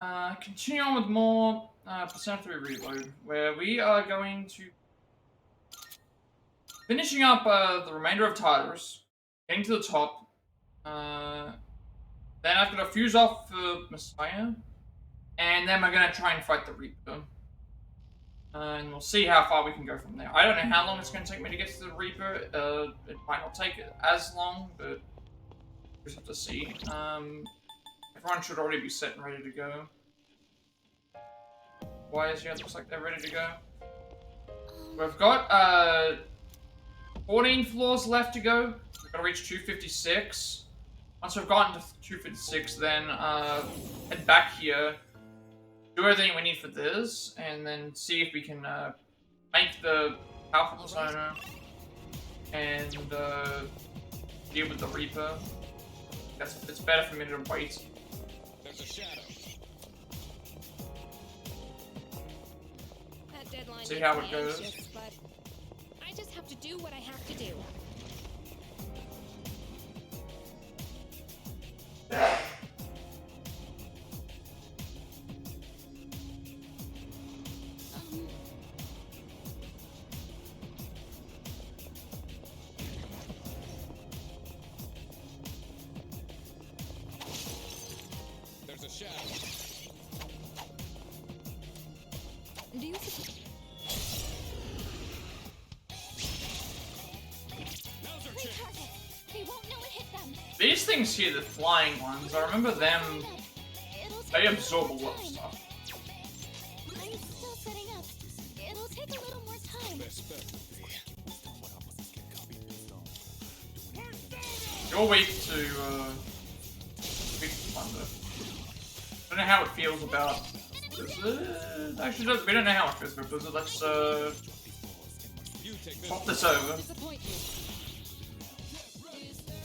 Continue on with more Persona 3 Reload, where we are going to finishing up the remainder of Tartarus, getting to the top. Then I've got to fuse off Messiah, and then we're gonna try and fight the Reaper. And we'll see how far we can go from there. I don't know how long it's going to take me to get to the Reaper. It might not take as long, but we'll just have to see. Everyone should already be set and ready to go. Why is here? Looks like they're ready to go. We've got 14 floors left to go. We've got to reach 256. Once we've gotten to 256, then head back here, do everything we need for this, and then see if we can make the powerful persona and deal with the Reaper. It's better for me to wait. There's a shadow. That deadline See how it goes. anxious, but I just have to do what I have to do. There's a shadow. Do you Now's our chance. They won't know it hit them. These things here, the flying ones, I remember them, It'll they take absorb a more lot of time. stuff. I'm still setting up. It'll take a little more time. Best bet would be. You're weak to thunder. I don't know how it feels about Blizzard. Actually, we don't know how it feels about Blizzard. Let's You take this. swap this over. Disappoint you.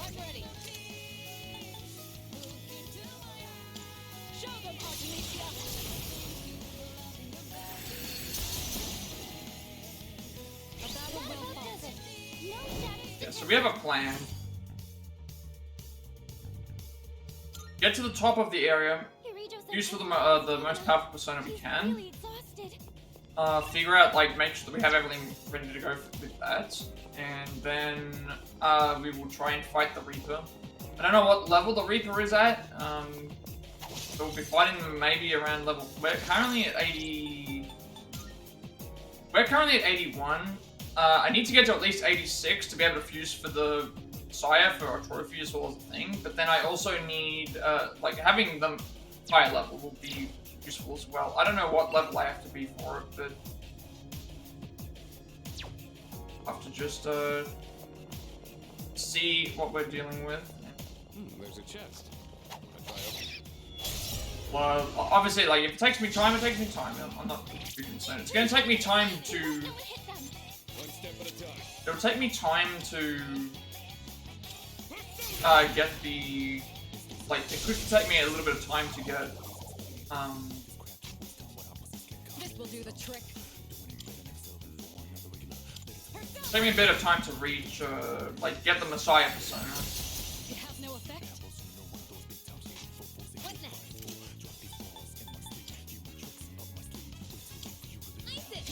I'm ready. Show them, Artemisia. A battle well fought. Yeah, so we have a plan. Get to the top of the area. Use for the most powerful persona we can. Really exhausted. Figure out, like, make sure that we have everything ready to go with that. And then we will try and fight the Reaper. I don't know what level the Reaper is at. We'll be fighting them maybe around level... We're currently at 80... We're currently at 81. I need to get to at least 86 to be able to fuse for the Sire for a trophy as well as a thing. But then I also need, like, having them higher level will be useful as well. I don't know what level I have to be for it, but I'll have to just see what we're dealing with. There's a chest. I try opening. Well, obviously, like, if it takes me time, it takes me time. I'm not too concerned. It's going to take me time to... Know it hit them. One step at a time. It'll take me time to get the... Like, it could take me a little bit of time to get, This will do the trick. take me a bit of time to reach, like, get the Messiah persona. It has no effect. What next? Ice it.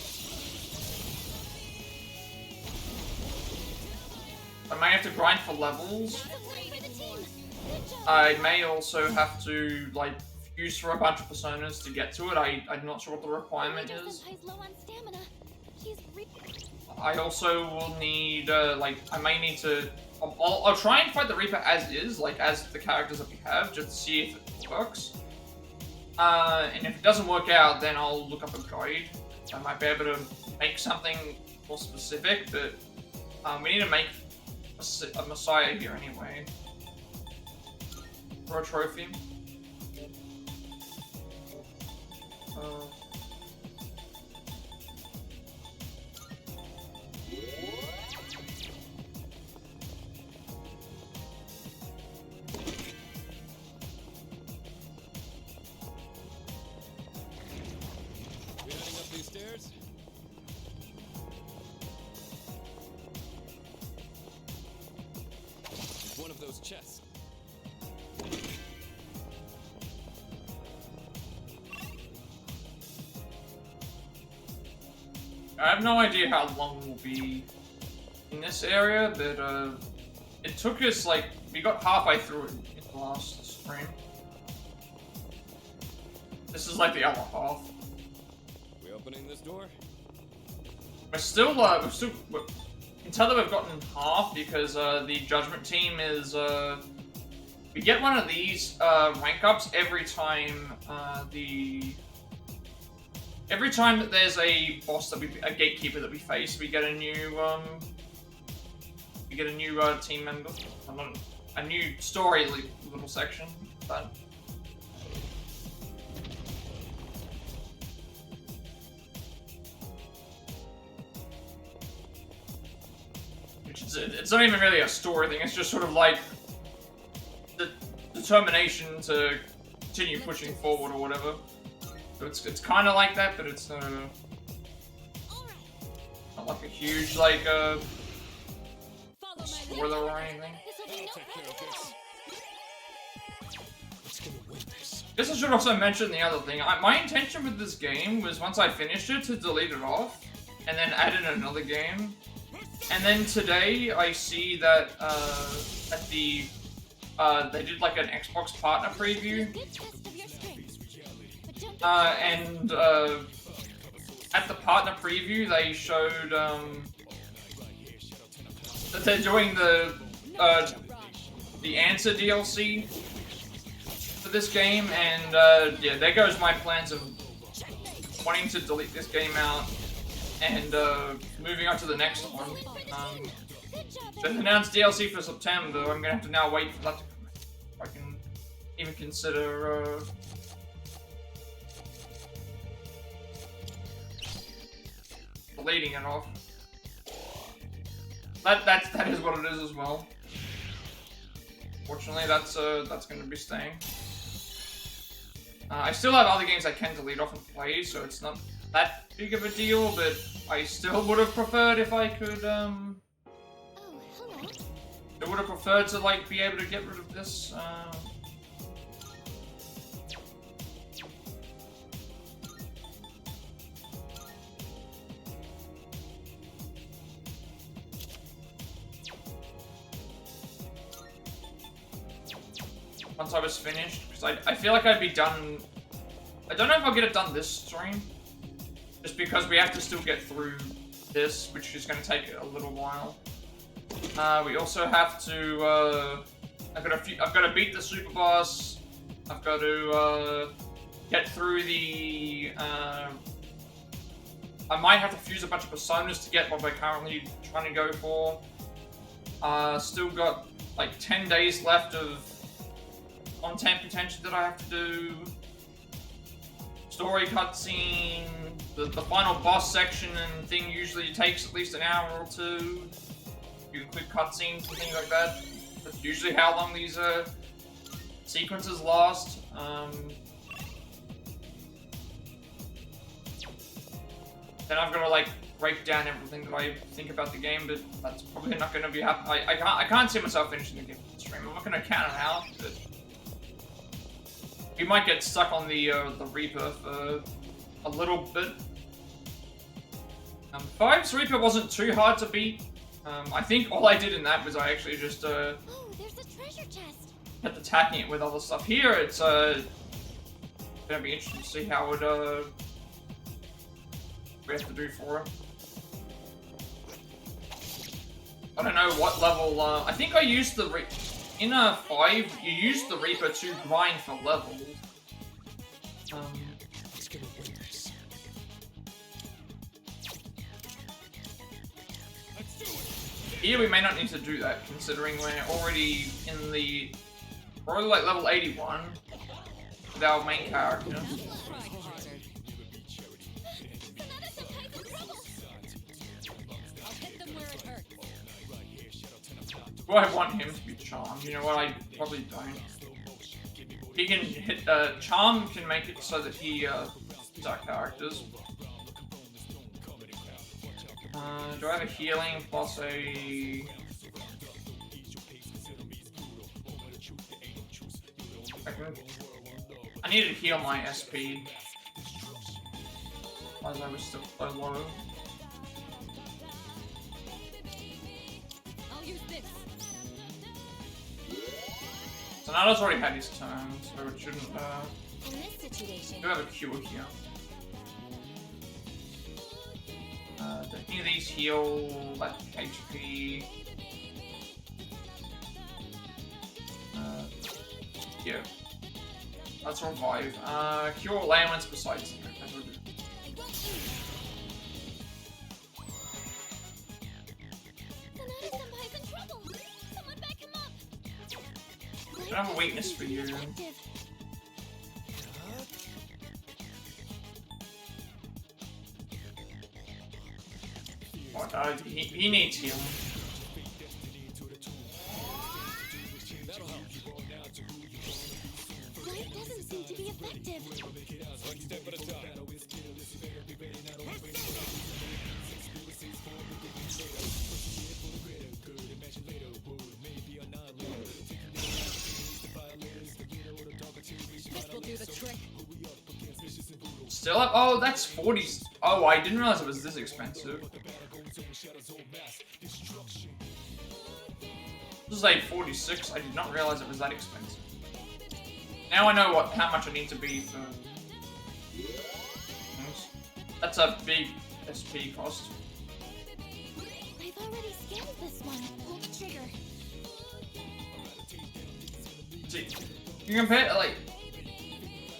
I may have to grind for levels. That's a win for the team. Good job. I may also have to, like, fuse for a bunch of personas to get to it. I'm not sure what the requirement Major is. Senpai's low on stamina. He's I also will need, like, I may need to... I'll try and fight the Reaper as is, like, as the characters that we have, just to see if it works. And if it doesn't work out, then I'll look up a guide. I might be able to make something more specific, but we need to make a Messiah here anyway. For a trophy. We heading up these stairs? It's one of those chests. I have no idea how long we'll be in this area, but it took us like, we got halfway through it in the last stream. This is like the other half. We opening this door? We're still, you can tell that we've gotten half because the judgment team is, we get one of these rank ups every time every time that there's a boss a gatekeeper that we face, we get a new team member, a new story little section. But it's not even really a story thing. It's just sort of like the determination to continue pushing forward or whatever. So it's kind of like that, but it's not like a huge like spoiler or anything. I guess I should also mention the other thing. My intention with this game was once I finished it to delete it off and then add in another game. And then today I see that at the they did like an Xbox partner preview, and at the partner preview they showed that they're doing the answer DLC for this game, and yeah, there goes my plans of wanting to delete this game out and moving on to the next one. They've announced DLC for September. I'm gonna have to now wait for that to come out if I can even consider deleting it off. That is what it is as well. Fortunately, that's gonna be staying. I still have other games I can delete off and play, so it's not that big of a deal, but I still would have preferred if I could, I would have preferred to, like, be able to get rid of this, once I was finished, because I feel like I'd be done. I don't know if I'll get it done this stream, just because we have to still get through this, which is going to take a little while. We also have to. I've got to beat the super boss. I've got to get through the. I might have to fuse a bunch of personas to get what we're currently trying to go for. Still got like 10 days left of content potential that I have to do. Story cutscene, the final boss section and thing usually takes at least an hour or two. You include cutscenes and things like that. That's usually how long these sequences last. Then I've got to like break down everything that I think about the game, but that's probably not going to be happening. I can't see myself finishing the game on stream. I'm not going to count it out, but we might get stuck on the Reaper for a little bit. 5's Reaper wasn't too hard to beat. I think all I did in that was I actually just oh, there's a treasure chest. kept attacking it with other stuff. Here it's gonna be interesting to see how it we have to do for it. I don't know what level. I think I used the in 5. You use the Reaper to grind for levels. Here we may not need to do that, considering we're already in the... We're already like level 81 with our main character. Do I want him to be charmed? You know what, I probably don't. He can hit... Charm can make it so that he hits our characters. Do I have a healing plus a... I needed to heal my SP as I was still so low. Thanatos already had his turn, so it shouldn't, In this situation, do have a cure here. Do any of these heal, like, HP? Yeah. Let's revive. Cure all ailments besides. That's what we do. Thanatos-senpai's in trouble. Someone back him up. I have a weakness for you. Effective. Oh, he needs healing. Light doesn't seem to be effective. One step at a time. This will do the trick. Still up? Oh, that's 40. Oh, I didn't realize it was this expensive. This is like 46. I did not realize it was that expensive. Now I know how much I need to be for things. That's a big SP cost. I've already scanned this one. Pull the trigger. See, you compare, like,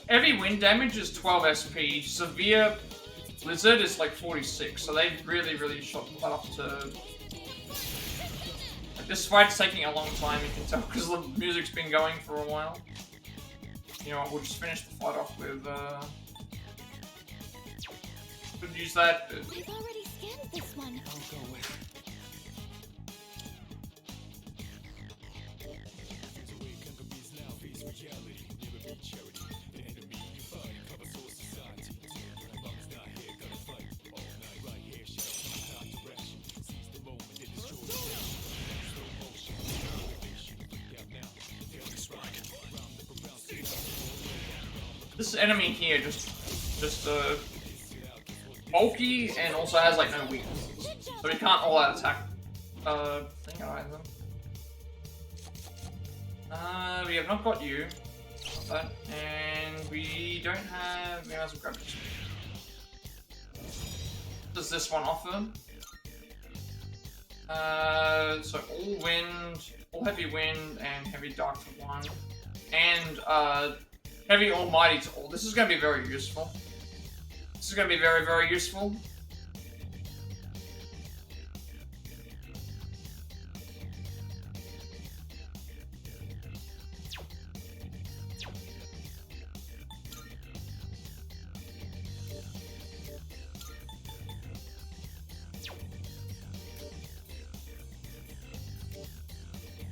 heavy wind damage is 12 SP, severe blizzard is like 46, so they've really shot that up to... Like, this fight's taking a long time, you can tell, because the music's been going for a while. You know what, we'll just finish the fight off with, could use that. I've already scanned this one. This enemy here just bulky and also has like no weakness, so we can't all out attack thing either. We have not got you, but and we don't have. We might as well grab this. What does this one offer? So all wind, all heavy wind, and heavy dark to one, and heavy almighty to all. This is going to be very useful. This is going to be very useful.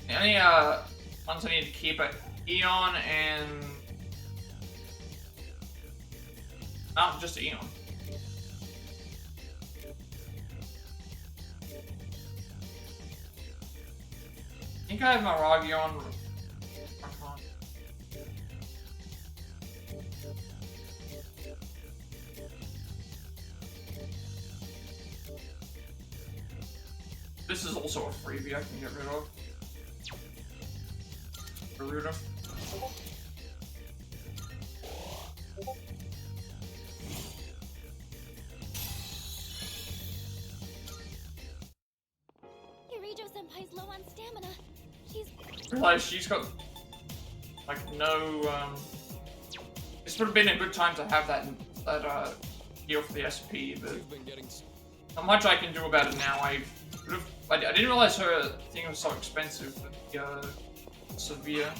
The only ones I need to keep are Eon and... Oh, just Eon. I think I have my Ragion. This is also a freebie I can get rid of. Garuda. Senpai's low on stamina. Realize she's got like no this would have been a good time to have that heal for the SP, but not much I can do about it now. I didn't realize her thing was so expensive for the severe.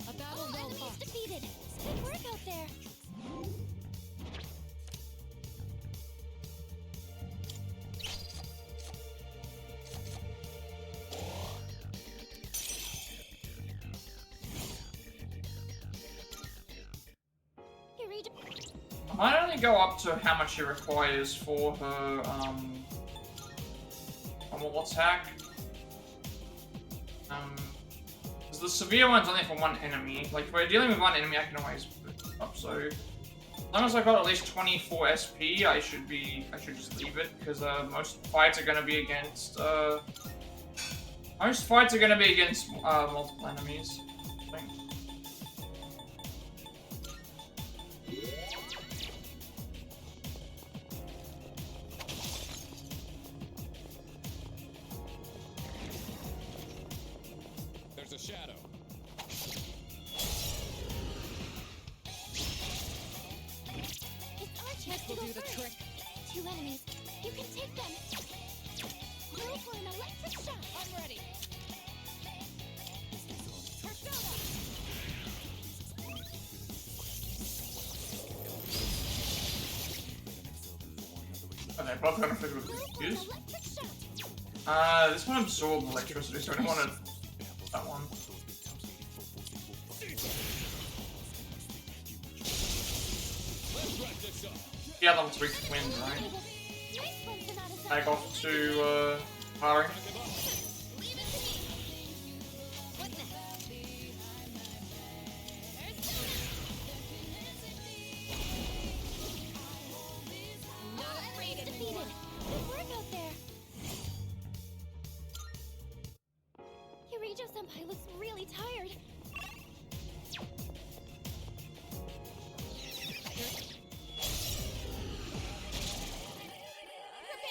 A battle well might only go up to how much she requires for her normal attack. Because the severe one's only for one enemy. Like if we're dealing with one enemy, I can always put it up. So as long as I got at least 24 SP, I should just leave it because most fights are gonna be against multiple enemies. I think. There's a shadow. It's our chance to go first. Two enemies. You can take them. Go for an electric shot. I'm ready. Persona. Oh, they're both gonna figure with Go the for an use. electric shot. This one absorbed electricity, so I don't want to. That one. Yeah, level 3 wind, right? Nice one, Thanatos. Back off to, Harry. Leave it to me. What next? Not afraid defeated. Good work out there. Yurijo-senpai looks really tired.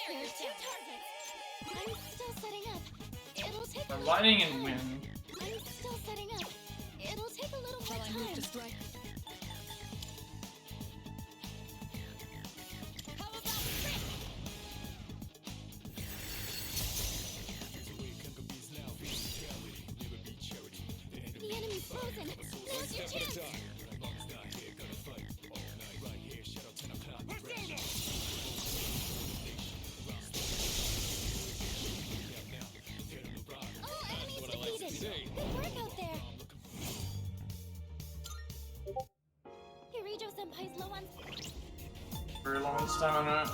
There are two targets. I'm still setting up. It'll take a little Lightning more and time. wind. I'm still setting up. It'll take a little more time. How about trick? The enemy's frozen. Now's your chance. Oh, enemy's defeated. Good work out there. Yurijo-senpai's low on... Very low on stamina.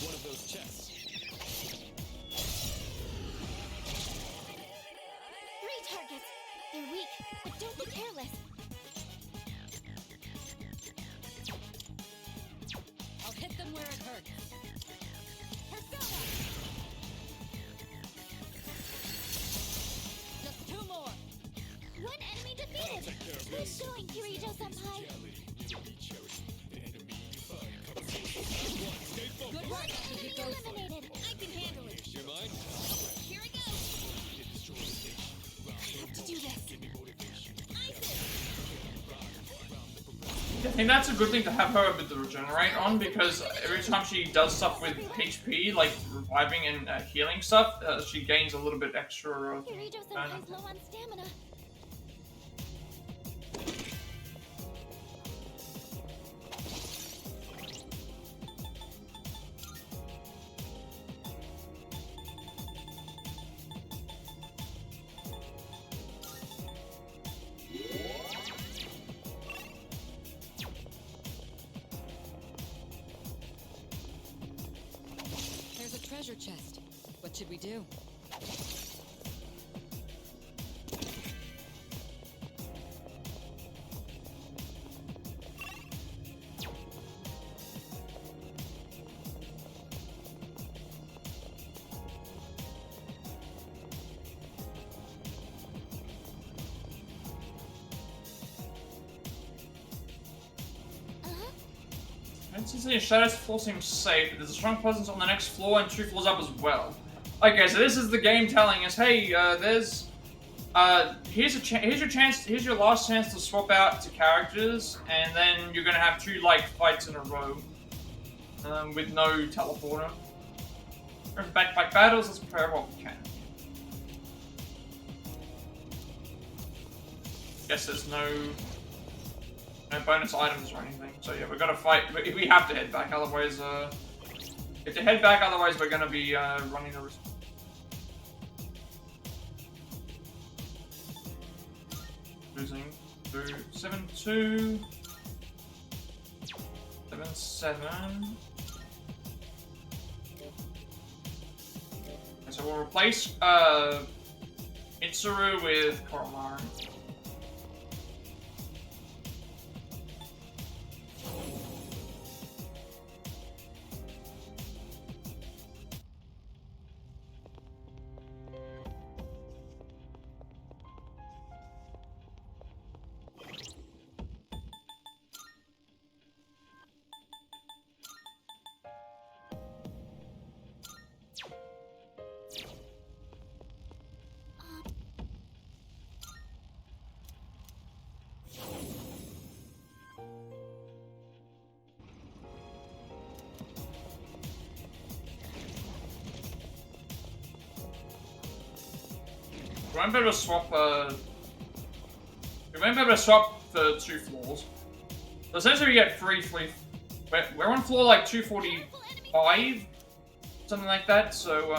One of those chests. 3 targets. They're weak, but don't be careless. I'll hit them where it hurts. Persona! Just 2 more. One enemy defeated. Nice showing, Yurijo-senpai. Good work. Enemy eliminated. I can handle it. You're mine? Here it goes. I have to do this. I think that's a good thing to have her with the regenerate on because every time she does stuff with HP, like reviving and healing stuff, she gains a little bit extra. Yurijo-senpai's low on stamina. There's a treasure chest. What should we do? Uh-huh. Shadows floor seems safe, but there's a strong presence on the next floor and 2 floors up as well. Okay, so this is the game telling us, hey, here's your last chance to swap out to characters, and then you're gonna have 2 like fights in a row, with no teleporter. For back-to-back battles, let's prepare what we can. Guess there's no No bonus items or anything. So yeah, we're gonna fight. We have to head back, otherwise, if to head back, otherwise we're gonna be running a risk. Losing to 7-2, 7-7. Okay, so we'll replace Mitsuru with Koromaru. We won't be able to swap, we won't be able to swap the 2 floors. So essentially we get 3 we're on floor like 245, something like that, so,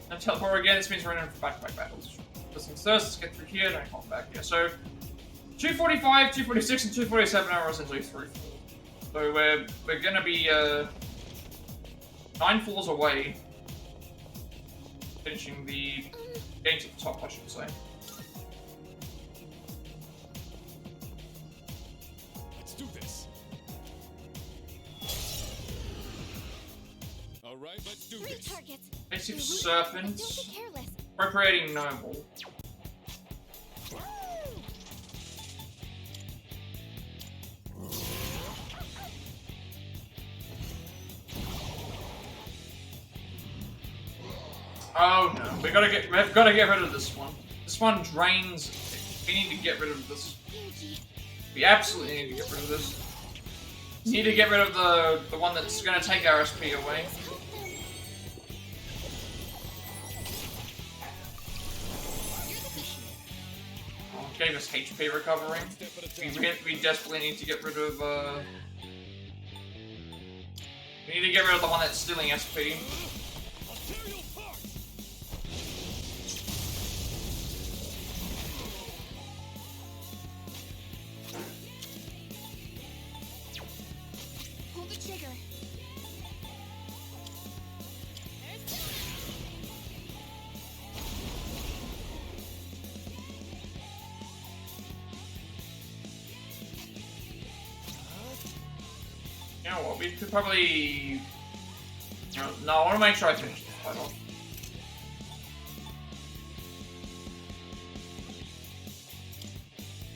and teleport again, this means we're in for back-to-back battles. First things first, let's get through here, don't come back here. So, 245, 246, and 247 are essentially 3 floors. So we're gonna be, 9 floors away, finishing the getting to the top, I should say. Let's do this. All right, let's do 3 this. targets. Basic Don't serpents, be careless. appropriating noble. Oh no, we've got to get rid of this one. This one drains. We need to get rid of this. Ryoji. We absolutely need to get rid of this. We need to get rid of the one that's gonna take our SP away. Let's help them. Oh, gave us HP recovery. Step at a time. We desperately need to get rid of we need to get rid of the one that's stealing SP. I'll tear you apart. Pull the trigger. You know what? We could probably. No, I want to make sure I finish this fight off.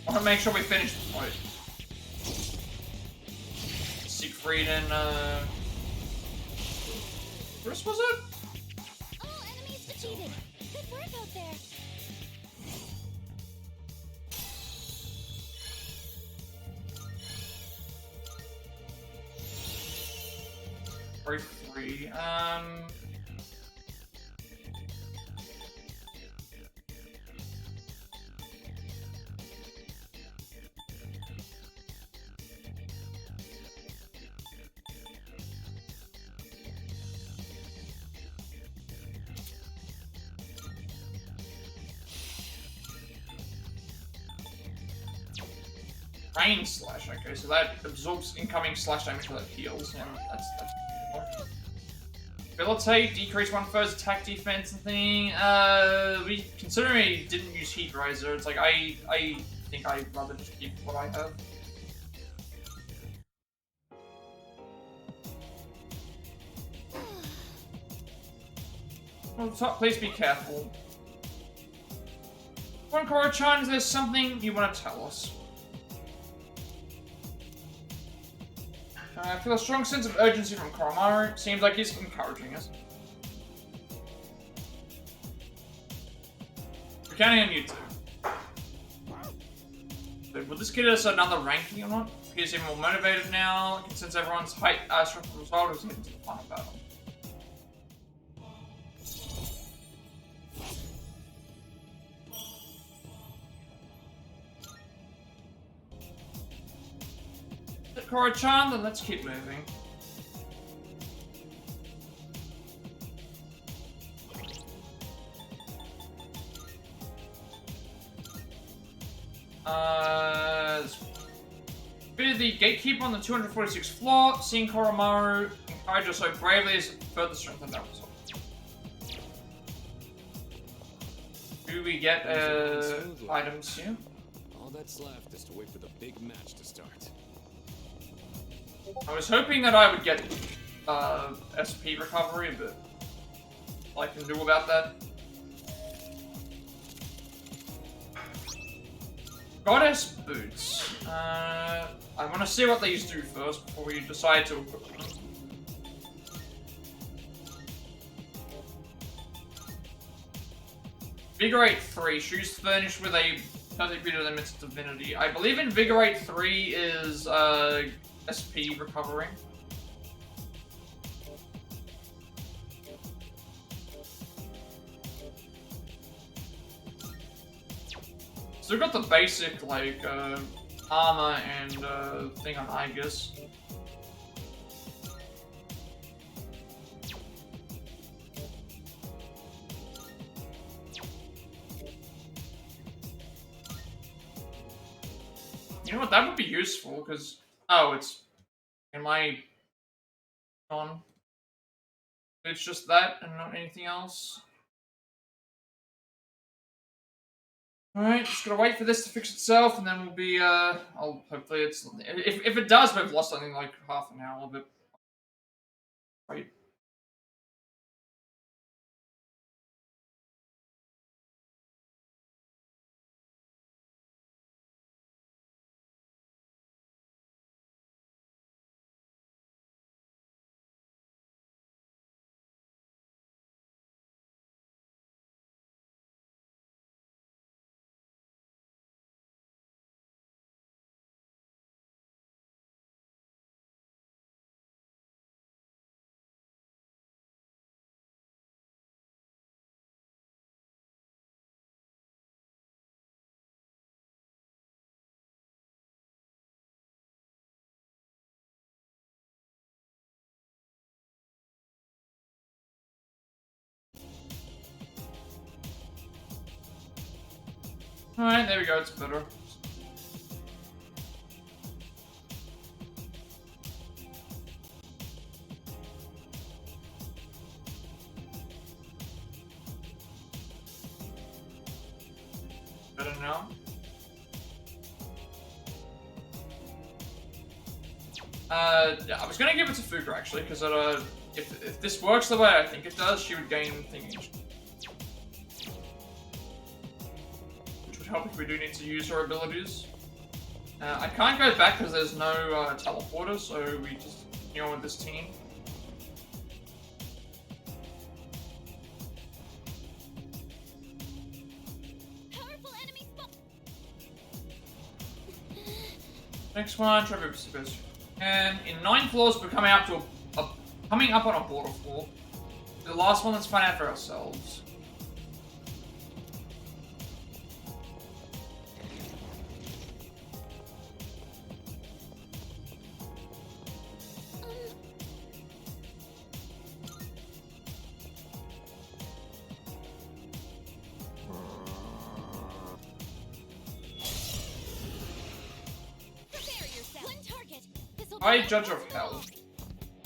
I want to make sure we finish the fight. Siegfried and Bruce, was it? All enemies defeated. Good work out there. Or 3. Rain slash, okay, so that absorbs incoming slash damage that heals, and that's cool. Ability, decrease one foe's attack defense and thing. Considering I didn't use Heat Riser, it's like I think I'd rather just keep what I have. Well, top, please be careful. One Koro-chan, is there something you want to tell us? I feel a strong sense of urgency from Koromaru. Seems like he's encouraging us. We're counting on you two. So, will this get us another ranking or not? He's even more motivated now, since everyone's height strength result is heading to the final battle. Sakura-chan, then let's keep moving. Bit of the gatekeeper on the 246 floor, seeing Koromaru encourage us so bravely has further strengthened our result. Do we get items here? All that's left is to wait for the big match to start. I was hoping that I would get SP recovery, but all I can do about that. Goddess boots. I want to see what these do first before we decide to equip them. Invigorate 3, shoes furnished with a perfect beauty limits divinity. I believe Invigorate 3 is SP recovering. So we've got the basic, like, armor and thing on Aegis. You know what, that would be useful, because... Oh, it's... Am I... on? It's just that, and not anything else. Alright, just gotta wait for this to fix itself, and then we'll be, I'll... Hopefully it's... If it does, we've lost something like half an hour, but... Wait. Alright, there we go, it's better. Better now. Yeah, I was gonna give it to Fuka actually, because if this works the way I think it does, she would gain thingy. Help if we do need to use her abilities. I can't go back because there's no teleporter, so we just continue on with this team. Powerful enemy spot. Next one, try to be and in 9 floors, we're coming up to coming up on a border floor. The last one, let's find out for ourselves. High Judge of Hell.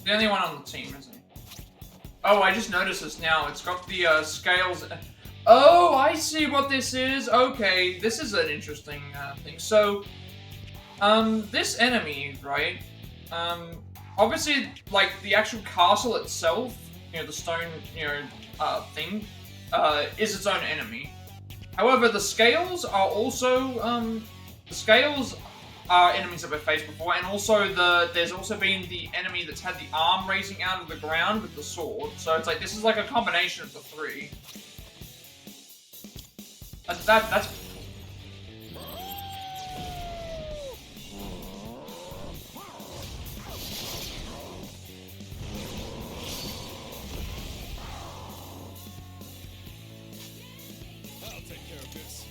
The only one on the team, isn't he? Oh, I just noticed this now. It's got the scales. Oh, I see what this is. Okay, this is an interesting thing. So, this enemy, right? Obviously, like the actual castle itself, you know, the stone, you know, thing, is its own enemy. However, the scales are also are enemies that we've faced before, and also there's also been the enemy that's had the arm raising out of the ground with the sword. So it's like this is like a combination of the three. That's I'll take care of this.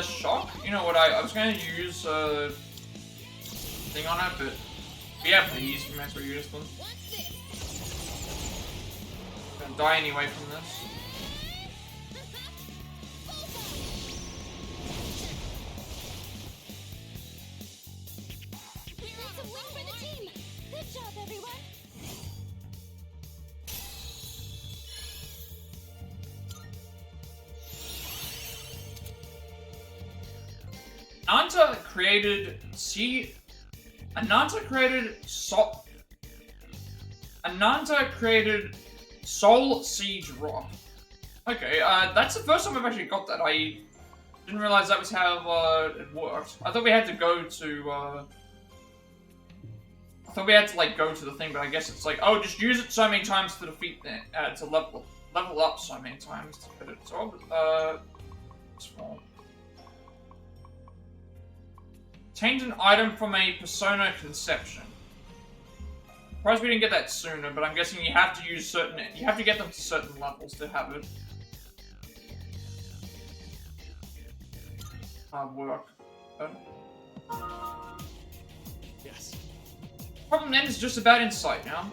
Shock? You know what, I was gonna use, thing on it, but we have these, we might as well use them. Gonna die anyway from this. That's a win for the team. Good job, everyone. Ananta created Soul Siege Rock. Okay, that's the first time I've actually got that. I didn't realize that was how it worked. I thought we had to go to like go to the thing, but I guess it's like, oh, just use it so many times to defeat it, to level up so many times to get it. So small. Change an item from a persona conception. Surprised we didn't get that sooner, but I'm guessing you have to use you have to get them to certain levels to have it. Hard work. Yes. Problem then is just about insight now.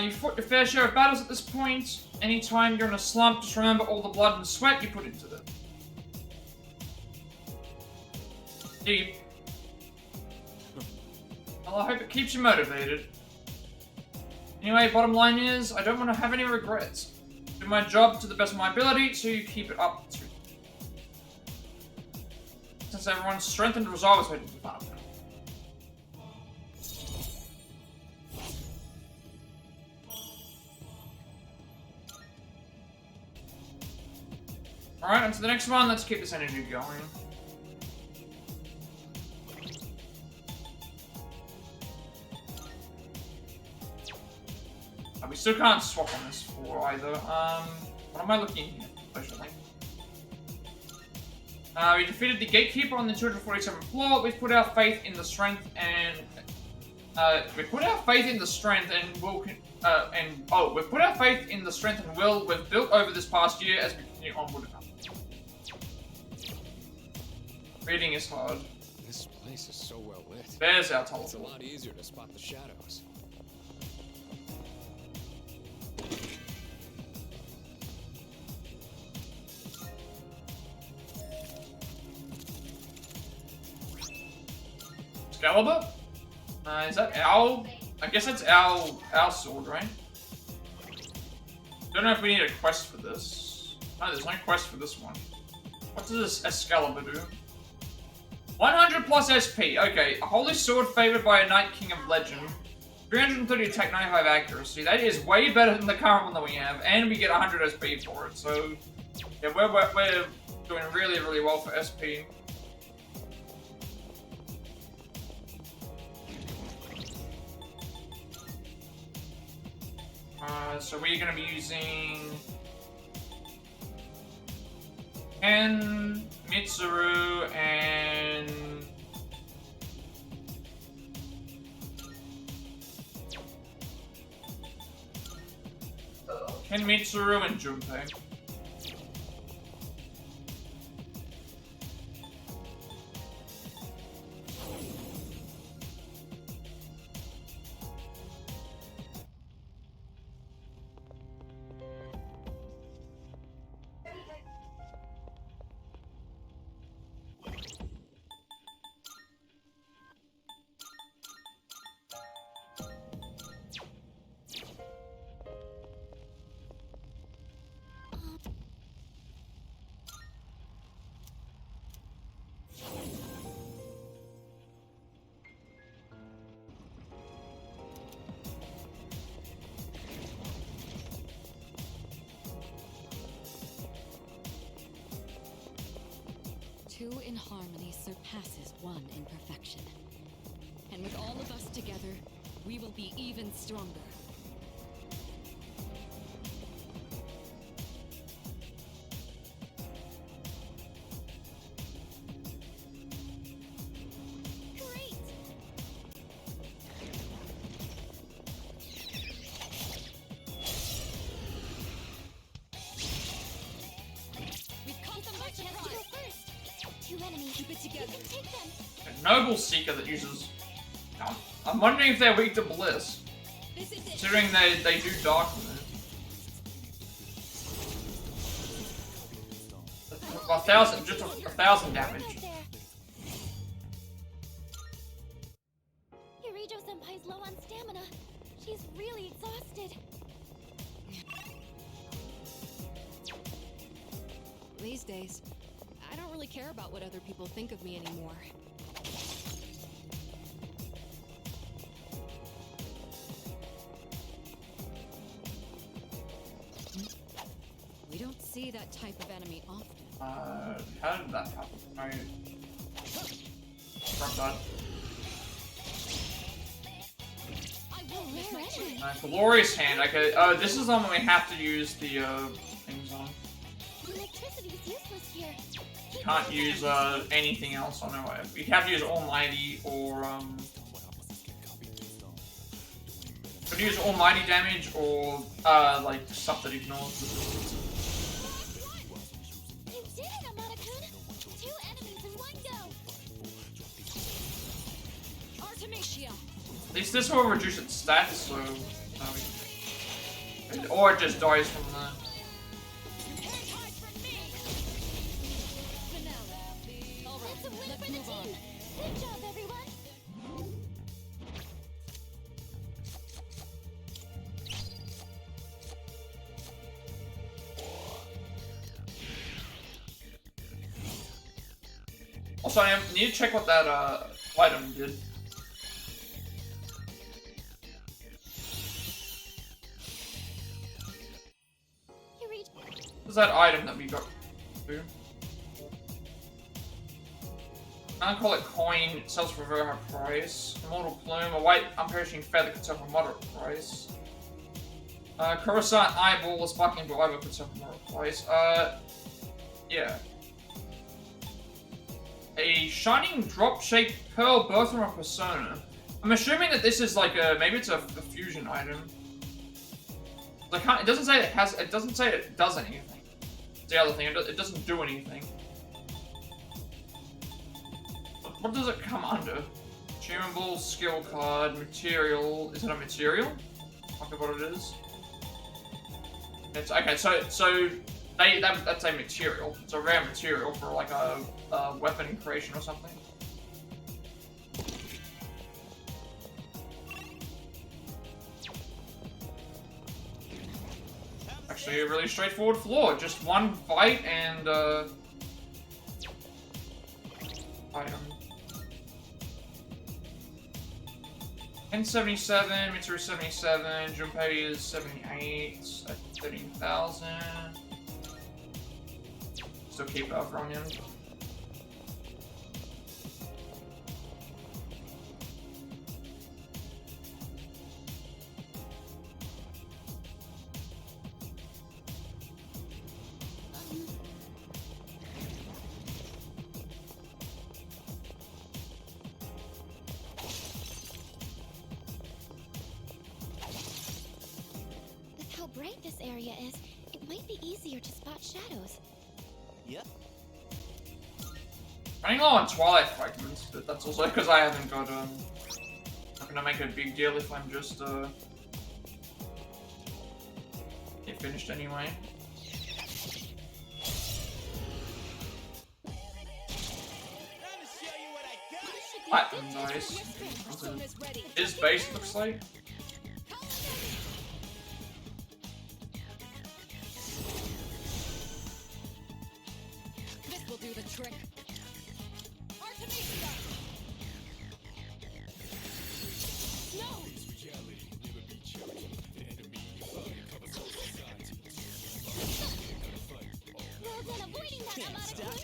You've fought your fair share of battles at this point. Anytime you're in a slump, just remember all the blood and sweat you put into them. Deep. Well, I hope it keeps you motivated. Anyway, bottom line is, I don't want to have any regrets. Do my job to the best of my ability, so you keep it up to. Since everyone's strength and resolve is ready to be found. Alright, on to the next one. Let's keep this energy going. We still can't swap on this 4 either. What am I looking at, especially? We defeated the Gatekeeper on the 247th floor. We've put our faith in the strength and... we've put our faith in the strength and will... we've put our faith in the strength and will we've built over this past year as we continue onward and upward. Reading is hard. This place is so well lit. There's our It's a teleport. lot easier to spot the shadows. Excalibur? Is that our... I guess that's our sword, right? Don't know if we need a quest for this. No, there's no quest for this one. What does this Excalibur do? 100 plus SP. Okay, a holy sword favored by a Knight King of Legend. 330 attack, 95 accuracy. That is way better than the current one that we have, and we get 100 SP for it. So, yeah, we're doing really, really well for SP. So we're going to be using Ken, Mitsuru, and Junpei. Two in harmony surpasses one in perfection. And with all of us together, we will be even stronger. Great! Keep it You together. can take them. A Noble Seeker that uses... I'm wondering if they're weak to Bliss. This is it. Considering they do Darkness. 1,000, just 1,000 damage. Yurijo-senpai's low on stamina. She's really exhausted. These days, I don't really care about what other people think of me anymore. We don't see that type of enemy often. How did that happen? I... Drop that. I won't miss my chance. Glorious Hand, okay. This is the one we have to use the, things on. Electricity is useless here. Can't use, anything else on our way. We have to use Almighty or, could use Almighty damage or, like, stuff that ignores the... You did it, Amada-kun! 2 enemies in one go! Artemisia. At least this will reduce its stats, so... or it just dies from the... That's a win for the team! Good job, everyone! Also, I need to check what that, item did. What's that item that we got? I call it coin, it sells for a very high price. Immortal Plume, a white unperishing feather could sell for a moderate price. Coruscant Eyeball, a sparkling blue eyeball could sell for a moderate price. Yeah. A shining drop-shaped pearl birthmark persona. I'm assuming that this is like a, maybe it's a fusion item. It doesn't say it has, it doesn't say it does anything. It's the other thing, it doesn't do anything. What does it come under? Tunable, skill card, material. Is it a material? Look at what it is. It's okay. So that's a material. It's a rare material for like a weapon creation or something. Actually, a really straightforward floor. Just one fight and item. 1077, Mitsuru 77, Junpei is 78 at 13,000. Still keep up from him. With how bright this area is, it might be easier to spot shadows. Yep. Running low on Twilight Fragments, but that's also because I haven't got, not gonna make a big deal if I'm just, get finished anyway. Platinum dice. His base looks like. This will do the trick. Artemisia. No. Well done avoiding that, Amada-kun!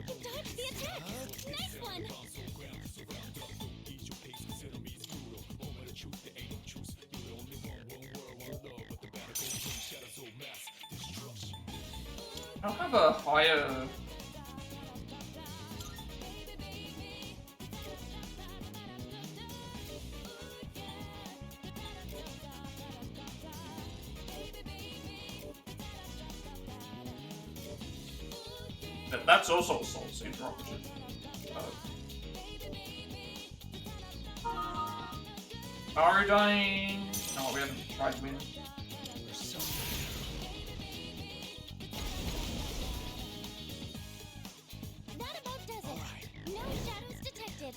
You dodged the attack! Nice one! I don't have a higher. That's also a soul seed drop. Are we dying? No, we haven't tried to win. That about does it. No shadows detected.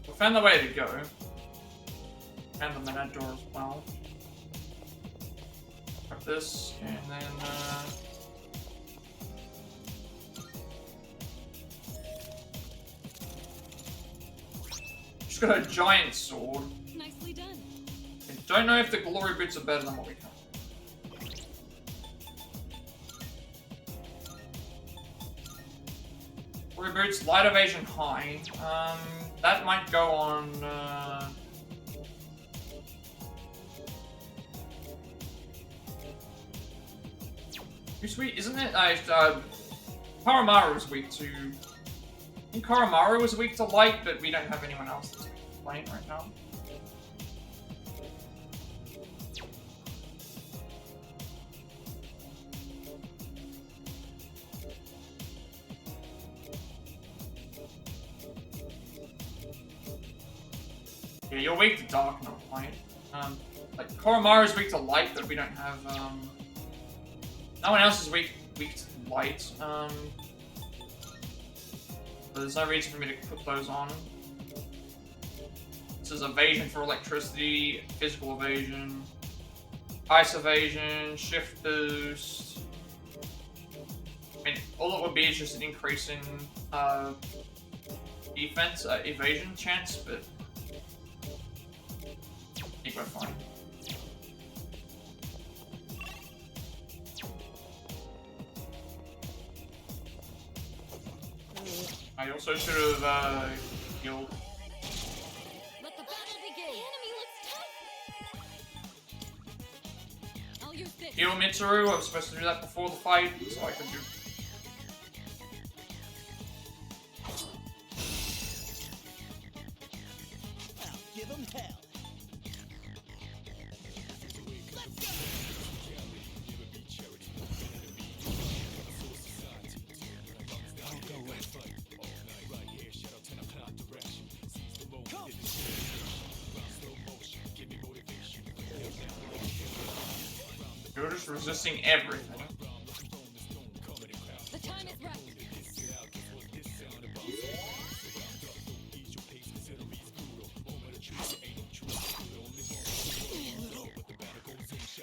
We found the way to go. And the minute door as well. Grab this, and then, she's got a giant sword. Nicely done. I don't know if the glory boots are better than what we have. Glory boots, light evasion high. That might go on, who's weak? Isn't it? Karamaru is weak to. I think Karamaru was weak to light, but we don't have anyone else that's playing right now. Yeah, you're weak to dark, not light. Like Karamaru is weak to light, but we don't have. No one else is weak to light. So there's no reason for me to put those on. This is evasion for electricity, physical evasion, ice evasion, shift boost. I mean, all it would be is just an increase in defense, evasion chance, but I think we're fine. I also should have healed. Let the battle begin. The enemy looks tough. I'll use this. Heal Mitsuru, I was supposed to do that before the fight, so I could do. I'll give them hell. You're just resisting everything. The time is right.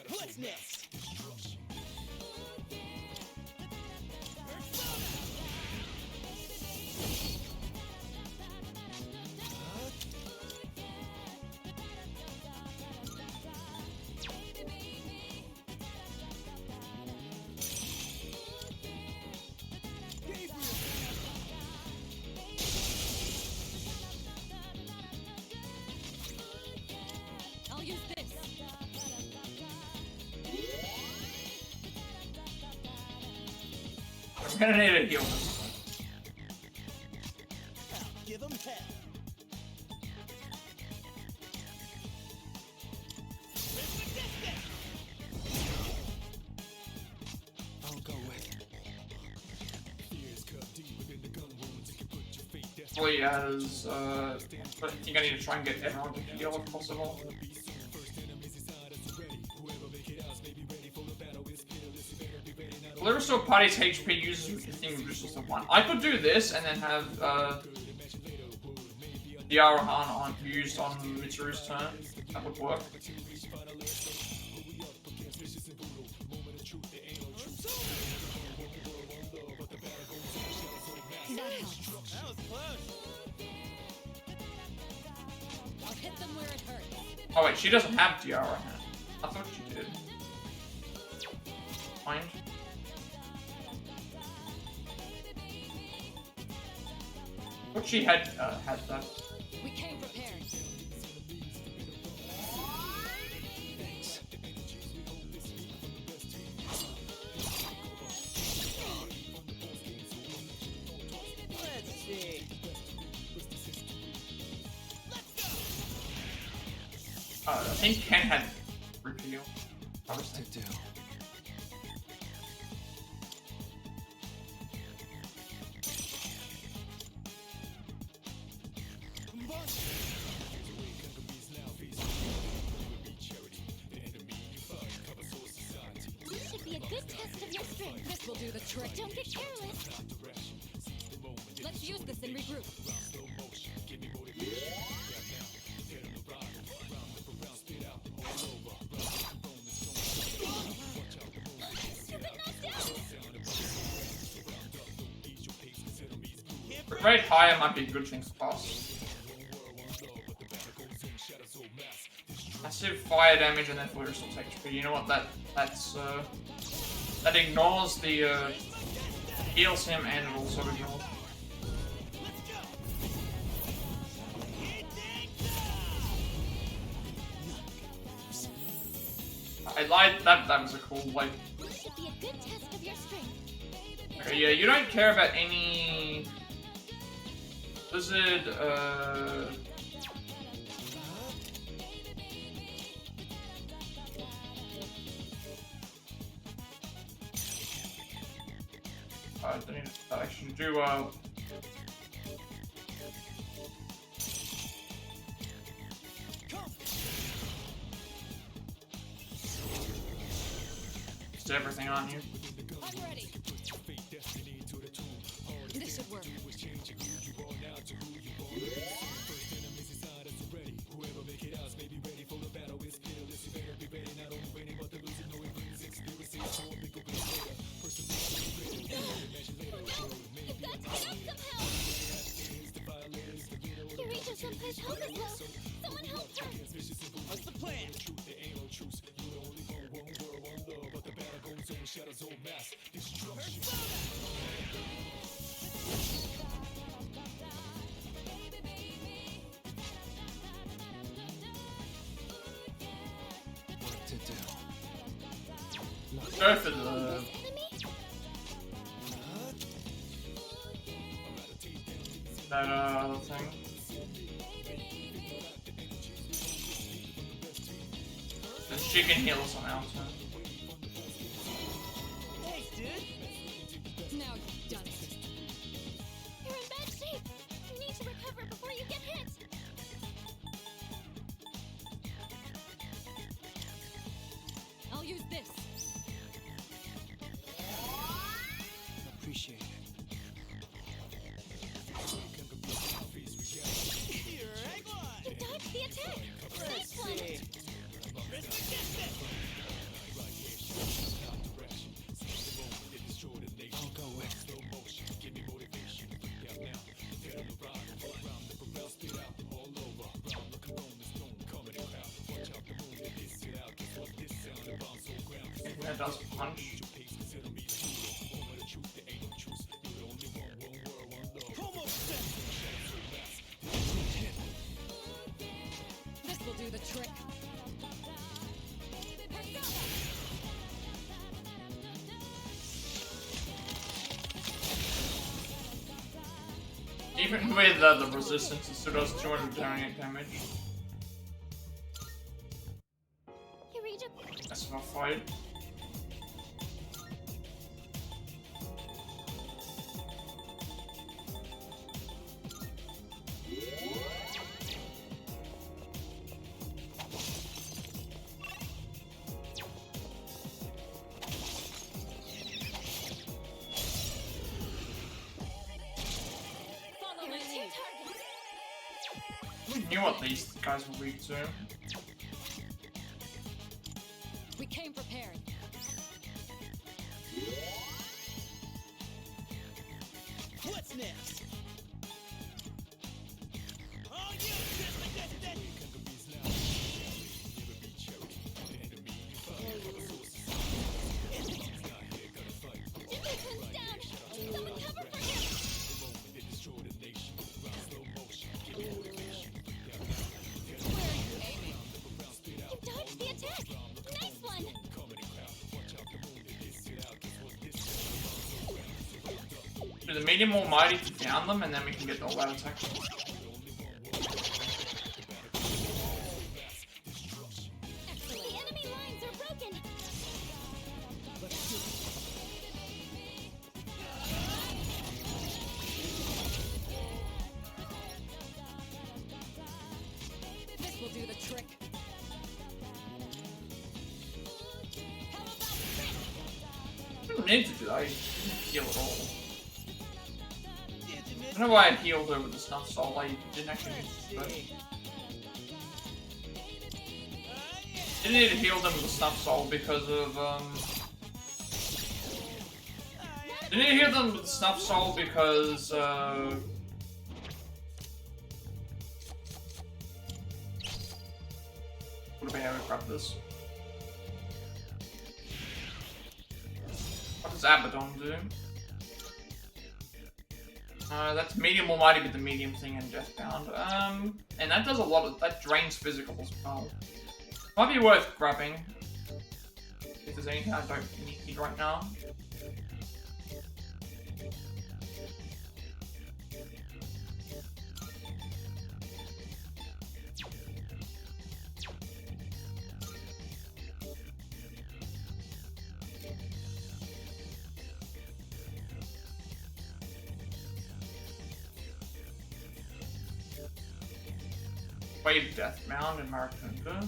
What's next? I'll use this. I'm gonna need a heal this time. I'll give them hell. I'll go with it. Hopefully as, I think I need to try and get everyone to heal if possible. Larissa Party's HP uses with the thing of just the one. I could do this and then have the Arahan on used on Mitsuru's turn. That would work. That helps. That was close. I'll hit them where it hurts. Oh wait, she doesn't have the Arahan. I thought she did. Fine. But she had that. prepared. Let's see. I think Ken had reveal. I was thinking. This should be a good test of your strength. This will do the trick. Don't get careless. Let's use this and regroup. Rate higher might be a good thing to pass. Massive fire damage and then fully restores HP. You know what? That ignores the heals him and it also ignores. I lied. That was a cool like. This should be a good test of your strength. Okay, yeah, you don't care about any Blizzard. I don't need to actually do just everything on you. I'm ready. This should work. You've got to get up somehow. Eureka-senpai's health is low. Someone help her. What's the plan? Go for the This enemy? that other thing. The she can heal somehow. So. Thanks, dude. Now you've done it. You're in bad shape. You need to recover before you get hit. I'll use this. Appreciate it. You're right on. You dodged the attack. Let's Nice one. see. I'll go with. That does punch. This will do the trick. Even with the resistance, it still does 278 damage. Eureka. That's enough fight. Follow my Here's your lead. target. We knew what these guys were weak to. We came prepared. What's next? Oh, you did. Jimmy-kun's down. Someone cover for him. Do the medium almighty to down them, and then we can get the all-out attack. The enemy lines are broken. This will do the trick. I don't need to do that. I didn't heal at all. I don't know why I healed her with the Snuff Soul. I didn't actually need to do it. Didn't need to heal them with the Snuff Soul because of, Didn't need to heal them with the Snuff Soul because, What do we have to grab this? What does Abaddon do? That's medium almighty with the medium thing and Deathbound. And that does a lot of, that drains physical as well. Might be worth grabbing. If there's anything I don't need right now. Wave Death Mound and Maracunda.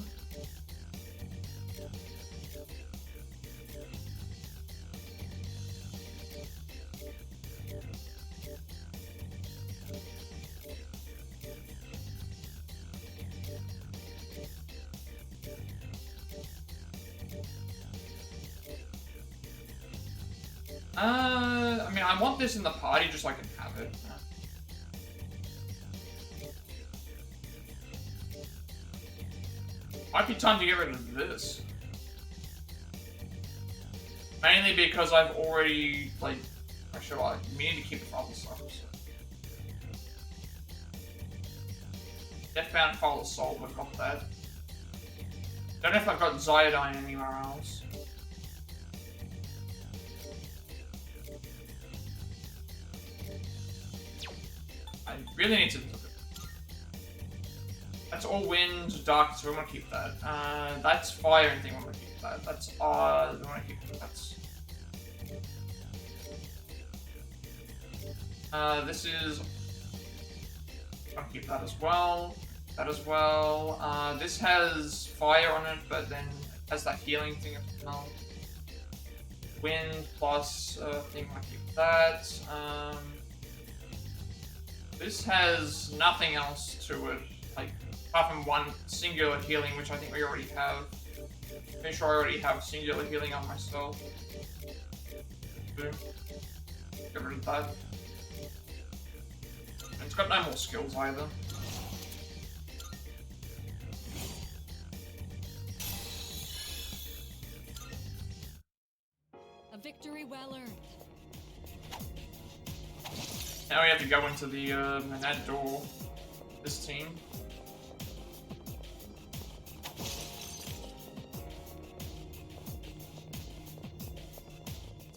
I mean, I want this in the party just so I can have it. Might be time to get rid of this. Mainly because I've already, like, actually, I need to keep it for other stuff. Deathbound Foul Assault, I've got that. Don't know if I've got Zyodine anywhere else. I really need to. That's all wind, dark, so we want to keep that. That's fire and thing, we want to keep that. That's we want to keep that. This is. I want to keep that as well. That as well. This has fire on it, but then has that healing thing as well. Wind plus thing, I want to keep that. This has nothing else to it, like. Apart from one singular healing, which I think we already have. Make sure I already have singular healing on myself. Boom. Get rid of that. And it's got no more skills either. A victory well earned. Now we have to go into the Manad door. This team.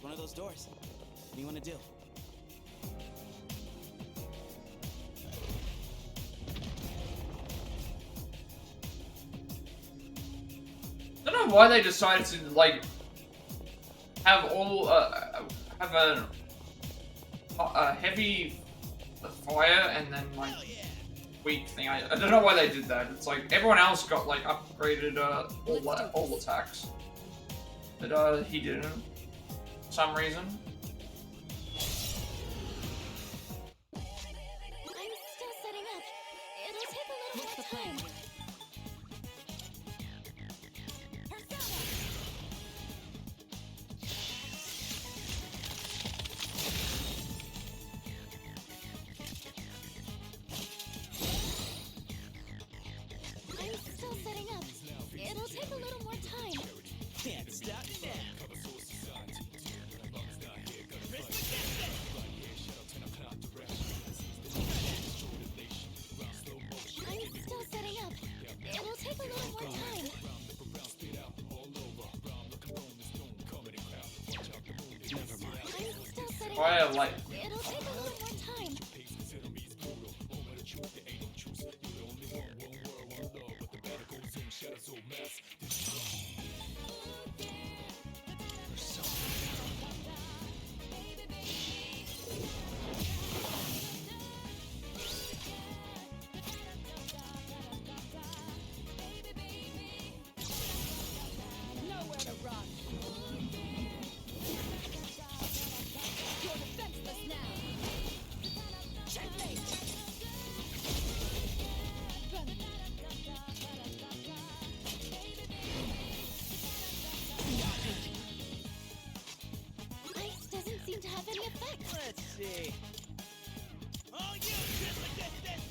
One of those doors. What do you want to do? I don't know why they decided to like have all have a heavy fire and then like weak thing. I don't know why they did that. It's like everyone else got like upgraded all attacks, but he didn't. Some reason. I'm still setting up. It'll take a little more time. I'm still setting up. It'll take a little more time. Can't stop now. It'll take a little more time. Never mind. I'm still setting Fire up. light. It'll take see. Oh, you just like this.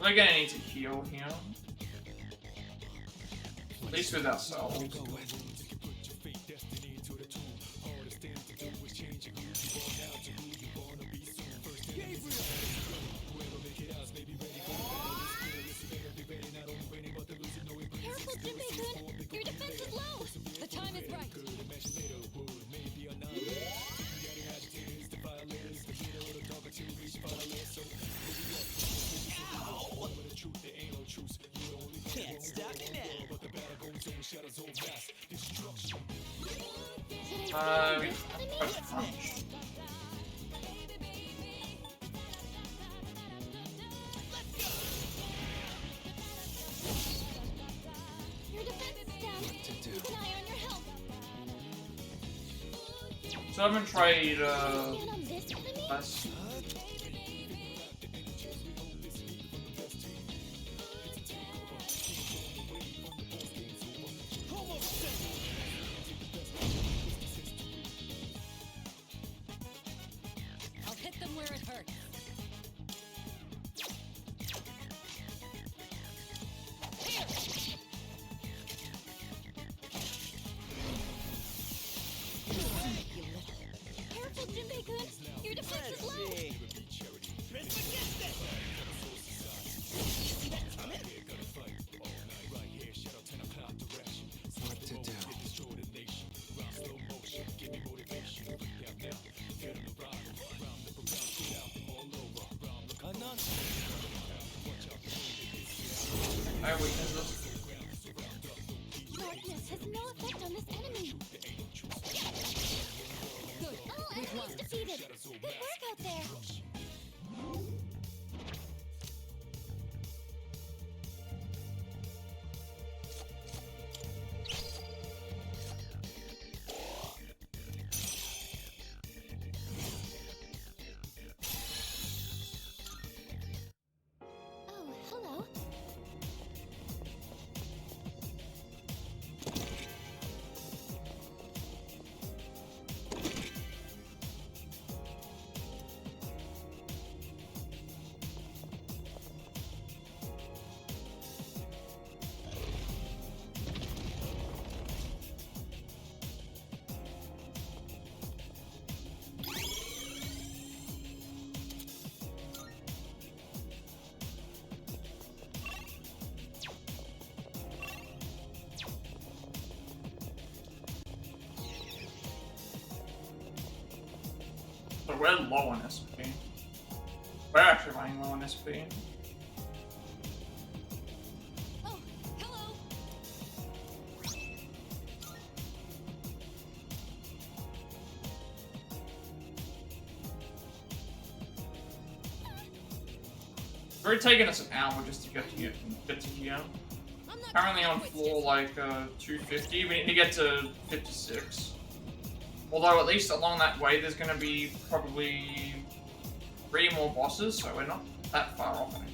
We're gonna need to heal here. At least with ourselves. Careful, Jinbei-kun! Your defense is low! The time is right. Can't stop me now. Punch. Your defense is down. Keep an eye on your health. So I'm gonna trade Stand on this enemy? less. I'll hit them where it hurts. Careful, Jinbei-kun! Your defense is low! See. What to do? I have weaknesses. Darkness has no effect on this enemy. Good. All We've won. enemies defeated. Good work out there. Oh, hello. So we're low on SP. We're actually running low on SP. Oh, hello. It's already taken us an hour just to get to here. I'm not Currently gonna on quit floor just like 250. We need to get to 56. Although at least along that way there's going to be probably 3 more bosses, so we're not that far off. I think.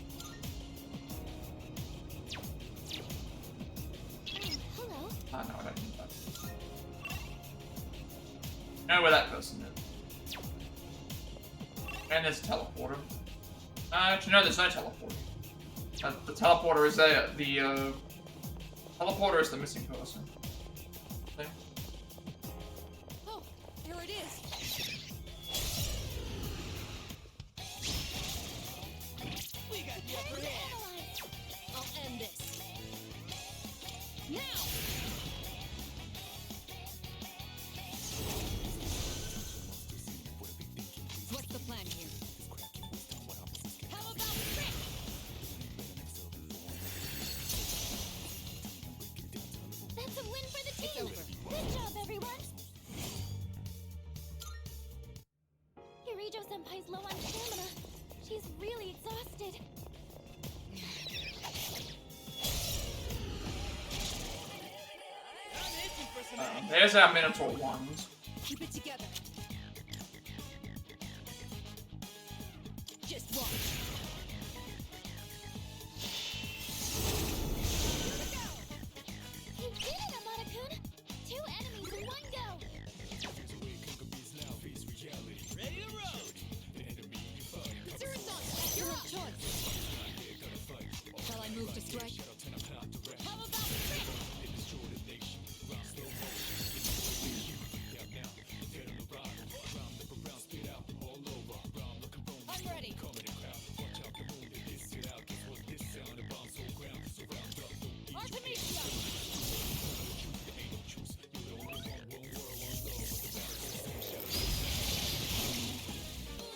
Oh, hello. No, I don't need that. I know where that person is. And there's a teleporter. Actually, no, there's no teleporter. The teleporter is there. The teleporter is the missing person. See? Oh, here it is. We got the upper Time to hand. analyze. I'll end this. Now! What's the plan here? How about trick? That's a win for the team. over. Good job, everyone. Yurijo-senpai's low on stamina. She's really exhausted. I'm itching for some action. There's our Minotaur ones. Keep it together. Just watch. You did it, Amada-kun. 2 enemies in one strike. How about trick? I'm ready. Artemisia!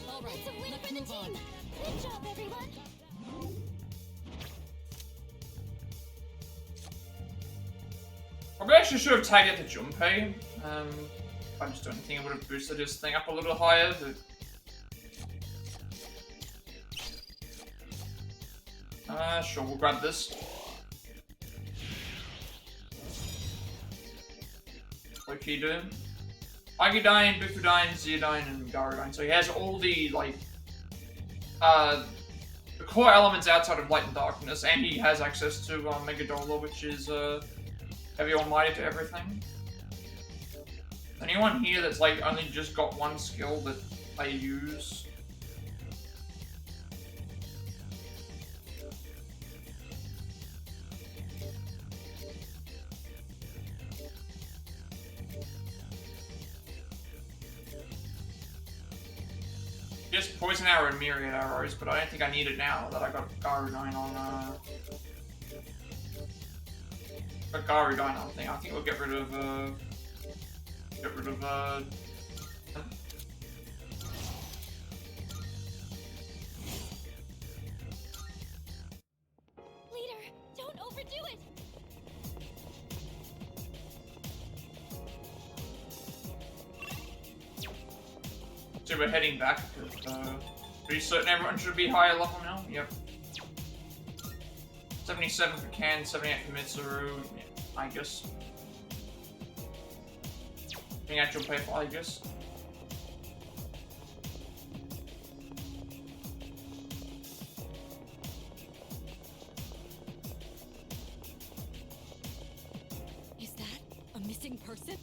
All right, It's a win let's for the move on. team! Good job, everyone! Probably actually should have tagged it to Junpei. If I just do anything, it would have boosted his thing up a little higher, but... sure, we'll grab this. What can you do? Agudine, Bufudine, Zeodine, and Garodine. So he has all the, like, the core elements outside of Light and Darkness, and he has access to Megadola, which is heavy almighty to everything. Anyone here that's like only just got one skill that I use? Just poison arrow and myriad arrows, but I don't think I need it now that I got Garudine on Garudine on thing. I think we'll get rid of Leader, don't overdo it! So we're heading back. Pretty certain everyone should be higher level now. Yep. 77 for Ken, 78 for Mitsuru. Yeah, I guess. Being actual pay for, I guess. Is that a missing person?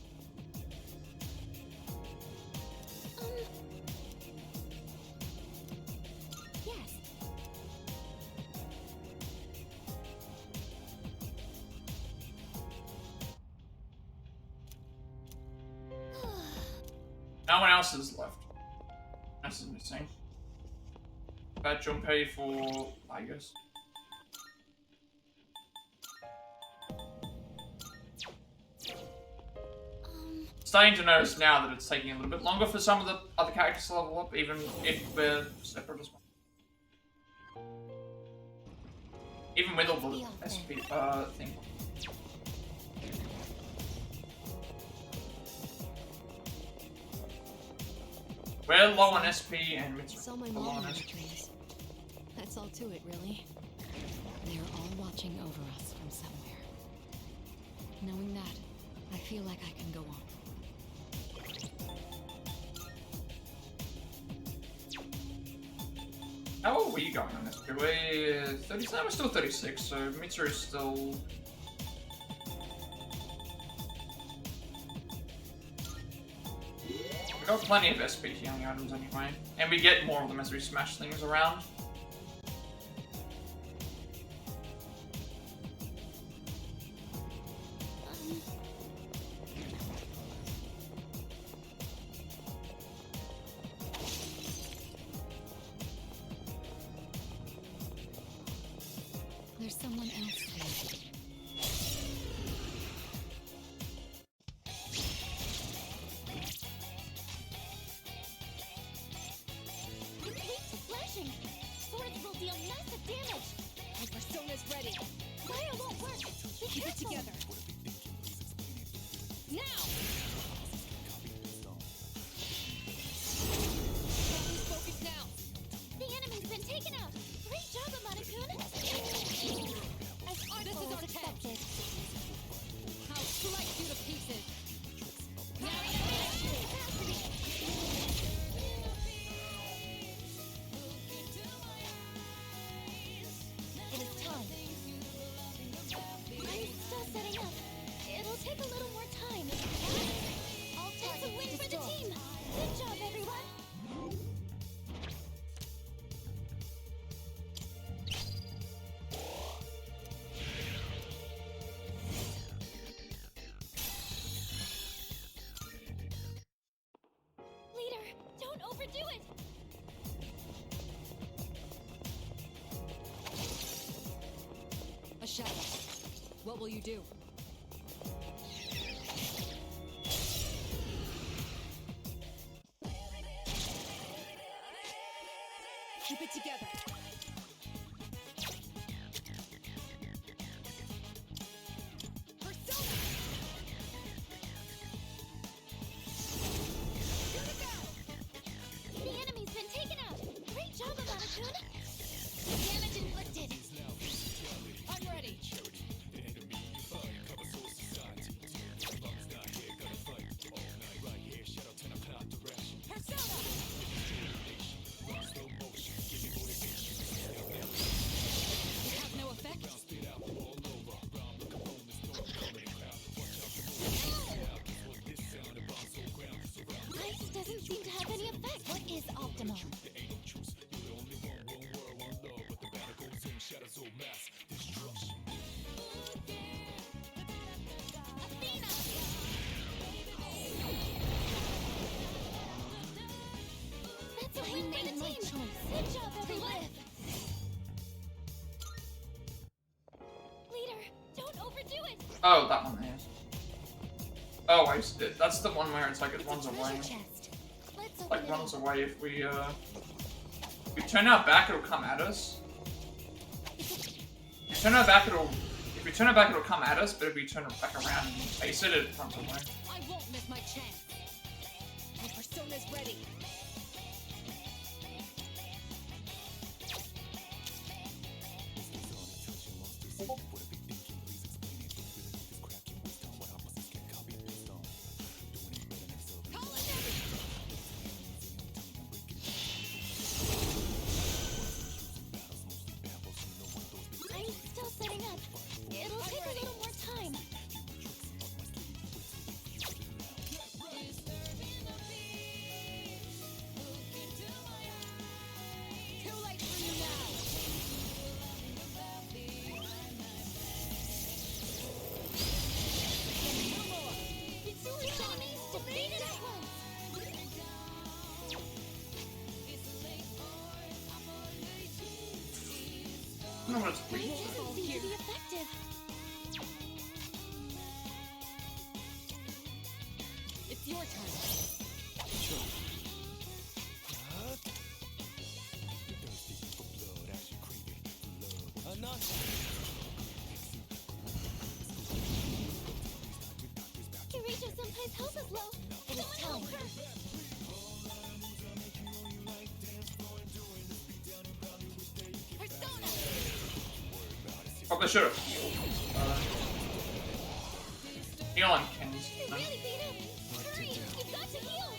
Yes. No one else is left. This is missing. Bad Junpei for, I guess. Starting to notice now that it's taking a little bit longer for some of the other characters to level up, even if we're separate as well. Even with all the SP thing. We're low on SP and It's all my Mitsuru low on mom SP. trees. That's all to it, really. They're all watching over us from somewhere. Knowing that, I feel like I can go on. How are we going on SP? We're 37, we're still 36, so Mitsuru is still... We got plenty of SP healing items anyway, and we get more of them as we smash things around. There's someone else here. Leaps flashing! Swords will deal massive damage! My persona's ready. Fire won't work! Be Keep it careful. together. Now! Please focus now. The enemy's been taken out! Great job, Amada-kun! As artful as expected. I'll slice you to pieces. It is time. I'm still setting up. It'll take a little more time. All targets it's a win for the team! Good job, everyone! A shadow. What will you do? Keep it together. Persona! Here we go! The enemy's been taken out. Great job, Amatune. Damage inflicted. I'm ready. Persona! Have no effect? Ice doesn't seem to have any effect. What is optimal? Athena! That's a win for the team. Good job, everyone. Leader, don't overdo it. Oh, that one there. Oh, I see. That's the one where it's like it It's runs a away. treasure chest. Let's open Like it runs up. away if we turn our back, it'll come at us. If we turn our back, it'll come at us. But if we turn it back around and face it, it runs away. I won't miss my chance. My persona's ready. I'm still setting up. It'll take a little more time. Too late for you now. No more. It's two enemies defeated at once. I don't know what it's Ice weak. doesn't seem to be effective. It's your turn. Kirito-senpai's health is low. It is time. Persona! Probably should have healed. Heal on Ken's. You're really beat up. Hurry! You've got to heal!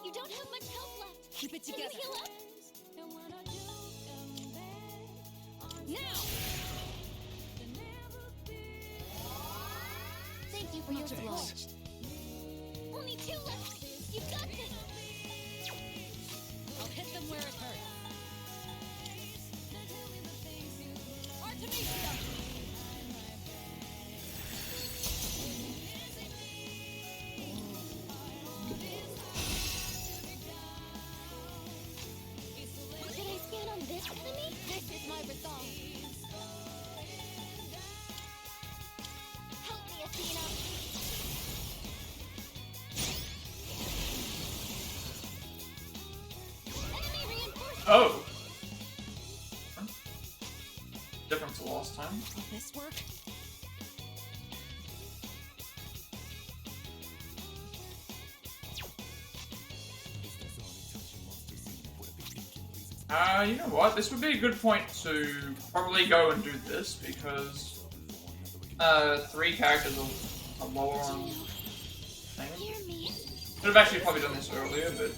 You don't have much health left. Keep it Can together. you heal up? Now! Thank you for your support. Only two left. You've got this. I'll hit them where it hurts. Artemisia! Should I scan on this enemy? This is my resolve. Help me, Athena. Enemy reinforcement. Oh. Different to last time. Will this work? You know what? This would be a good point to probably go and do this because 3 characters are lower on things. Hear me? Should have actually probably done this earlier, but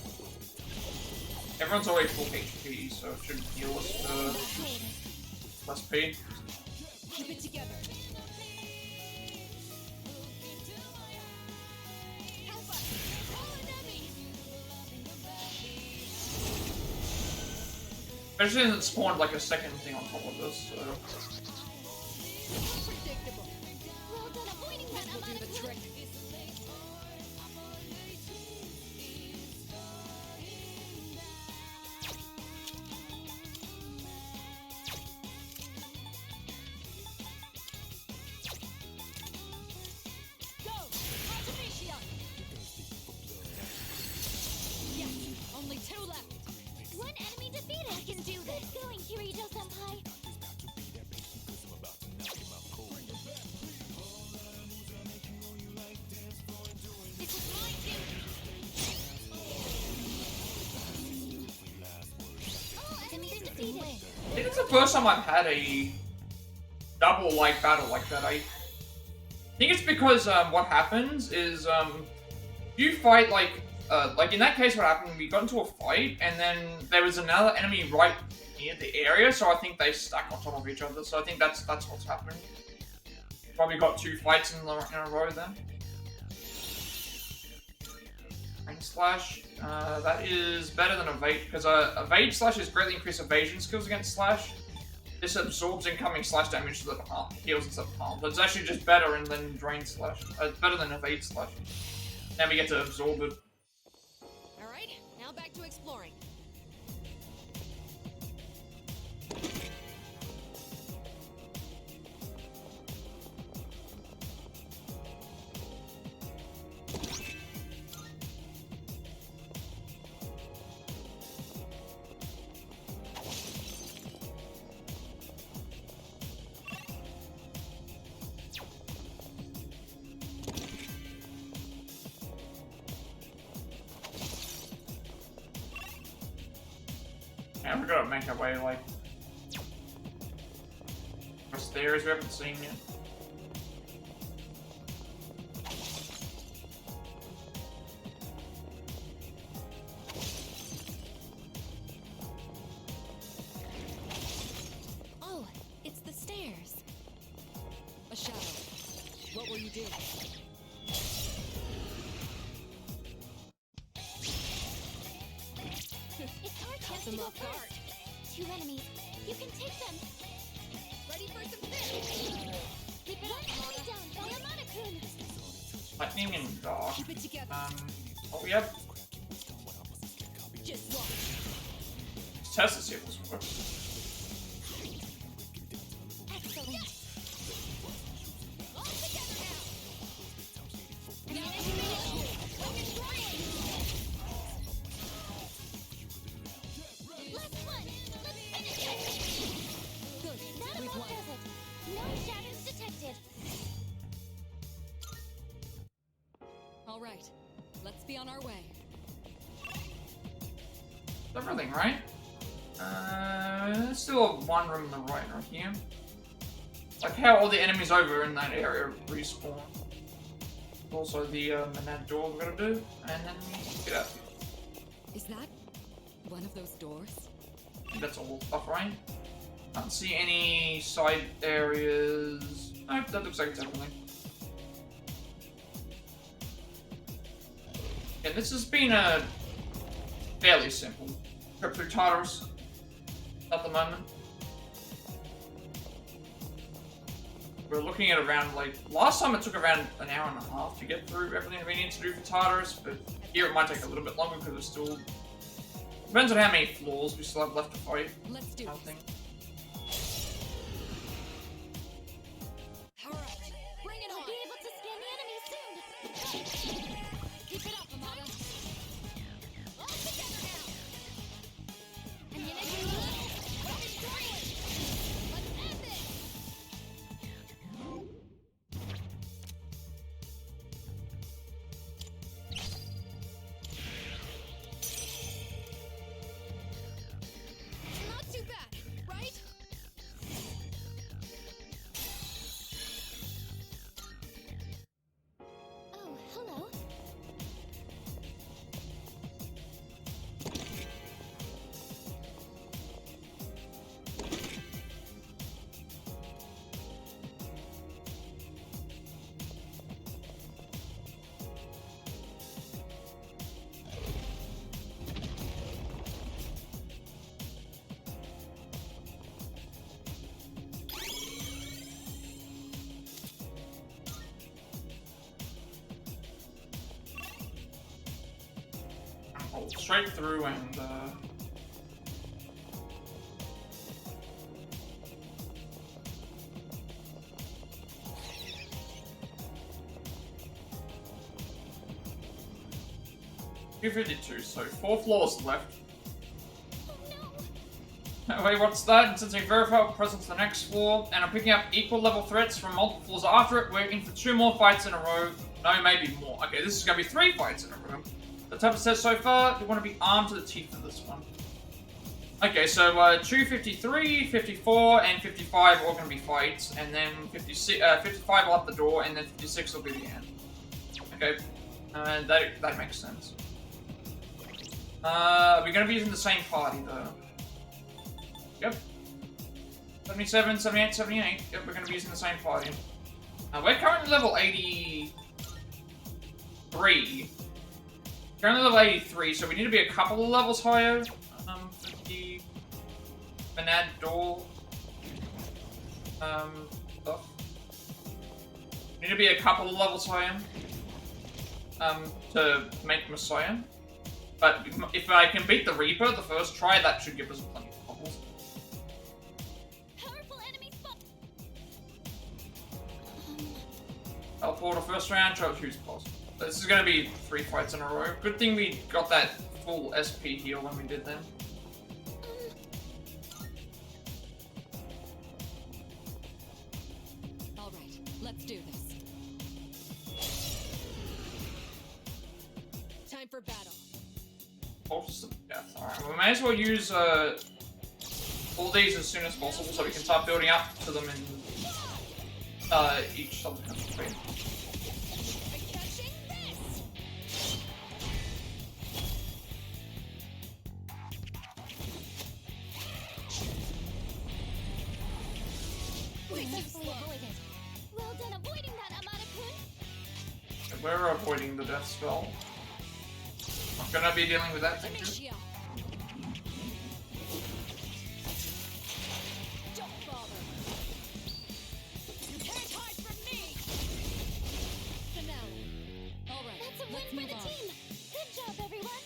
everyone's always full HP, so it shouldn't heal us for less P. Keep it together. Especially since it spawned like a second thing on top of this, so... Predictable. Well done avoiding that. Will do the trick. Go! Artemisia! Yes, only 2 left. One enemy defeated. I can do this. Good going, Kirito-senpai. This is my duty. All enemies defeated. I think it's the first time I've had a double like battle like that. I think it's because what happens is you fight like in that case what happened, we got into a fight and then there was another enemy right near the area, so I think they stack on top of each other. So I think that's what's happened. Probably got 2 fights in a row then. Rain Slash, that is better than Evade, because Evade Slash is greatly increased evasion skills against Slash. This absorbs incoming Slash damage so that heals instead of harm. But it's actually just better than Drain Slash. It's better than Evade Slash. Then we get to absorb it. Alright, now back to exploring. Yeah, we gotta make our way, like, upstairs we haven't seen yet. Oh, it's the stairs. A shadow. What will you do? It's our chance to them go off guard. first. 2 enemies. You can take them. Ready for some fish? Keep it up, enemy down. Yamada-kun. Lightning and dark. Keep it together. Oh, we have Just watch. let's test to see if this works. Excellent. All together now. Now enemy. Like a throwing. Last one. Let's finish it. Good. That We've about won. does it. No shadows detected. All right. Let's be on our way. Everything, right? There's still one room on the right here. Like how all the enemies over in that area respawn. Also the Manad door we're gonna do, and then get out. Is that one of those doors? I think that's all stuff, right? Can't see any side areas. Nope, that looks like it's everything. Yeah, this has been a fairly simple trip through Tartarus at the moment. We're looking at around, like, last time it took around an hour and a half to get through everything that we need to do for Tartarus, but here it might take a little bit longer because it's still... Depends on how many floors we still have left to fight, Let's do kind of this. thing. All right. Bring it We'll on. be able to scan the enemy soon. Keep it up, Amada. All together now. And the enemy. Let's destroy it. Let's end this. Not too bad, right? Oh, hello. straight through and $252, so 4 floors left. Wait, what's that? And since we verified presence to the next floor, and I'm picking up equal level threats from multiple floors after it, we're in for 2 more fights in a row. No, maybe more. Okay, this is gonna be 3 fights in a row. The type says so far, you want to be armed to the teeth for this one. Okay, so 253, 54, and 55 are all gonna be fights, and then 55 will have the door, and then 56 will be the end. Okay, that makes sense. We're gonna be using the same party though. Yep. 77, 78, 78. Yep, we're gonna be using the same party. We're currently level 83. Currently level 83, so we need to be a couple of levels higher. For the Banad door. Stuff. We need to be a couple of levels higher. To make Messiah. But if I can beat the Reaper the first try, that should give us plenty of bubbles. Powerful enemy spot. Teleport a first round, try to choose possible. This is gonna be 3 fights in a row. Good thing we got that full SP heal when we did that. Alright, let's do this. Time for battle. Fortress of Death. Alright, we may as well use all these as soon as possible so we can start building up to them in each subsequent phase. Catching this. Successfully avoided. Well done avoiding that, Amada-kun. We're avoiding the death spell. I'm gonna be dealing with that, thank you. Initia. Don't bother. You can't hide from me. Samael. All right. That's a win let's for move the on. team. Good job, everyone.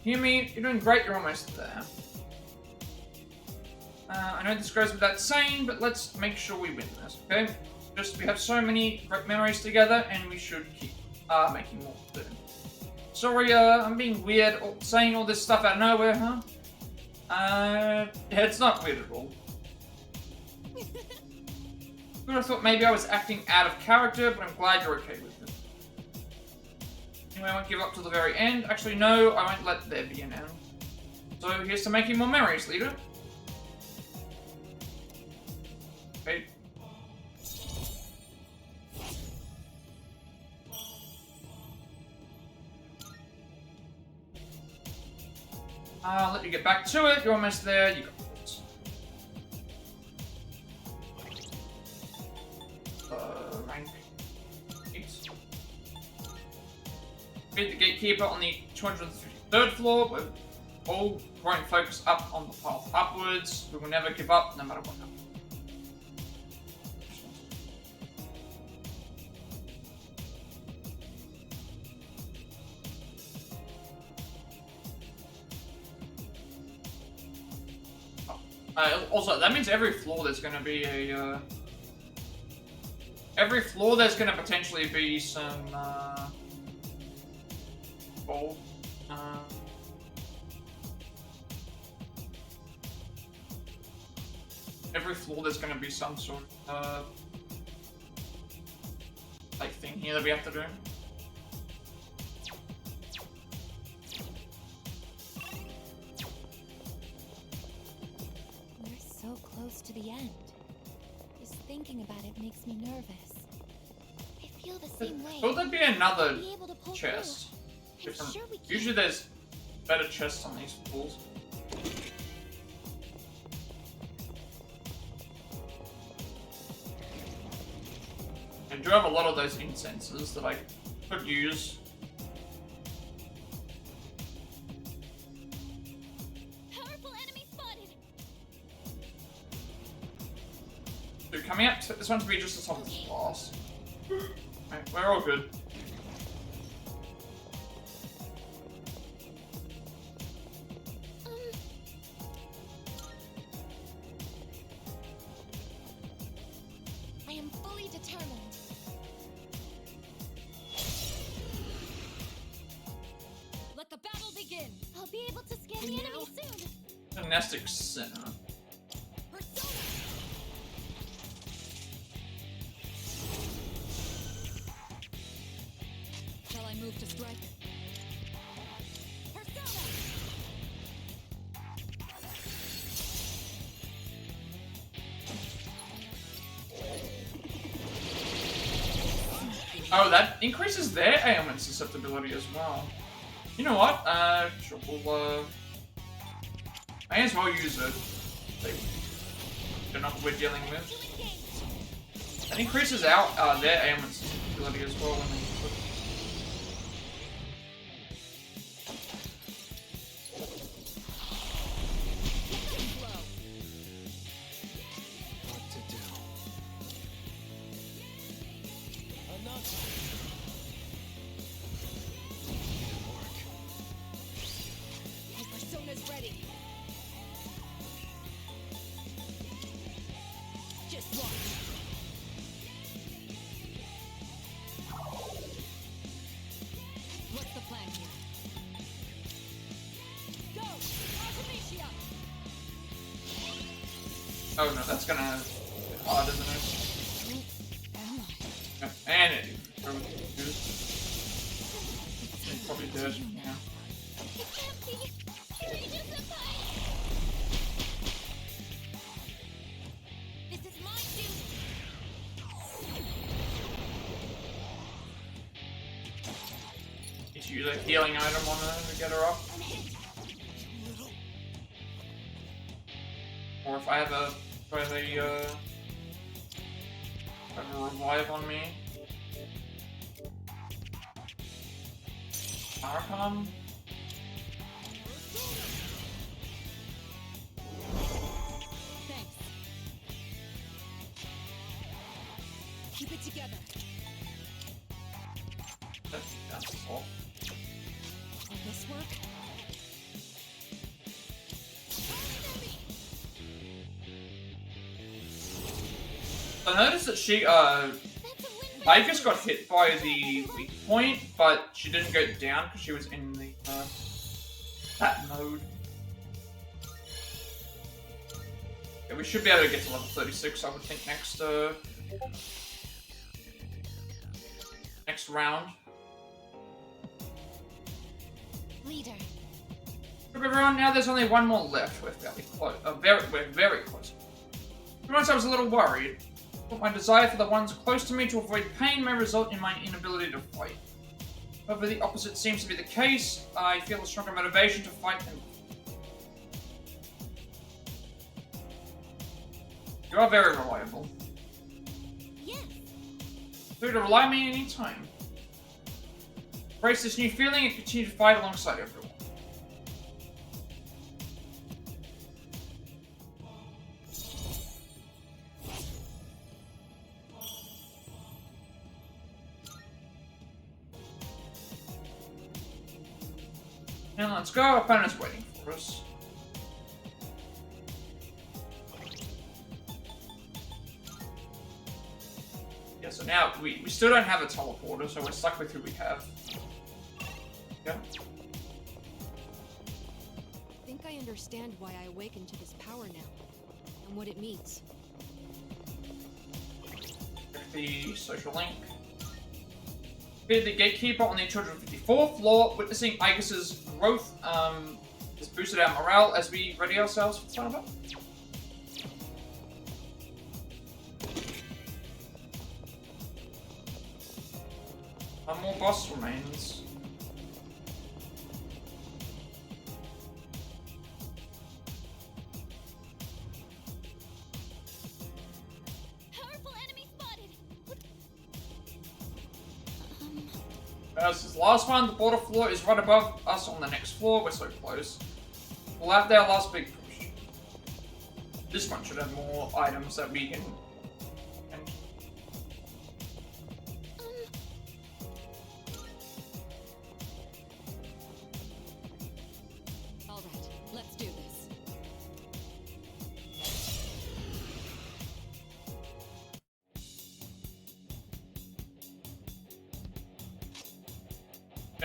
Hear me? You're doing great, you're almost there. I know this goes without saying, but let's make sure we win this, okay? We have so many great memories together, and we should keep making more soon. Sorry, I'm being weird, saying all this stuff out of nowhere, huh? Yeah, it's not weird at all. I thought maybe I was acting out of character, but I'm glad you're okay with it. Anyway, I won't give up till the very end. Actually, no, I won't let there be an end. So here's to making more memories, leader. Okay. I'll let you get back to it. You're almost there. You got this. Rank 8. Beat the gatekeeper on the 253rd floor. We're all growing focus up on the path upwards. We will never give up, no matter what happens. Also, that means every floor there's going to be a, every floor there's going to potentially be some, gold. Every floor there's going to be some sort of, like, thing here that we have to do. So close to the end. Just thinking about it makes me nervous. I feel the same way. Will there be another Be able to pull chest? through. I'm sure we can. Usually there's better chests on these pools. I do have a lot of those incenses that I could use. Powerful enemy spotted. coming up. This one to be just the top of the class. Right, we're all good. I am fully determined. Let the battle begin. I'll be able to scan the enemy soon. Gymnastic center. Persona. Shall I move to strike? Persona. Oh, that increases their ailment susceptibility as well. You know what? Sure, we'll, may as well use it. They don't know what we're dealing with. That increases out their ailment susceptibility as well when they use it. What to do? Enough. Work. My persona's ready. Just watch. What's the plan here? Go! Artemisia! Oh no, that's gonna be hard, isn't it? Who am I? And it probably did. Yeah. It can't be! Ryoji-senpai! This is my duty! Just use a healing item on her to get her up. I'm hit! Or if I have a revive on me. Arcana? Thanks. Keep it together. That's all. Will this work? I noticed that she, That's a win for Vegas got hit by the weak point, but she didn't go down because she was in the, that mode. Yeah, we should be able to get to level 36, I would think, next round. leader. Group everyone, now there's only one more left. We're fairly close. We're very close. Once I was a little worried, but my desire for the ones close to me to avoid pain may result in my inability to fight. However, the opposite seems to be the case. I feel a stronger motivation to fight than before. You are very reliable. Yes. Free to rely on me any time. Embrace this new feeling and continue to fight alongside everyone. Now let's go. Our opponent's waiting for us. Yeah, so now we still don't have a teleporter, so we're stuck with who we have. Yeah. I think I understand why I awakened to this power now, and what it means. The social link. Be the gatekeeper on the 254th floor, witnessing Aegis' growth has boosted our morale as we ready ourselves for the start of it. One more boss remains. Powerful enemy spotted. As this last one, the border floor is right above us on the next floor. We're so close. Pull out their last big push. This one should have more items that we can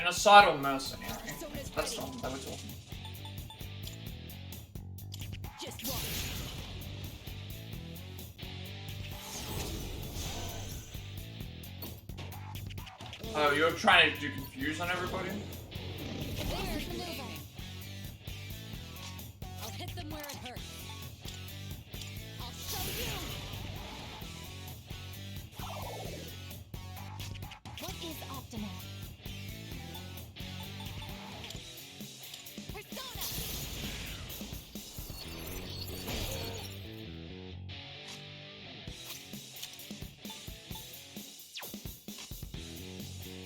genocidal mercenary. That's not what they were talking. Just watch. Oh, you're trying to do confuse on everybody? There's the maneuver. I'll hit them where it hurts. I'll show you. What is optimal? Persona.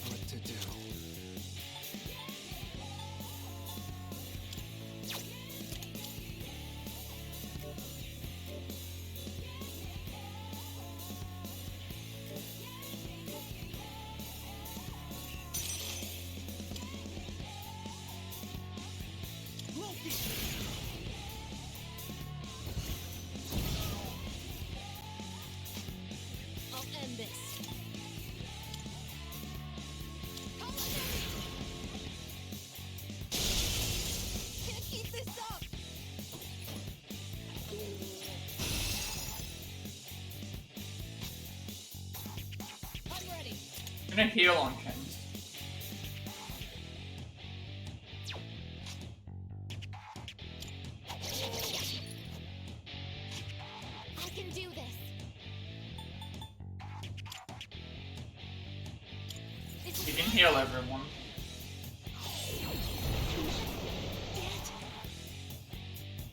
What to do? I'll end this. Can't keep this up. I'm ready. I'm gonna heal on Kens. I can do this. This You is can heal everyone. it.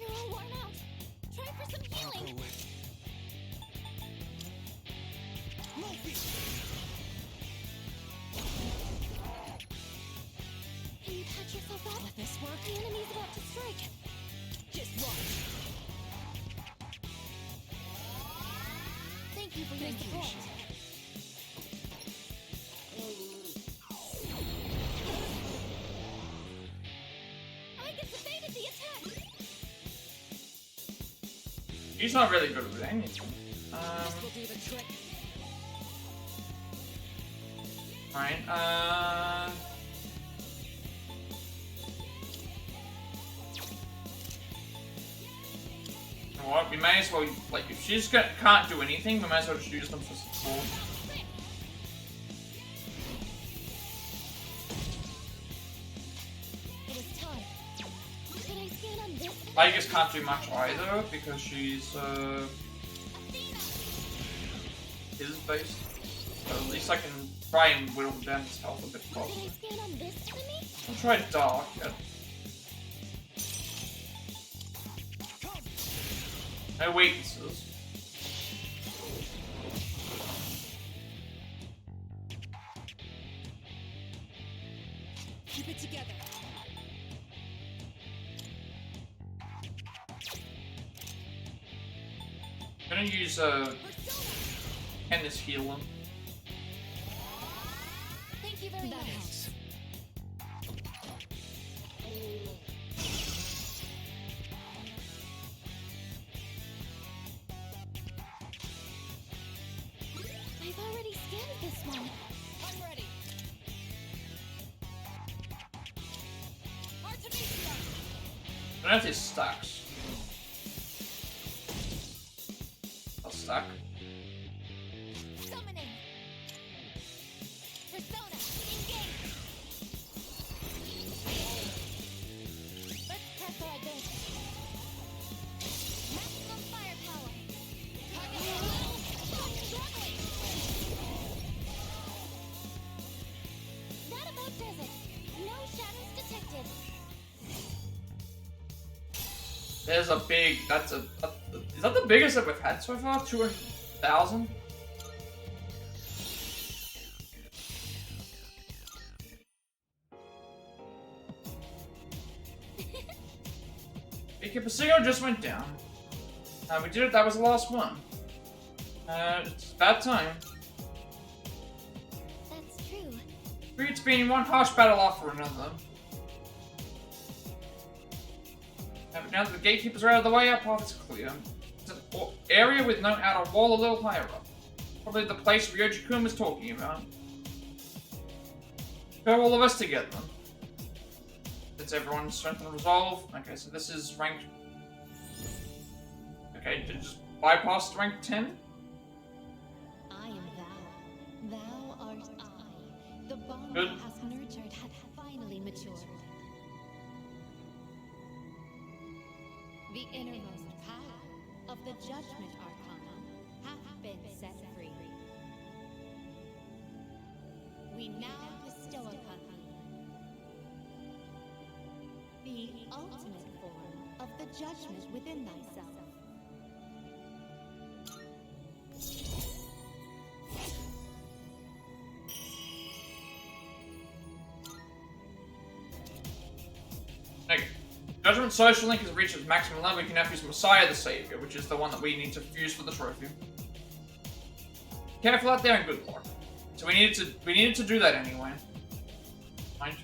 You're all worn out. Try for some I'll go healing. with. Can you patch yourself up? Let this work. The enemy's about to strike. Just watch. Thank you for your Thank you. support. I just evaded the attack. He's not really good with anything. This will do the trick. Right, you know what, we may as well, like, if she just can't do anything, we might as well just use them for support. It is time. Can I scan on this? Vegas can't do much either, because she's, Athena! his based. So at least I can try and whittle down his health a bit Can I faster. scan on this enemy? I'll try Dark. No weaknesses. Keep it together. I'm gonna use, Persona! Candace healer. Thank you very That much. helps. I've already scanned this one. I'm ready. Artemisia! I don't know if this stacks. I'll stack. Summoning. Persona, engage. Let's press our advantage. Maximum firepower. Struggling. That about does it. No shadows detected. There's a big, that's is that the biggest that we've had so far? 200,000? Okay, Pisaca just went down. We did it, that was the last one. It's about time. That's true. It's been one harsh battle after another. Now that the gatekeepers are out of the way, our path is clear. It's an area with no outer wall a little higher up. Probably the place Ryoji-kun was talking about. Go all of us to get them. It's everyone's strength and resolve. Okay, so this is rank. Okay, just bypassed rank 10. I am thou. Thou art I. The bond Good. thou hast nurtured hath finally matured. The innermost power of the Judgment Arcana hath been set free. We now bestow upon thee the ultimate form of the judgment within thyself. Okay. Judgment Social Link has reached its maximum level. We can now fuse Messiah the Savior, which is the one that we need to fuse for the trophy. Careful out there and good luck. So we needed to do that anyway. Mind.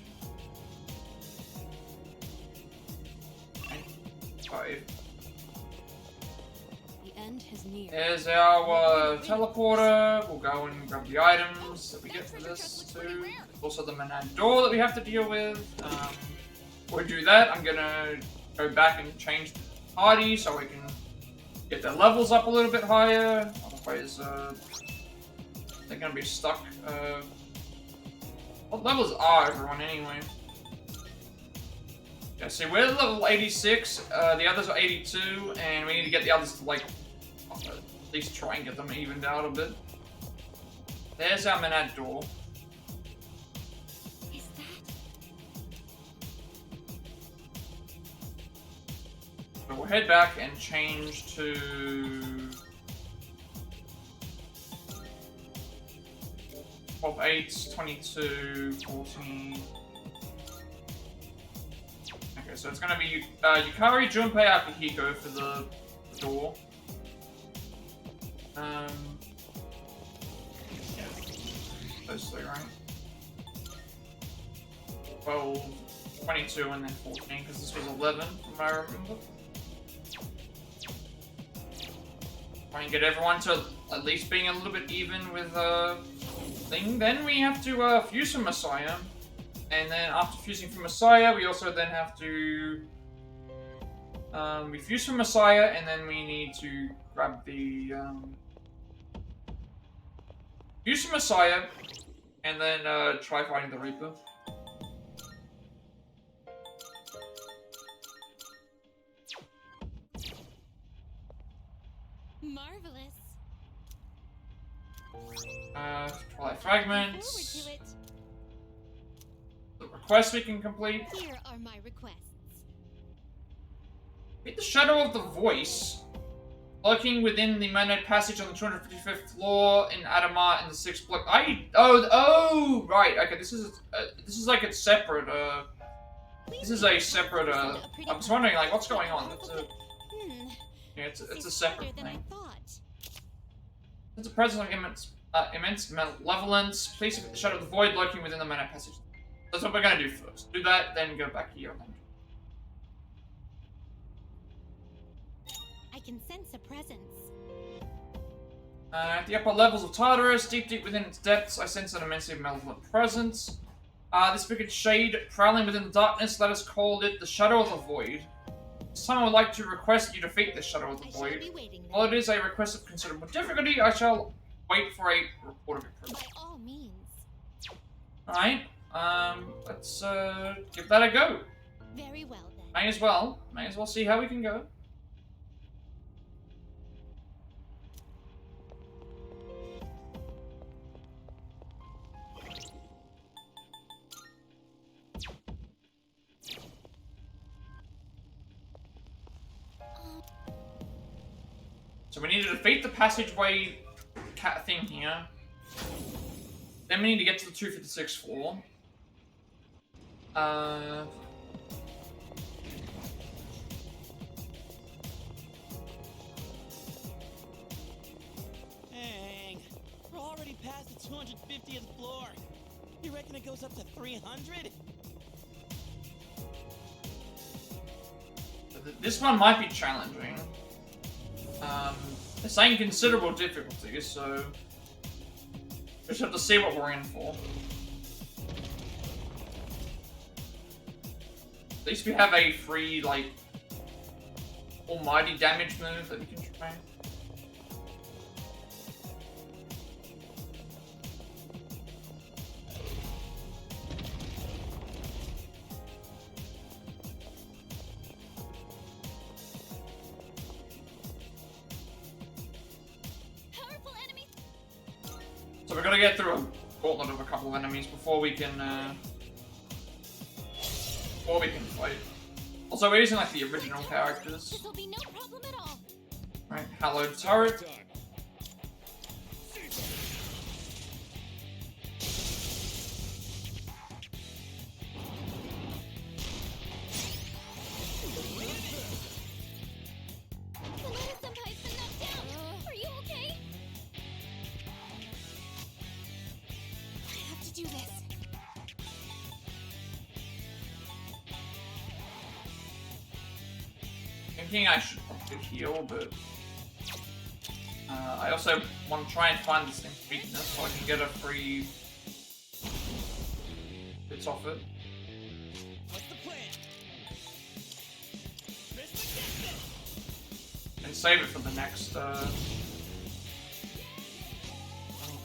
5. The end is near. Here's our teleporter. We'll go and grab the items that we get for this too. Also the Menad door that we have to deal with. Before we do that, I'm gonna go back and change the party so we can get their levels up a little bit higher. Otherwise, they're gonna be stuck. What levels are everyone anyway? Yeah, see, we're level 86, the others are 82, and we need to get the others to, like, at least try and get them evened out a bit. There's our Menad door. Is that? So we'll head back and change to... of 8, 22, 14. Okay, so it's gonna be Yukari, Junpei, Akihiko for the door. Yeah. Those three, right? 12, 22, and then 14, because this was 11, from what I remember. Try and get everyone to at least being a little bit even with thing. Then we have to fuse from Messiah, and then after fusing from Messiah, we also then have to we fuse from Messiah, and then we need to grab the fuse from Messiah, and then try fighting the Reaper. Marvelous. Twilight Fragments. Forward to it. The requests we can complete. Here are my requests. Meet the Shadow of the Voice, lurking within the man-made passage on the 255th floor in Adamar in the 6th block. Oh, right. Okay, this is like a separate. This is a separate. I was wondering, like, what's going on? Yeah, it's a separate thing. It's a presence of immense malevolence. Please look at the Shadow of the Void lurking within the mana passage. That's what we're gonna do first. Do that, then go back here. I can sense a presence. At the upper levels of Tartarus, deep within its depths, I sense an immensely malevolent presence. This wicked shade prowling within the darkness, let us call it the Shadow of the Void. Someone would like to request that you defeat this Shadow of the Void. While it is a request of considerable difficulty, I shall wait for a report of it. By all means. Alright, let's give that a go. Very well then. May as well see how we can go. So we need to defeat the passageway cat thing here. Then we need to get to the 256th floor. Dang, we're already past the 250th floor. You reckon it goes up to 300? This one might be challenging. They're saying considerable difficulty, so we just have to see what we're in for. At least we have a free, like, almighty damage move that we can try. Powerful enemies. So we're gonna get through a gauntlet of a couple of enemies before we can fight. Also, we're using like the original characters. This'll be no problem at all. Right, hallowed turret. Time. Thanatos-senpai's been knocked down. Are you okay? I have to do this. Thinking I should probably heal, but I also want to try and find this thing's weakness so I can get a free bits off it. What's the plan? And save it for the next I'll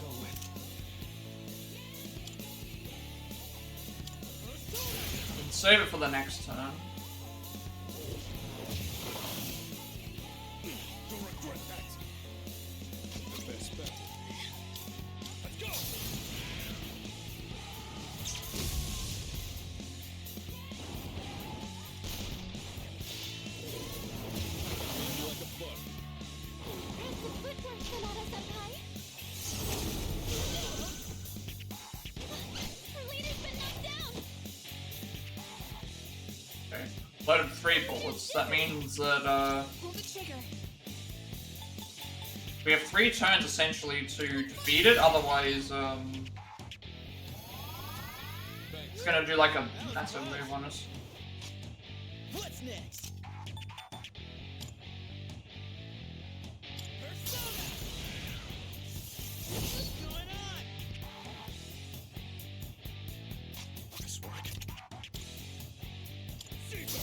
go with. and save it for the next turn. Don't regret that. The best bet. Let's go. Like a bug. That's some footwork, Thanatos-senpai. Our leader's been knocked down. Okay. Loaded 3 bullets. That means that Pull the trigger. we have 3 turns essentially to defeat it. Otherwise, it's gonna do like a massive move on us. What's next? Persona! What's going on? Nice work. Caesar.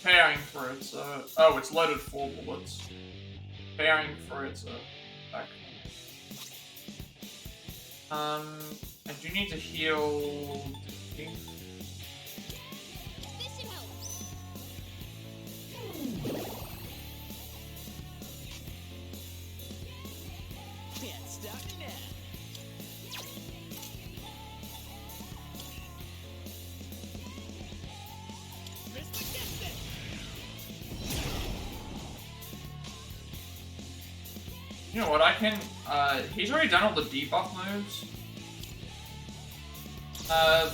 Pairing for its oh, it's loaded 4 bullets. Pairing for its attack. I do need to heal. This should help. Can't stop me now. Mr. Gibson! You know what? I can. He's already done all the debuff moves.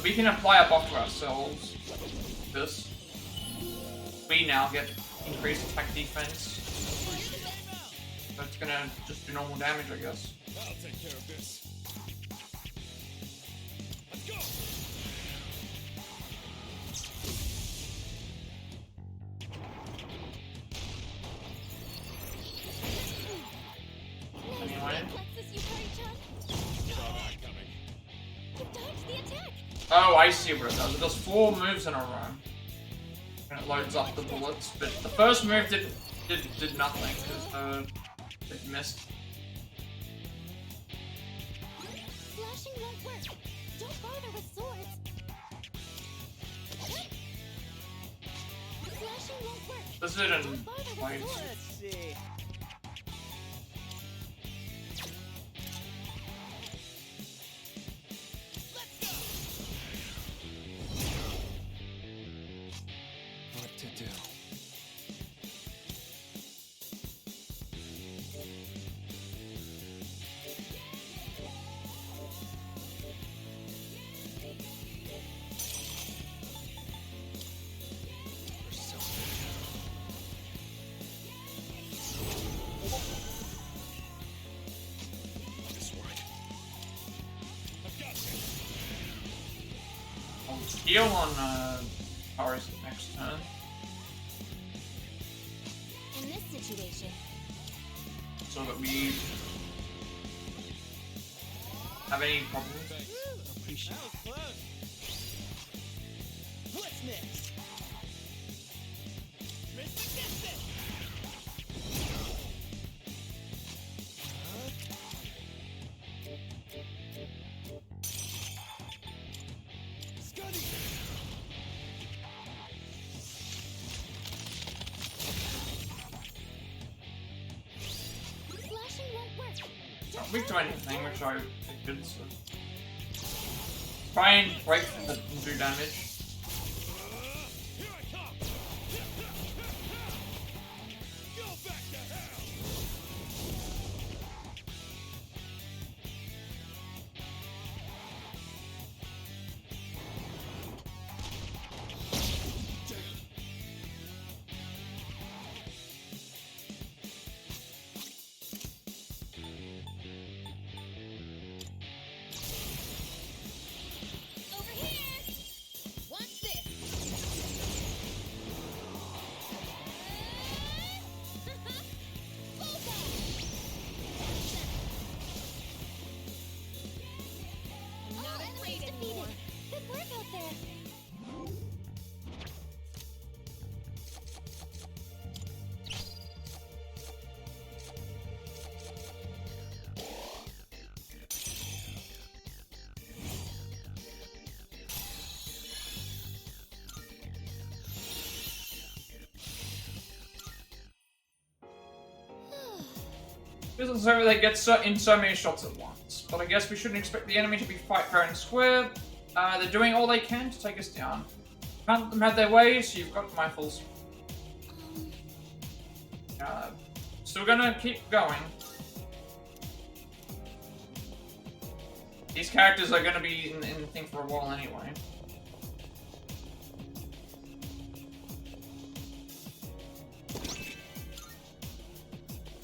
We can apply a buff to ourselves. This. We now get increased attack defense. So it's gonna just do normal damage, I guess. I'll take care of this. Let's go. Anyway. Plexus Yukari-chan. Saw that coming. You dodged the attack. Oh, I see what it does. It does 4 moves in a row. And it loads up the bullets. But the first move did nothing, because it missed. Slashing won't work. Don't bother with swords. Slashing won't work. This is it in Don't bother with blades. swords. Let's see. Let's go! What to do? This work. I've got this. heal on Tartarus next turn. In this situation, So that we have any problems. Appreciate it. That was close. What's next? Mr. Gibson! Scuddy! slashing won't work. Not weak to anything, which I figured, so. Try and break and do damage. Here I come! Go back to hell! Over here! Watch this! Not afraid anymore. Good work out there. Doesn't say they get in so many shots at once, but I guess we shouldn't expect the enemy to be fight fair and square. They're doing all they can to take us down. Can't let them have their way, so you've got my full support. Still gonna keep going. These characters are gonna be in the thing for a while anyway.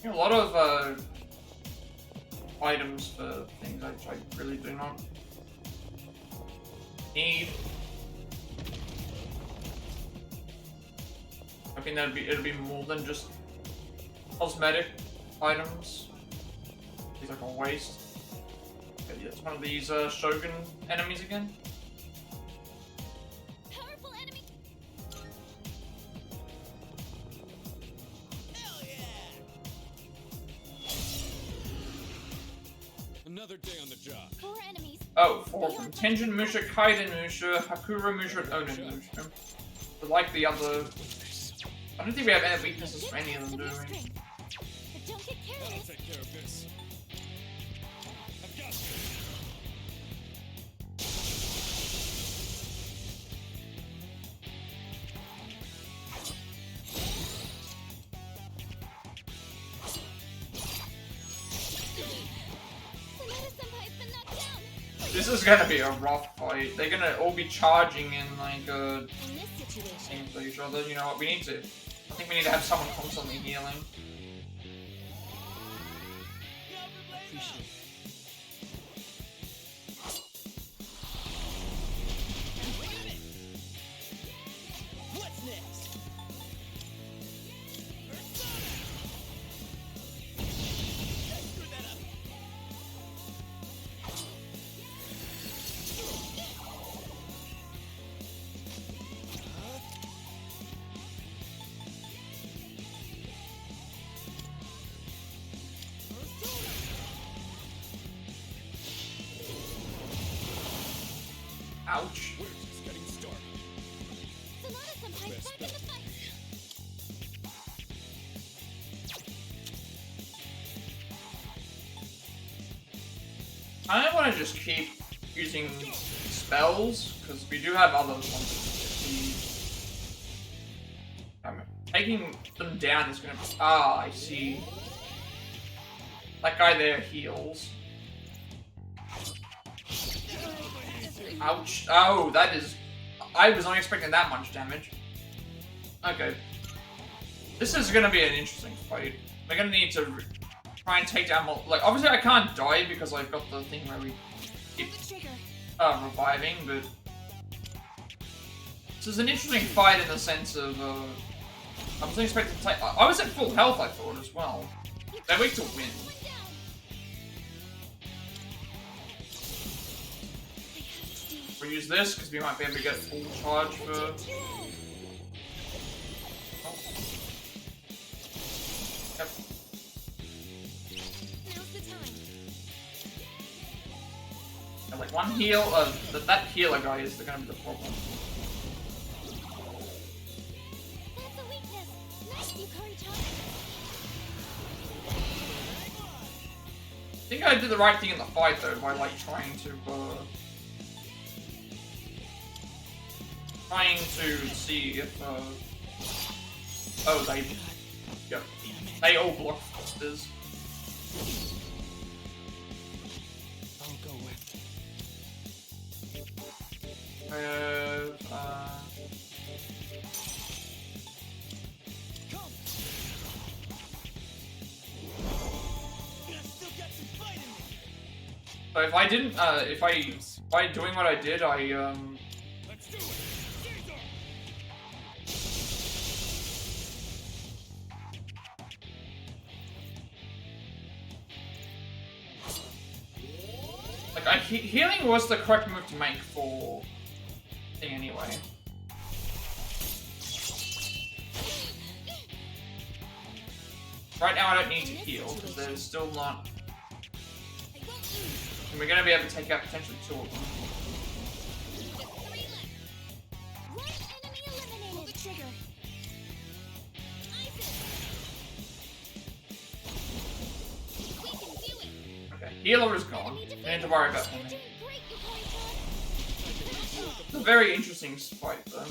A lot of items for things I really do not need. I think it'll be more than just cosmetic items. It's like a waste. Okay, yeah, it's one of these Shogun enemies again. Powerful enemy! Hell yeah! Another day on the job. 4 enemies. Oh, 4 from Tenjin Musha, Kaiden Musha, Hakura Musha, and Onin Musha. But like the other... I don't think we have any weaknesses for any of them, do we? But don't get I'll careless. take care of this. I've got this. Sonata-senpai's been knocked down. This is gonna be a rough fight. They're gonna all be charging in like In this situation, things for each other. You know what? We need to. I think we need to have someone constantly healing. Appreciate it. What's next? Screw that up. Ouch. We're just getting started. Sonata-senpai's back in the fight. I want to just keep using spells because we do have other ones. Taking them down is gonna be. Ah, I see. That guy there heals. Ouch. Oh, that is... I was not expecting that much damage. Okay. This is gonna be an interesting fight. We're gonna need to try and take down more... Like, obviously I can't die because I've got the thing where we keep Pull the trigger. reviving, but... This is an interesting fight in the sense of, I wasn't expecting to take... I was at full health, I thought, as well. They're weak to wind. We'll use this, because we might be able to get full charge for... Oh. Yep. Now's the time. Yeah, like, one heal, that healer guy is gonna be the problem. That's a weakness. Nice, you can't touch. I think I did the right thing in the fight, though, by, like, trying to see if, oh, they... Yep. They all block thrusters. I'll go with. I have, Come. I still got some fight in me. So if I didn't, by doing what I did, Let's do it. Caesar! like, healing was the correct move to make for thing anyway. Right now I don't need to heal, because there's still not... I won't lose. And we're gonna be able to take out potentially 2 of them. Just 3 left. One enemy eliminated. Pull the trigger. Isis. We can do it. Okay, healer is gone. We need to worry about him. You're doing great, you It's a very interesting fight, though.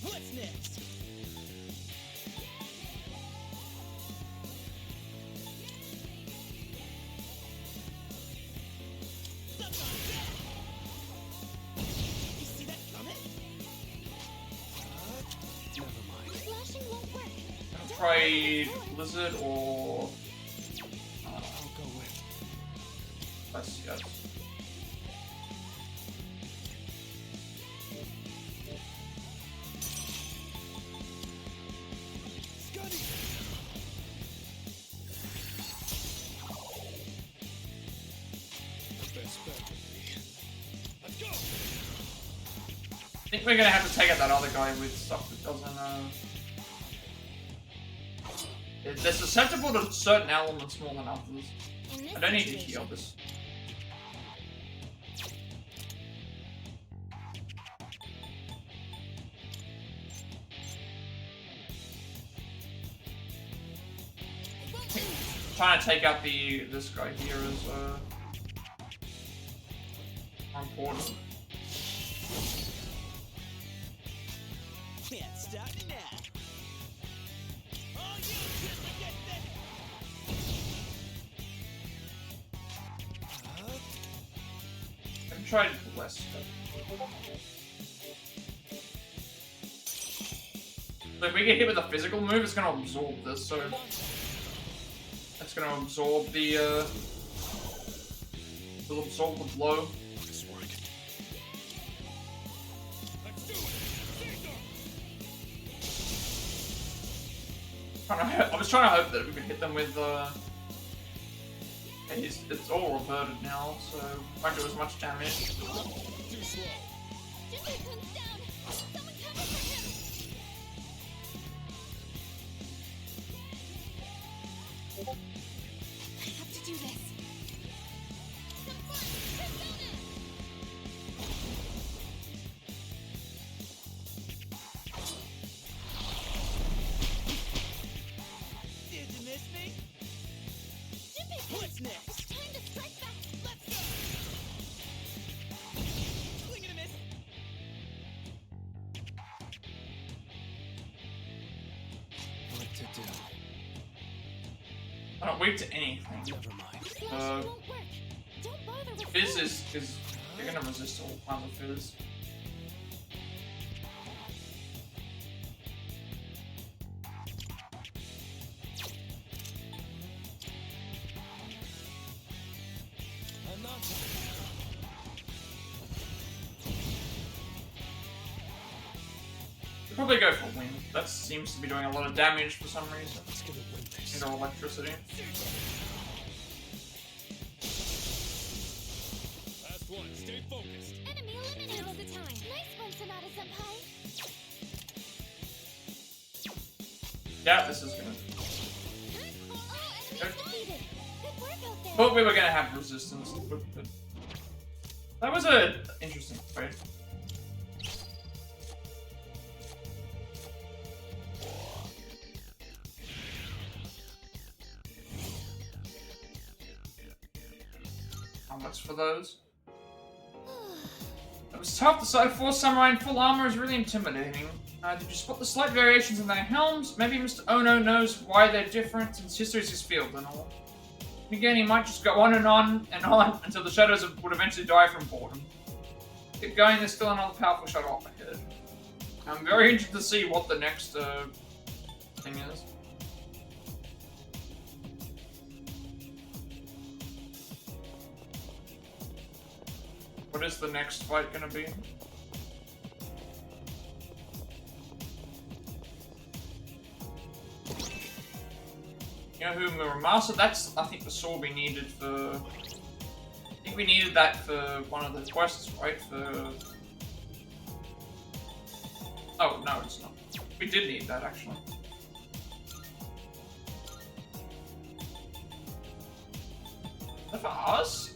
What's next? You see that coming? Never mind. Flashing won't work. I'll try Blizzard or... I'll go with. Yes. Scotty! The best bet would be. Let's go! I think we're gonna have to take out that other guy with stuff that doesn't, they're susceptible to certain elements more than others. In this I don't need to situation, heal this. I won't lose. Trying to take out this guy here is more important. Can't stop me now. Oh, you just get that. I can try to do less stuff. So if we get hit with a physical move, it's gonna absorb this, so it's gonna absorb the it'll absorb the blow. This work. Let's do it! Caesar! I was trying to hope that we could hit them with it's all reverted now, so won't do as much damage. Too slow. Jimmy comes down. Someone cover for him. I have to do this. Some fun. Persona. Did you miss me? Jimmy, What's next? it's time to strike back. Let's go! Swing and a miss. What to do? I'm not weak to anything. Never mind. Flashing Uh, won't work. Don't bother with Fizz that. is you're gonna resist all kinds of fizz. Enough. Probably go for wind. That seems to be doing a lot of damage for some reason. It's gonna win this. Either electricity. Last one. Stay focused. Enemy eliminated all the time. Nice one, Sonata-senpai. Yeah, this is gonna. Oh, enemy defeated. Good work out there. Thought we were gonna have resistance. But that was a interesting fight. How much for those? It was tough. The sight of 4 samurai in full armor is really intimidating. Did you spot the slight variations in their helms? Maybe Mr. Ono knows why they're different, since history is his field and all. And again, he might just go on and on and on until the shadows would eventually die from boredom. Keep going, there's still another powerful shadow up ahead. I'm very interested to see what the next thing is. What is the next fight gonna be? You know who Muramasa? That's, I think, the sword we needed for... I think we needed that for one of the quests, right? For... Oh, no, it's not. We did need that, actually. Is that for us?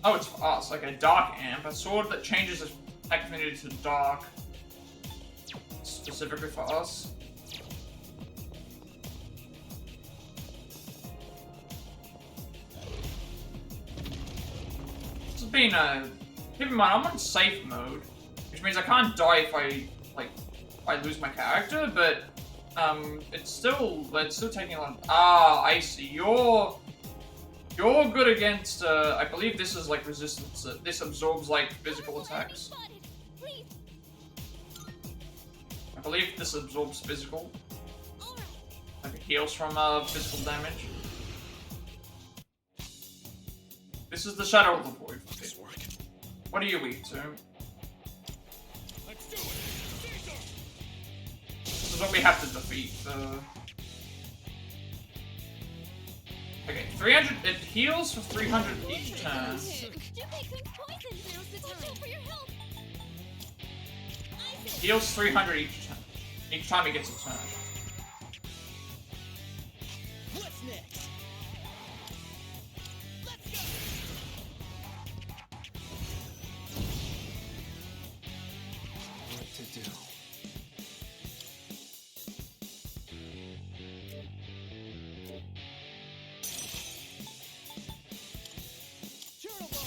Oh, it's for us. Like a dark amp. A sword that changes its attack affinity to dark. Specifically for us. This has been a... Keep in mind, I'm on safe mode. Which means I can't die if I lose my character, but... it's still taking a lot of... Ah, I see. You're good against, I believe this is like resistance. This absorbs like physical attacks. Please. I believe this absorbs physical. All right. Like it heals from physical damage. This is the Shadow of the Void. This work. What are you weak to? Let's do it. Caesar! This is what we have to defeat. Okay, 300. It heals for 300 each turn. Junpei-kun's poisoned. Now's the time. Watch out for your health. Heals 300 each turn. Each time he gets a turn. What's next? Let's go! What to do? Turtle bar!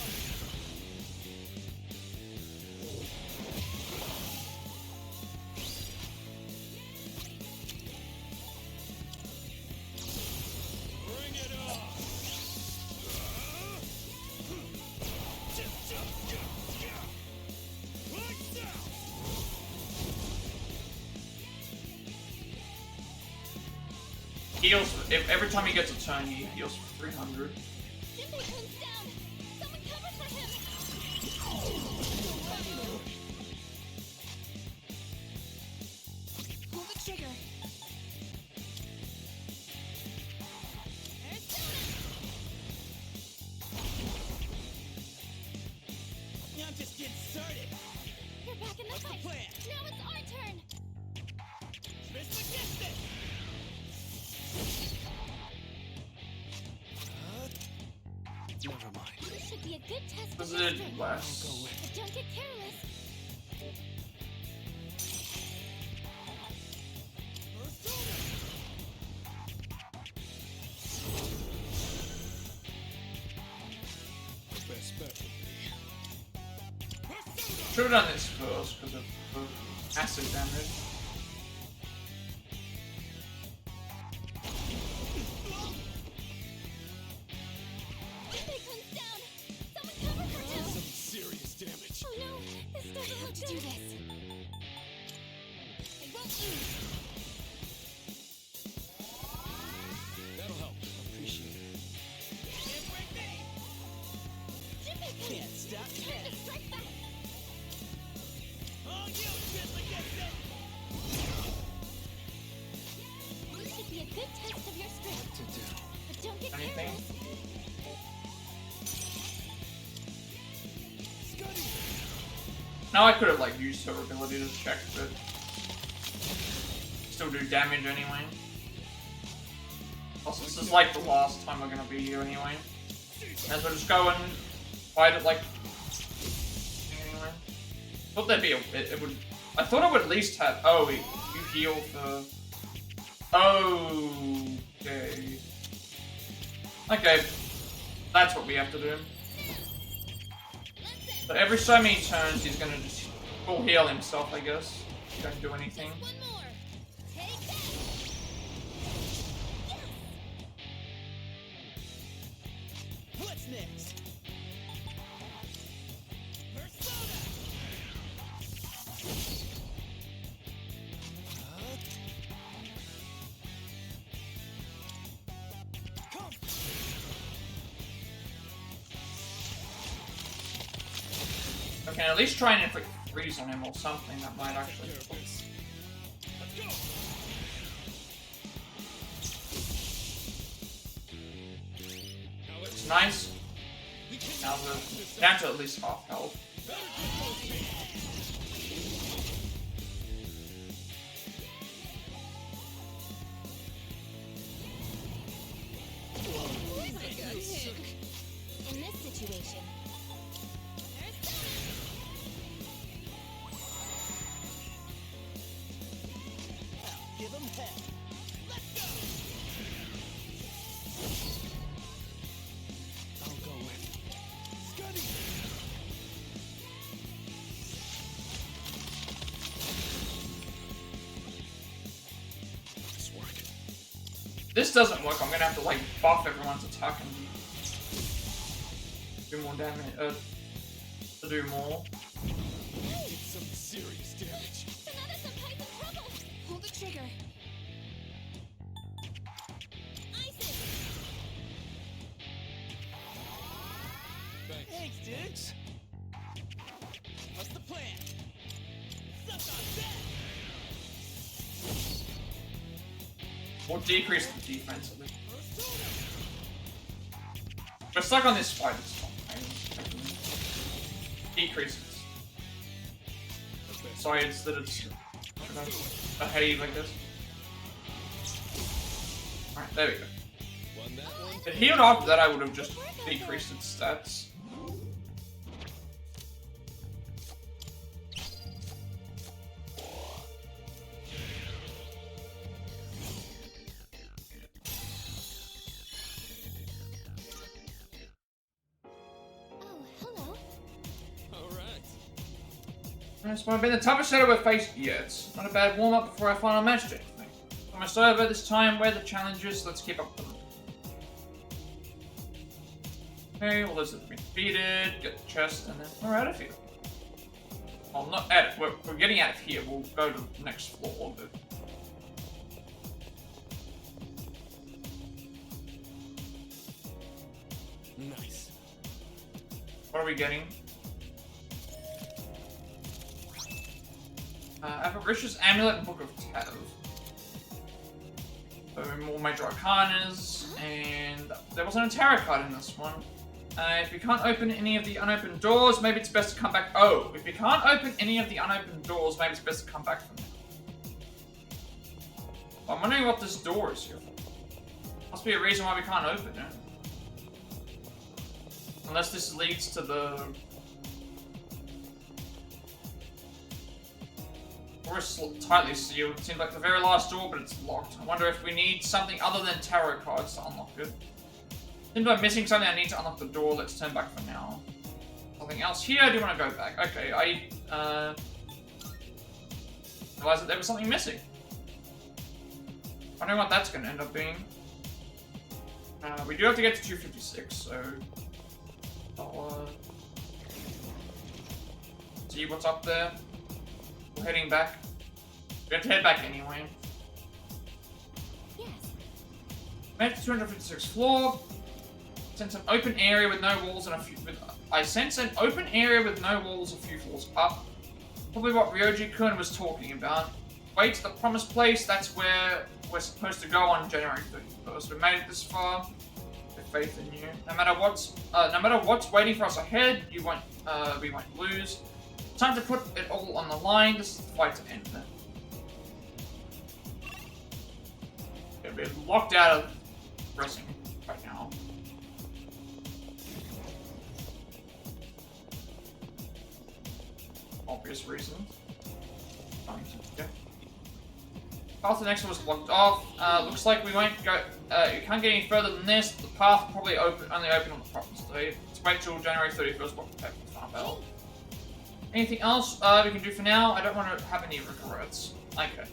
Bring it on! Lights out! Heals. If every time he gets a turn, he heals for 300. Junpei-kun's down. Someone cover for him. Pull the trigger. I'm just getting started. You're back in the What's the fight. plan? Now it's our turn. Trismegistus! Never mind. This should be a good test for Does your it strength. last? Go away. But don't get careless. The best bet would be. Should have done this first because of the acid damage. Junpei-kun's down. Someone cover for him. Some serious damage. Oh no, this doesn't look good. Do this. I won't lose. That'll help. Appreciate it. Can't break me! Junpei-kun, Can't stop time me! to strike back. Oh, you Trismegistus! good test of your strength. To do. But don't get Anything? careless. Now I could have like used her ability to check, but still do damage anyway. Also, this is like the last time we're gonna be here anyway. As well just go and fight it like anyway. Thought there'd be a it would. I thought it would at least have. Oh, you heal for. Okay. Okay, that's what we have to do. So every so many turns, he's gonna just full heal himself, I guess. He don't do anything. One more. Take that. What's next? Persona! Come! Okay, at least try and inflict freeze on him or something that might actually. Let's go. Now let's It's nice. we can Now we're down to at least half health. In this situation, Give him hell. Let's go! I'll go with Scuddy. Nice work. This doesn't work. I'm gonna have to like buff everyone's attack and do more damage. To do more. Did some serious damage. Thanatos and Pipe in trouble. Pull the trigger. Isis. Thanks. Thanks, dudes. What's the plan? Suck on that! Or decrease the defense at least. We're stuck on this fight. It's fine. Decreases. That's best. Sorry, it's that it's behave like this. Alright, there we go. Won that one. If it healed after that, I would have just decreased its stats. Oh, hello. All right. This might have been the toughest shadow we've faced yet. Not a bad warm-up before our final match, anything. Almost over this time, where the challenges, let's keep up with them. Okay, well those have been defeated, get the chest, and then we're out of here. Well, not out of, we're getting out of here, we'll go to the next floor, but... Nice. What are we getting? Avaricious Amulet and Book of Tav. So more Major Arcanas, and there wasn't a tarot card in this one. If you can't open any of the unopened doors, maybe it's best to come back. Oh, if you can't open any of the unopened doors, maybe it's best to come back from there. I'm wondering what this door is here for. Must be a reason why we can't open it. Unless this leads to the... Or it's tightly sealed. It seems like the very last door, but it's locked. I wonder if we need something other than tarot cards to unlock it. Seems I'm missing something. I need to unlock the door. Let's turn back for now. Something else here? I do want to go back. Okay, I realized that there was something missing. Wondering what that's going to end up being. We do have to get to 256, so I'll see what's up there. We're heading back. We have to head back anyway. Yes. Made it to 256 floor. Sense an open area with no walls and a few. I sense an open area with no walls a few floors up. Probably what Ryoji-kun was talking about. way to the promised place. That's where we're supposed to go on January 31st. We made it this far. With faith in you. No matter what's waiting for us ahead, we won't lose. Time to put it all on the line. This is the fight to end. We're locked out of wrestling right now. Obvious reasons. Yeah. Path to the next one was blocked off. Looks like we won't go. You can't get any further than this. The path probably only open on the province today. Let's wait till January 31st. Block the paper with Samael. Anything else we can do for now? I don't want to have any regrets. Okay.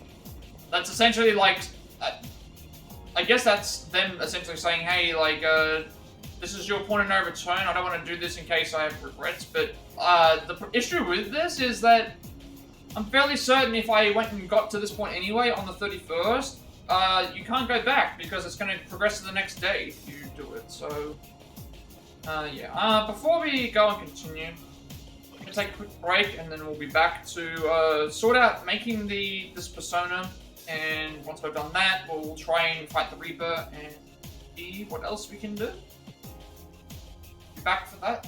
That's essentially like. I guess that's them essentially saying, hey, like, this is your point of no return. I don't want to do this in case I have regrets. But the issue with this is that I'm fairly certain if I went and got to this point anyway on the 31st, you can't go back because it's going to progress to the next day if you do it. So, yeah. Before we go and continue, I'm going to take a quick break and then we'll be back to sort out making this persona. And once we've done that, we'll try and fight the Reaper and see what else we can do. Be back for that.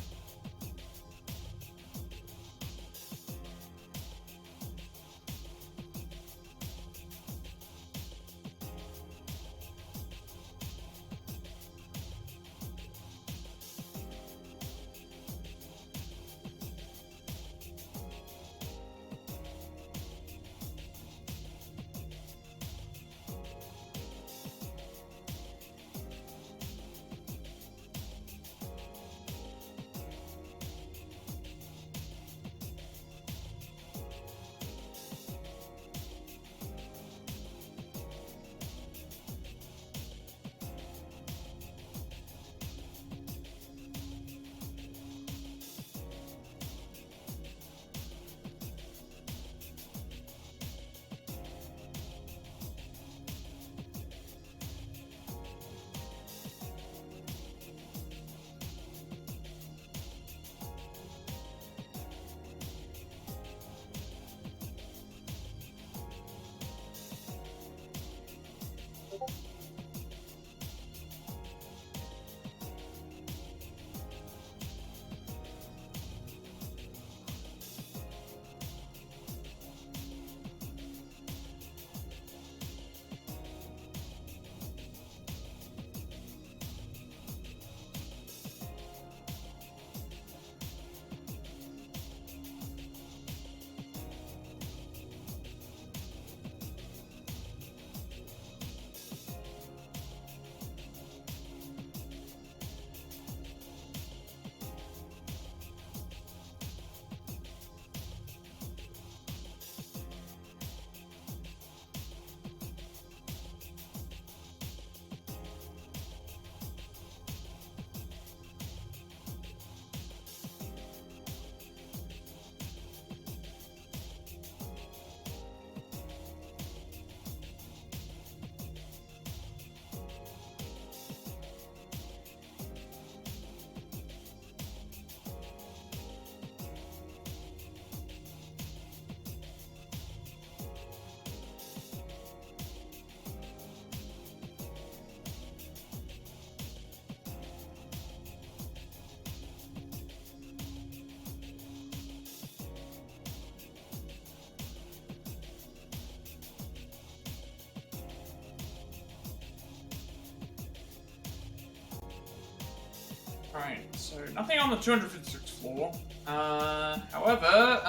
Right, so nothing on the 256th floor. However,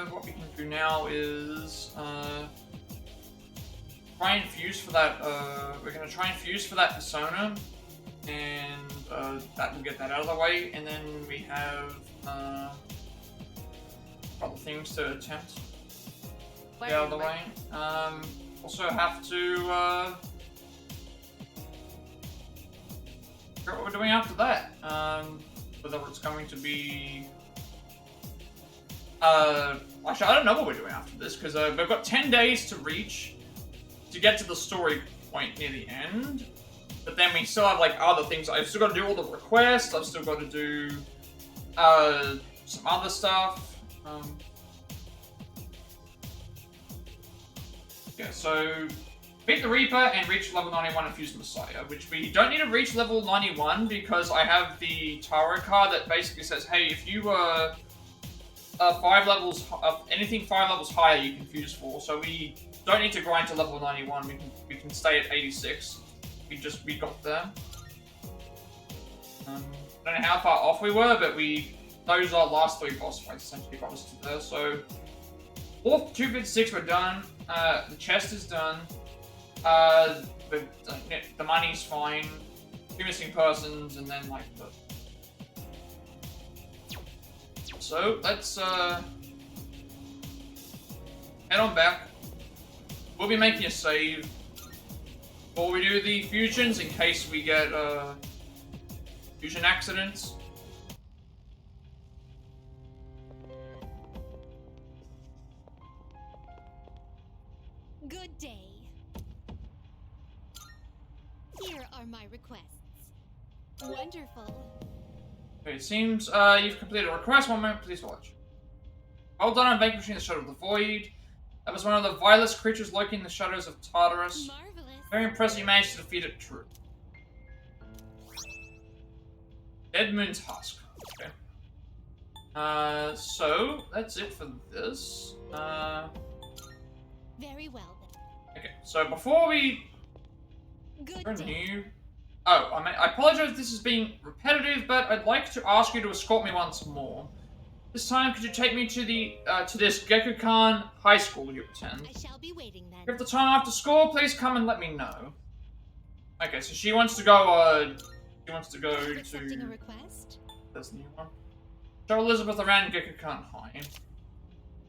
what we can do now is try and fuse for that. We're going to try and fuse for that persona, and that will get that out of the way. And then we have other things to attempt to get out of the way. Also have to figure out what we're doing after that. Whether it's going to be actually, I don't know what we're doing after this, because we've got 10 days to reach to get to the story point near the end. But then we still have like other things. I've still got to do all the requests. I've still got to do some other stuff. Yeah, so beat the Reaper and reach level 91 and fuse Messiah, which we don't need to reach level 91 because I have the Tarot card that basically says, hey, if you were 5 levels, anything 5 levels higher, you can fuse for. So we don't need to grind to level 91. We can stay at 86. We got there. I don't know how far off we were, but those are last 3 boss fights essentially got us to there. So 4th, 256 were done. The chest is done. The money's fine. 2 missing persons, and then like the. So let's head on back. We'll be making a save before we do the fusions in case we get fusion accidents. Good day. Here are my requests. Wonderful. Okay, it seems you've completed a request. 1 moment, please watch. Well done on vanquishing the Shadow of the Void. That was one of the vilest creatures lurking in the shadows of Tartarus. Marvelous. Very impressive you managed to defeat it, true. Dead Moon's Husk. Okay. So, that's it for this. Very well then. Okay, so before we Good day. renew... Oh, I apologize if this is being repetitive, but I'd like to ask you to escort me once more. This time, could you take me to the to this Gekukan High School you attend? I shall be waiting If then. the time after school, please come and let me know. Okay, so she wants to go. She wants to go Accepting a to. request? That's the new one. Show Elizabeth around Gekukan High.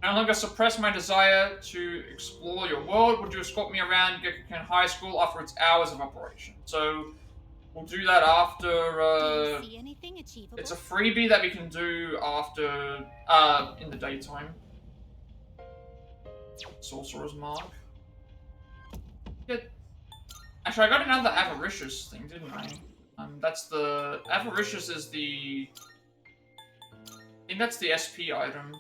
No longer suppress my desire to explore your world. Would you escort me around Gekukan High School after its hours of operation? So we'll do that after. Do you see anything achievable? It's a freebie that we can do after, in the daytime. Sorcerer's Mark. Yeah. Actually, I got another Avaricious thing, didn't I? That's the... Avaricious is the... I think that's the SP item.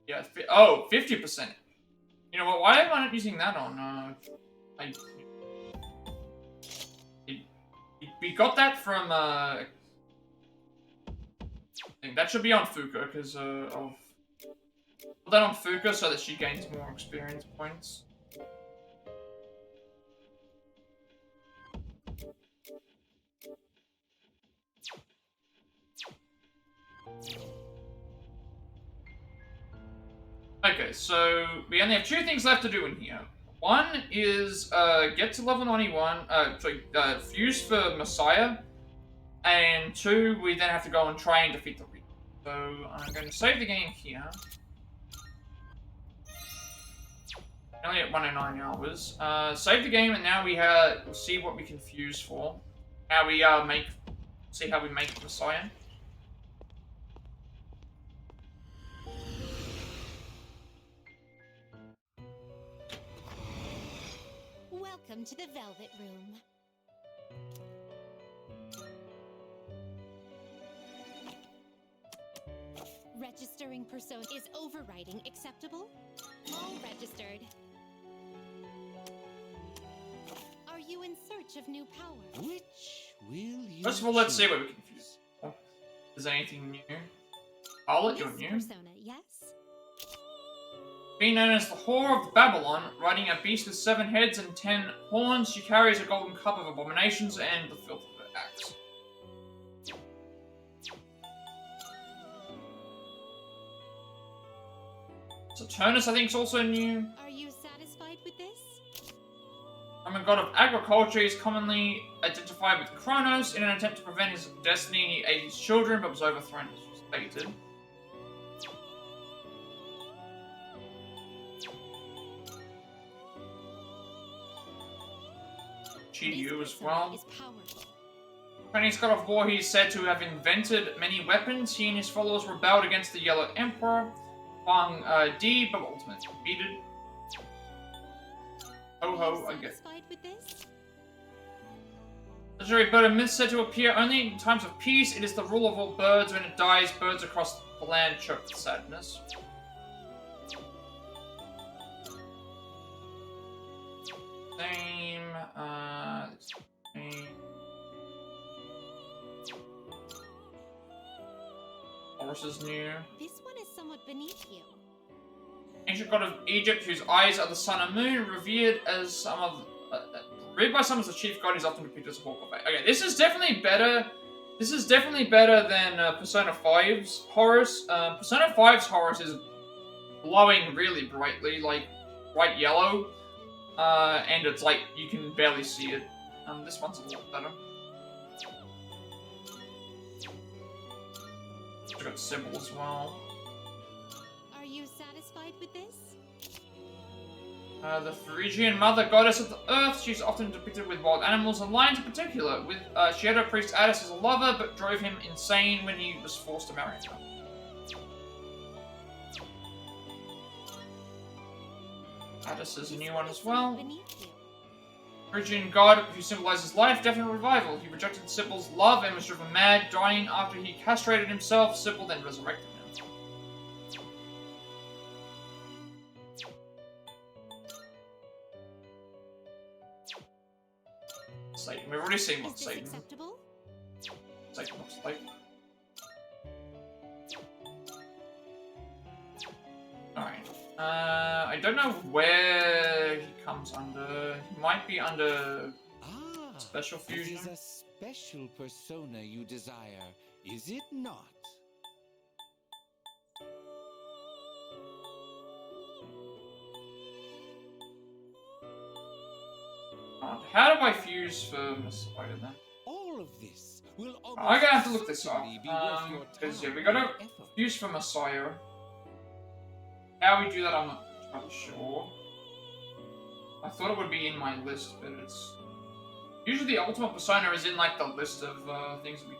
Yeah, 50%. You know what, why am I not using that on, we got that from, I think that should be on Fuka, because, put that on Fuka so that she gains more experience points. Okay, so we only have 2 things left to do in here. One is get to level 91, fuse for Messiah, and 2, we then have to go and try and defeat the Reaper. So I'm going to save the game here. Only at 109 hours. Save the game, and now we'll see what we can fuse for. How we see how we make Messiah. Welcome to the Velvet Room. Registering persona is overriding acceptable? All registered. Are you in search of new power? Which will you First of all, let's see choose? what we can fuse. Oh, is there anything new? Charlotte, you're This new. persona, yes? Being known as the Whore of Babylon, riding a beast with 7 heads and 10 horns, she carries a golden cup of abominations and the filth of her acts. Saturnus, I think, is also new. Are you satisfied with this? I'm a god of agriculture. He's commonly identified with Kronos. In an attempt to prevent his destiny, he ate his children, but was overthrown as was stated. Chiryu This as persona well. is powerful. Chinese god of war, he is said to have invented many weapons. He and his followers rebelled against the Yellow Emperor, Huang Di, but were ultimately defeated. Ho ho, Are I you get. satisfied with this? Legendary bird of myth said to appear only in times of peace. It is the rule of all birds. When it dies, birds across the land choke with sadness. same. Same. Horus is new. This one is somewhat beneath you. Ancient god of Egypt, whose eyes are the sun and moon, revered as some of, revered by some as the chief god, is often depicted as a hawk of fate. Okay, this is definitely better. This is definitely better than Persona 5's Horus. Persona 5's Horus is glowing really brightly, like bright yellow, and it's like you can barely see it. This one's a lot better. I've got Sybil as well. Are you satisfied with this? The Phrygian mother goddess of the earth, she's often depicted with wild animals and lions in particular. With she had her priest Attis as a lover, but drove him insane when he was forced to marry her. Attis is a new one as well. Phrygian god who symbolizes life, death, and revival. He rejected Sybil's love and was driven mad, dying after he castrated himself. Sybil then resurrected him. Satan. We've already seen what Satan. Acceptable? Satan looks like. Alright. I don't know where he comes under. He might be under special fusion. It is a special persona you desire, is it not? How do I fuse for Messiah then? All of this will I'm gonna have to look this up. certainly be worth your Because yeah, time we gotta and effort. fuse for Messiah. How we do that, I'm not entirely sure. I thought it would be in my list, but it's usually the ultimate persona is in like the list of things we.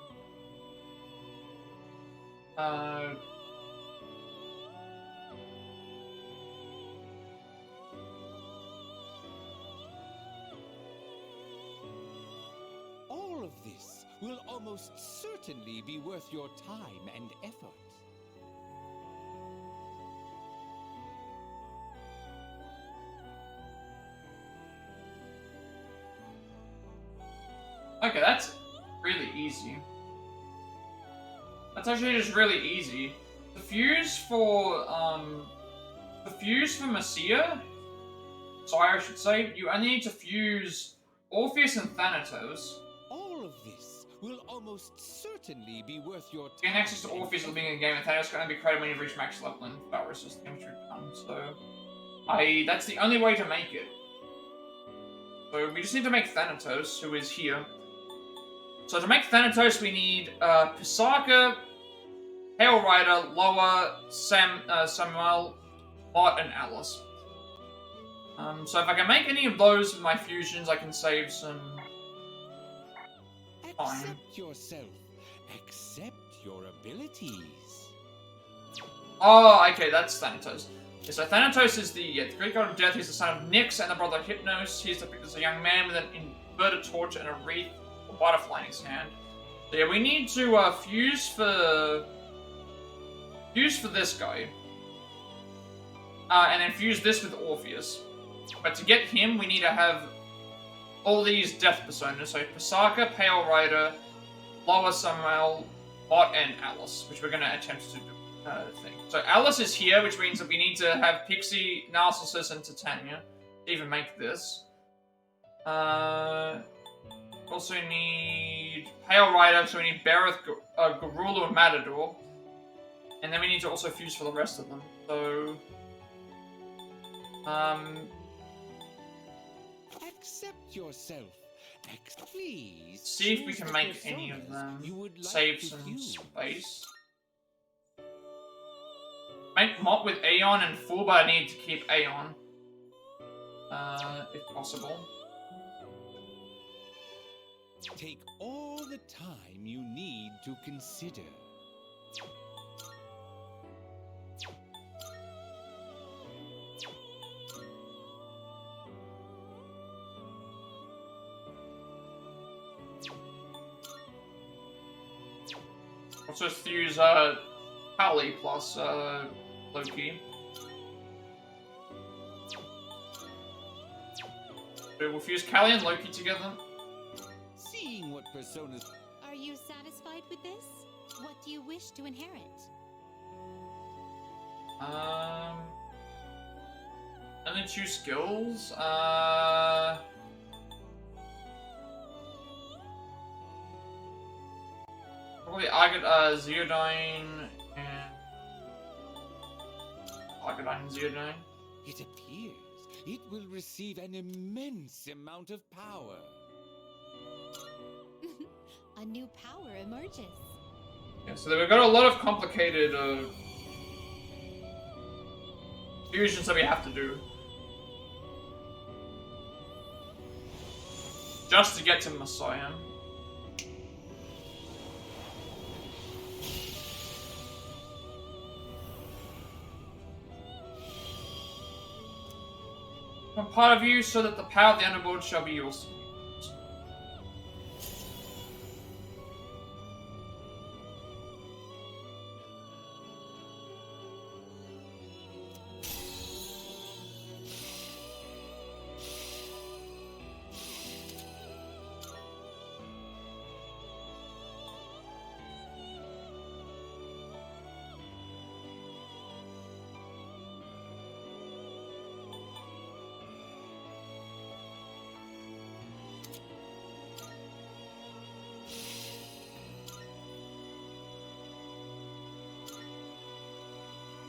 All of this will almost certainly be worth your time and effort. Okay, that's really easy. That's actually just really easy. The fuse for Messiah, Sire I should say, you only need to fuse Orpheus and Thanatos. All of this will almost certainly be worth your time. Gain access to Orpheus at the beginning of the game, and Thanatos can only be created when you reach max level in Tartarus, which we've done. So, that's the only way to make it. So we just need to make Thanatos, who is here. So to make Thanatos, we need Pisaca, Hail Rider, Loa, Samael, Mot and Alice. So if I can make any of those with my fusions, I can save some time. Accept yourself. Accept your abilities. Oh, okay, that's Thanatos. Okay, so Thanatos is the Greek god of death. He's the son of Nyx and the brother of Hypnos. He's depicted as a young man with an inverted torch and a wreath or butterfly in his hand. So yeah, we need to fuse for this guy. And then fuse this with Orpheus. But to get him, we need to have all these death personas. So Pisaca, Pale Rider, Loa, Samael, Mot and Alice, which we're going to attempt to do. Thing. So Alice is here, which means that we need to have Pixie, Narcissus, and Titania to even make this. Also need Pale Rider, so we need Bereth, Garulu, and Matador. And then we need to also fuse for the rest of them. So, Accept yourself. Please. see if we choose can the make any of personas them you would like save to some fuse. space. Make Mot with Aeon and full, but I need to keep Aeon. If possible. Take all the time you need to consider. Also fuse Pali plus Loki. We'll fuse Callie and Loki together. Seeing what personas. Are you satisfied with this? What do you wish to inherit? Only 2 skills. Probably Zeodyne and Argodyne and Zeodyne. It appears it will receive an immense amount of power. A new power emerges. Yeah, so we've got a lot of complicated fusions that we have to do. Just to get to Messiah. One part of you so that the power of the underworld shall be yours.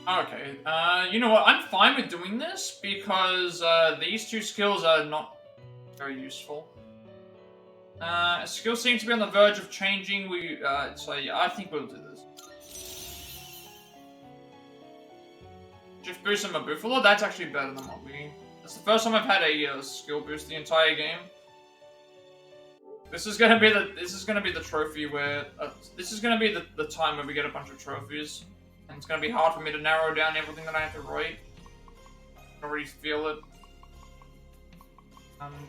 Okay, you know what? I'm fine with doing this because these 2 skills are not very useful. Skills seem to be on the verge of changing. So yeah, I think we'll do this. Shift boost and Mabuffalo, that's actually better than what we. That's the first time I've had a skill boost the entire game. This is gonna be the trophy where this is gonna be the time where we get a bunch of trophies. And it's going to be hard for me to narrow down everything that I have to write. I can already feel it.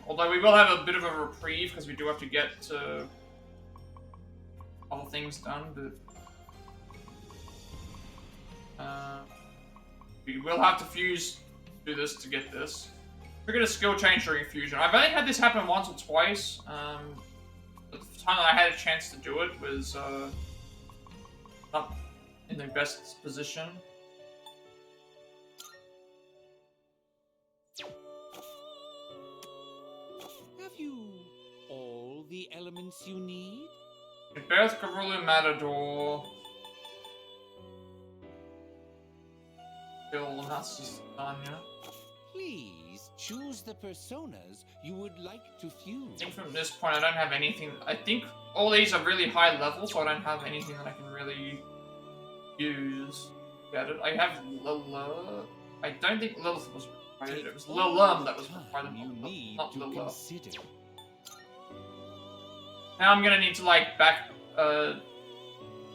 Although we will have a bit of a reprieve because we do have to get to other things done, but we will have to do this to get this. We get a skill change during fusion. I've only had this happen once or twice. But the time that I had a chance to do it was not in the best position. Have you all the elements you need? Birth, Garulu, Matador. Bill, and that's just Tanya. Please choose the personas you would like to I fuse. think from this point I don't have anything. I think all these are really high level, so I don't have anything that I can really use. Get it? I have Lila. I don't think Lilith was required. It was Lilum that was required, You need not to Lilith. consider. Now I'm gonna need to like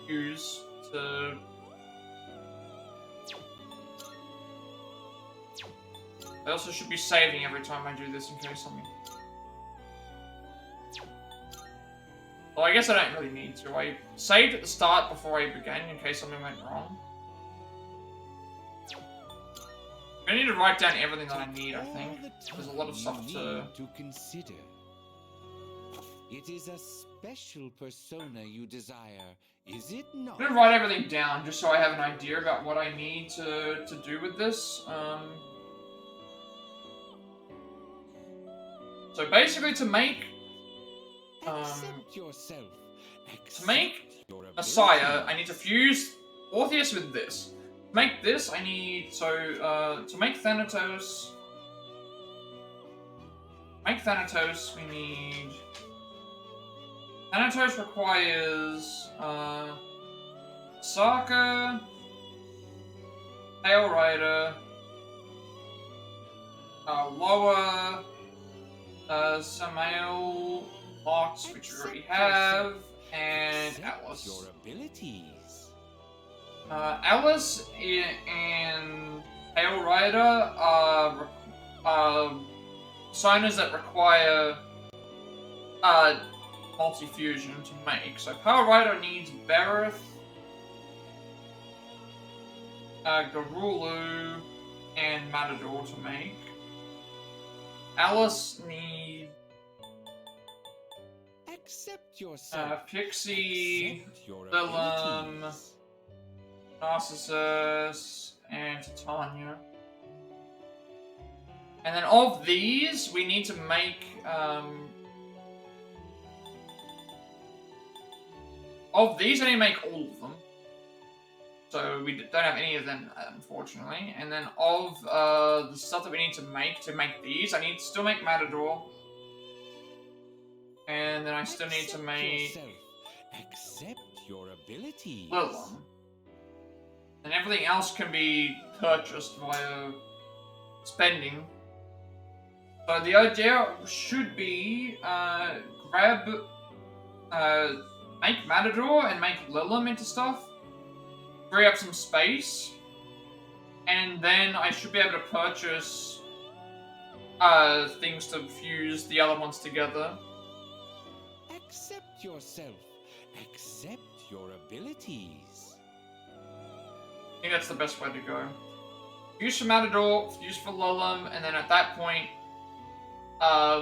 use to. I also should be saving every time I do this in case something. Well, I guess I don't really need to. I saved at the start before I began in case something went wrong. I need to write down everything that I need, I think. There's a lot of stuff to consider. It is a special persona you desire, is it not? I'm gonna write everything down just so I have an idea about what I need to do with this. So basically to make Accept yourself. to make your Messiah, ability. I need to fuse Orpheus with this. To make this, I need to make Thanatos. We need. Thanatos requires Pisaca, Pale Rider, Lower, Samael, Locks, which we already have, and Accept Alice. your abilities. Alice and Pale Rider are personas that require multi-fusion to make. So Pale Rider needs Berith, Garulu, and Matador to make. Alice needs Accept yourself. Pixie, Accept your Lilum, abilities. Narcissus, and Titania. And then of these, we need to make, of these, I need to make all of them. So we don't have any of them, unfortunately. And then of the stuff that we need to make these, I need to still make Matador. And then I still need to Accept make yourself. Accept your abilities. Lilum. And everything else can be purchased via spending. So the idea should be make Matador and make Lilum into stuff. Free up some space. And then I should be able to purchase things to fuse the other ones together. Accept yourself. Accept your abilities. I think that's the best way to go. Use for Matador, use for Lilum, and then at that point,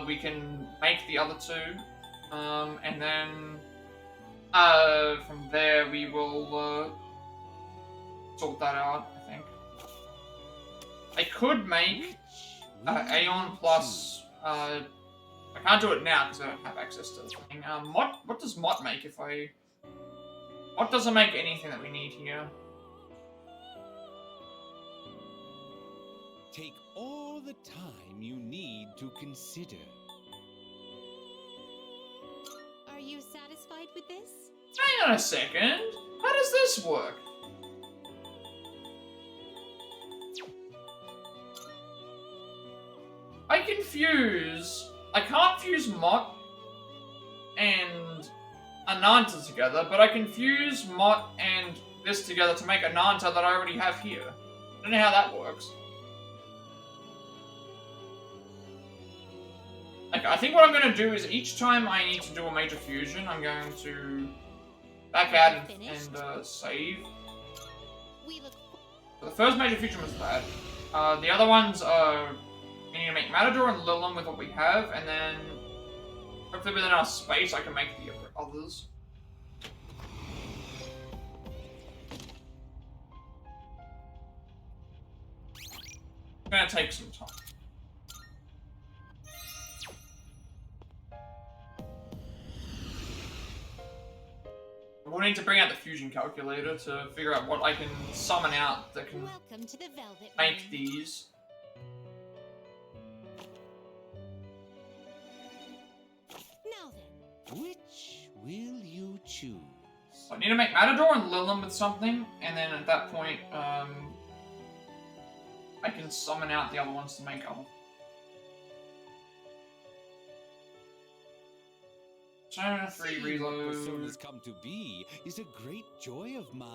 we can make the other two. And then, from there, we will, sort that out, I think. I could make, Aeon plus, I can't do it now because I don't have access to the thing. What does Mot make if I... Mot doesn't make anything that we need here. Take all the time you need to consider. Are you satisfied with this? Hang on a second. How does this work? I can't fuse Mot and Ananta together, but I can fuse Mot and this together to make Ananta that I already have here. I don't know how that works. Okay, I think what I'm going to do is each time I need to do a major fusion, I'm going to back out and save. We look So the first major fusion was that. The other ones are... We need to make Matador and Lilum with what we have, and then hopefully within our space I can make the others. It's gonna take some time. We'll need to bring out the fusion calculator to figure out what I can summon out that can welcome to the Velvet make Room. these. Now then, Which will you choose? So I need to make Matador and Lilum with something, and then at that point, I can summon out the other ones to make other. China 3 Seeing reload. what personas come to be is a great joy of mine.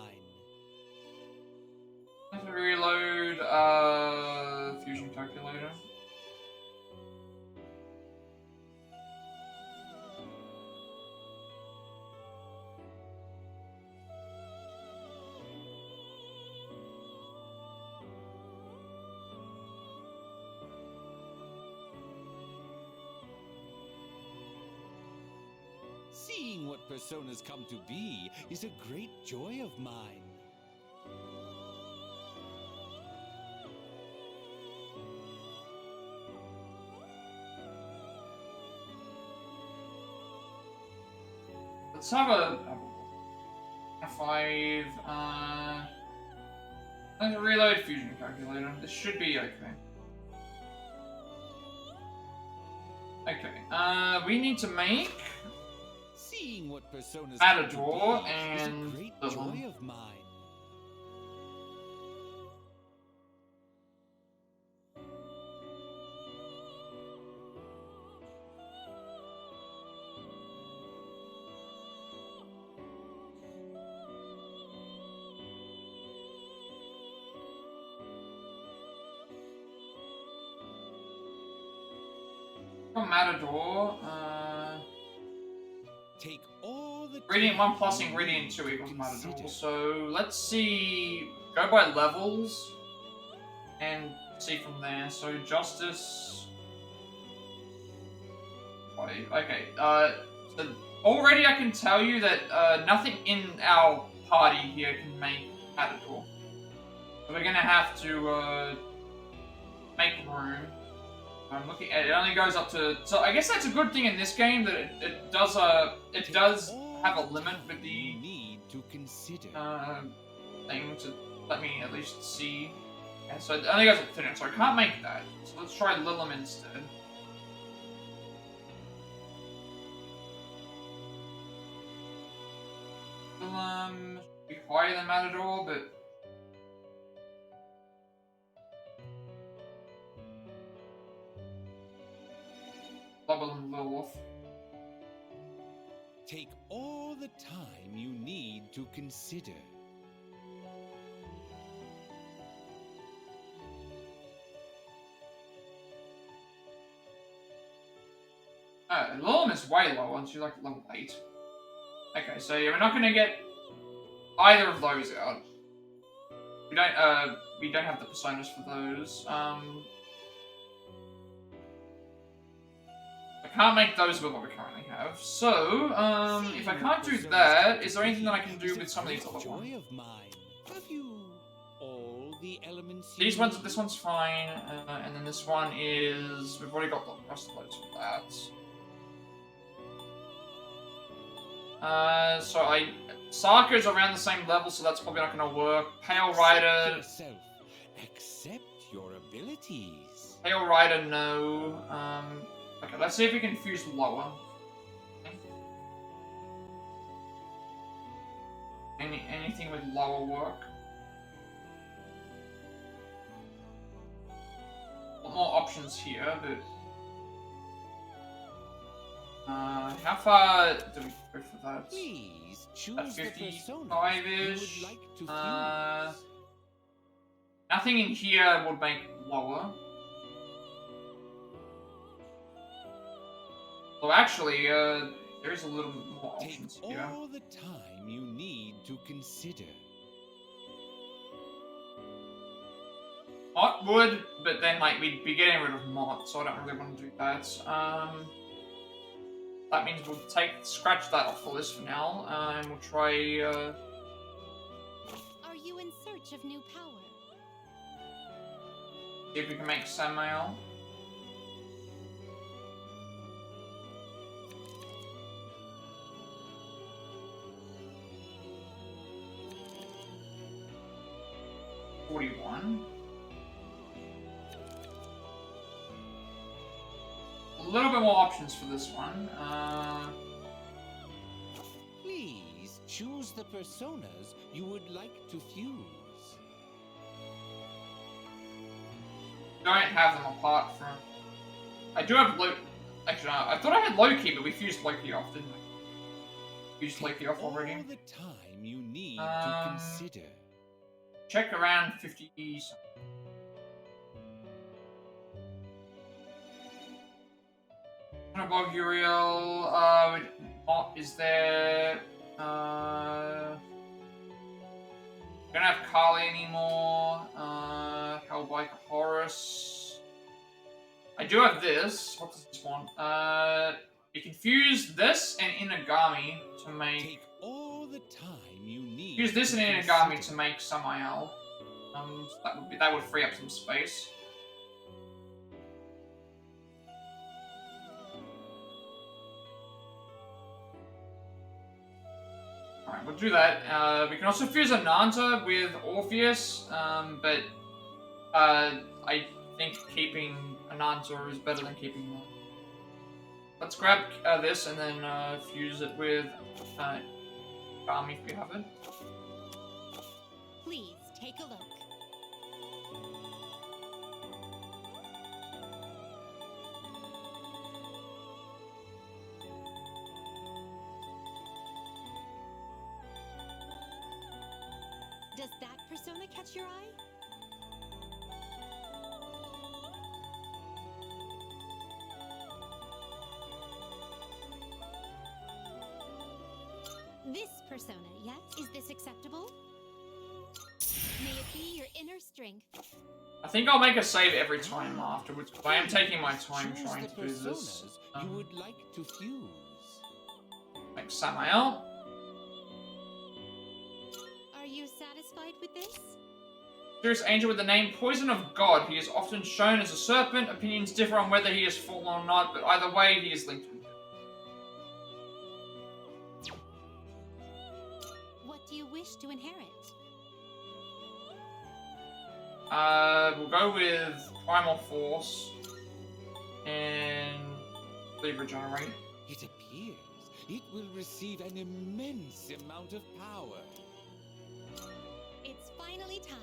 Reload, fusion calculator. Seeing what personas come to be is a great joy of mine. Let's have a F5, let's reload fusion calculator. This should be okay. Okay, we need to make Seeing what personas Matador come to be is and a great Lilum. joy of mine. from Matador, Take all the Ingredient time 1 plus you Ingredient need 2 to equals Matador. consider. So let's see, go by levels and see from there. So Justice. Okay, so already I can tell you that nothing in our party here can make Matador. So we're gonna have to make room. I'm looking at it. It only goes up to. So I guess that's a good thing in this game that it does have a limit with the need to consider. thing to let me at least see. Yeah, so it only goes up to 10, so I can't make that. So let's try Lilum instead. Lilum be higher than Matador, but Bubble and Lilith. Take all the time you need to consider. Lilum is way lower, she's like level 8. Okay, so yeah, we're not gonna get either of those out. We don't have the personas for those. I can't make those with what we currently have. So, if I can't do that, is there anything that I can do with some of these other ones? Joy of mine. Have you all the elements? These ones, this one's fine, and then this one is, we've already got the rest of those for that. Saka's around the same level, so that's probably not gonna work. Pale Rider. Yourself. Accept your abilities. Pale Rider, no. Okay, let's see if we can fuse lower. Anything with lower work. A lot more options here, but how far do we go for that? Please choose At the persona 55-ish. you would like to fuse. Nothing in here would make lower. Well, actually, there is a little bit more Take options here. all the time you need to consider. Mot would, but then like we'd be getting rid of Mot, so I don't really want to do that. That means we'll scratch that off the list for now, and we'll try. Are you in search of new power? See if we can make Samael. A little bit more options for this one. Please choose the personas you would like to fuse. Don't have them apart from. I do have Loki. Actually, no, I thought I had Loki, but we fused Loki off, didn't we? Fused Loki off already. All the time you need to consider. Check around 50. Above Uriel, Mot is there. Don't have Carly anymore. Hellbike Horus. I do have this. What does this want? You can fuse this and Inagami to make. Take all the time you need. Use this and Inagami to make Samael. That would free up some space. Alright, we'll do that. We can also fuse Ananta with Orpheus, but I think keeping Ananta is better than keeping one. Let's grab this and then fuse it with Gami if we have it. Please take a look. Does that persona catch your eye? This persona, yes? Is this acceptable? May it be your inner strength. I think I'll make a save every time afterwards, but I am taking my time Choose trying the to do this. personas you would like to fuse. Like Samael. Are you satisfied with this? Mysterious angel with the name Poison of God. He is often shown as a serpent. Opinions differ on whether he is fallen or not, but either way, he is linked with it. What do you wish to inherit? We'll go with Primal Force and leave Regenerate. It appears it will receive an immense amount of power. It's finally time.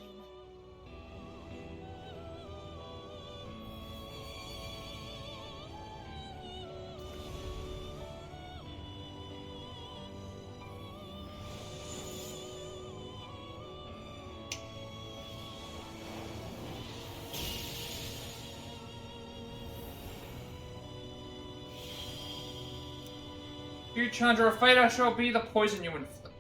You Chandra of fate, I shall be the poison you inflict.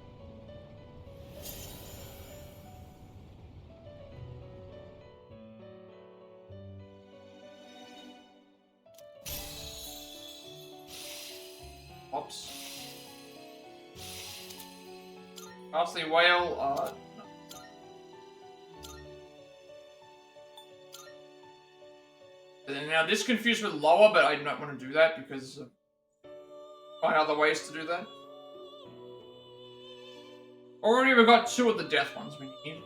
Oops. Ghastly Whale, no. And then now this confused with lower, but I don't want to do that because find other ways to do that. Already we've got 2 of the death ones we need.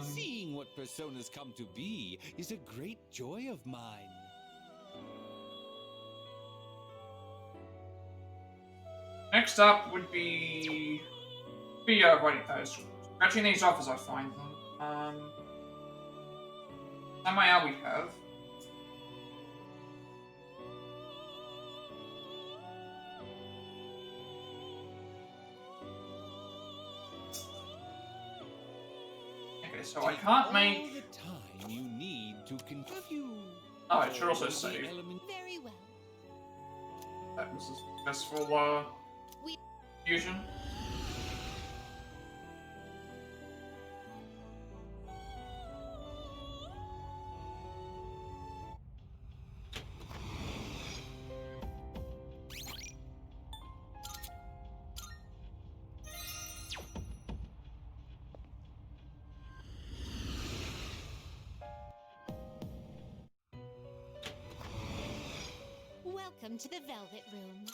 Seeing what personas come to be is a great joy of mine. Next up would be writing those. Scratching these off as I find them. Samael we have. Okay, so I can't make. All the time you need to continue. Oh, I should also save. Very well. That was a successful fusion. Welcome to the Velvet Room.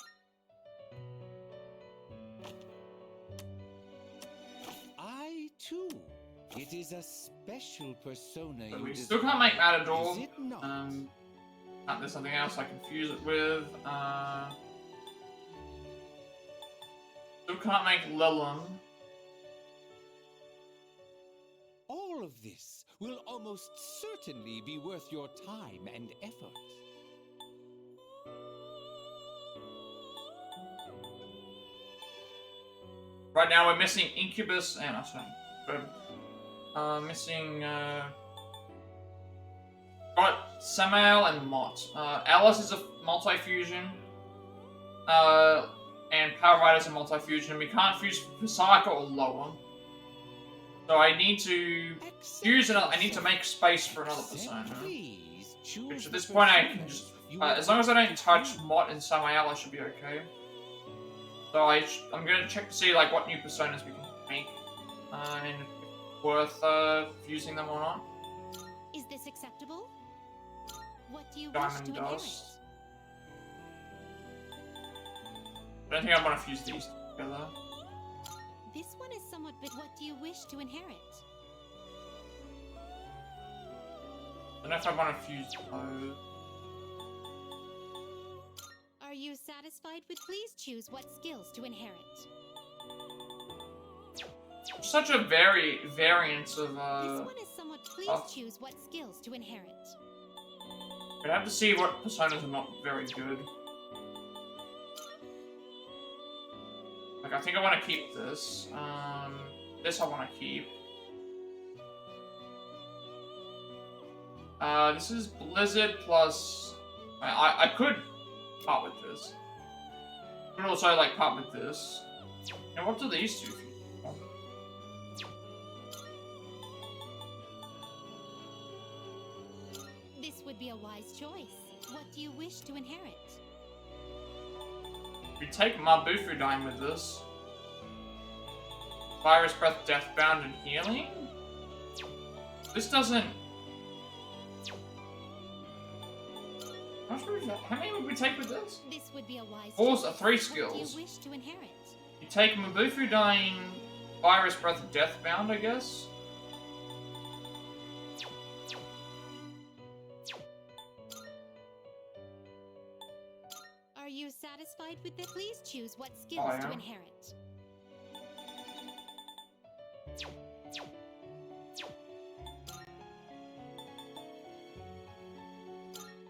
I too. It is a special persona But you we desire. still can't make Matador. Is it not? There's something else I confuse it with. Still can't make Lilum. All of this will almost certainly be worth your time and effort. Right now we're missing Incubus and missing got Samael and Mot. Alice is a multi-fusion. And Power Rider's a multi-fusion. We can't fuse Pisaca or Lower. So I need to use another. I need to make space for another persona. Which at this point I can just, as long as I don't touch Mot and Samael, I should be okay. So I'm gonna check to see like what new personas we can make, and if it's worth fusing them or not. Is this acceptable? What do you Diamond wish to Dust. I don't think I want to fuse these together. inherit? This one is somewhat bit. What do you wish to inherit? I don't know if I want to fuse those. Are you satisfied with? Please choose what skills to inherit. Such a variance of This one is somewhat. Please choose what skills to inherit. I'd have to see what personas are not very good. Like, I think I want to keep this. This I want to keep. This is Blizzard plus... I could part with this. Could also, like, part with this. And what do these two feel? This would be a wise choice. What do you wish to inherit? We take Mabufu Dime with this. Virus Breath, Deathbound, and Healing? This doesn't... How many would we take with this? This would be a wise 3 What do skills. you wish to inherit? You take Mabufu Dine, Virus Breath, Deathbound, I guess? Are you satisfied with it? Please choose what skills I to am. inherit.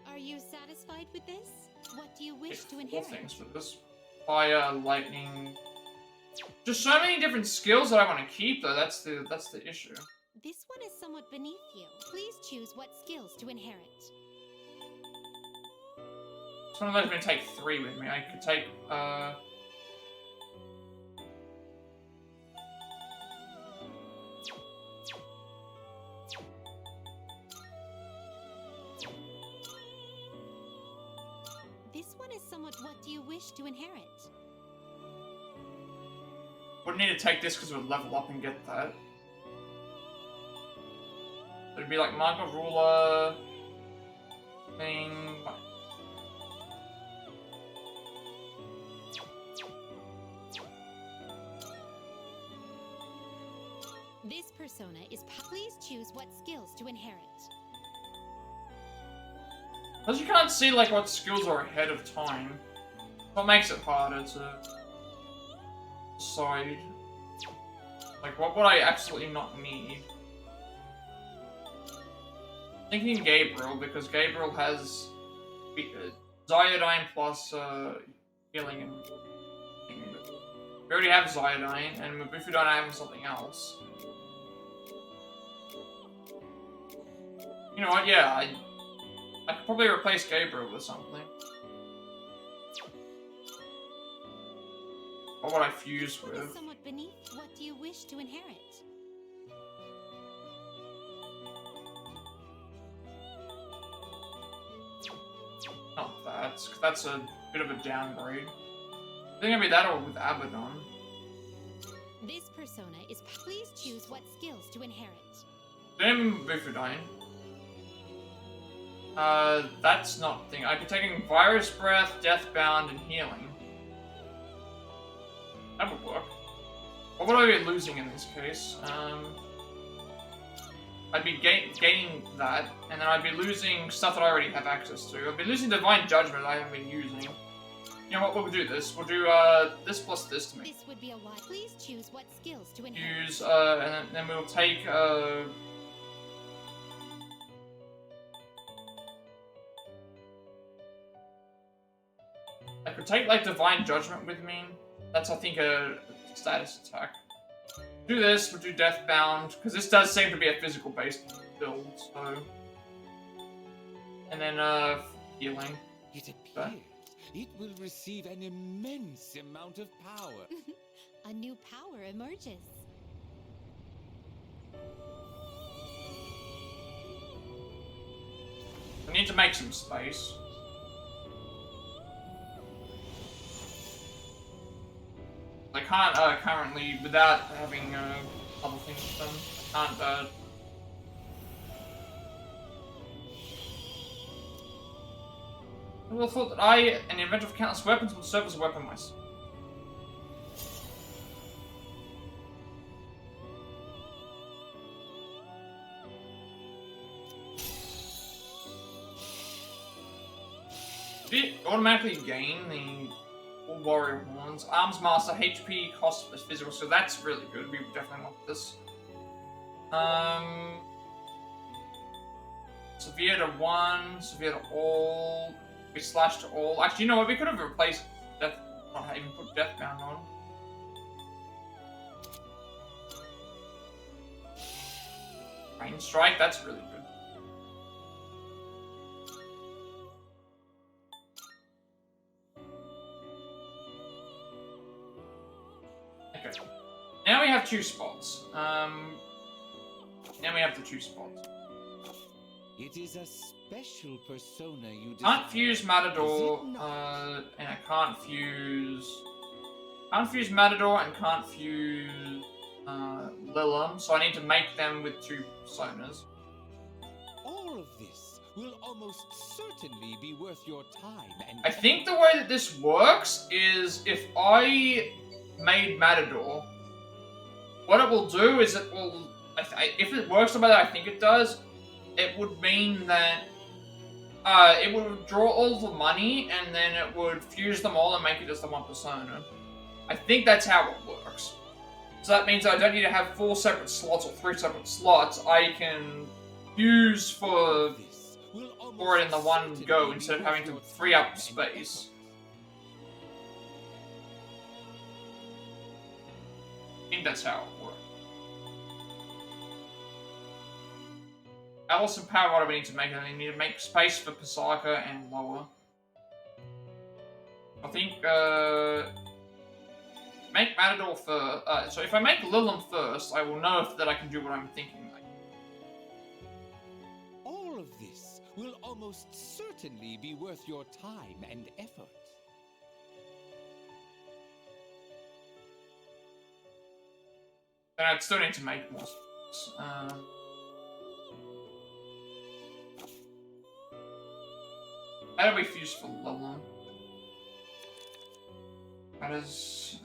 Are you satisfied with this? What do you wish to 4 inherit? things for this. Fire, lightning... Just so many different skills that I want to keep, though. That's the issue. This one is somewhat beneath you. Please choose what skills to inherit. This one allows me to take 3 with me. I could take, This one is somewhat what do you wish to inherit? Wouldn't need to take this because it would level up and get that. It'd be like Market Ruler... thing... This persona is please choose what skills to inherit. Because you can't see, like, what skills are ahead of time. What makes it harder to... decide. Like, what would I absolutely not need? Thinking Gabriel, because Gabriel has... Zyodine plus, healing and... We already have Zyodine, and Mabufu don't have something else. You know what, yeah, I could probably replace Gabriel with something. What would I fuse This one is with? somewhat beneath. What do you wish to inherit? Not that, 'cause that's a bit of a downgrade. I think it'd be that or with Abaddon. This persona is please choose what skills to inherit. Then Bufudine. That's not the thing. I'd be taking Virus Breath, Deathbound, and Healing. That would work. What would I be losing in this case? I'd be gaining that, and then I'd be losing stuff that I already have access to. I'd be losing Divine Judgment I haven't been using. You know what, we'll do this. We'll do, this plus this to make This would be a wise. Please choose what skills to inherit. use, and then we'll take, I could take, like, Divine Judgment with me. That's, I think, a status attack. Do this, we'll do Deathbound, because this does seem to be a physical-based build, so... And then, healing. It appears it will receive an immense amount of power. A new power emerges. I need to make some space. I can't, currently, without having, other things done, I can't, I would have thought that I, in the event of countless weapons, would serve as a weapon myself. Did it automatically gain the Warrior Horns? Arms Master, HP, cost is physical, so that's really good. We definitely want this. Severe to 1, severe to all. We slash to all. Actually, you know what? We could have replaced Death. Not even put Deathbound on. Rain Strike, that's really good. Okay. Now we have 2 spots. Now we have the 2 spots. It is a special persona you desire. Can't fuse Matador, Is it not? and I can't fuse Matador and can't fuse Lilum, so I need to make them with 2 personas. All of this will almost certainly be worth your time and I think the way that this works is if I made Matador, what it will do is it will, if it works the way that I think it does, it would mean that it would draw all the money and then it would fuse them all and make it just the 1 persona. I think that's how it works. So that means I don't need to have 4 separate slots or 3 separate slots. I can use for it in the one go instead of having to free up space. I think that's how it works. Alice and Power, what do we need to make? I need to make space for Pisaca and Lower. I think, make Matador first. So if I make Lilum first, I will know that I can do what I'm thinking. all of this will almost certainly be worth your time and effort. Then I'd still need to make more space. How do we fuse for Lilum? That is,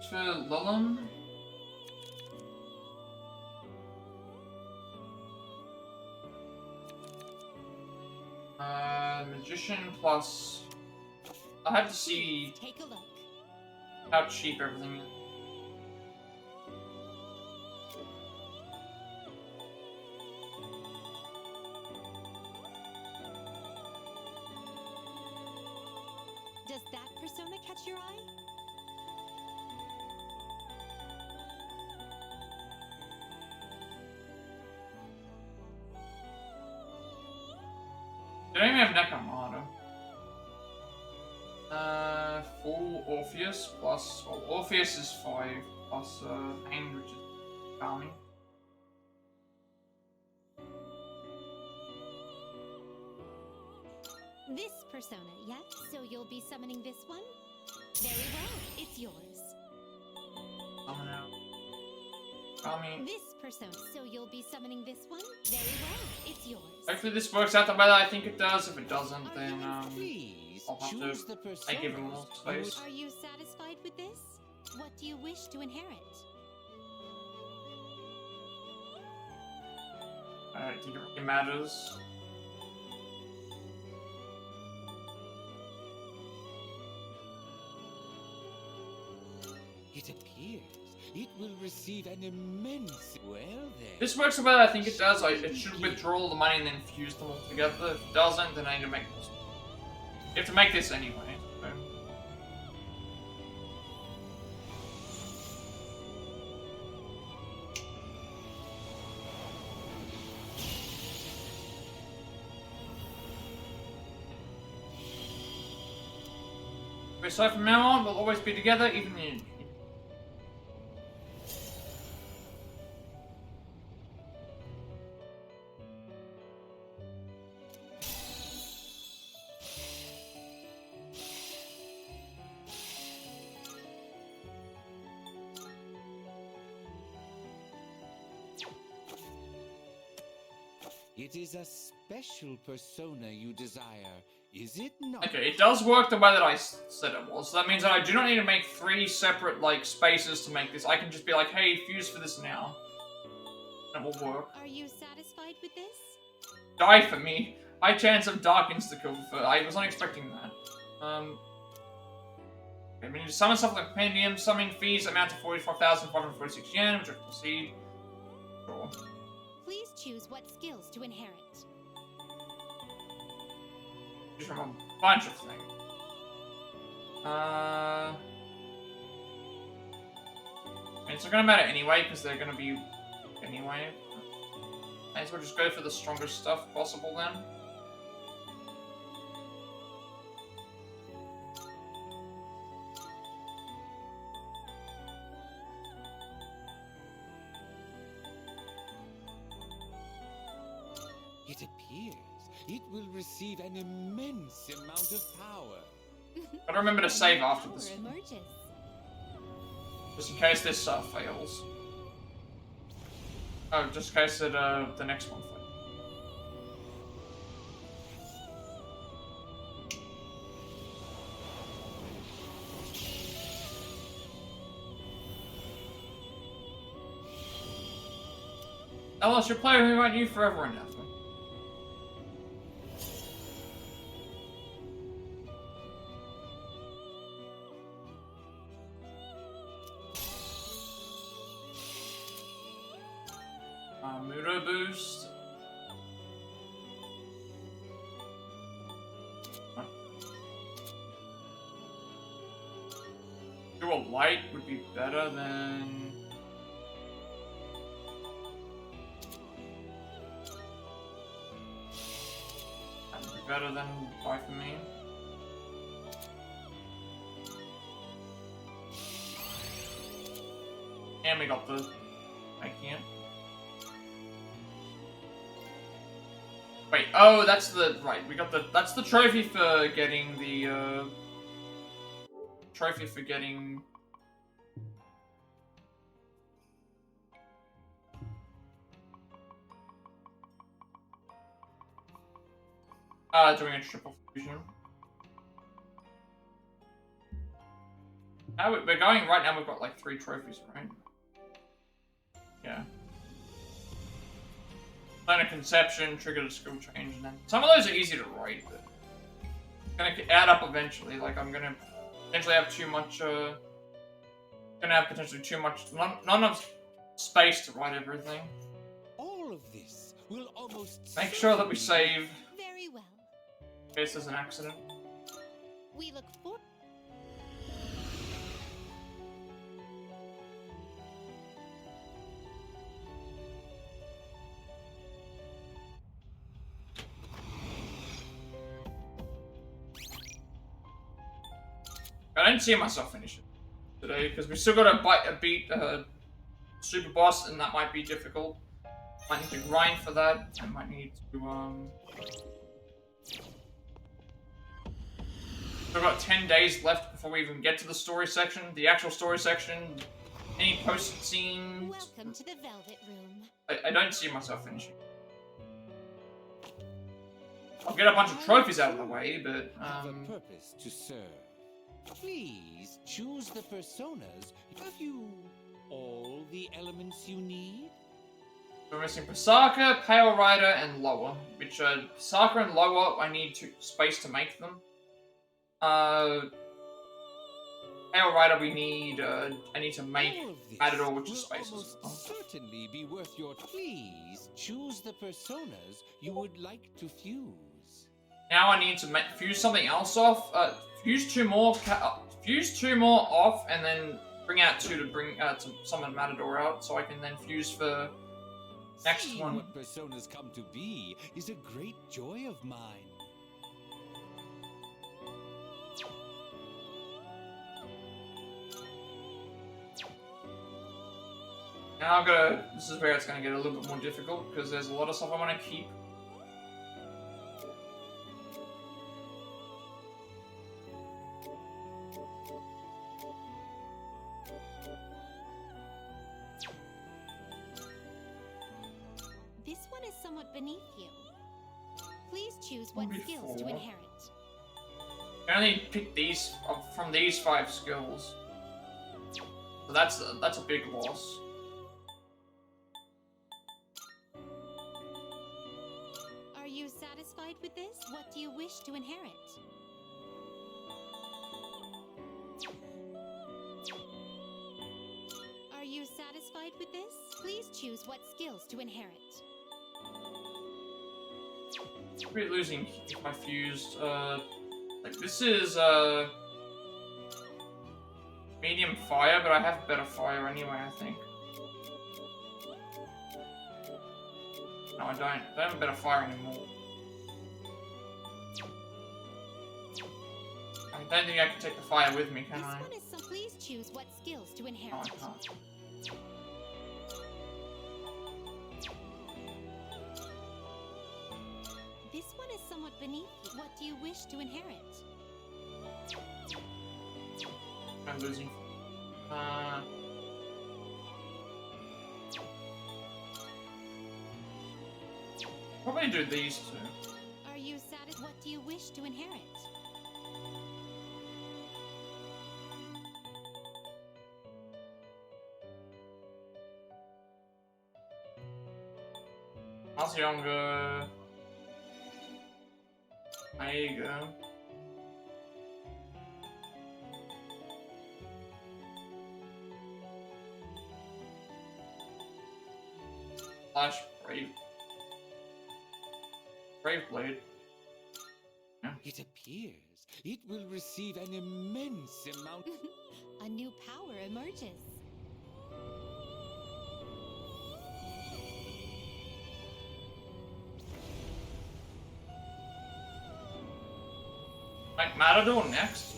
for Lilum. Magician plus. I have to see Take a look. how cheap everything is. Does that persona catch your eye? They don't even have Nekomata. Full Orpheus plus. Well, Orpheus is 5 plus Pain, which is calming. This persona, yes? So you'll be summoning this one? Very well, it's yours. Coming out. Calming. This persona, so you'll be summoning this one? Very well, it's yours. Hopefully this works out the way that I think it does. If it doesn't, then Please I'll have choose to the persona. give him more space. Are you satisfied with this? What do you wish to inherit? I don't think it really matters. It appears it will receive an immense. Well then. This works the way that I think it does. It should withdraw all the money and then fuse them all together. If it doesn't, then I need to make this. You have to make this anyway. So. So from now on, we'll always be together, even in. It is a special persona you desire, is it not? Okay, it does work the way that I said it was. So that means that I do not need to make 3 separate, like, spaces to make this. I can just be like, hey, fuse for this now. And it will work. Are you satisfied with this? Die for me. High chance of dark insta-kill for. I was not expecting that. Okay, we need to summon stuff like compendium. Summoning fees amount to 45,546 yen, which I can see. Sure. Please choose what skills to inherit. Just from a bunch of things. It's not gonna matter anyway, because they're gonna be anyway. Might as well just go for the strongest stuff possible then. It appears it will receive an immense amount of power. Gotta remember to save after this, Power emerges. just in case this fails. Oh, just in case it, the next one fails. Alice, your player who won't you forever and ever. Mudo boost. Do a light would be better than. That would be better than buy for me. And we got the. I can't. Wait, oh, that's the, right, we got the, that's the trophy for getting the, trophy for getting... doing a triple fusion. Now we're going, right now we've got like 3 trophies, right? Yeah. Plan a conception, trigger a skill change, and then some of those are easy to write, but it's gonna add up eventually. Like I'm gonna potentially have too much. Gonna have potentially too much, not enough space to write everything. All of this will almost Make sure that we save Very well. in case there's an accident. We look forward. I don't see myself finishing today because we still got to beat super boss, and that might be difficult. Might need to grind for that. I might need to We've got 10 days left before we even get to the story section. The actual story section, any post scenes. Welcome to the Velvet Room. I don't see myself finishing. I'll get a bunch of trophies out of the way, but have a purpose to serve. Please choose the personas. Have you all the elements you need? we're missing Pisaca, Pale Rider, and Lower. Which Pisaca and Lower, I need space to make them. Pale Rider, we need. I need to make All of this Matador, which is will space as almost well. certainly be worth your. Please choose the personas you would like to fuse. Now I need to fuse something else off. Fuse two more off, and then bring out 2 to bring to summon Matador out, so I can then fuse for next Seeing one. what personas come to be is a great joy of mine. Now this is where it's gonna get a little bit more difficult, because there's a lot of stuff I want to keep. This one is somewhat beneath you. Please choose what skills to Before. inherit. I only pick these from these 5 skills, so that's a big loss. Are you satisfied with this? What do you wish to inherit? Are you satisfied with this? Please choose what skills to inherit. We're losing if I fused. Like this is medium fire, but I have better fire anyway, I think. No, I don't. I don't have better fire anymore. I don't think I can take the fire with me, can This I? one is some. Please choose what skills to No, inherit. I can't. beneath you. What do you wish to inherit? I'm losing. Probably do these two. Are you satisfied? What do you wish to inherit? How's younger? There you go. Flash Brave. Brave Blade. It appears it will receive an immense amount. A new power emerges. Like Matador next.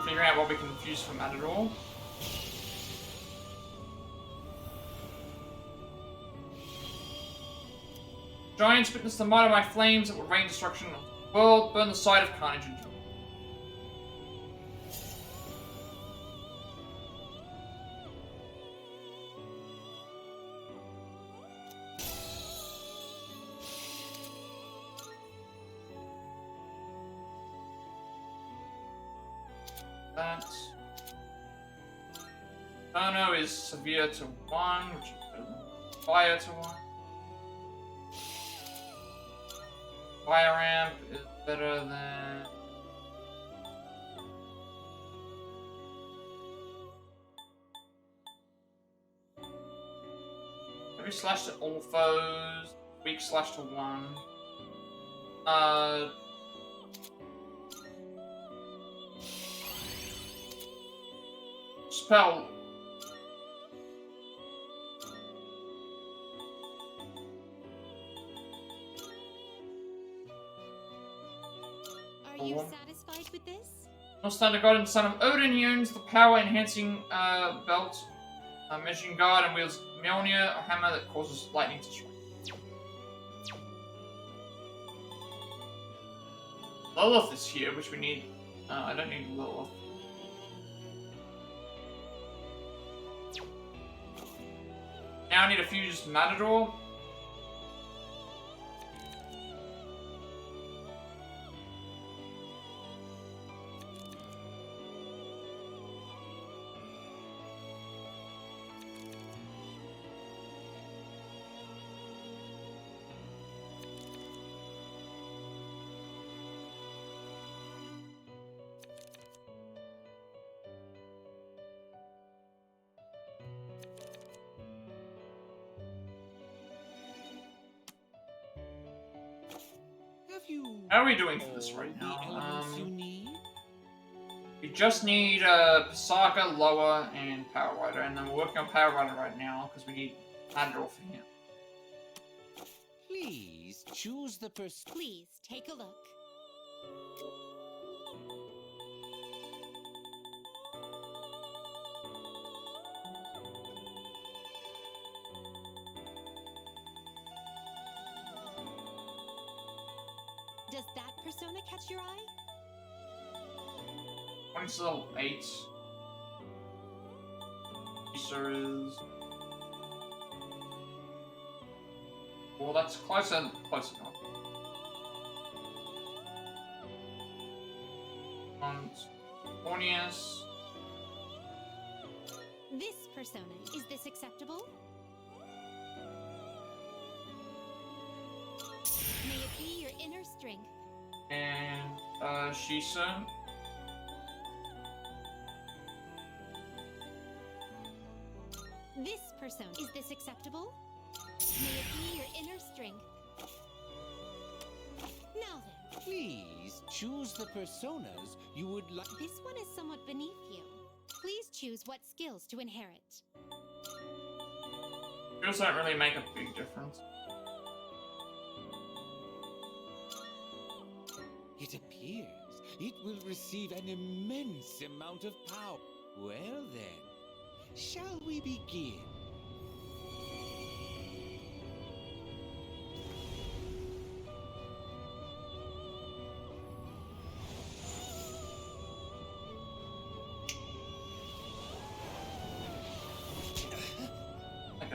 Figuring out what we can fuse for Matador. Giants witness the might of my flames that will rain destruction on the world, burn the site of carnage into. That. Inferno is severe to 1, which is better than fire to 1. Fire ramp is better than. Heavy slash to all foes. Weak slash to 1. Spell. Are you satisfied with this? North Thunder God and son of Odin, he owns the power enhancing belt, measuring guard, and wields Mjolnir, a hammer that causes lightning to strike. Lilith is here, which we need. I don't need Lilith. Now I need to fuse Matador. How are we doing for this right now? We just need Pisaca, Lower, and Power Rider, and then we're working on Power Rider right now because we need Matador for him. Please choose the person. Please take a look. Does that persona catch your eye? Points level 8. User is. Well, that's close enough. Orpheus. This persona, is this acceptable? May it be your inner strength. And Shisa. This persona, is this acceptable? May it be your inner strength. Now then. Please choose the personas you would like. This one is somewhat beneath you. Please choose what skills to inherit. Skills don't really make a big difference. It appears it will receive an immense amount of power. Well then, shall we begin?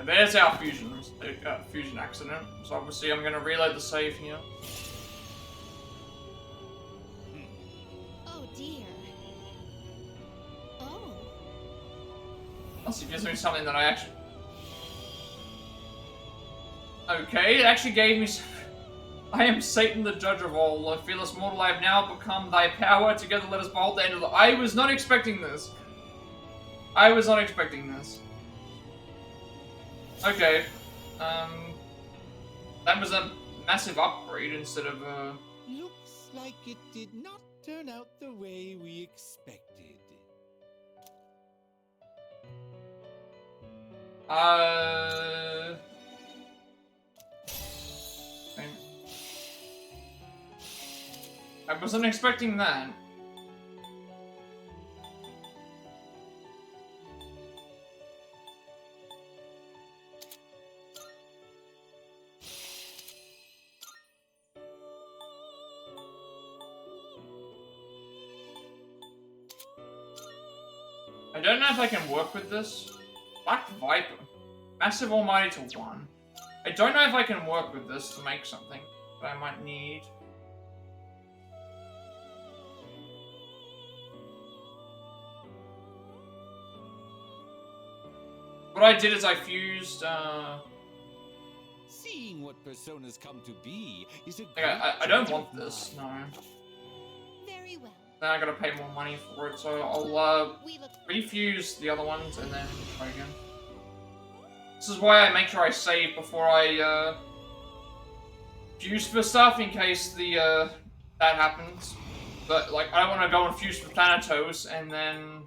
there's our fusion accident. So obviously I'm gonna reload the save here. Oh dear. Oh. Unless it gives me something that I actually... Okay, it actually gave me... I am Satan, the judge of all. A fearless mortal, I have now become thy power. Together let us behold the end of the... I was not expecting this. I was not expecting this. Okay. That was a massive upgrade instead of Looks like it did not turn out the way we expected. I wasn't expecting that. I don't know if I can work with this. Black Viper. Massive Almighty to 1. I don't know if I can work with this to make something that I might need. What I did is I fused, Seeing what personas come to be is a okay, I don't want this, no. Very well. Then I gotta pay more money for it, so I'll, We look refuse the other ones and then try again. This is why I make sure I save before I, fuse for stuff in case the, that happens. But, like, I don't want to go and fuse for Thanatos and then...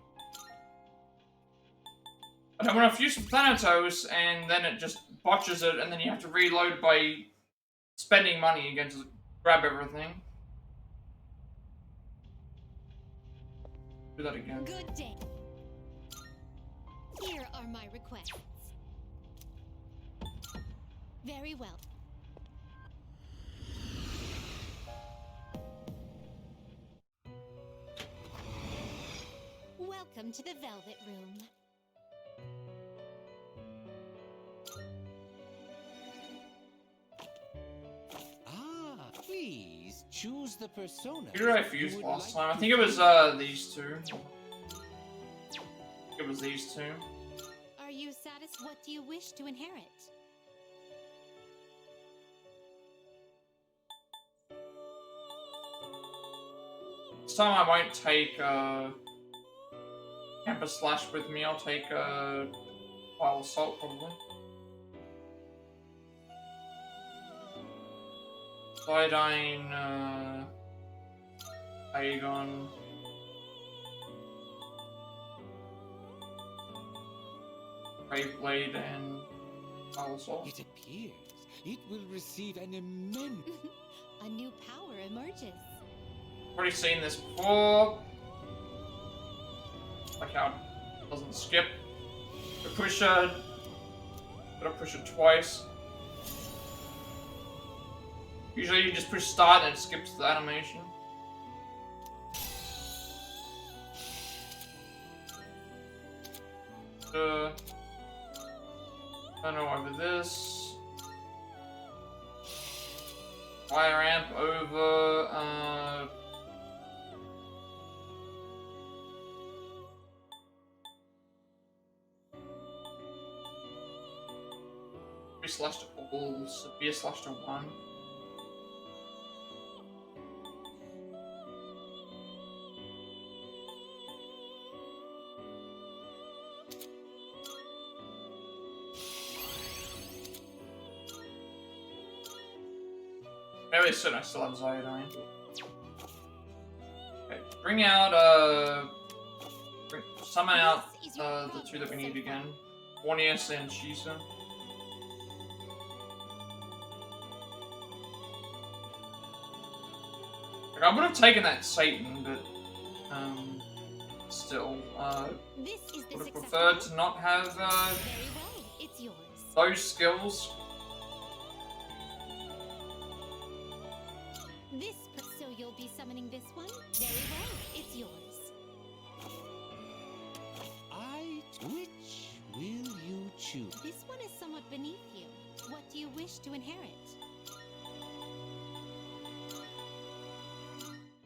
I don't want to fuse for Thanatos and then it just botches it and then you have to reload by spending money again to grab everything. Do that again. good day. Here are my requests. Very well. Welcome to the Velvet Room. Please choose the persona. Who did I fuse last time? I think it was these two. It was these two. Are you satisfied? What do you wish to inherit? This time I won't take Campus Slash with me. I'll take Pile of Salt probably. Iodine, Aegon. Brave Blade and Pile of Salt. It appears it will receive an immense... A new power emerges. Already seen this before. Like how it doesn't skip. The pusher. Gotta push it twice. Usually you just push start and it skips the animation. Turn over this. Fire amp over, slash to all, severe slash to 1. Very soon I still have Iodine. Okay, bring out, summon out, the two that we need again. Orpheus and Shisa. Like, I would have taken that Satan, but, still, This is the would have successful. preferred to not have, Very well. It's yours. those skills. This, so you'll be summoning this one? Very well. It's yours. Which will you choose? choose? This one is somewhat beneath you. What do you wish to inherit?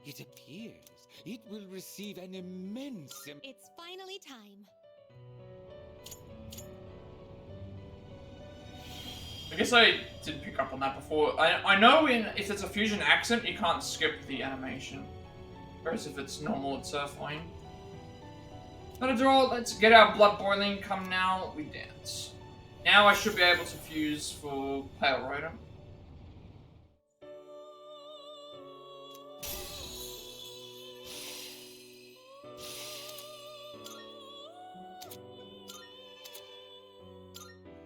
It appears it will receive an immense It's finally time. I guess I did pick up on that before. I know if it's a fusion accent, you can't skip the animation. Whereas if it's normal, it's fine. But after all, let's get our blood boiling. Come now, we dance. Now I should be able to fuse for Pale Rider.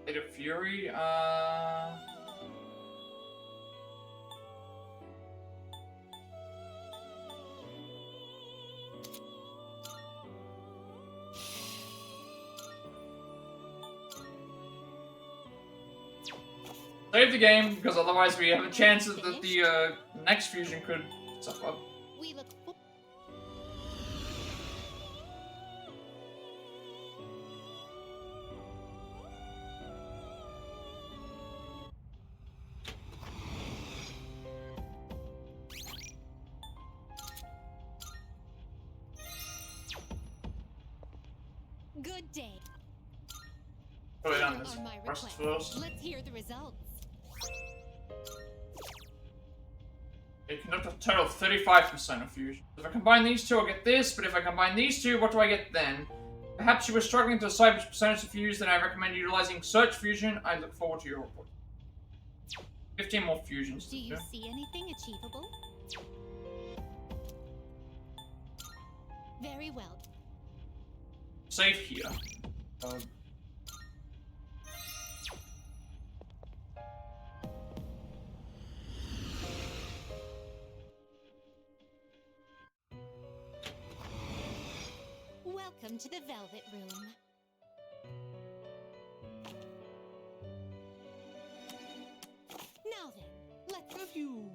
Blade of Fury, save the game, because otherwise we have a chance that the next fusion could suffer. We look for good day. Put it on Here this are my first requests. first. Let's hear the results. It conduct a total of 35% of fusion. If I combine these two, I'll get this, but if I combine these two, what do I get then? Perhaps you were struggling to decide which percentage to fuse, then I recommend utilizing Search Fusion. I look forward to your report. 15 more fusions. Do you see anything achievable? Very well. Save here. Welcome to the Velvet Room. Now then, let's... Have you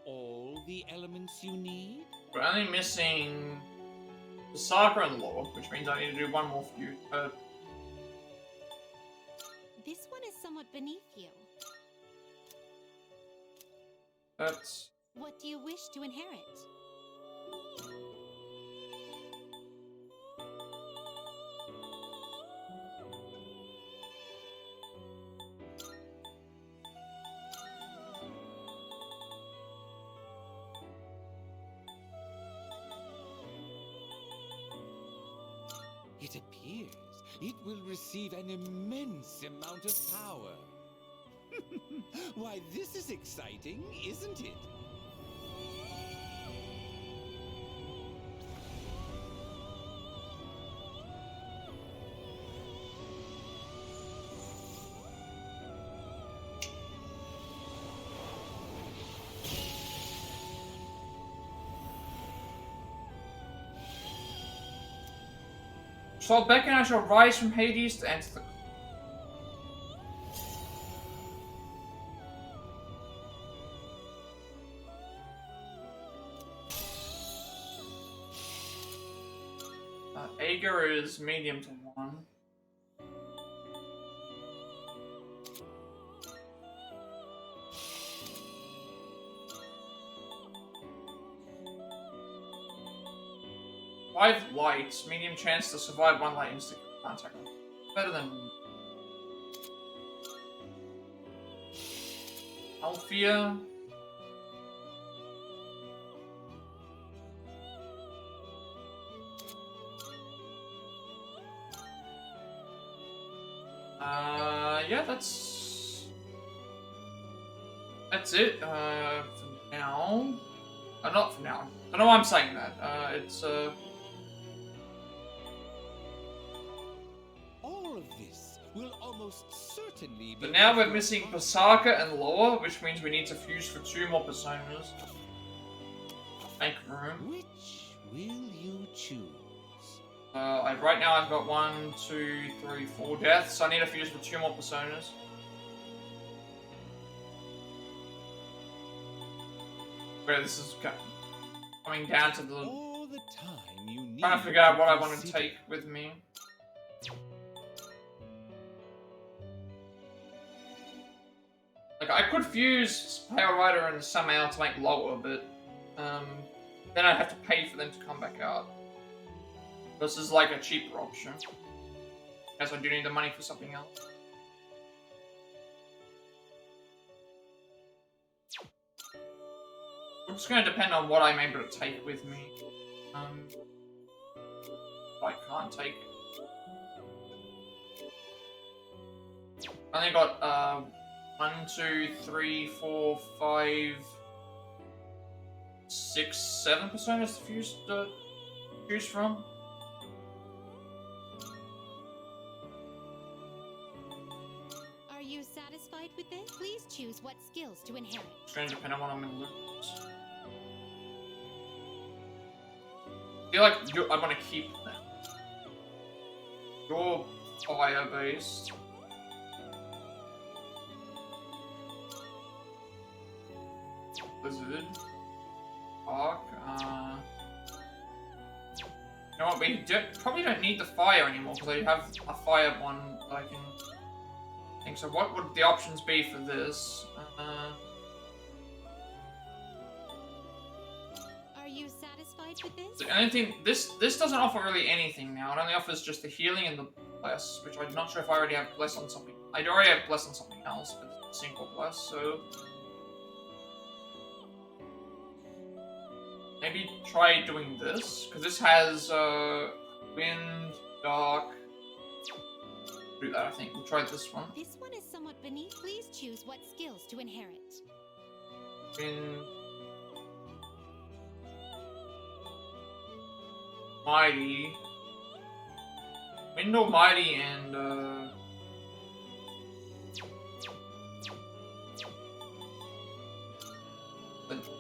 all the elements you need? We're only missing Pisaca and Law, which means I need to do one more fusion. This one is somewhat beneath you. That's... What do you wish to inherit? It appears it will receive an immense amount of power. Why, this is exciting, isn't it? So Beck and I shall rise from Hades to enter the... Ager is medium to 1. Five lights, medium chance to survive one light instant contact. Better than Althea. Yeah, that's it, for now. Not for now. I don't know why I'm saying that. All of this will almost certainly be... But now we're missing Pisaca and Loa, which means we need to fuse for 2 more personas. Make room. Which will you choose? Right now I've got 1, 2, 3, 4 deaths, so I need to fuse for 2 more personas. Where this is coming down to the... All the time you need Trying to figure out what I want to take with me. Like, I could fuse Mayoido and Samael to make lower, but then I'd have to pay for them to come back out. This is like a cheaper option. Guess I do need the money for something else. It's going to depend on what I'm able to take with me. I can't take. I only got 1, 2, 3, 4, 5, 6, 7 personas to choose from. Are you satisfied with this? Please choose what skills to inherit. It's going to depend on what I'm going to lose. I feel like I want to keep them. You're fire-based. Blizzard. Arc. You know what, we probably don't need the fire anymore, because I have a fire one that I can think. So what would the options be for this? Are you satisfied with this? The only thing, this doesn't offer really anything now. It only offers just the healing and the bless, which I'm not sure if I already have bless on something. I already have bless on something else, but it's a single bless, so maybe try doing this, because this has wind, dark. Do that, I think. We'll try this one. This one is somewhat beneath. Please choose what skills to inherit. Wind, mighty, wind almighty, and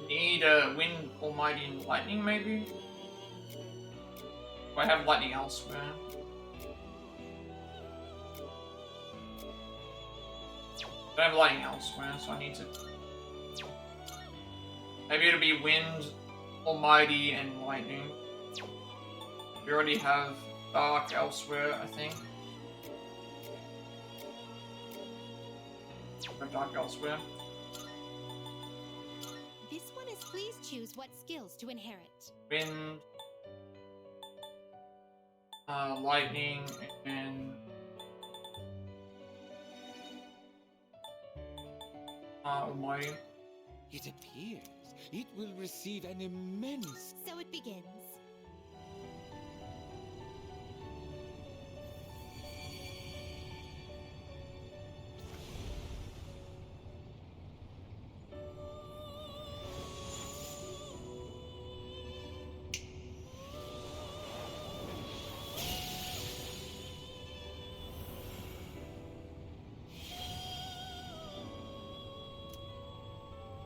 need wind almighty and lightning, maybe. If I have lightning elsewhere. I have lightning elsewhere, so I need to. Maybe it'll be wind, almighty, and lightning. We already have dark elsewhere, I think. Or dark elsewhere. This one is please choose what skills to inherit. Wind, lightning, and almighty. It appears it will receive an immense. So it begins.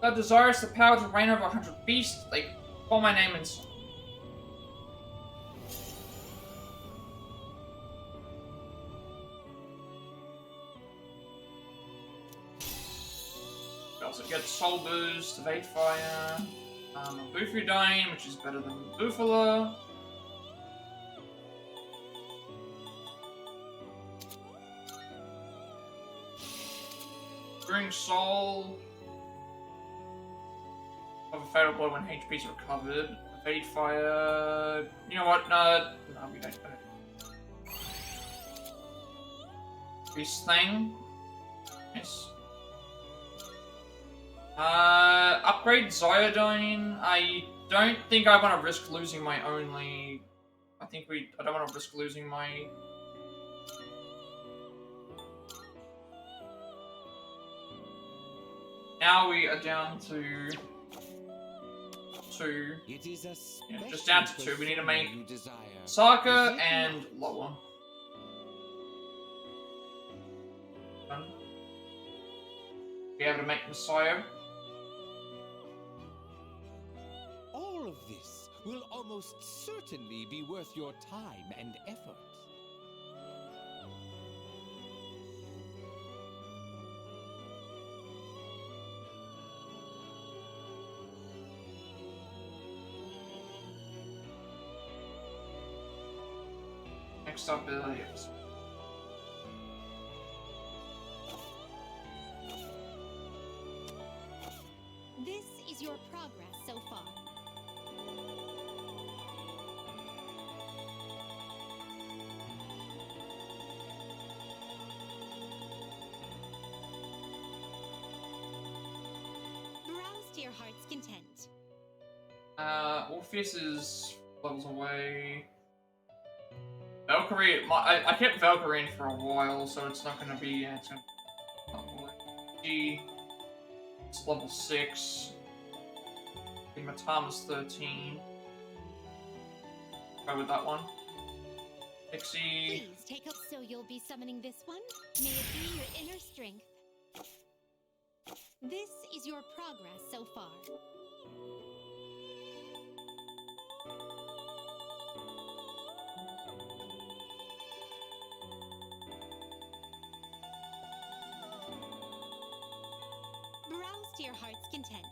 That desires the power to reign over 100 beasts, like, call my name and so. We also get Soul Boost, Evade Fire, a Bufudine, which is better than Bufala. Bring Soul. Of a fatal blow when HP's recovered. Evade fire. You know what? No, we don't. This thing. Yes. Upgrade Zyodine. I don't think I want to risk losing my only. I don't want to risk losing my. Now we are down to. It is a Just down to 2. We need to make desire. Pisaca and lower. Be able to make Messiah. All of this will almost certainly be worth your time and effort. Next up is is your progress so far. Browse to your heart's content. Orpheus is levels away. Valkyrie, I kept Valkyrie in for a while, so it's not gonna be, yeah, it's gonna be, it's level 6. Matama's 13. Go with that one. Pixie. Please take up. So you'll be summoning this one? May it be your inner strength. This is your progress so far. Browse to your heart's content.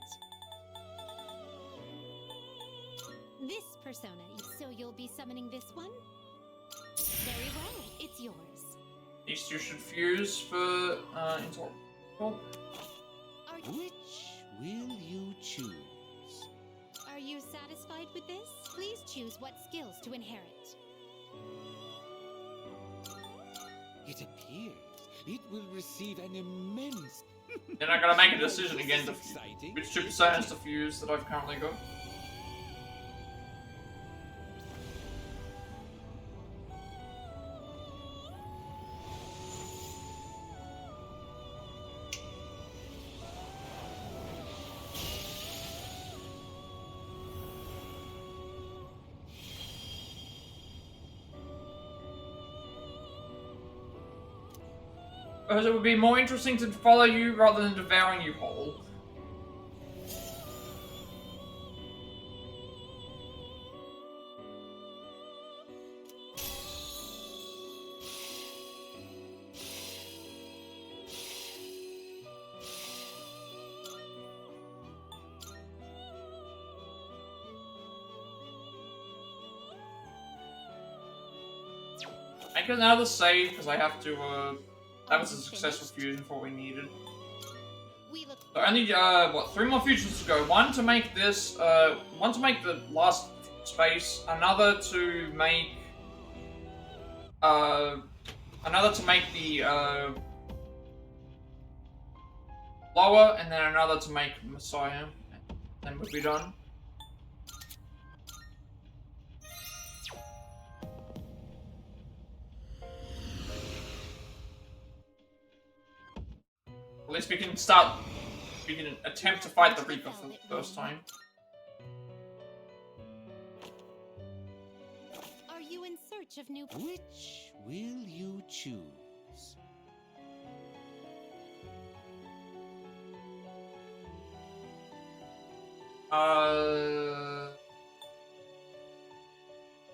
This persona, so you'll be summoning this one? Very well, it's yours. These two should fuse for Intel. Which will you choose? Are you satisfied with this? Please choose what skills to inherit. It appears it will receive an immense. Then I gotta make a decision This again is to exciting. which two personas to fuse that I've currently got. Because it would be more interesting to follow you rather than devouring you whole. Make another save because I have to that was a successful fusion for what we needed. We look So only, what, 3 more fusions to go. One to make this, one to make the last space, another to make, the, lower, and then another to make Messiah. Then we'll be done. At least we can attempt to fight the Reaper for the first time. Are you in search of new? Which will you choose?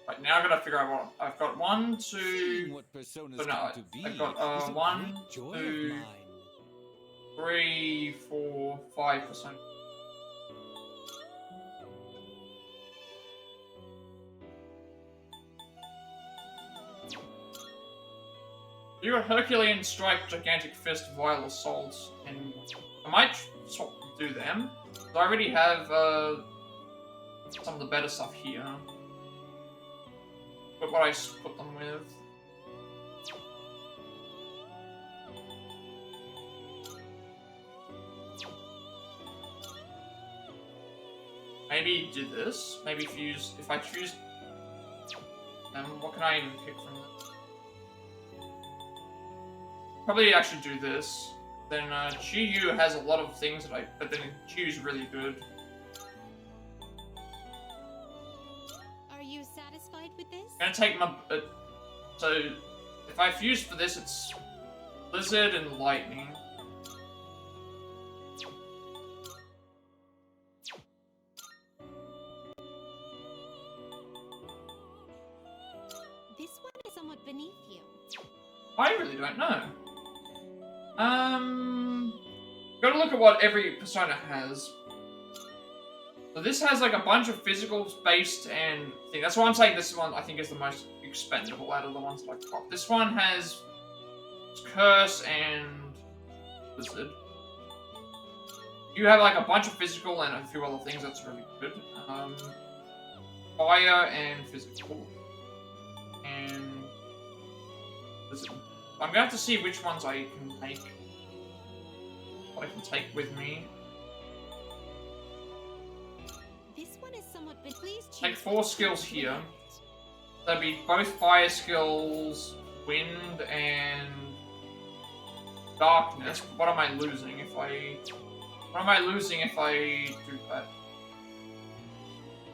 Right, now I gotta figure out what I've got. 1, 2. Seeing what personas So no, come to be I've got is a 1, great joy of 2, mine. 3, 4, 5%. You got Herculean Strike, Gigantic Fist, Vile Assault, and I might do them. I already have some of the better stuff here. But what I put them with. Maybe do this. Maybe fuse. If I choose what can I even pick from this? Probably actually do this. Then Chiyu has a lot of things that but then Chiyu's really good. Are you satisfied with this? I'm gonna take my so if I fuse for this, it's Blizzard and Lightning. This one is somewhat beneath you. I really don't know. Gotta look at what every persona has. So this has like a bunch of physical based and thing. That's why I'm saying this one I think is the most expendable out of the ones that I've got. This one has Curse and Blizzard. You have like a bunch of physical and a few other things. That's really good. Fire and physical. And I'm gonna have to see which ones I can take. What I can take with me. This one is somewhat big. Please choose. Take 4 skills here. That'd be both fire skills, wind and darkness. What am I losing if I? What am I losing if I do that?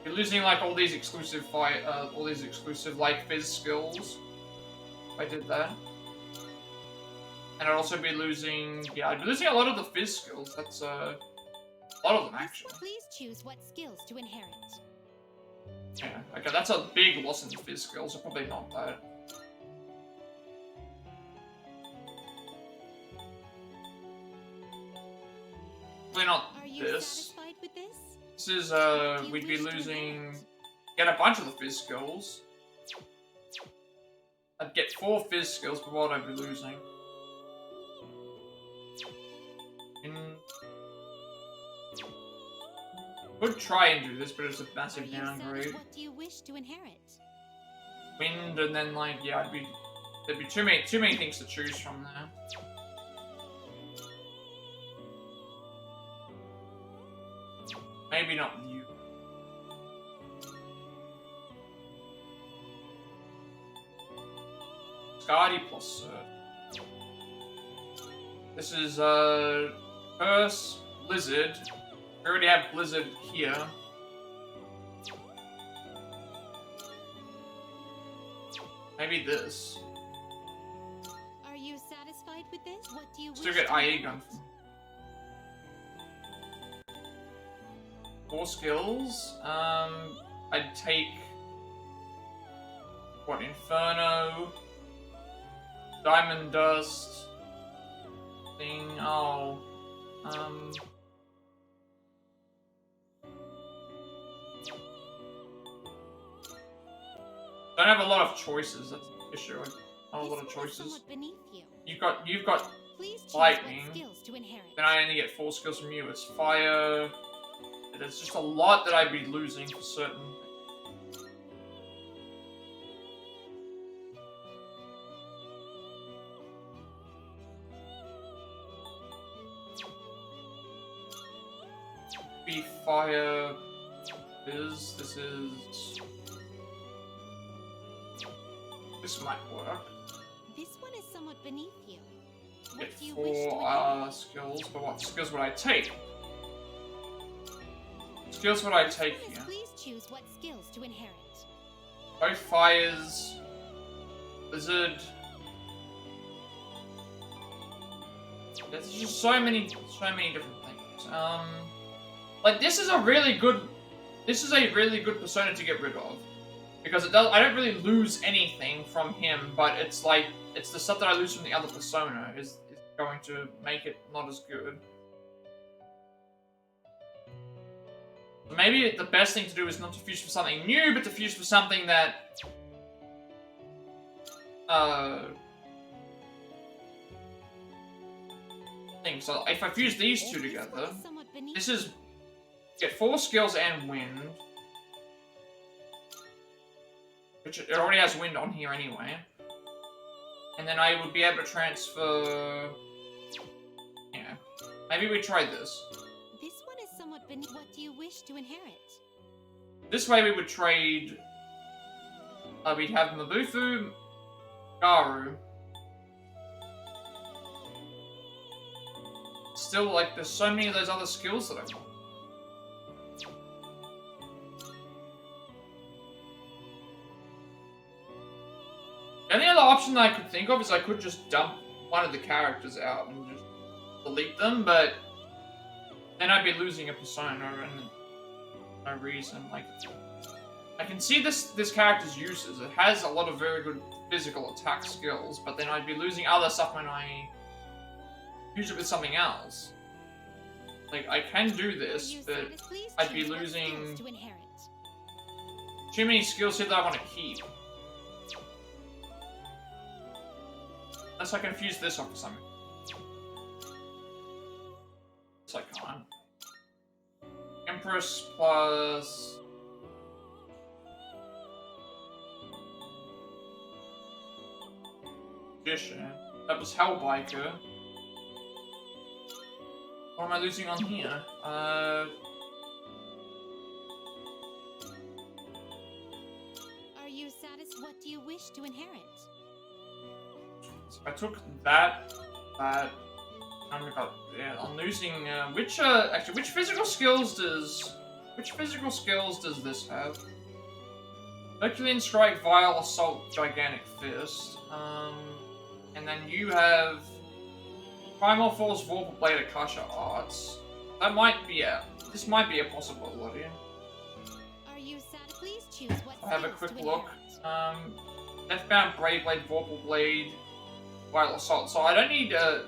You're losing like all these exclusive fire, all these exclusive like fizz skills. If I did that, and I'd also be losing. Yeah, I'd be losing a lot of the fizz skills. That's a lot of them actually. Please choose what skills to inherit. Yeah, okay, that's a big loss in the fizz skills. So probably not that. Probably not Are you this. satisfied with this? This is, we'd be losing... Get a bunch of the fizz skills. I'd get 4 fizz skills, but what I'd be losing. Could try and do this, but it's a massive downgrade. What do you wish to inherit? Wind, and then like, yeah, there'd be too many things to choose from there. Maybe not you. Scardy plus This is Curse, Blizzard. We already have Blizzard here. Maybe this. Are you satisfied with this? What do you Still wish get to IE inherit? gun. 4 skills. I'd take what? Inferno, Diamond Dust, thing. Oh, don't have a lot of choices. That's the issue. I don't have a lot of This one is choices. somewhat beneath you. You've got Please choose lightning. what skills to inherit. Then I only get 4 skills from you. It's fire. There's just a lot that I'd be losing for certain. Be fire. This is. This might work. This one is somewhat beneath you. What Get do you wish to 4 inherit? skills, but what skills would I take? Skills would I take Yes, here? please choose what skills to inherit. Both fires, Blizzard. There's just so many different things. Like this is a really good persona to get rid of. Because I don't really lose anything from him, but it's like, it's the stuff that I lose from the other persona is going to make it not as good. Maybe the best thing to do is not to fuse for something new, but to fuse for something that... So if I fuse these two together, this is... Get 4 skills and wind. Which it already has wind on here anyway. And then I would be able to transfer... Yeah. Maybe we try this. This one is somewhat beneath. What do you wish to inherit? This way we would trade... we'd have Mabufu, Garu. Still, like, there's so many of those other skills that I want. The only other option that I could think of is I could just dump one of the characters out and just delete them, but then I'd be losing a persona and no reason. Like, I can see this character's uses. It has a lot of very good physical attack skills, but then I'd be losing other stuff when I use it with something else. Like, I can do this, but I'd be losing too many skills here that I want to keep. Unless I can fuse this off for something. Yes, I can't. Empress plus... Magician. That was Hellbiker. What am I losing on here? Are you satisfied? What do you wish to inherit? So I took that. Yeah, I'm losing. Actually, which physical skills does this have? Herculean Strike, Vile Assault, Gigantic Fist. And then you have Primal Force, Vorpal Blade, Akasha Arts. That might be this might be a possibility. Are you satisfied? Please choose what I'll have a skills quick to look. inherit. Deathbound, Brave Blade, Vorpal Blade, Vile Assault. So I don't need I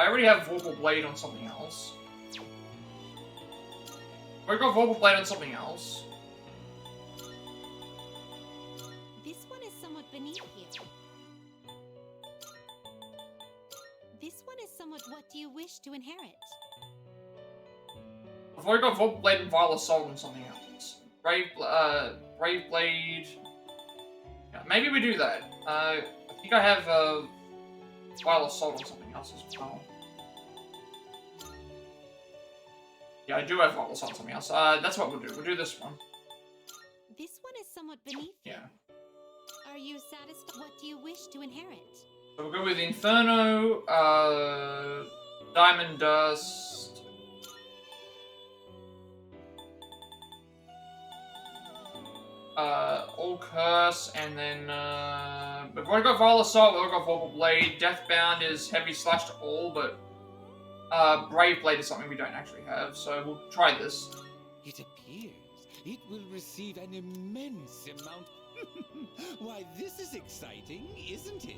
already have Vorpal Blade on something else. We've got Vorpal Blade on something else. This one is somewhat beneath you. This one is somewhat. What do you wish to inherit? I've already got Vorpal Blade and Vile Assault on something else. Brave Blade. Yeah, maybe we do that. I think I have Vile Assault on something else as well. Yeah, I do have Vile Assault on something else. That's what we'll do. We'll do this one. This one is somewhat beneath you. Yeah. Are you satisfied? What do you wish to inherit? So we'll go with Inferno, Diamond Dust, All Curse, and then we've already got Vile Assault, we've already got Vorpal Blade. Deathbound is heavy slash to all, but Brave Blade is something we don't actually have, so we'll try this. It appears it will receive an immense amount. Why, this is exciting, isn't it?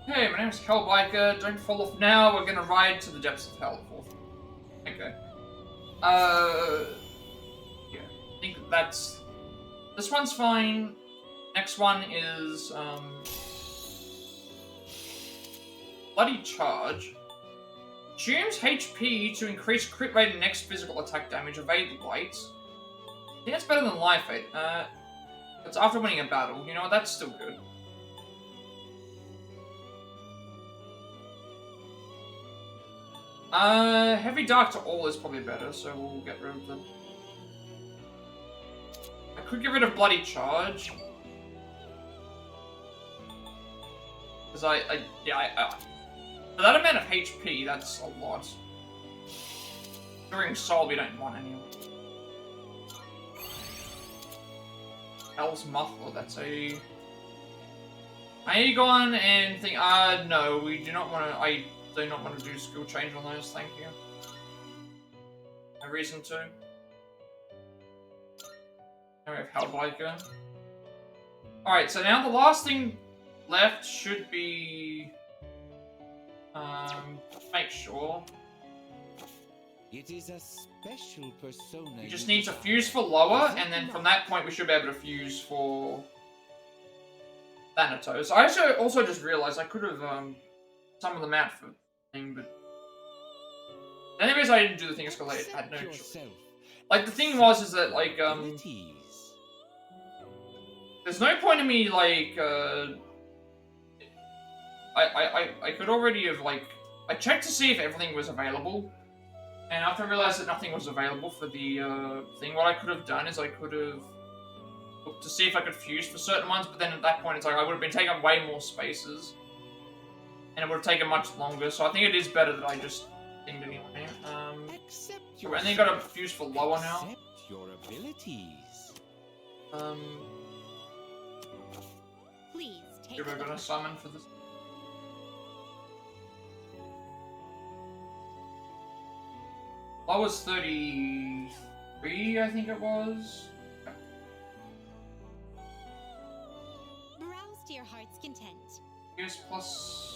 Hey, my name's Hellbiker. Don't fall off now. We're gonna ride to the depths of hell. Okay. Yeah. I think that's... This one's fine. Next one is, Bloody Charge. Consumes HP to increase crit rate and next physical attack damage. Evade light. I think that's better than Life Aid. It's after winning a battle. You know what? That's still good. Heavy Dark to all is probably better, so we'll get rid of them. I could get rid of Bloody Charge. Because for that amount of HP, that's a lot. During Soul, we don't want anyway. Hell's Muffler, that's a... Aegon and thing, no, we do not want to, I do not want to do skill change on those, thank you. No reason to. Now we have Hellbiker. Alright, so now the last thing left should be... make sure. It is a special persona. We just need to fuse for lower, and then from that point we should be able to fuse for Thanatos. I also just realized I could have summoned them out for thing, but the only reason I didn't do the thing is because I had no choice. Like the thing is that like there's no point in me like I could already have like I checked to see if everything was available. And after I realized that nothing was available for the thing, what I could have done is I could have looked to see if I could fuse for certain ones, but then at that point it's like I would have been taking up way more spaces. And it would have taken much longer, so I think it is better that I just dinged anyway. And then you got to fuse for lower now. Accept your abilities. Please take We're a gonna look. summon for this. That was 33, I think it was. Browse to your heart's content. Here's plus.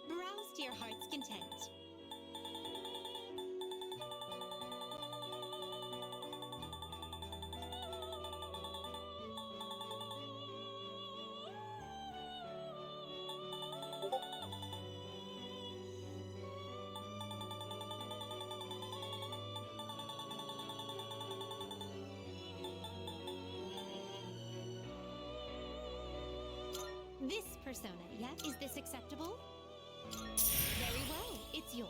Browse to your heart's content. This persona, yeah? Is this acceptable? Very well, it's yours.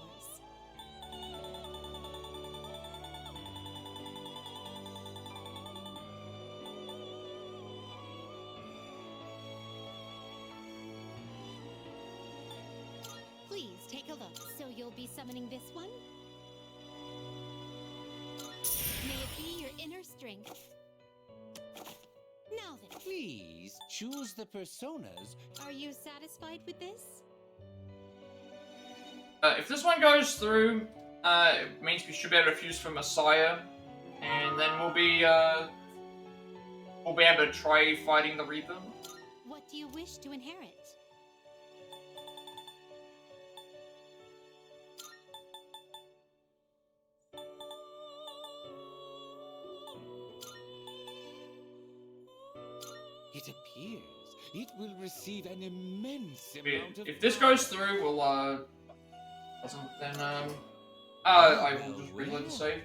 Please take a look. So you'll be summoning this one? May it be your inner strength. Now then, Please choose the personas. are you satisfied with this? If this one goes through, it means we should be able to fuse for Messiah, and then we'll be able to try fighting the Reaper. What do you wish to inherit? It appears it will receive an immense amount of If this goes through, we'll doesn't then I will just reload the save.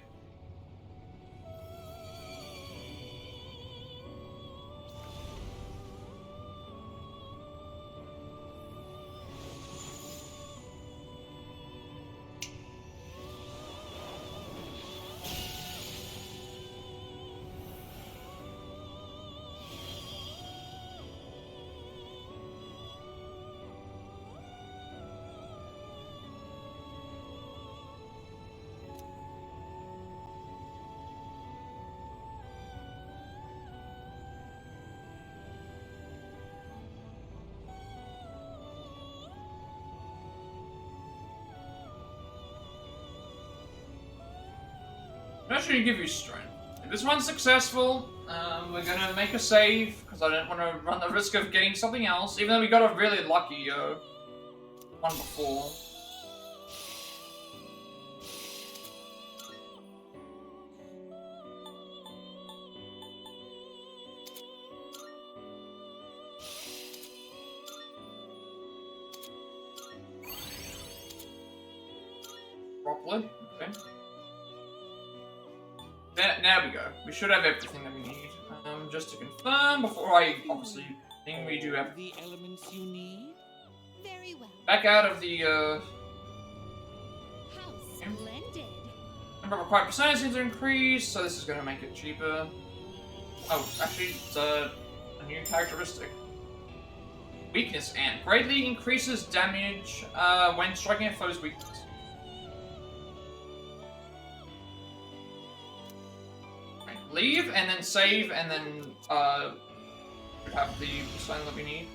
I'm not sure you give you strength. If this one's successful, we're gonna make a save, because I don't want to run the risk of getting something else, even though we got a really lucky one before. Properly, okay. There we go. We should have everything that we need. Just to confirm, before I obviously think we do have the elements you need. Very well. back out of the How splendid. number of required percentage seems to increase, so this is going to make it cheaper. Oh, actually, it's a new characteristic. Weakness and greatly increases damage when striking a foe's weakness. Leave, and then save, and then have the sign that we need.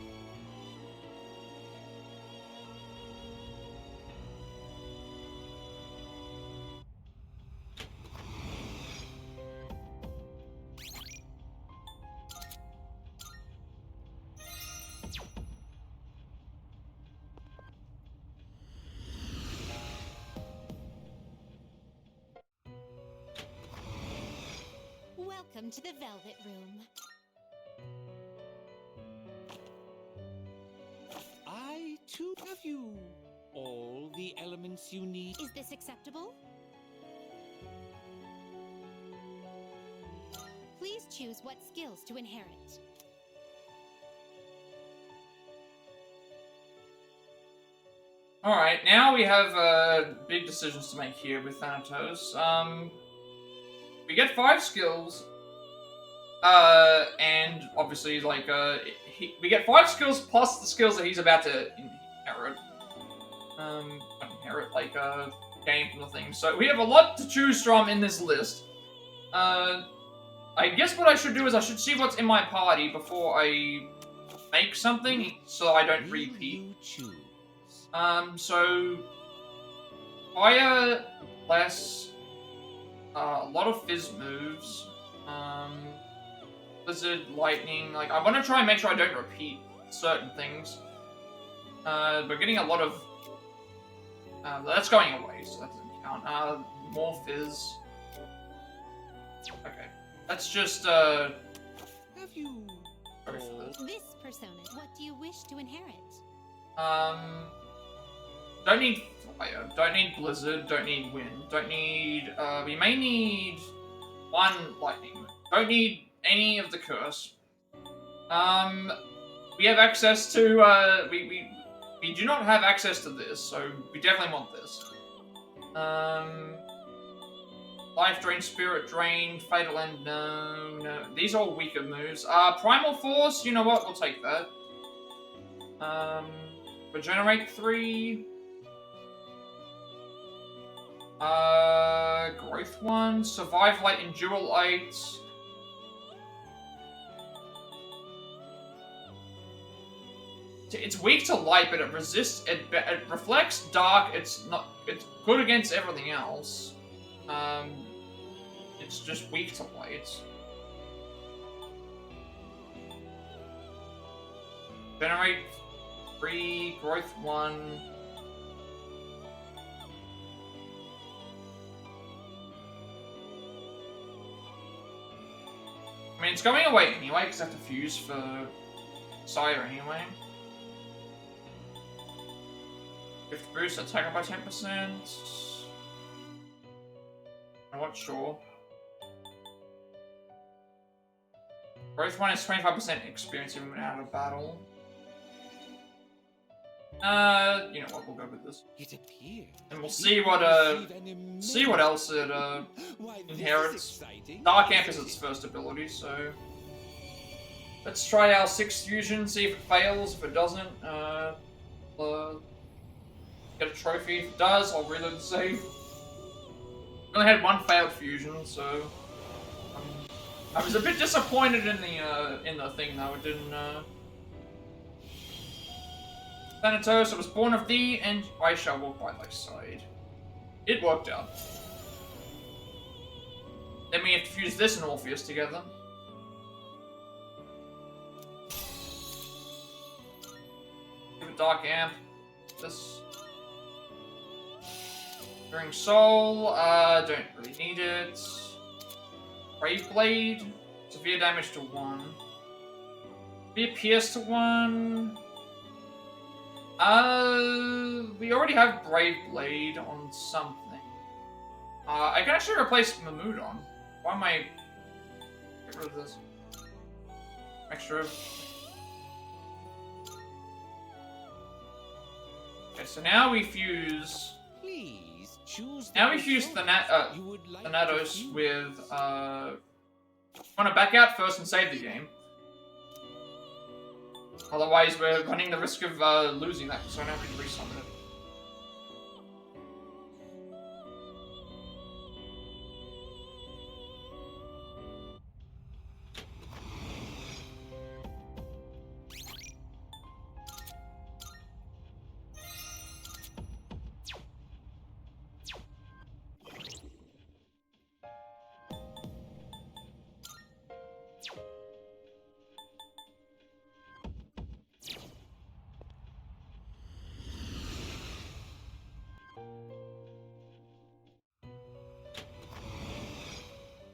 Welcome to the Velvet Room. I too have you. All the elements you need. Is this acceptable? Please choose what skills to inherit. Alright, now we have big decisions to make here with Thanatos. We get 5 skills. And obviously, like, we get 5 skills plus the skills that he's about to inherit. Not inherit, like, gain from the thing. So we have a lot to choose from in this list. I guess what I should do is I should see what's in my party before I make something, so I don't repeat. So fire, less, a lot of fizz moves, blizzard, lightning. Like, I want to try and make sure I don't repeat certain things. We're getting a lot of. That's going away, so that doesn't count. More fizz. Okay, let's just Have you go for this. This persona, what do you wish to inherit? Don't need fire, don't need blizzard, don't need wind, don't need, we may need 1 lightning, don't need any of the curse. We have access to, we do not have access to this, so we definitely want this. Life drain, spirit drain, fatal end, no, these are all weaker moves. Primal force, you know what, we'll take that. Regenerate 3. Growth 1, survive light, endure light. It's weak to light, but it resists. It reflects dark. It's good against everything else. It's just weak to light. Generate 3, growth 1. I mean, it's going away anyway, because I have to fuse for Sire anyway. 5th boost, attack by 10%. I'm not sure. Growth 1 is 25% experience even out of battle. You know what, we'll go with this. It appears. And we'll see what else it inherits. Dark Amp is its first ability, so let's try our 6th fusion, see if it fails. If it doesn't, get a trophy. If it does, I'll reload the save. I only had 1 failed fusion, so I was a bit disappointed in the thing though. It didn't. Thanatos, I was born of thee, and I shall walk by thy side. It worked out. Then we have to fuse this and Orpheus together. Give it Dark Amp. This. During Soul, don't really need it. Brave Blade, severe damage to 1. Severe Pierce to 1. We already have Brave Blade on something. I can actually replace Mamudon. Why am I... Get rid of this. Extra. Okay, so now we fuse... Please choose. Now we fuse Thanatos with, want to back out first and save the game. Otherwise, we're running the risk of losing that, so now we can resummon it.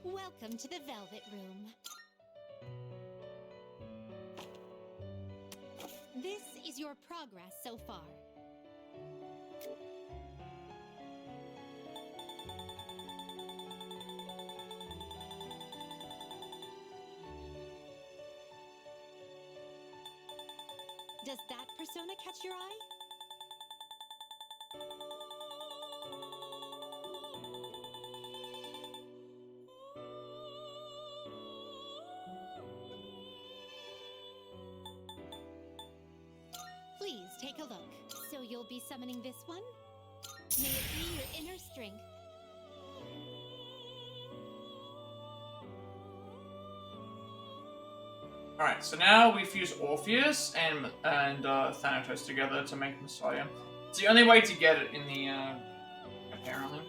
Welcome to the Velvet Room. This is your progress so far. Does that persona catch your eye? Please take a look. So you'll be summoning this one? May it be your inner strength. Alright, so now we fuse Orpheus and Thanatos together to make Messiah. It's the only way to get it in the, apparently.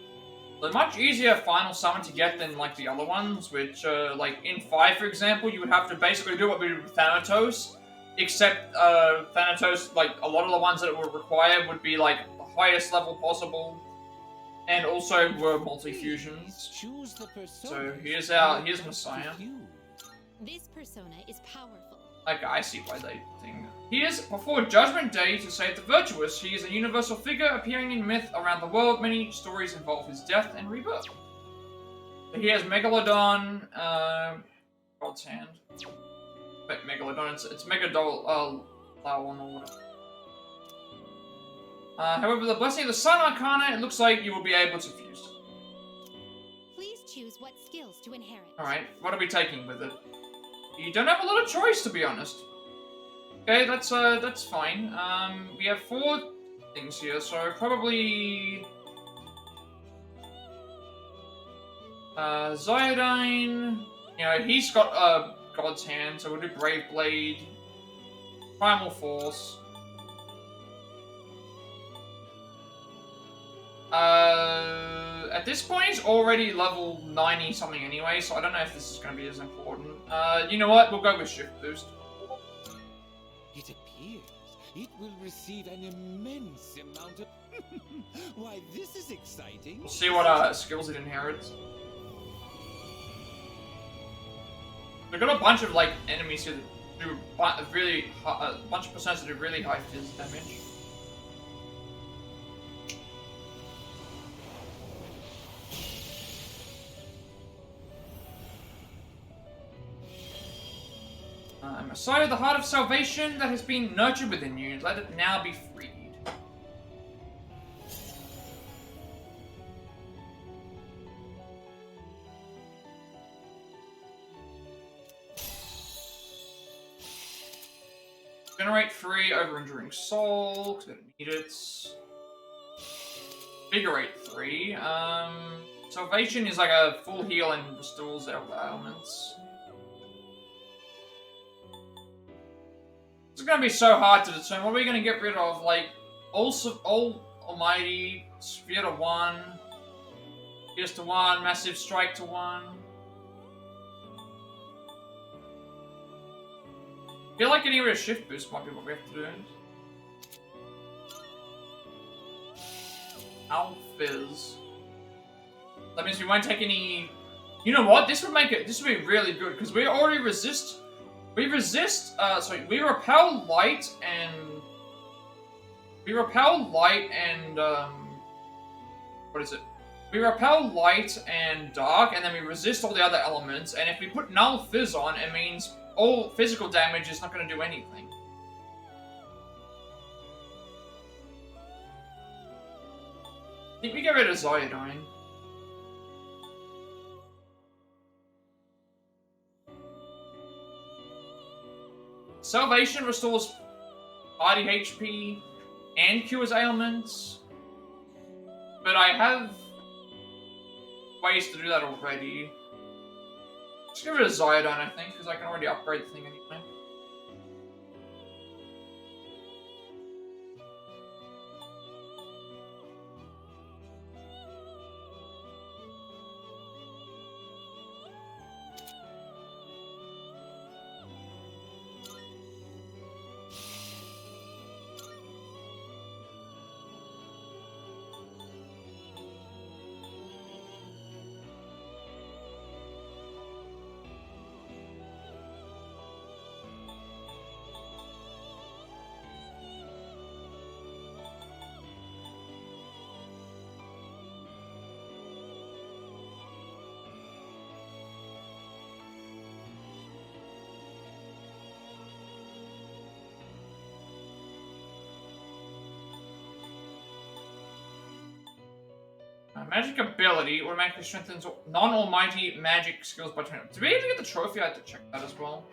They're much easier final summon to get than, like, the other ones, which, like, in 5, for example, you would have to basically do what we did with Thanatos, except, Thanatos, like, a lot of the ones that it would require would be, like, the highest level possible, and also were multi-fusions. Choose the persona. So, here's Messiah. This persona is powerful. Okay, I see why they think. He is before Judgment Day to save the virtuous. He is a universal figure appearing in myth around the world. Many stories involve his death and rebirth. He has Megalodon, God's Hand. Wait, Megalodon, it's Megadol, Lawan or whatever. However, the Blessing of the Sun Arcana, it looks like you will be able to fuse. Please choose what skills to inherit. Alright, what are we taking with it? You don't have a lot of choice, to be honest. Okay, that's fine. We have 4 things here, so probably... Zyodyne... You know, he's got, God's Hand, so we'll do Brave Blade. Primal Force. At this point, he's already level 90 something anyway, so I don't know if this is going to be as important. You know what? We'll go with Shift Boost. It appears it will receive an immense amount of... Why, this is exciting. We'll see what skills it inherits. We've got a bunch of like enemies here that do really a bunch of percents that do really high fizz damage. Messiah, the heart of salvation that has been nurtured within you, let it now be freed. Generate 3 over Enduring Soul, because we don't need it. Invigorate 3. Salvation is like a full heal and restores our elements. It's gonna be so hard to determine. What are we gonna get rid of? Like, all Almighty, Sphere to 1, Pierce to 1, Massive Strike to 1. I feel like getting rid of Shift Boost might be what we have to do. Alphys. That means we won't take any... You know what? This would make it... This would be really good, because we already resist... We repel light and... What is it? We repel light and dark, and then we resist all the other elements, and if we put Null Fizz on, it means all physical damage is not going to do anything. I think we get rid of Zyodyne. Salvation restores party HP and cures ailments, but I have ways to do that already. Let's get rid of Zyodyne, I think, because I can already upgrade the thing anyway. Magic ability automatically strengthens non-almighty magic skills by 20. Did we even get the trophy? I had to check that as well.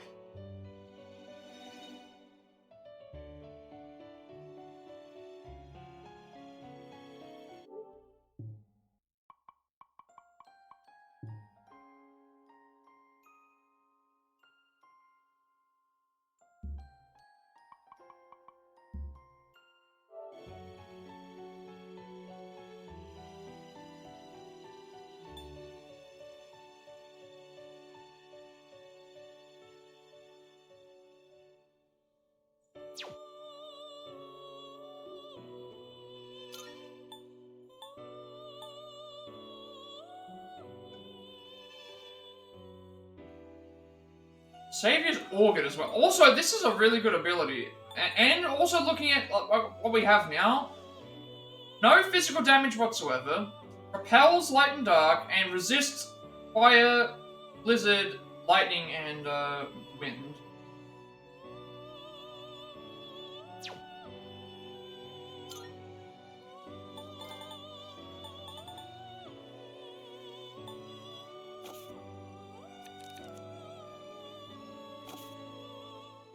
Savior's Organ as well. Also, this is a really good ability. And also looking at what we have now, no physical damage whatsoever, repels light and dark, and resists fire, blizzard, lightning, and wind.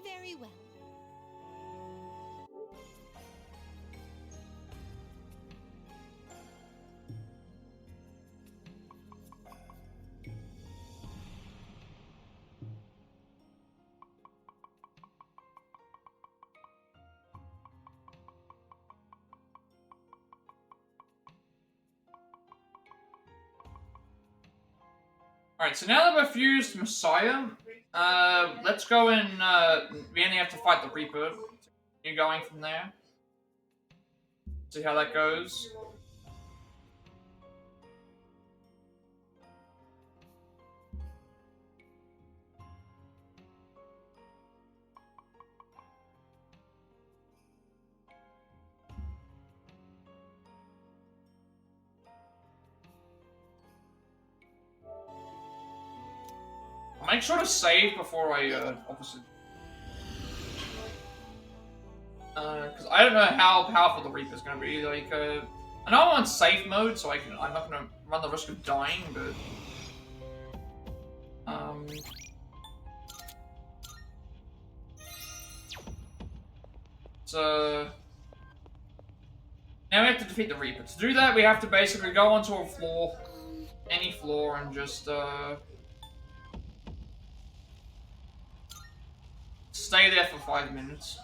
Very well. Alright, so now that we've fused Messiah, let's go and, we only have to fight the Reaper. You're going from there. See how that goes. I'll make sure to save before I, obviously. Because I don't know how powerful the Reaper's gonna be. Like, I know I'm on safe mode, so I'm not gonna run the risk of dying, but. So. Now we have to defeat the Reaper. To do that, we have to basically go onto a floor, any floor, and just, stay there for 5 minutes.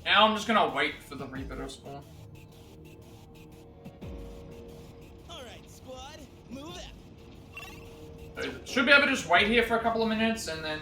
Now I'm just gonna wait for the Reaper to spawn. Alright, squad, move out. So should be able to just wait here for a couple of minutes and then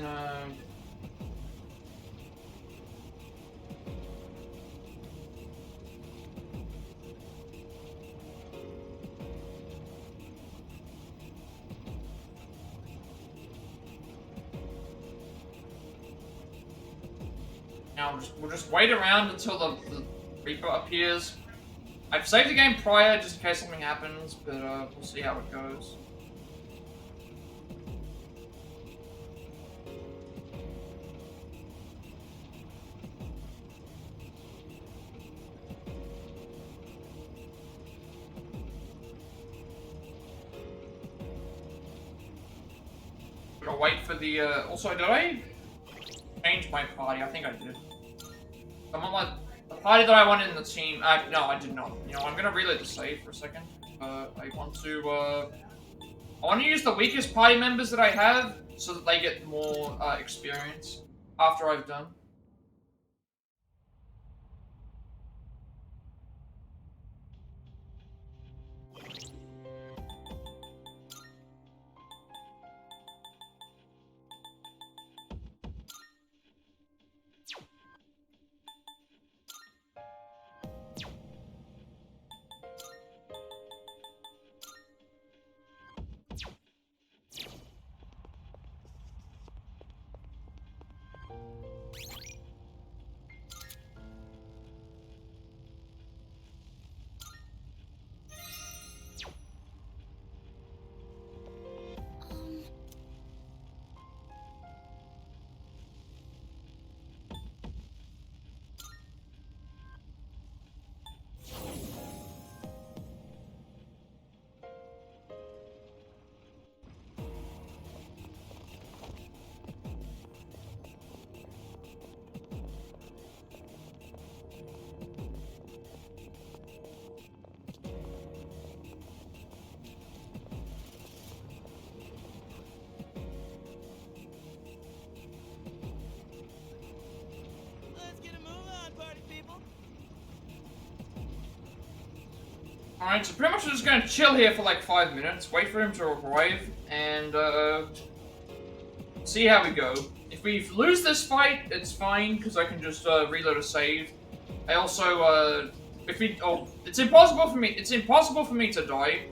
now we'll just wait around until the Reaper appears. I've saved the game prior just in case something happens, but we'll see how it goes. Gonna wait for the also did I change my party? I think I did. I want the party that I wanted in the team. No, I did not. You know, I'm gonna reload the save for a second. I want to use the weakest party members that I have so that they get more experience after I've done. Alright, so pretty much we're just gonna chill here for like 5 minutes, wait for him to arrive, and see how we go. If we lose this fight, it's fine, because I can just reload a save. I also, it's impossible for me to die.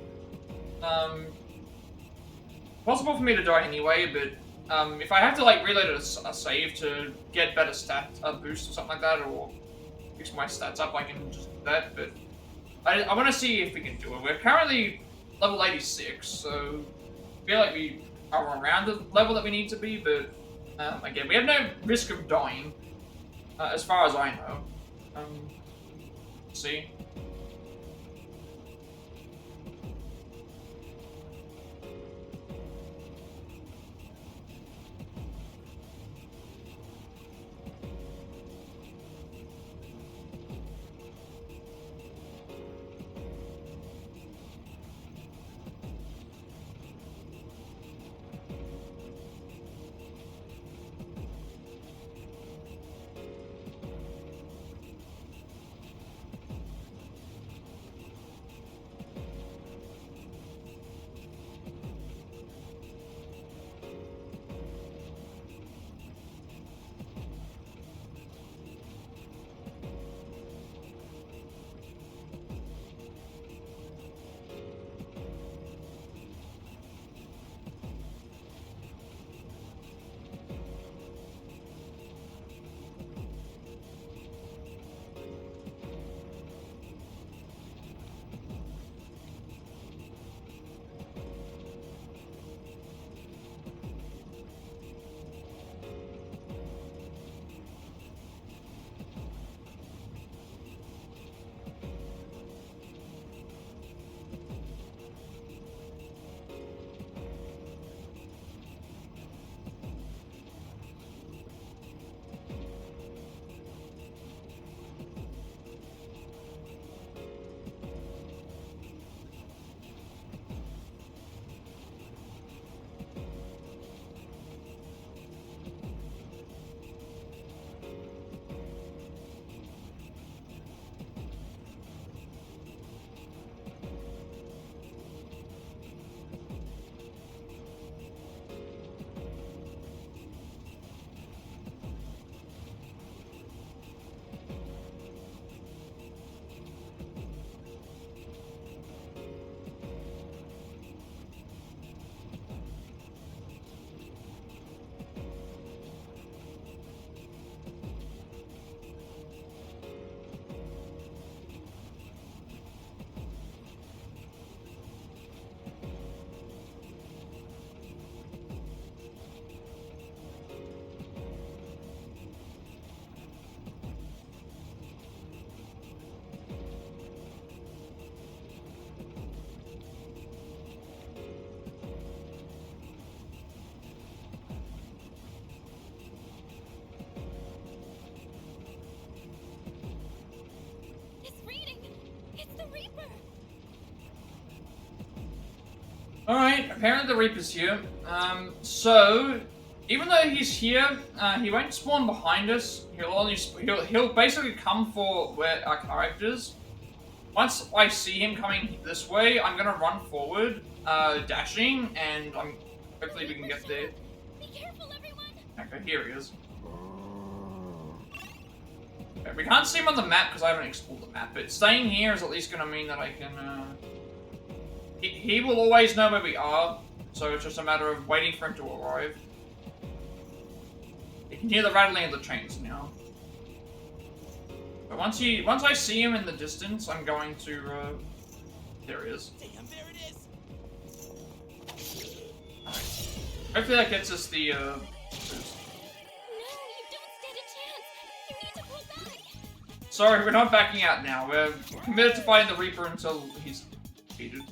Possible for me to die anyway, but if I have to like reload a save to get better stat boost or something like that, or fix my stats up, I can just do that, but I want to see if we can do it. We're currently level 86, so I feel like we are around the level that we need to be, but again, we have no risk of dying, as far as I know. See? Alright, apparently the Reaper's here. So, even though he's here, he won't spawn behind us. He'll basically come for where our characters. Once I see him coming this way, I'm gonna run forward, dashing, and hopefully we can get there. Be careful, everyone. Okay, here he is. Okay, we can't see him on the map because I haven't explored the map, but staying here is at least gonna mean that I can, He will always know where we are, so it's just a matter of waiting for him to arrive. You can hear the rattling of the chains now. But once I see him in the distance, I'm going to, there he is. Damn, there it is. Alright. Hopefully that gets us the, boost. No, you don't stand a chance. You need to pull back. Sorry, we're not backing out now. We're committed to fighting the Reaper until he's defeated.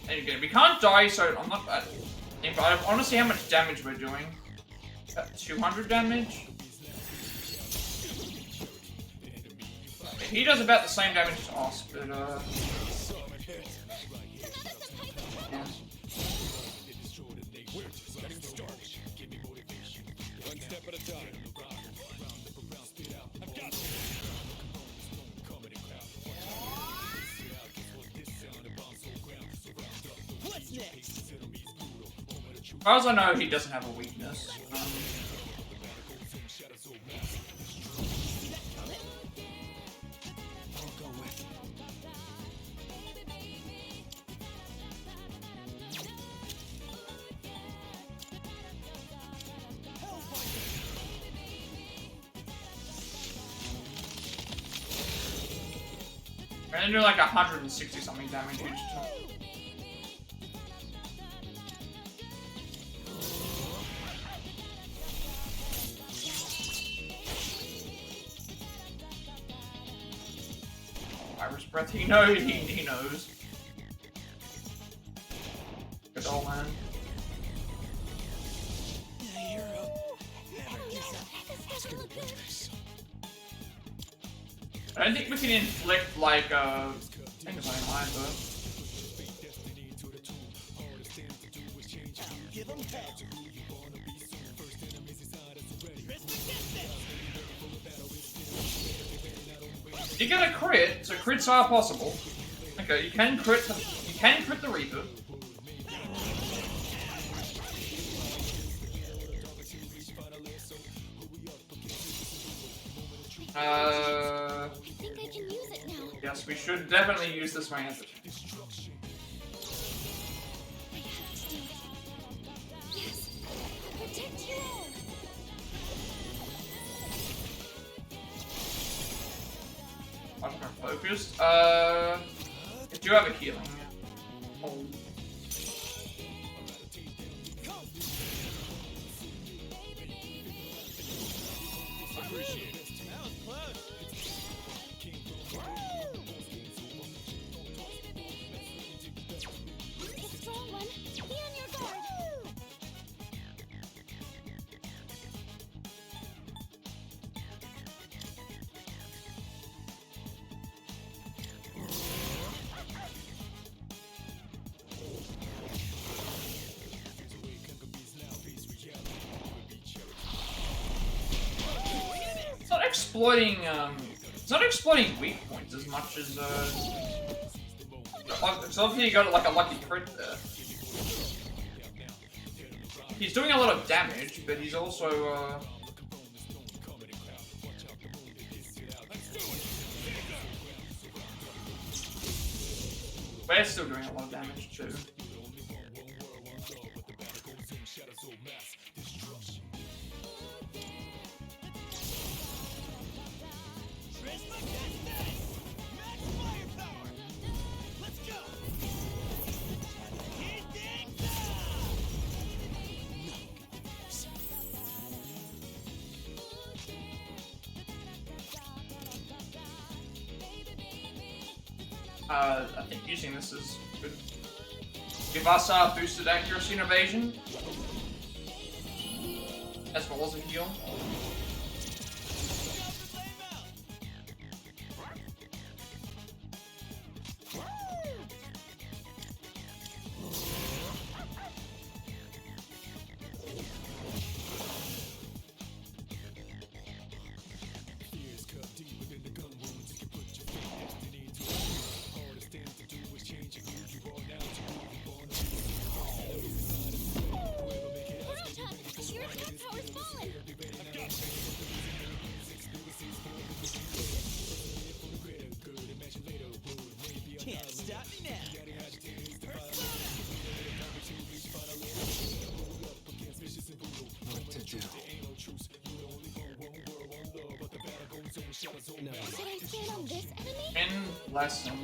And again, we can't die, so I'm not bad. But I want to see how much damage we're doing. 200 damage? He does about the same damage as us, but yeah. One step at a time. I've got this. next? As far as I know, he doesn't have a weakness. I'm gonna do like 160 something damage each time. Iris breath, he knows, he knows. Good old man. A hero never gives up. I don't think we can inflict like things on him either. Give him hell. You get a crit, so crits are possible. Okay, you can crit the Reaper. I think I can use it now. Yes, we should definitely use this man. I have to do it. Yes, I'll protect you all. I'm more focused. I do have a healing. Oh. That was close. The strong one, be on your guard. It's not exploiting weak points as much as it's obviously you got like a lucky crit there. He's doing a lot of damage, but he's also we're still doing a lot of damage too. I think using this is good. Give us boosted accuracy and evasion, as well as a heal. Can't stop me now. What to do? No. Should I stand on this enemy? In lesson.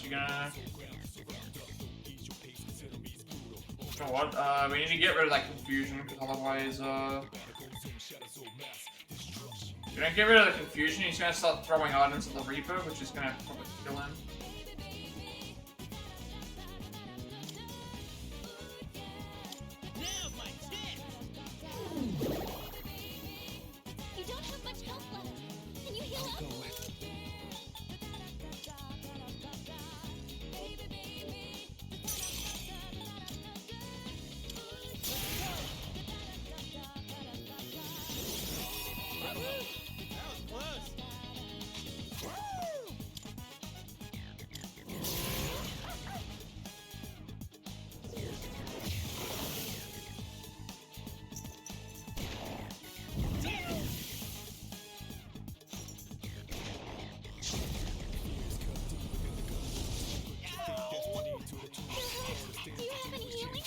You're gonna... You know what? We need to get rid of that confusion, because otherwise, if you don't get rid of the confusion, he's gonna start throwing items at the Reaper, which is gonna probably kill him. Now's my chance. You don't have much health left. Can you heal up? That was close. Do you have any healing?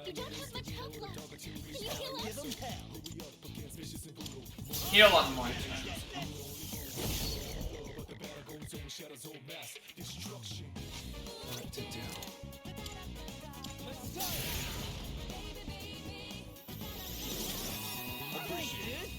You don't have much health left. Can you heal up? Give him hell. Heal on my turn. What to do? Let's start. Thanks, dude.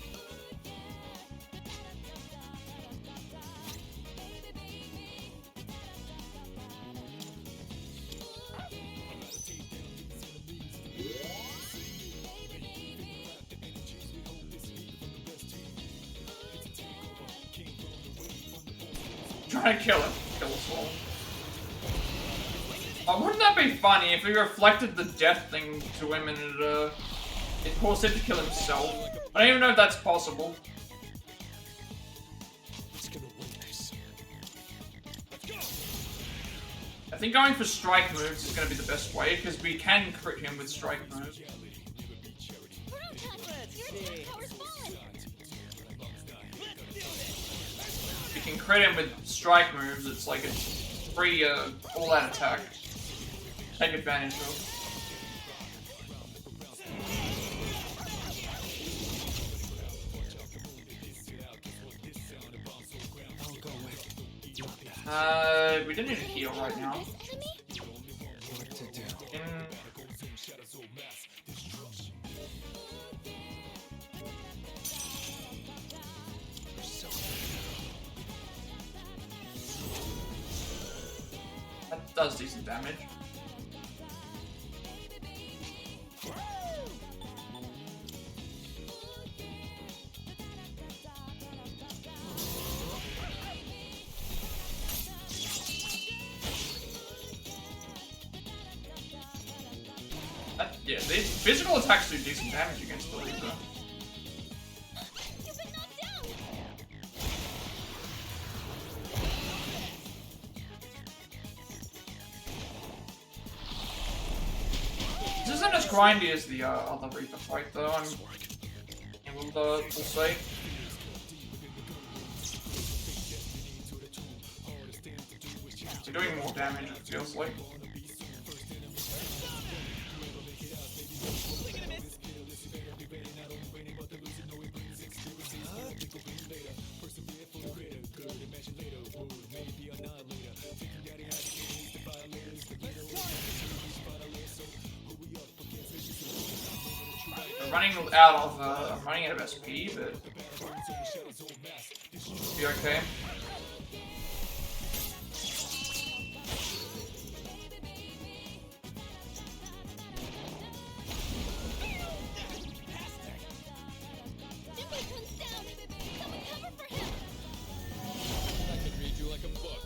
Trying to kill him. Kill us all. Oh, wouldn't that be funny if we reflected the death thing to him and it caused him to kill himself? I don't even know if that's possible. It's gonna win this. I think going for strike moves is going to be the best way, because we can crit him with strike moves. Your power's fallen. If you can crit him with strike moves, it's like a free all-out attack. Take advantage of. I'll go with not that. We didn't need to heal right now. This enemy? What to do? That does decent damage. Yeah, these physical attacks do decent damage against the Reaper. You've been knocked down. This isn't as grindy as the other Reaper fight, though. We'll say. You're doing more damage, it feels like. I'm running out of SP, but be okay. Dimwit down. Someone cover for him. I can read you like a book.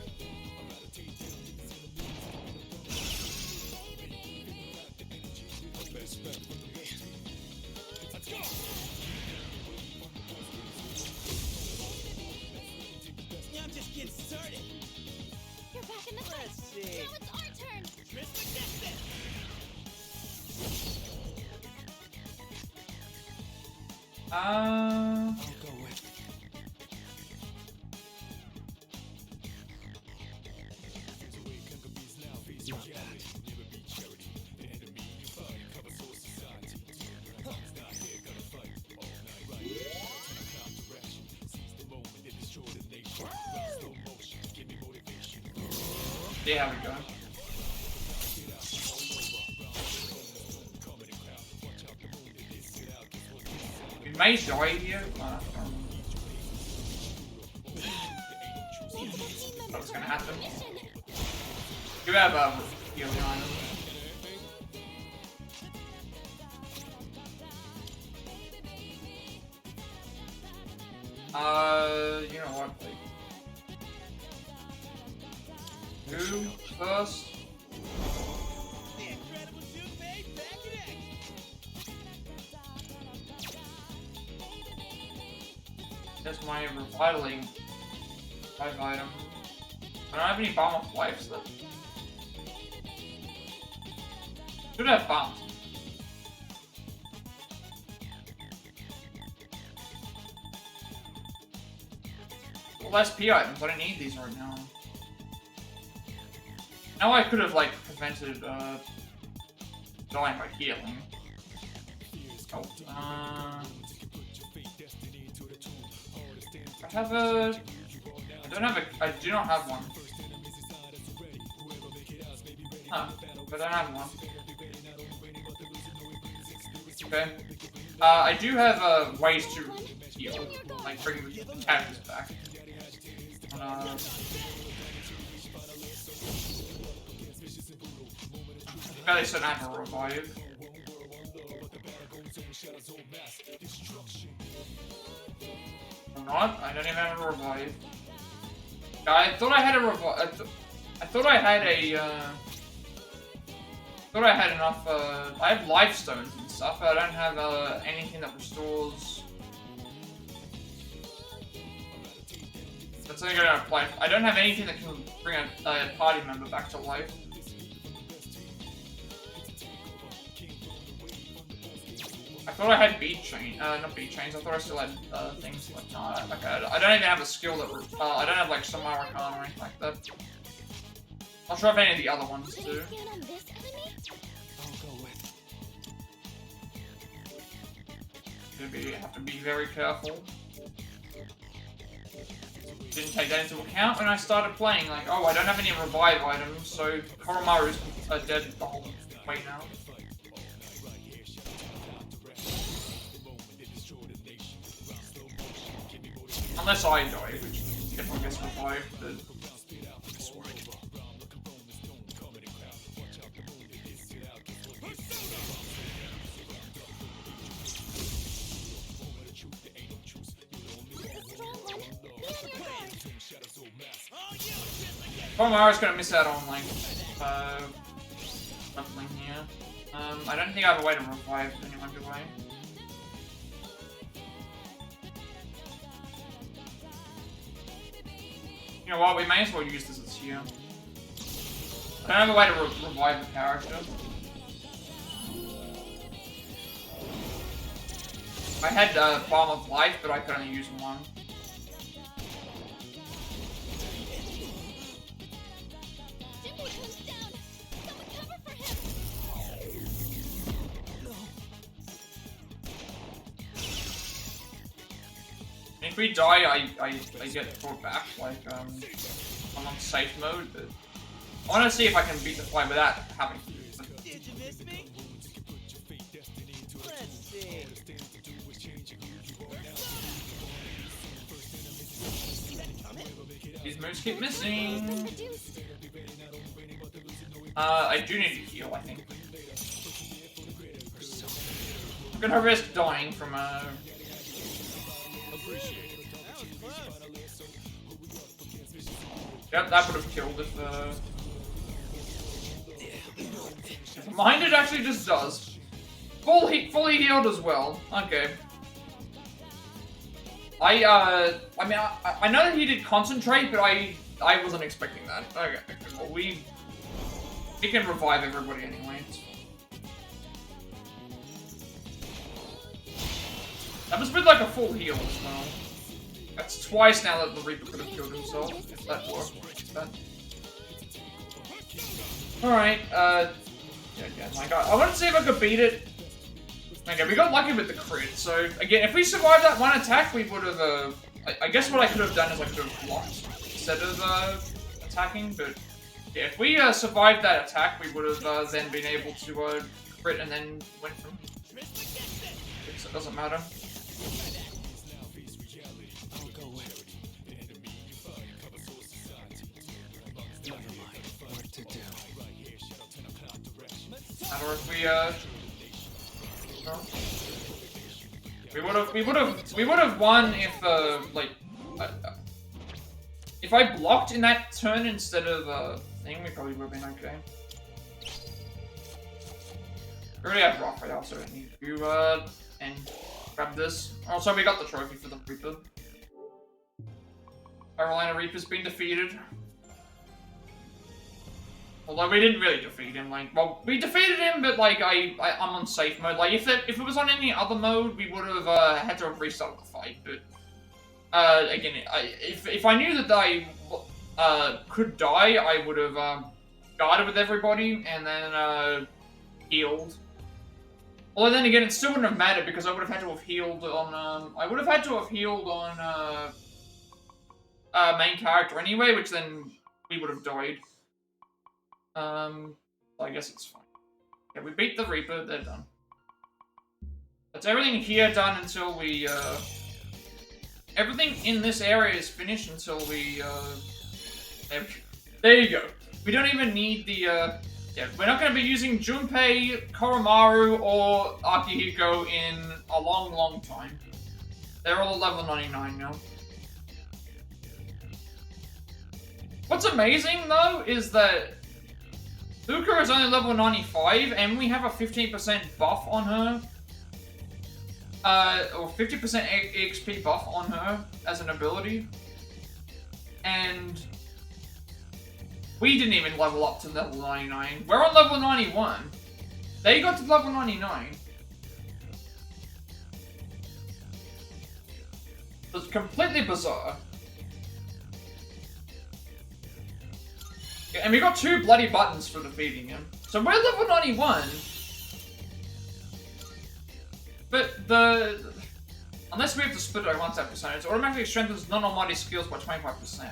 Best bet. Let's go. I'm just getting started. You're back in the fight. Let's see. Now it's our turn. Miss the distance. I'll go with. See how we go. We may die here. What's gonna happen? You have a healing item. You know what? Like, who first? The incredible toothpaste back in action. That's my revitalizing 5 item. I don't have any bomb of lives left. Should have bombs. Less P items. I don't need these right now. Now I could have like prevented dying by healing. Oh, I have a. I don't have a. I do not have one. Huh? But I don't have one. Okay. I do have ways to heal, like bring the characters back. They said I have a revive. I'm not. I don't even have a revive. I thought I had a revive. I thought I had a. Thought I had enough. I have life stones and stuff. But I don't have anything that restores. That's only going to apply. I don't have anything that can bring a party member back to life. I thought I had beat chain, not beat chains. I thought I still had things like no. Okay, I don't even have a skill that. I don't have like Sun Major Arcana or anything like that. I'll try any of the other ones too. Have to be very careful. Didn't take that into account when I started playing. Like, oh, I don't have any revive items, so Koromaru's dead the whole way now. Unless I die, which if I gets revived, then... Koromaru's gonna miss out on, like, something here. I don't think I have a way to revive anyone, do I? You know what, we may as well use this as here. I don't have a way to revive the character. I had Bomb of Life, but I could only use one. If we die, I get brought back, like, I'm on safe mode, but I want to see if I can beat the fight without having to. Did you miss me? Let's see. These moves keep missing. I do need to heal, I think. I'm gonna risk dying from Yep, that would have killed if Mine it actually just does. Fully healed as well. Okay. I mean, I know that he did concentrate, but I wasn't expecting that. Okay, well, we can revive everybody anyway. That was with like a full heal as well. That's twice now that the Reaper could have killed himself, if that worked. Alright, yeah, my god. I wanted to see if I could beat it. Okay, we got lucky with the crit, so again, if we survived that one attack, we would have, I guess what I could have done is I could have blocked instead of attacking, but Yeah, if we survived that attack, we would have then been able to crit and then win from. So it doesn't matter. I'll go with never mind. What to do? Matter if we would have won if like if I blocked in that turn instead of thing, we probably would have been okay. We already have rock right now, so I need to and grab this. Also, we got the trophy for the Reaper. Carolina Reaper's been defeated. Although we didn't really defeat him, like, well, we defeated him, but like, I'm on safe mode. Like, if it was on any other mode, we would have had to have restarted the fight. But again, if I knew that I could die, I would have guarded with everybody and then healed. Although then again, it still wouldn't have mattered because I would have had to have healed on main character anyway, which then we would have died. I guess it's fine. Yeah, we beat the Reaper, they're done. That's everything here done until we, everything in this area is finished until we, there you go. We don't even need the, yeah, we're not going to be using Junpei, Koromaru, or Akihiko in a long, long time. They're all level 99 now. What's amazing, though, is that Fuka is only level 95, and we have a 15% buff on her. Or 50% XP buff on her as an ability. And we didn't even level up to level 99. We're on level 91. They got to level 99. It's completely bizarre. And we got 2 bloody buttons for defeating him. So we're level 91. But unless we have to split our one-step percentage, it automatically strengthens non-almighty skills by 25%.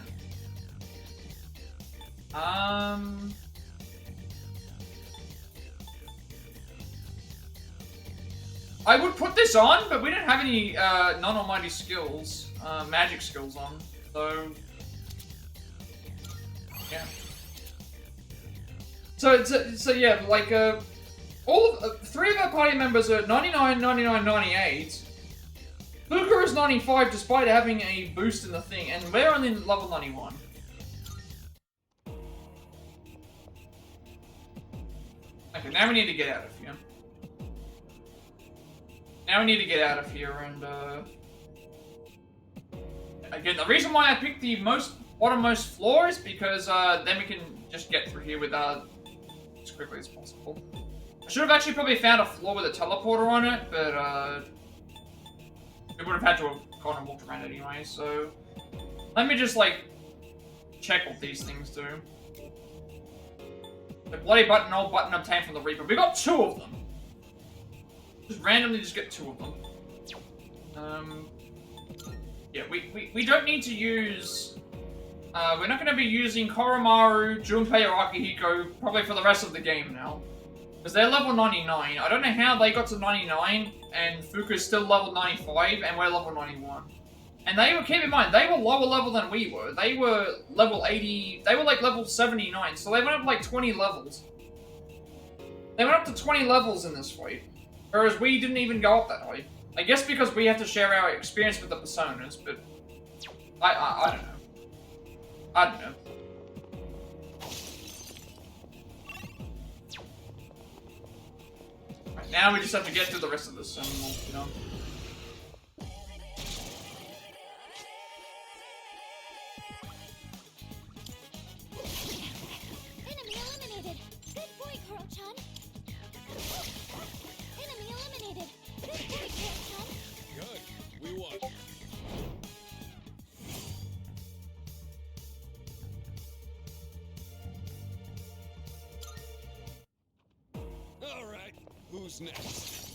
I would put this on, but we don't have any non-almighty skills, magic skills on, so yeah. So yeah, like all of 3 of our party members are 99, 99, 98. Luca is 95 despite having a boost in the thing, and we're only level 91. Okay, now we need to get out of here. Now we need to get out of here, and again, the reason why I picked the bottommost floor is because then we can just get through here with as quickly as possible. I should have actually probably found a floor with a teleporter on it, but we would have had to have gone and walked around anyway, so let me just like check what these things do. The bloody button, old button obtained from the Reaper. We got 2 of them. Just randomly just get 2 of them. Yeah, we don't need to use we're not going to be using Koromaru, Junpei, or Akihiko probably for the rest of the game now. Because they're level 99. I don't know how they got to 99, and Fuku's still level 95, and we're level 91. And they were, keep in mind, they were lower level than we were. They were level 80, they were like level 79, so they went up like 20 levels. They went up to 20 levels in this fight. Whereas we didn't even go up that high. I guess because we have to share our experience with the personas, but I don't know. I don't know. Right, now we just have to get through the rest of this and we'll, you know. Enemy eliminated. Good boy, Kuro-chan. Enemy eliminated. Good boy, Kuro-chan. Good. We won. All right. Who's next?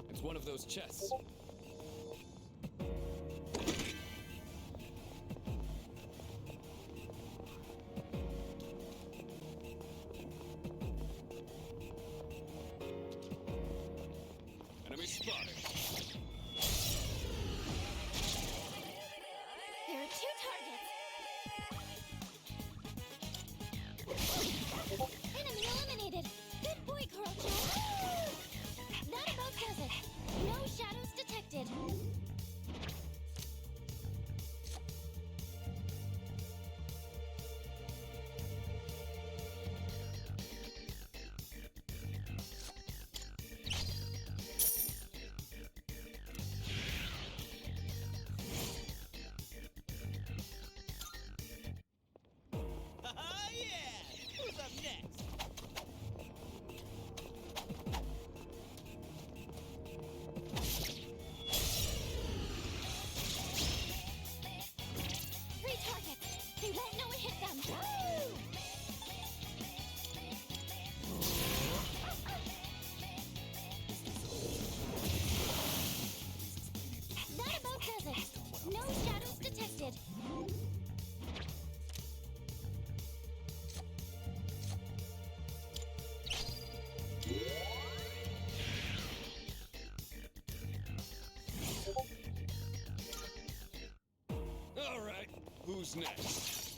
It's one of those chests. Enemy eliminated. Good boy, Kuro-chan. That about does it. No shadows detected. Oh yeah! Who's up next? Three targets. They won't know it hit them. That about does it. No shadows detected. All right, who's next?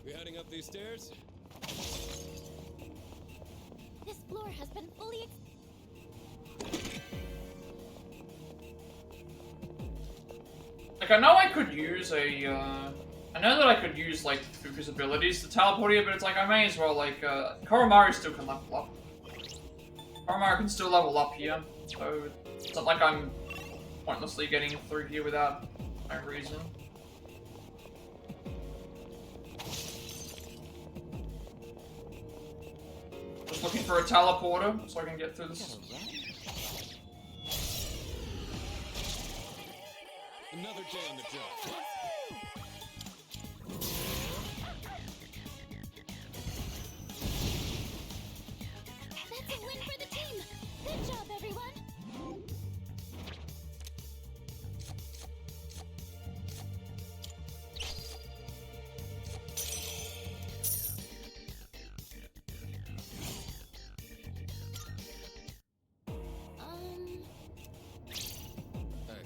We heading up these stairs? This floor has been fully Like, I know I could use a, I know that I could use, like, Fuku's abilities to teleport here, but it's like, I may as well, like, Koromaru still can level up. Koromaru can still level up here, so it's not like I'm pointlessly getting through here without no reason. Just looking for a teleporter so I can get through this. Another day on the job. That's a win for the team! Good job, everyone! Hey,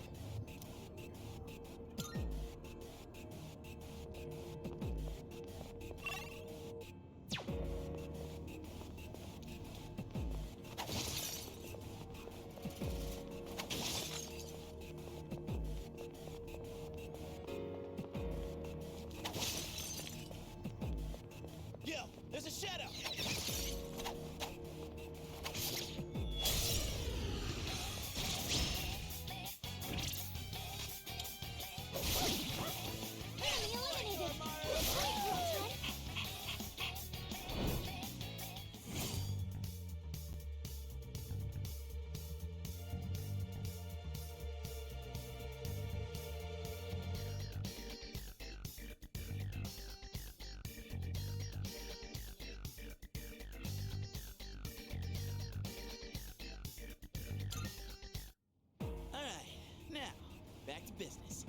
Yo, there's a shadow! Enemy eliminated! Good play, Kuro-chan! Alright, now, back to business.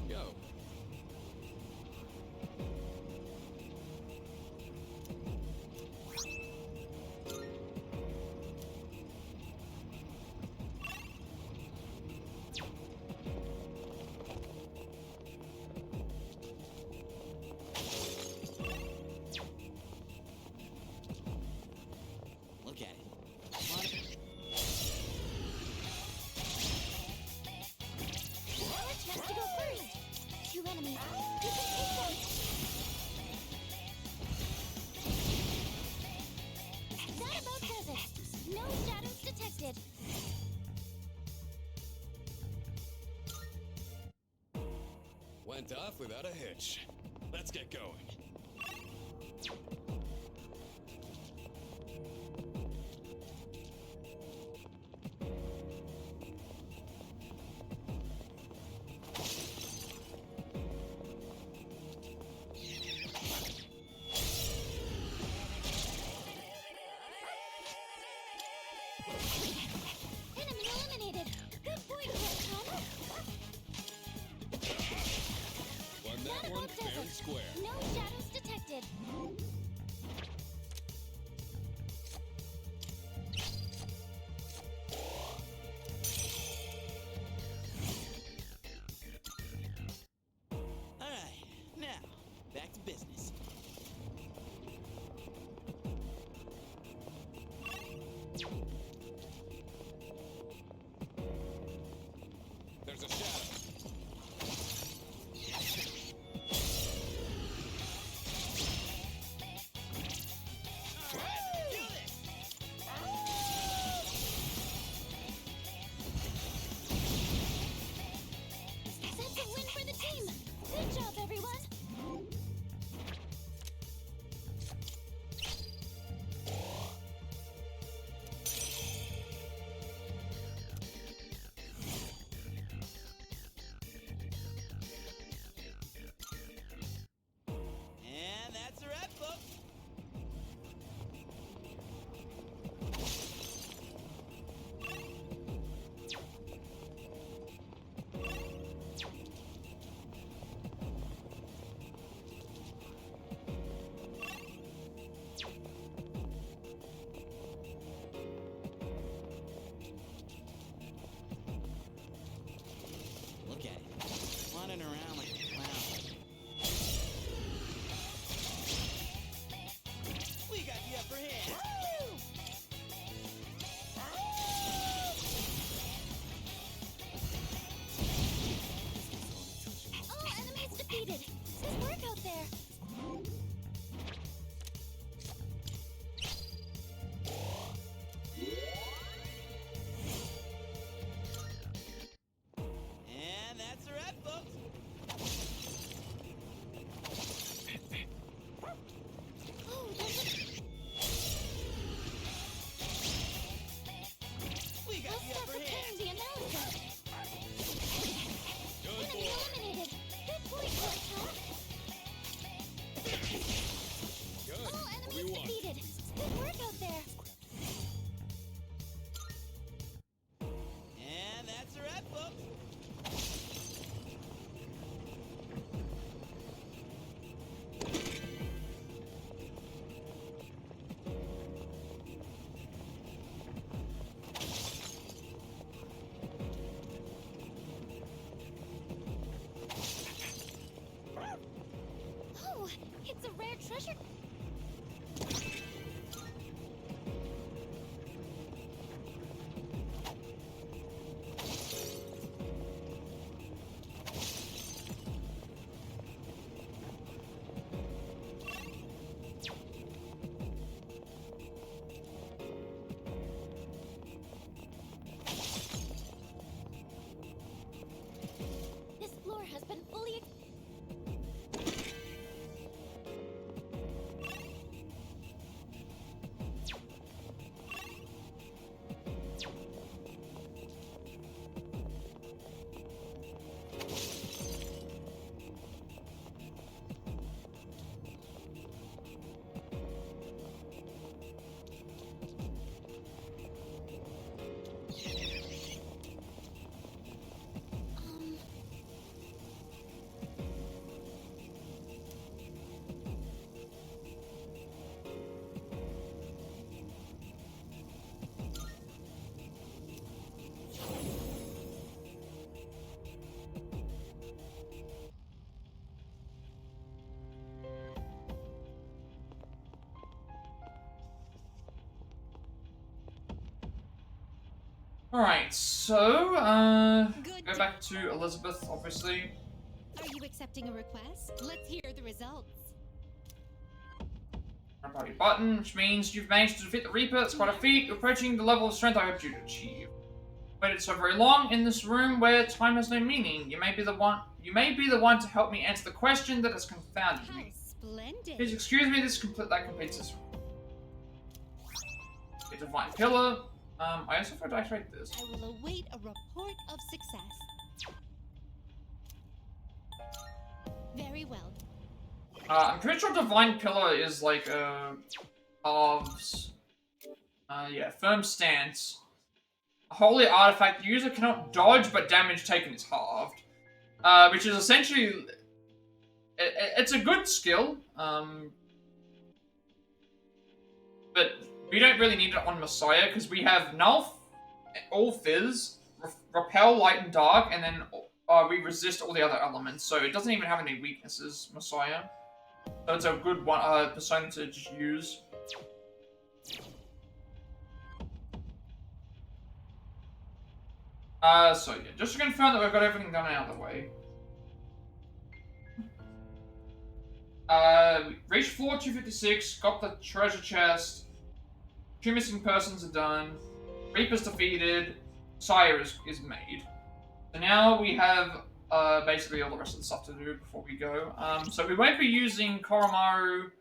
yo. Look at it. Alex has to go first! Two enemies. You can take them! That about does it! No shadows detected! Went off without a hitch. Let's get going. Enemy eliminated! Good boy, Kuro-chan! Won that That one about fair does and it. square. No shadows detected! running around like a clown. We got the upper hand. All enemies defeated. Good work out there. And that's a wrap, folks. Oh, there's We got Let's the start upper hand. preparing the analysis. Enemy eliminated. Good point, Plat. Good. All What do enemies you want? defeated. Good work out there. And that's a wrap, folks. Oh, it's a rare treasure. This floor has been fully Alright, so, Good go back to Elizabeth, obviously. Are you accepting a request? Let's hear the results. Party button, which means you've managed to defeat the Reaper. It's quite a feat. You're approaching the level of strength I hoped you'd achieve. Waited so very long in this room where time has no meaning. You may be the one to help me answer the question that has confounded How me. splendid. Please excuse me, that completes this. A divine pillar. I also forgot to activate this. I will await a report of success. Very well. I'm pretty sure divine pillar is like halves. Yeah, firm stance. A holy artifact. The user cannot dodge, but damage taken is halved. Which is essentially... It's a good skill. But we don't really need it on Messiah, because we have Null, All Fizz, Repel, Light and Dark, and then we resist all the other elements. So it doesn't even have any weaknesses, Messiah. So it's a good one, persona to just use. So yeah, just to confirm that we've got everything done out of the way. We reached floor 256, got the treasure chest, 2 missing persons are done, Reaper's defeated, Sire is made. So now we have basically all the rest of the stuff to do before we go. So we won't be using Koromaru,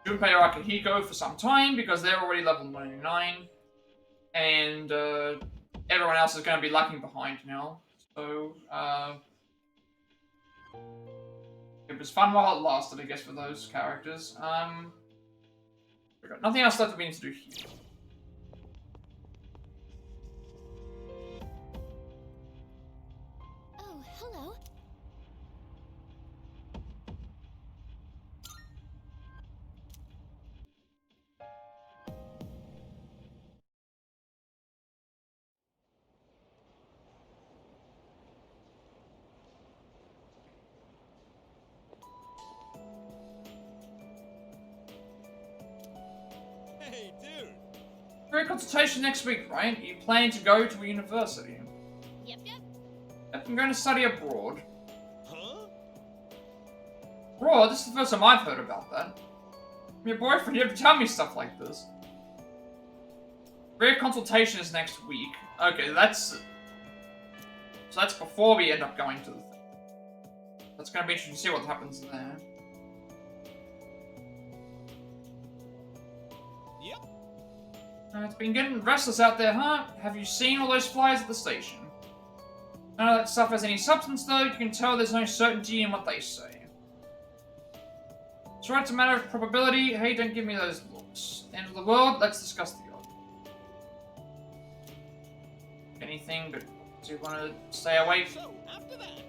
Junpei or Akihiko for some time because they're already level 99. And everyone else is going to be lagging behind now. So it was fun while it lasted, I guess, for those characters. We've got nothing else left that we need to do here. Oh, hello. Career consultation next week, right? You plan to go to a university? Yep. Yep, I'm going to study abroad. Huh? Abroad? This is the first time I've heard about that. Your boyfriend, you have to tell me stuff like this. Career consultation is next week. Okay, that's... So that's before we end up going to the thing. That's going to be interesting to see what happens there. Yep. It's been getting restless out there, huh? Have you seen all those flyers at the station? None of that stuff has any substance, though. You can tell there's no certainty in what they say. So it's a matter of probability. Hey, don't give me those looks. End of the world, let's discuss the odds. Anything, but do you want to stay awake? So, after that,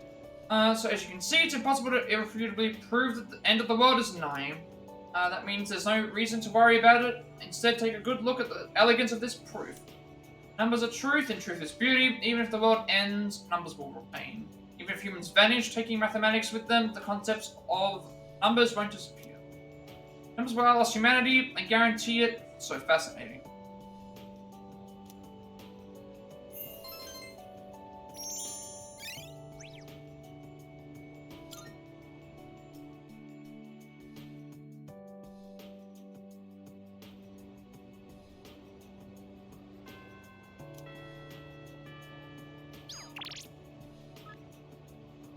So as you can see, it's impossible to irrefutably prove that the end of the world is nigh. That means there's no reason to worry about it. Instead, take a good look at the elegance of this proof. Numbers are truth, and truth is beauty. Even if the world ends, numbers will remain. Even if humans vanish, taking mathematics with them, the concepts of numbers won't disappear. Numbers will outlast humanity, I guarantee it. It's so fascinating.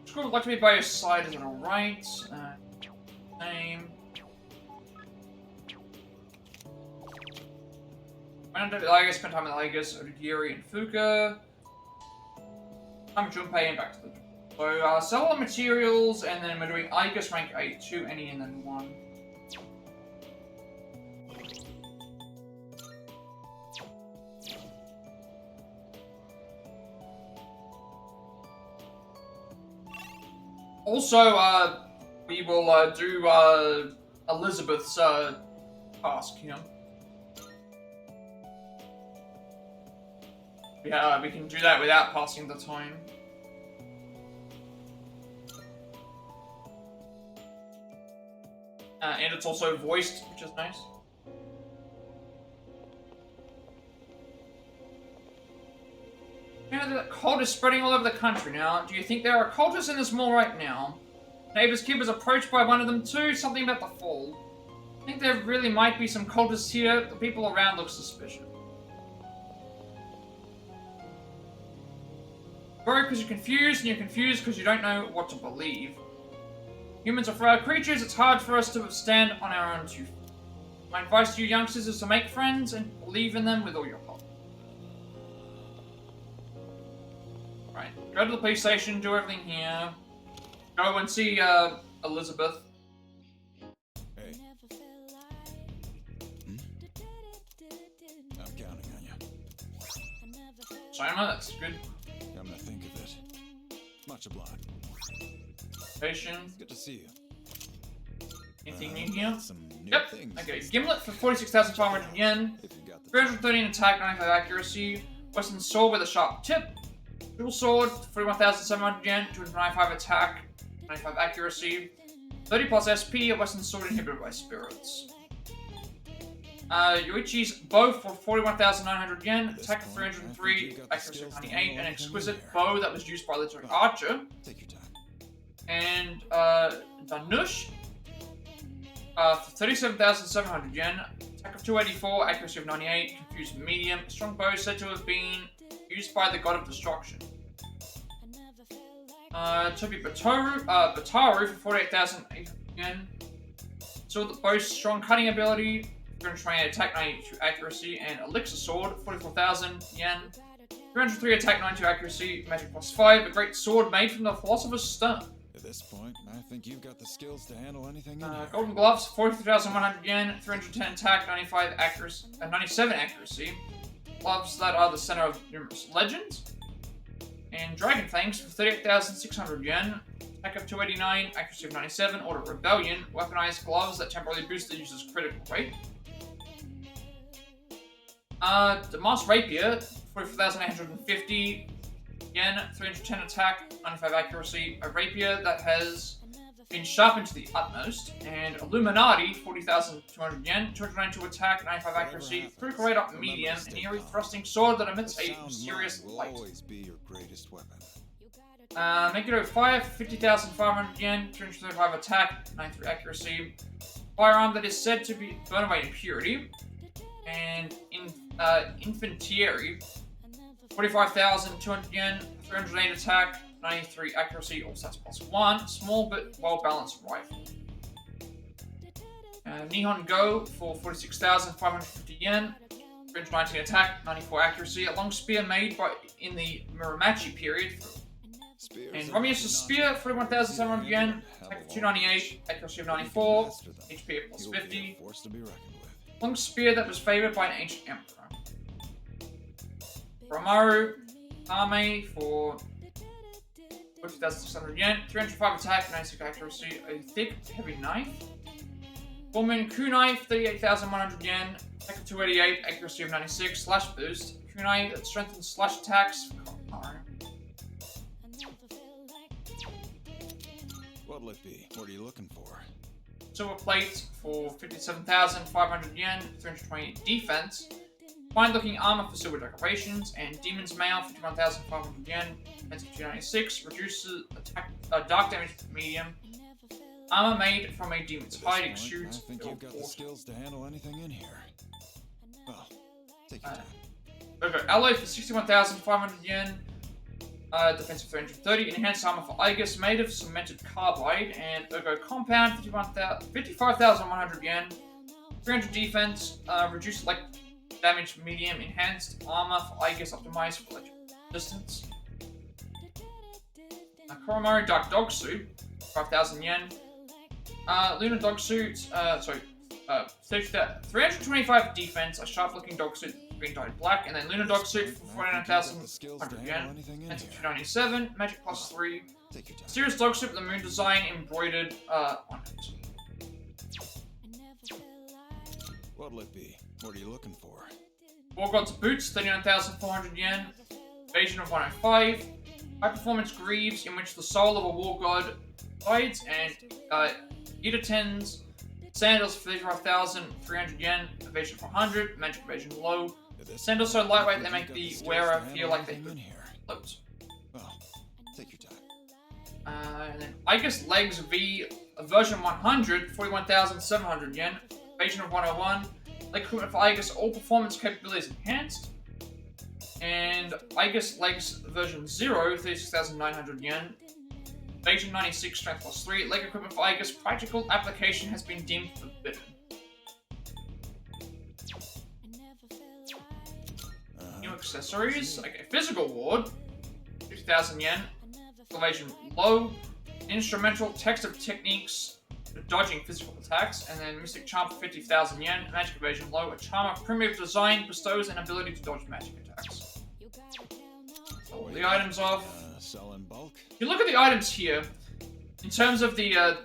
Screw would like to be by your side, is it alright? Name. Ligas, spend time with Ligas, Odagiri, and Fuka. I'm Junpei and back to the... So, sell all the materials, and then we're doing Igus rank 8, 2, any, and then 1. Also, we will do Elizabeth's task here. Yeah, we can do that without passing the time. And it's also voiced, which is nice. You know, the cult is spreading all over the country now. Do you think there are cultists in this mall right now? Neighbor's kid was approached by one of them too. Something about the fall. I think there really might be some cultists here. The people around look suspicious. Worried because you're confused, and you're confused because you don't know what to believe. Humans are frail creatures. It's hard for us to stand on our own 2 feet. My advice to you youngsters is to make friends and believe in them with all your heart. Right, go to the police station, do everything here. Go and see Elizabeth. Hey. I'm counting on you. China, that's good. Come to think of it. Much obliged. Station. Good to see you. Anything new here? Some new Yep. things. Okay, Gimlet for 46,500 yen. If you got the 313 attack, 95 accuracy. Western sword with a sharp tip. Dual sword, 41,700 yen. 295 attack, 95 accuracy. 30 plus SP, a Western sword inhibited by spirits. Ryoji's bow for 41,900 yen. Attack of 303, accuracy of 98. An exquisite bow that was used by the archer. Take your time. And Danush for 37,700 yen, attack of 284, accuracy of 98, confused medium, strong bow said to have been used by the god of destruction. Toby Bataru for 48,800 yen, sword that boasts strong cutting ability, 328 attack, 92 accuracy, and elixir sword, 44,000 yen, 303 attack, 92 accuracy, magic plus 5, a great sword made from the philosopher's stone. At this point, I think you've got the skills to handle anything in here. Golden gloves, 43,100 yen, 310 attack, 95 accuracy, 97 accuracy. Gloves that are the center of numerous legends. And Dragon Fangs for 38,600 yen, attack of 289, accuracy of 97, Order of Rebellion, weaponized gloves that temporarily boost the user's critical rate. Demas Rapier, 44,850 yen, 310 attack, 95 accuracy. A rapier that has been sharpened to the utmost. And Illuminati, 40,200 yen, 292 attack, 95 accuracy, critical rate up medium, an eerie thrusting sword that emits a mysterious light. Be your greatest weapon. Mayoido Fire, 50,500 yen, 235 attack, 93 accuracy. Firearm that is said to be burned by impurity. And Infantieri, 45,200 yen, 308 attack, 93 accuracy, all stats +1. Small but well-balanced rifle. Nihon Go for 46,550 yen, 319 attack, 94 accuracy. A long spear made in the Muromachi period. And Romeus' spear, 41,700 yen, attack of 298, accuracy of 94, HP of +50. Long spear that was favored by an ancient emperor. Romaru Ame for 40,600 yen, 305 attack, 96 accuracy, a thick, heavy knife. Fullmoon Kunai, 38,100 yen, attack of 288, accuracy of 96, slash boost. Kunai that strengthens slash attacks. What'll it be? What are you looking for? Silver plate for 57,500 yen, 328 defense. Fine looking armor for silver decorations, and Demon's Mail, 51,500 yen, defense of 296, reduces attack, dark damage to medium. Armor made from a demon's hide exudes. I think you've got the skills to handle anything in here. Well, take your time. Okay, alloy for 61,500 yen, defense of 330, enhanced armor for Aegis made of cemented carbide, and Ergo compound, 55,100 yen, 300 defense, reduced damage medium, enhanced armor for Aegis optimized for electric resistance. Koromaru Dark Dog Suit, 5,000 yen. Lunar Dog Suit, 325 defense, a sharp looking dog suit being dyed black, and then Lunar Dog Suit for 49,100 yen. That's 297, magic +3. Serious Dog Suit with the moon design embroidered on it. What'll it be? What are you looking for? War God's Boots, 39,400 yen. Evasion of 105. High Performance Greaves, in which the soul of a War God hides, and Idaten's Sandals, 35,300 yen. Evasion of 100. Magic evasion low. Sandals so lightweight they make the wearer feel like they could float. Well, take your time. And then Aegis Legs V version 100, 41,700 yen. Evasion of 101. Leg equipment for Aegis, all performance capabilities enhanced. And Aegis Legs version 0, 36,900 yen. Evasion 96, strength +3. Leg equipment for Aegis, practical application has been deemed forbidden. New accessories. Okay, physical ward, 50,000 yen. Evasion low. Instrumental text of techniques dodging physical attacks, and then Mystic Charm for 50,000 yen, magic evasion low. A charm of primitive design bestows an ability to dodge magic attacks. All the items off. Sell in bulk. If you look at the items here, in terms of the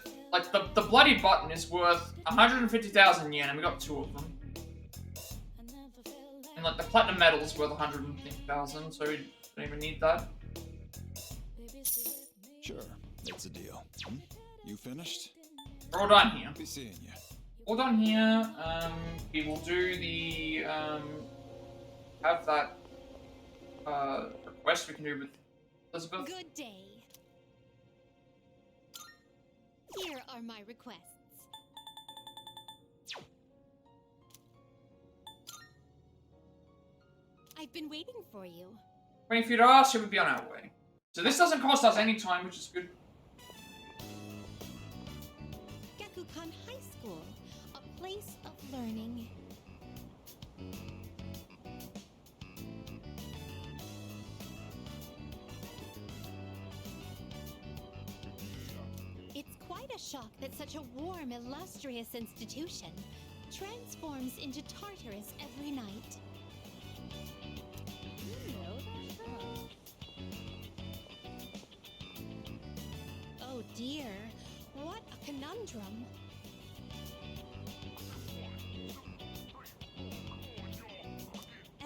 the bloody button is worth 150,000 yen, and we got 2 of them. And the platinum medal is worth 150,000, so we don't even need that. Sure, it's a deal. You finished? We're all done here. Be seeing you. All done here. We will do the have that request we can do with Elizabeth. Good day. Here are my requests. I've been waiting for you. Waiting for you to ask, should we be on our way? So this doesn't cost us any time, which is good. Gakukan High School, a place of learning. It's quite a shock that such a warm, illustrious institution transforms into Tartarus every night. Oh dear, what a conundrum.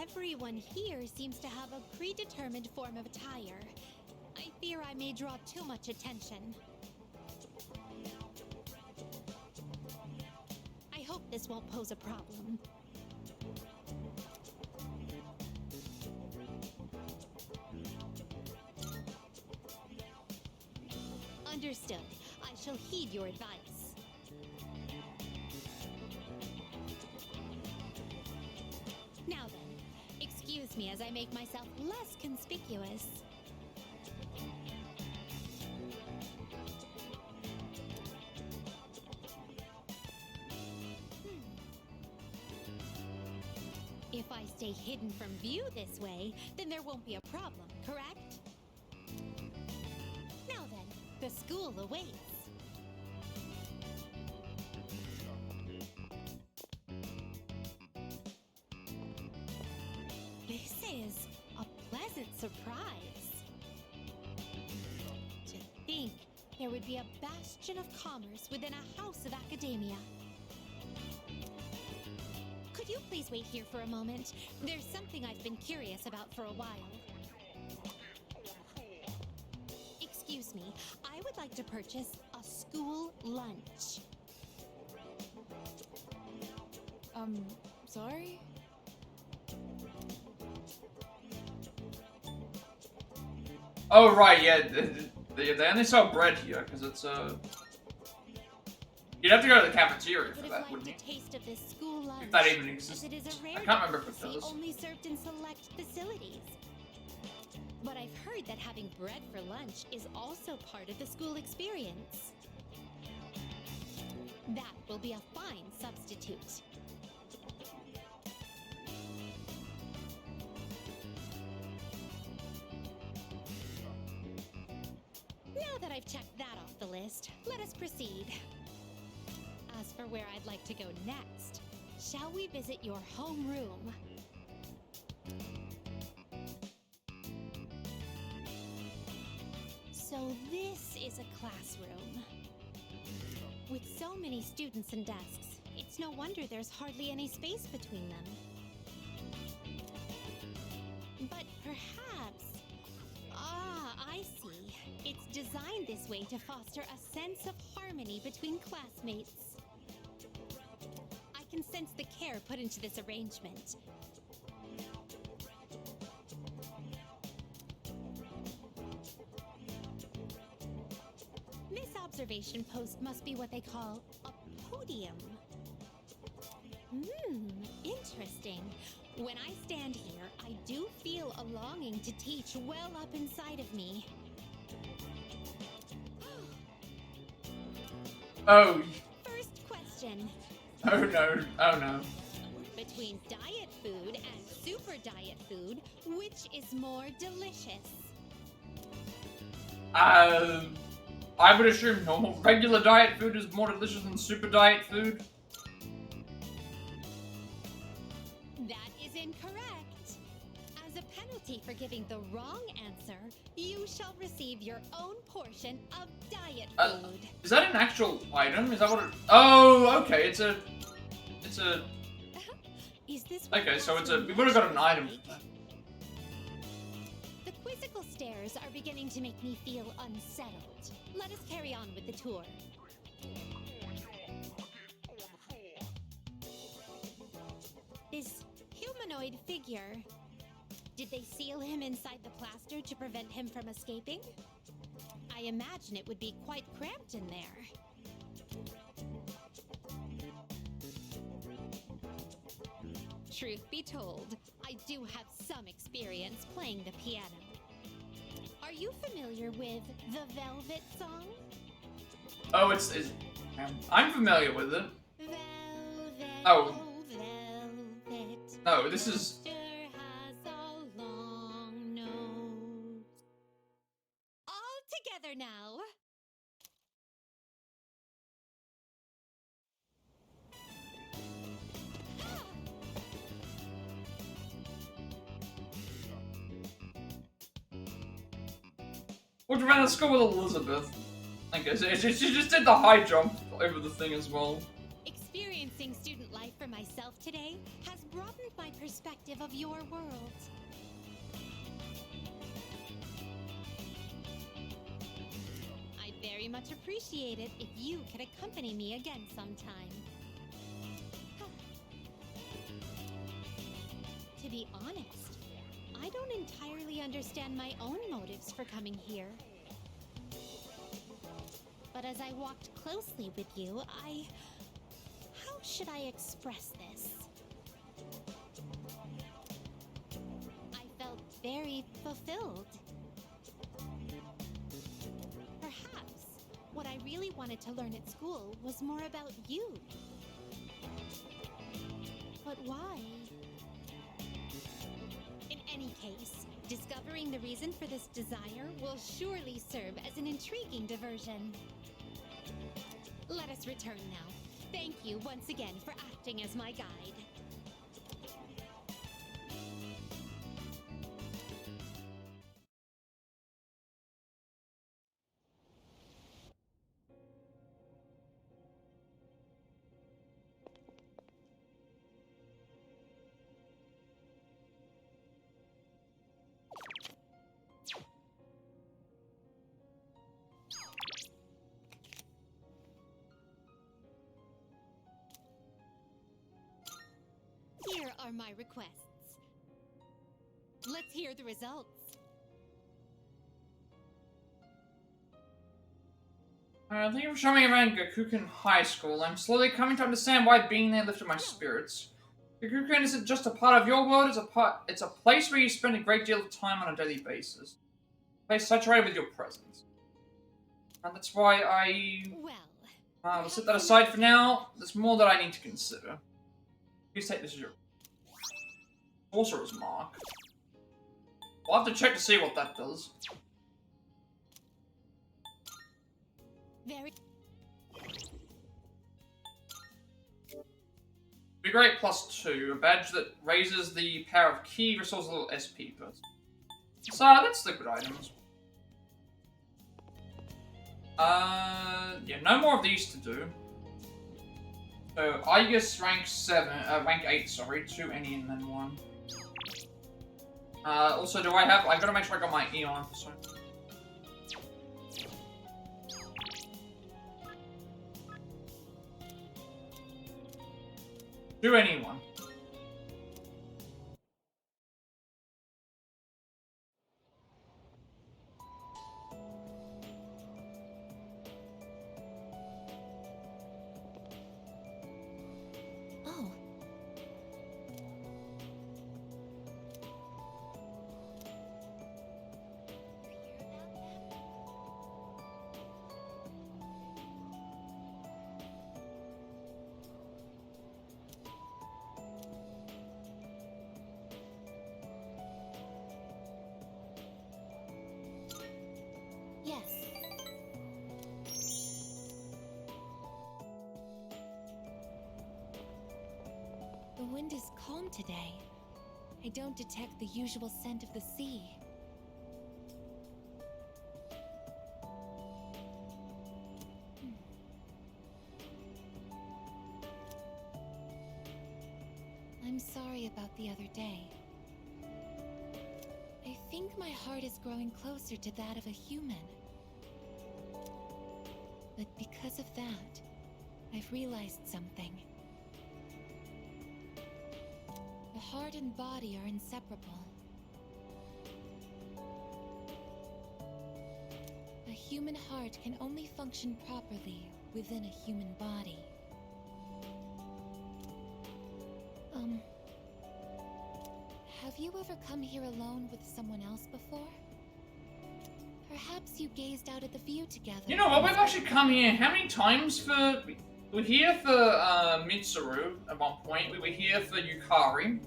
Everyone here seems to have a predetermined form of attire. I fear I may draw too much attention. this won't pose a problem. Understood. I shall heed your advice. Now then, excuse me as I make myself less conspicuous. If I stay hidden from view this way, then there won't be a problem, correct? Now then, the school awaits. This is a pleasant surprise. To think there would be a bastion of commerce within a house of academia. Could you please wait here for a moment? There's something I've been curious about for a while. Excuse me, I would like to purchase a school lunch. Sorry? Oh, right, yeah. They only sell bread here, because it's, You'd have to go to the cafeteria for Would that, have wouldn't you? liked a taste of this school lunch. If that even as exists. it is a rare I can't remember if it delicacy does. only served in select facilities. But I've heard that having bread for lunch is also part of the school experience. That will be a fine substitute. Now that I've checked that off the list, let us proceed. As for where I'd like to go next, shall we visit your homeroom? So this is a classroom. With so many students and desks, it's no wonder there's hardly any space between them. But perhaps... I see. It's designed this way to foster a sense of harmony between classmates. I can sense the care put into this arrangement. This observation post must be what they call a podium. Interesting. When I stand here, I do feel a longing to teach well up inside of me. Oh. First question. Oh no. Oh no. Between diet food and super diet food, which is more delicious? I would assume normal regular diet food is more delicious than super diet food. That is incorrect. As a penalty for giving the wrong answer, you shall receive your own portion of diet food. Is that an actual item? Is that what it... Oh, okay, it's a... Is this what Okay, so it's a... classroom We would have got an lunch item. is like? The quizzical stares are beginning to make me feel unsettled. Let us carry on with the tour. This humanoid figure... Did they seal him inside the plaster to prevent him from escaping? I imagine it would be quite cramped in there. Truth be told, I do have some experience playing the piano. Are you familiar with the Velvet Song? Oh, it's I'm familiar with it. Velvet, Oh. velvet. No, this is... Sister has a long nose. All together now. What ran to school with Elizabeth? I guess she just did the high jump over the thing as well. Experiencing student life for myself today has broadened my perspective of your world. I'd very much appreciate it if you could accompany me again sometime. be honest, I don't entirely understand my own motives for coming here. But as I walked closely with you, how should I express this? I felt very fulfilled. Perhaps what I really wanted to learn at school was more about you. But why? In any case, discovering the reason for this desire will surely serve as an intriguing diversion. Let us return now. Thank you once again for acting as my guide. Here are my requests. Let's hear the results. Thank you for showing me around Gakukan High School. I'm slowly coming to understand why being there lifted my spirits. Gakukan isn't just a part of your world, it's a place where you spend a great deal of time on a daily basis. A place saturated with your presence. And that's why will set that aside for now. There's more that I need to consider. Please take this as your Sorcerer's Mark. I'll have to check to see what that does. Very. Be great +2, a badge that raises the power of ki, restores a little SP burst. So that's the good items. Yeah, no more of these to do. So Aegis rank 8, sorry, 2 any and then 1. Also, I gotta make sure I got my Eon for some. Do anyone. Oh. Yes. The wind is calm today. I don't detect the usual scent of the sea. I'm sorry about the other day. I think my heart is growing closer to that of a human. But because of that, I've realized something. The heart and body are inseparable. A human heart can only function properly within a human body. Have you ever come here alone with someone else before? Perhaps you gazed out at the view together. You know what, we've actually come here how many times for... We were here for Mitsuru at one point, we were here for Yukari.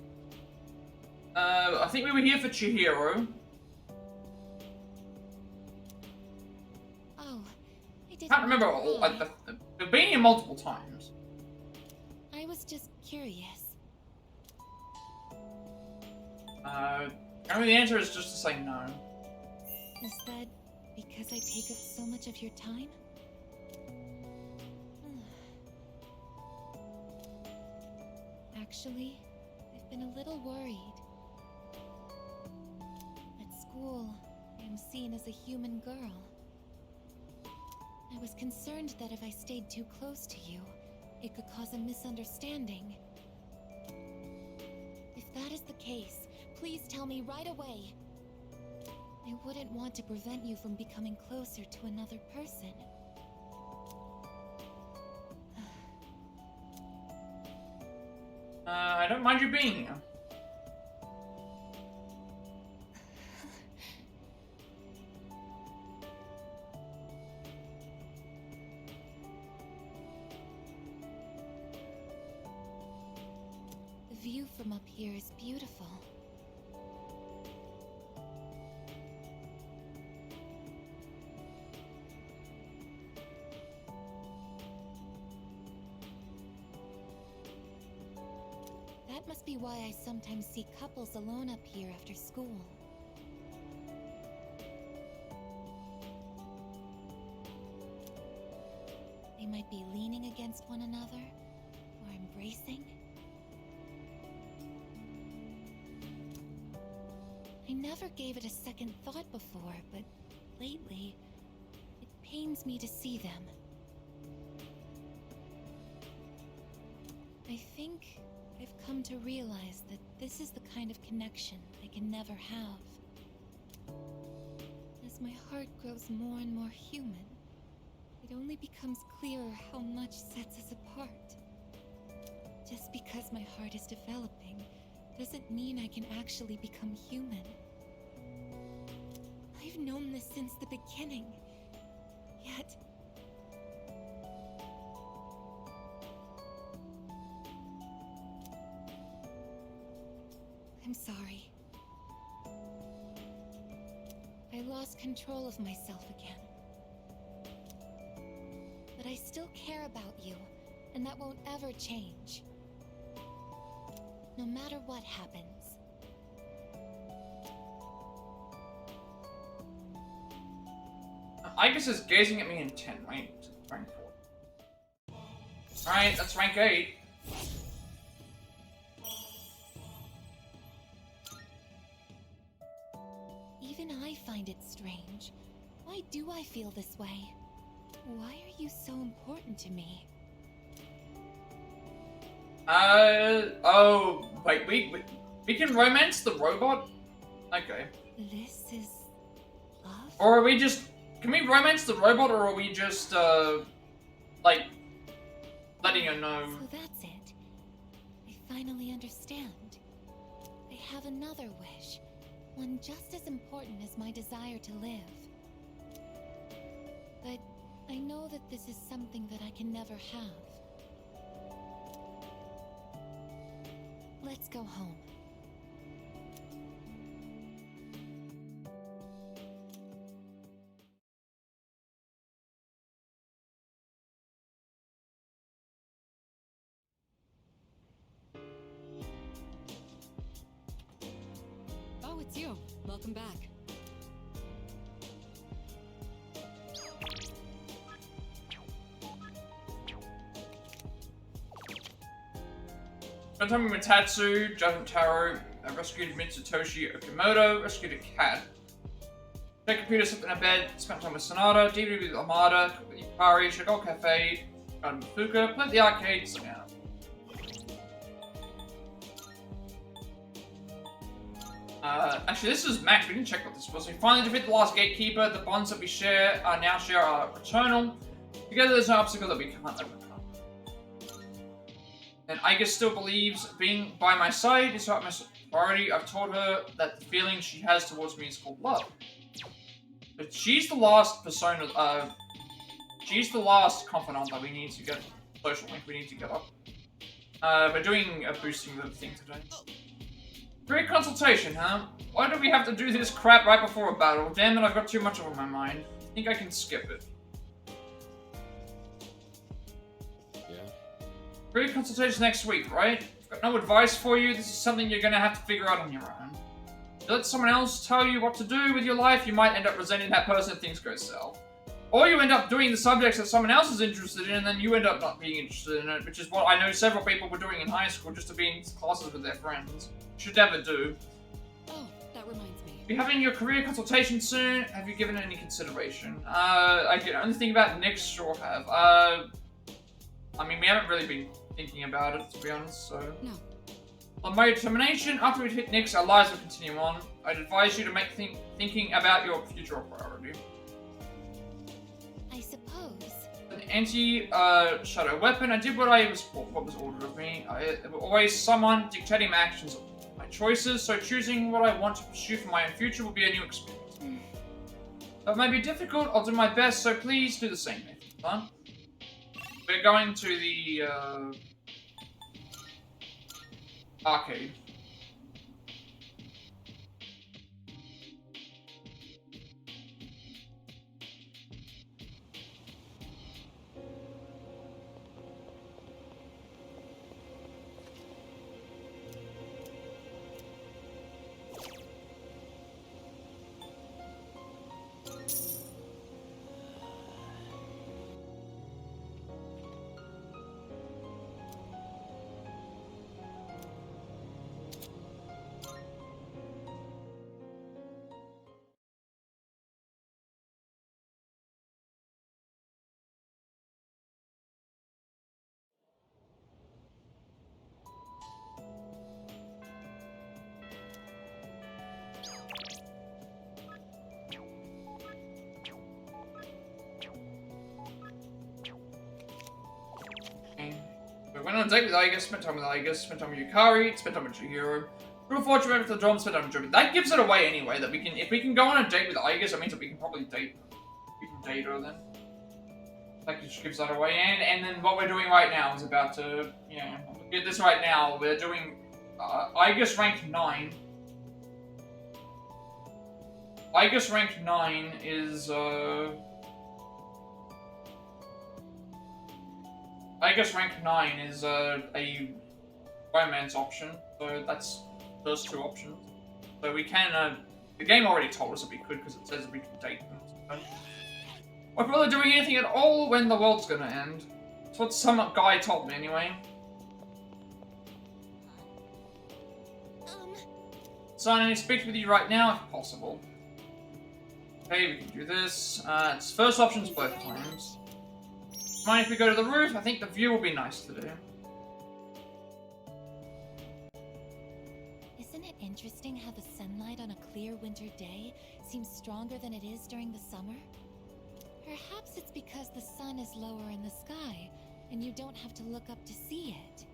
I think we were here for Chihiro. Oh, I didn't Can't remember all, we've been here multiple times. I was just curious. I mean, the answer is just to say no. Is that because I take up so much of your time? Actually, I've been a little worried. At school, I am seen as a human girl. I was concerned that if I stayed too close to you, it could cause a misunderstanding. If that is the case, please tell me right away. I wouldn't want to prevent you from becoming closer to another person. I don't mind you being here. The view from up here is beautiful. That must be why I sometimes see couples alone up here after school. They might be leaning against one another, or embracing. I never gave it a second thought before, but lately, it pains me to see them. I think I've come to realize that this is the kind of connection I can never have. As my heart grows more and more human, it only becomes clearer how much sets us apart. Just because my heart is developing doesn't mean I can actually become human. I've known this since the beginning, yet I'm sorry. I lost control of myself again. But I still care about you, and that won't ever change. No matter what happens. Igus is gazing at me in 10. Wait, rank 4. Alright, that's rank 8. Even I find it strange. Why do I feel this way? Why are you so important to me? Oh, wait, we can romance the robot? Okay. This is love? Or are we just, can we romance the robot, or are we just, like, letting her know? So that's it. I finally understand. I have another wish. One just as important as my desire to live. But I know that this is something that I can never have. Let's go home. Oh, it's you. Welcome back. Spent time with Tatsu, Judgment Taro, rescued Mitsutoshi Okimoto, rescued a cat. Check computer, slept in a bed, spent time with Sonata, DVD with Armada, cooked with Yukari, Shigol Cafe, got Fuka, played the arcade, Samael. Actually, this is Max. We didn't check what this was. We finally defeated the last gatekeeper. The bonds that we now share are eternal. Together, there's no obstacle that we can't overcome. And Igus still believes being by my side is her utmost priority. I've told her that the feeling she has towards me is called love. But she's the last persona. She's the last confidant that we need to get. Social link we need to get up. We're doing a boosting the thing today. Great consultation, huh? Why do we have to do this crap right before a battle? Damn it, I've got too much on my mind. I think I can skip it. Yeah? Great consultation next week, right? I've got no advice for you. This is something you're gonna have to figure out on your own. If you let someone else tell you what to do with your life, you might end up resenting that person if things go south. Or you end up doing the subjects that someone else is interested in, and then you end up not being interested in it, which is what I know several people were doing in high school, just to be in classes with their friends. Should never do. Oh, that reminds me. Be having your career consultation soon. Have you given it any consideration? I can only think about next, sure have. I mean, we haven't really been thinking about it, to be honest, so... No. On my determination, after we hit Nyx, our lives will continue on. I'd advise you to make thinking about your future a priority. I suppose. An anti-shadow weapon. I did what was ordered of me. I will always someone dictating my actions, my choices, so choosing what I want to pursue for my own future will be a new experience. Though it may be difficult, I'll do my best, so please do the same, Nathan. We're going to the, arcade. We went on a date with Aegis, spent time with Aegis, spent time with Yukari, spent time with Chihiro. Real fortune went to the dorm, spent time with Joby. That gives it away anyway, that we can, if we can go on a date with Aegis, that means that we can probably date her then. That just gives that away, and then what we're doing right now is about to, you know, get this right now, we're doing, Aegis rank 9. Aegis rank 9 is, Aegis rank 9 is a romance option, so that's those two options. So we can, the game already told us that we could because it says we can date them. So. We're probably doing anything at all when the world's gonna end. That's what some guy told me anyway. So I need to speak with you right now if possible. Okay, we can do this. It's first options both times. Mind if we go to the roof? I think the view will be nice today. Isn't it interesting how the sunlight on a clear winter day seems stronger than it is during the summer? Perhaps it's because the sun is lower in the sky, and you don't have to look up to see it.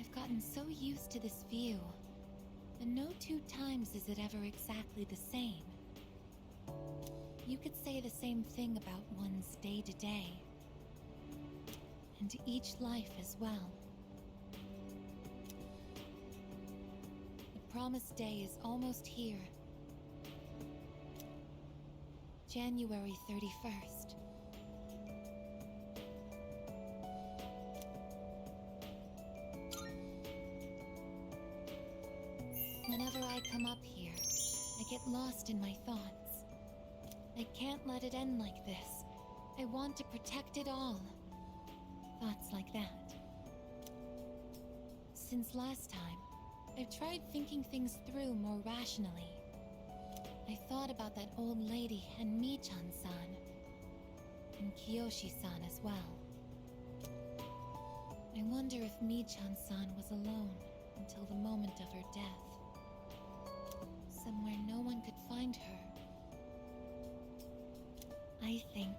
I've gotten so used to this view, and no two times is it ever exactly the same. You could say the same thing about one's day-to-day, and each life as well. The promised day is almost here. January 31st. Whenever I come up here, I get lost in my thoughts. I can't let it end like this. I want to protect it all. Thoughts like that. Since last time, I've tried thinking things through more rationally. I thought about that old lady and Michan-san, and Kiyoshi-san as well. I wonder if Michan-san was alone until the moment of her death. Somewhere no one could find her. I think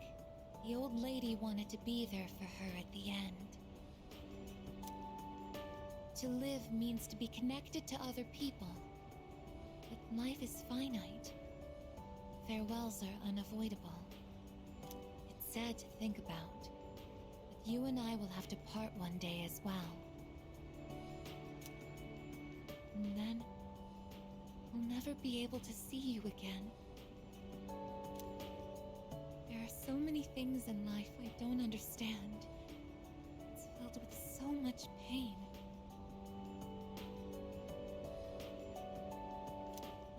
the old lady wanted to be there for her at the end. To live means to be connected to other people, but life is finite. Farewells are unavoidable. It's sad to think about, but you and I will have to part one day as well. And then, we'll never be able to see you again. There are so many things in life I don't understand. It's filled with so much pain.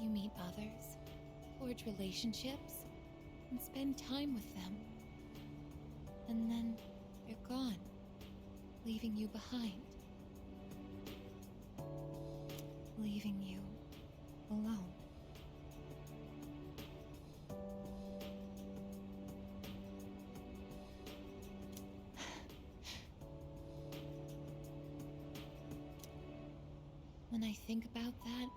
You meet others, forge relationships, and spend time with them. And then they're gone, leaving you behind. Leaving you alone. When I think about that,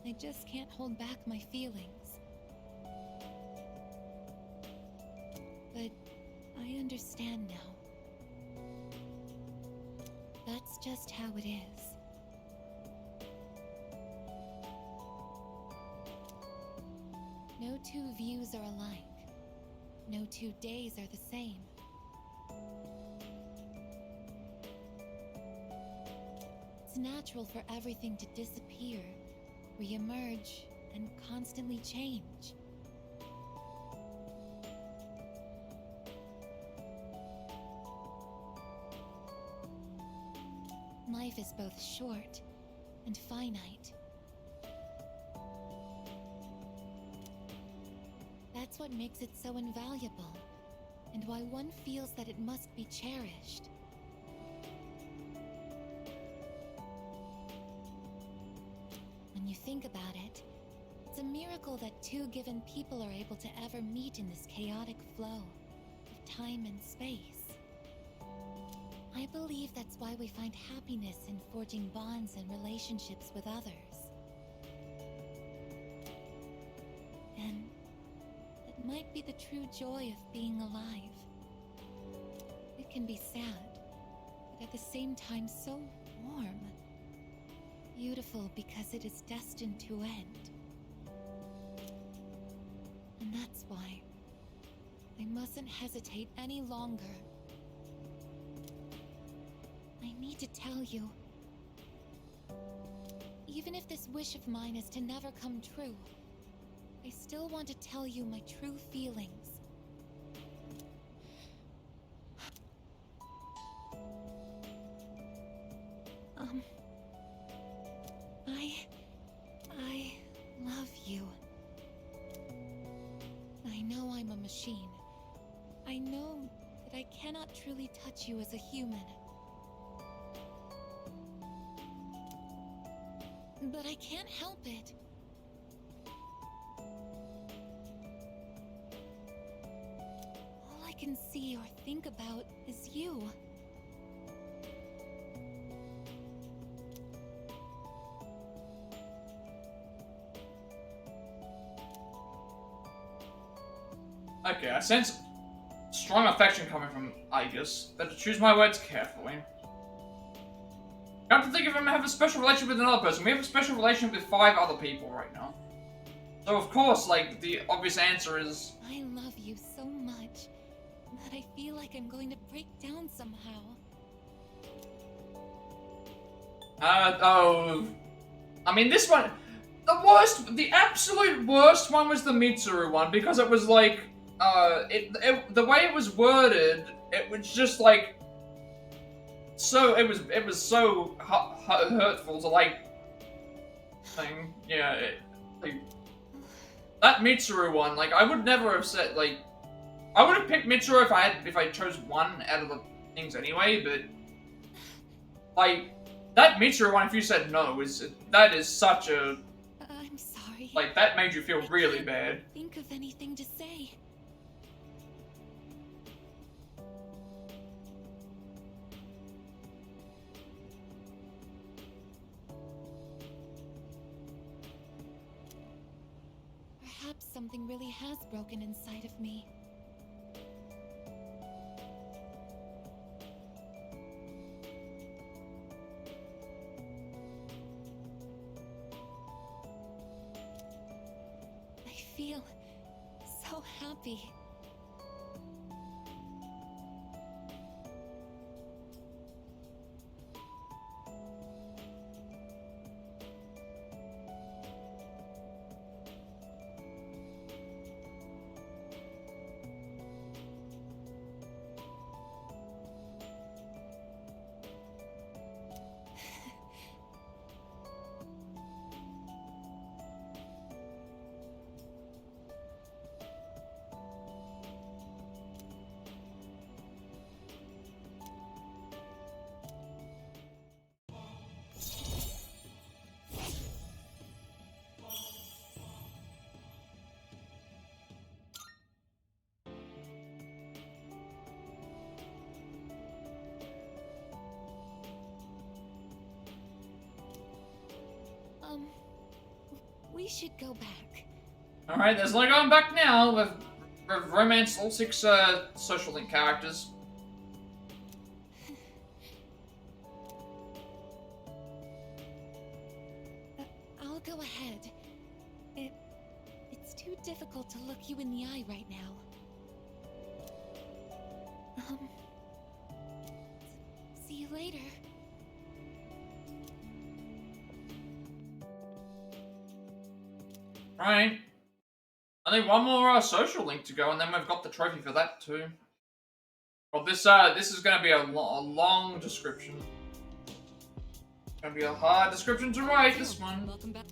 I just can't hold back my feelings. But I understand now. That's just how it is. No two views are alike. No 2 days are the same. It's natural for everything to disappear, re-emerge, and constantly change. Life is both short and finite. That's what makes it so invaluable, and why one feels that it must be cherished. When you think about it, it's a miracle that 2 given people are able to ever meet in this chaotic flow of time and space. I believe that's why we find happiness in forging bonds and relationships with others. And it might be the true joy of being alive. It can be sad, but at the same time so warm. Beautiful because it is destined to end. And that's why I mustn't hesitate any longer. I need to tell you. Even if this wish of mine is to never come true, I still want to tell you my true feelings. I love you. I know I'm a machine. I know that I cannot truly touch you as a human. But I can't help it. All I can see or think about is you. Okay, I sense strong affection coming from Aegis. Better choose my words carefully. Come to think of him, I have a special relationship with another person. We have a special relationship with 5 other people right now. So of course, like, the obvious answer is... I love you so much that I feel like I'm going to break down somehow. I mean, this one... The absolute worst one was the Mitsuru one, because it was like, the way it was worded, it was just like... So, it was so hurtful to, like... thing. Yeah, like... That Mitsuru one, like, I would never have said, like... I would have picked Mitsuru if I chose one out of the things anyway, but... Like, that Mitsuru one, if you said no, that is such a... I'm sorry. Like, that made you feel really bad. Think of anything to say. Perhaps something really has broken inside of me. I feel so happy. We should go back. Alright, there's no going back now. We've romanced all 6 social link characters. I'll go ahead. It's too difficult to look you in the eye right now. See you later. Right. Only one more social link to go, and then we've got the trophy for that too. Well, this is gonna be a long description. It's gonna be a hard description to write. This one. Welcome back.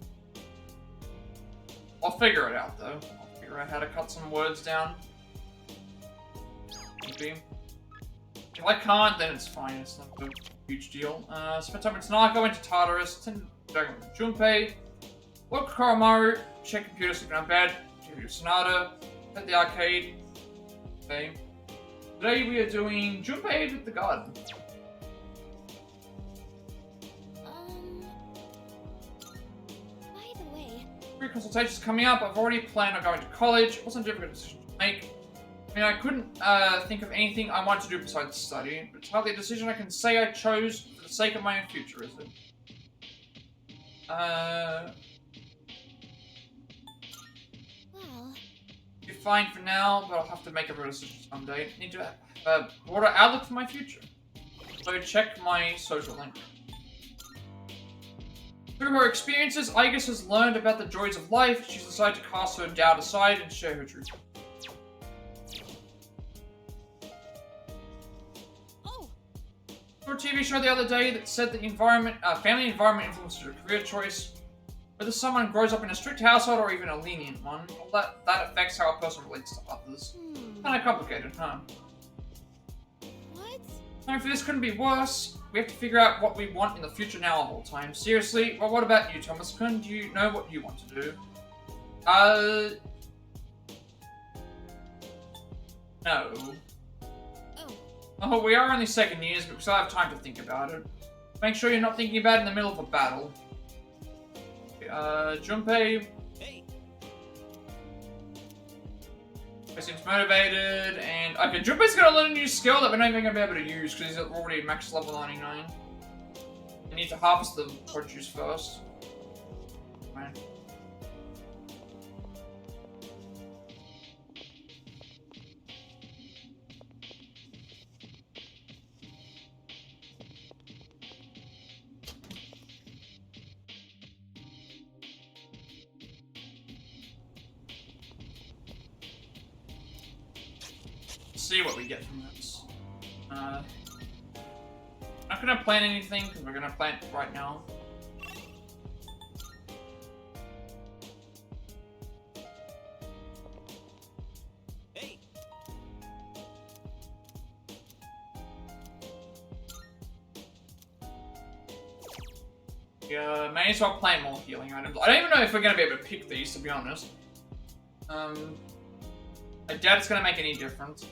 I'll figure it out though. I'll figure out how to cut some words down. Maybe. If I can't, then it's fine. It's not a huge deal. Spent time with Tanaka, went to Tartarus, attended Dragon with Junpei, woke Koromaru, check computer, sleeping on bed, TV Sonata, at the arcade. Okay. Today we are doing Junpei with the garden. By the way, 3 consultations coming up. I've already planned on going to college. It wasn't a difficult decision to make. I mean, I couldn't think of anything I wanted to do besides study, but it's hardly a decision I can say I chose for the sake of my own future, is it? well, You're fine for now, but I'll have to make a real decision someday. I need to have a broader outlook for my future. So check my social link. Through her experiences, Igus has learned about the joys of life. She's decided to cast her doubt aside and share her truth. A TV show the other day that said that family environment influences your career choice. Whether someone grows up in a strict household or even a lenient one, well, that affects how a person relates to others. Kinda complicated, huh? what? Time for this couldn't be worse. We have to figure out what we want in the future now of all time. Seriously? Well, what about you, Thomas Kun? Do you know what you want to do? No. Oh, we are only second years, but we still have time to think about it. Make sure you're not thinking about it in the middle of a battle. Junpei. Hey, He seems motivated, and okay, Junpei's gonna learn a new skill that we're not even gonna be able to use because he's already max level 99. We need to harvest the produce first. Right. See what we get from this. Not gonna plant anything because we're gonna plant right now. hey, Yeah, may as well plant more healing items. I don't even know if we're gonna be able to pick these, to be honest. I doubt it's gonna make any difference.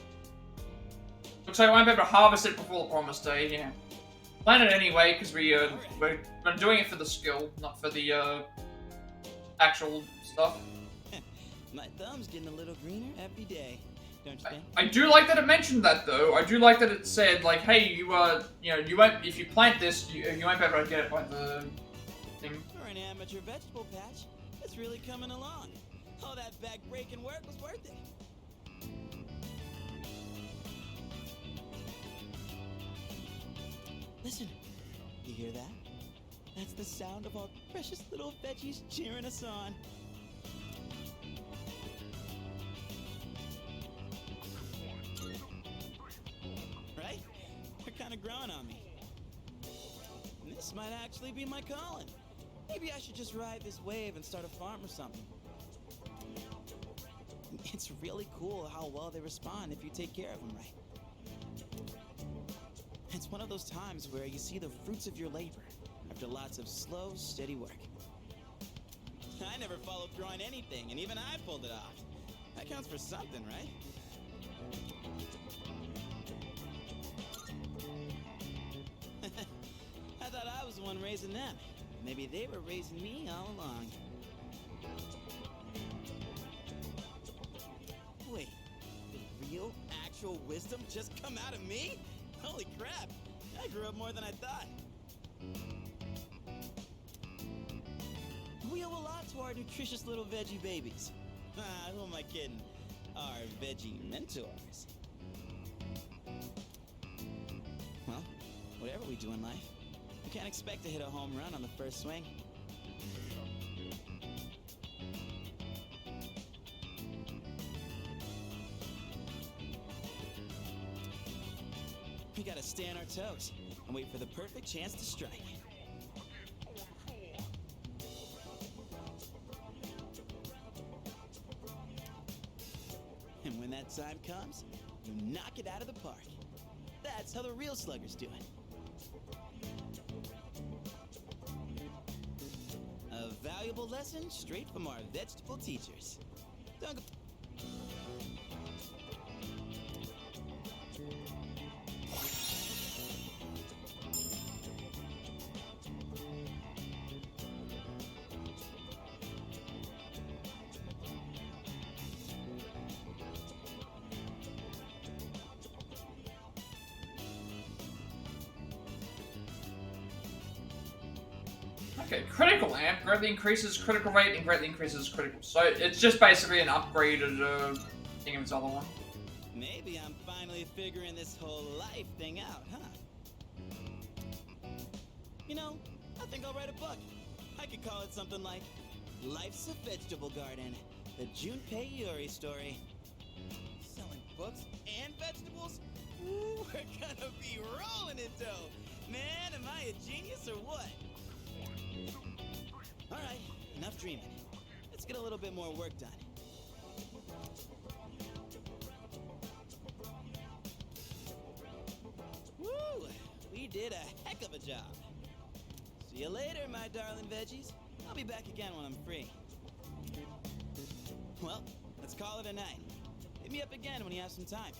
Looks like I won't be able to harvest it before the promised day, yeah. Plant it anyway, because we're doing it for the skill, not for the, actual stuff. my thumb's getting a little greener every day. Don't you think? I do like that it mentioned that, though. I do like that it said, like, hey, you won't, if you plant this, you won't be able to get it by the thing. For an amateur vegetable patch, it's really coming along. All that back-breaking work was worth it. Listen, you hear that? That's the sound of our precious little veggies cheering us on. Right? They're kind of growing on me. And this might actually be my calling. Maybe I should just ride this wave and start a farm or something. It's really cool how well they respond if you take care of them right. It's one of those times where you see the fruits of your labor after lots of slow, steady work. I never followed through on anything, and even I pulled it off. That counts for something, right? I thought I was the one raising them. Maybe they were raising me all along. natural wisdom just come out of me? Holy crap! I grew up more than I thought. We owe a lot to our nutritious little veggie babies. Who am I kidding? Our veggie mentors. Well, whatever we do in life, we can't expect to hit a home run on the first swing. We gotta stay on our toes and wait for the perfect chance to strike. And when that time comes, you knock it out of the park. That's how the real sluggers do it. A valuable lesson straight from our vegetable teachers. Don't go. Okay, critical amp greatly increases critical rate and greatly increases critical. So it's just basically an upgraded thing of its other one. Maybe I'm finally figuring this whole life thing out, huh? You know, I think I'll write a book. I could call it something like Life's a Vegetable Garden, the Junpei Iori story. Selling books and vegetables? Ooh, we're gonna be rolling in dough. Man, am I a genius or what? Alright, enough dreaming. Let's get a little bit more work done. Woo! We did a heck of a job. See you later, my darling veggies. I'll be back again when I'm free. Well, let's call it a night. Hit me up again when you have some time.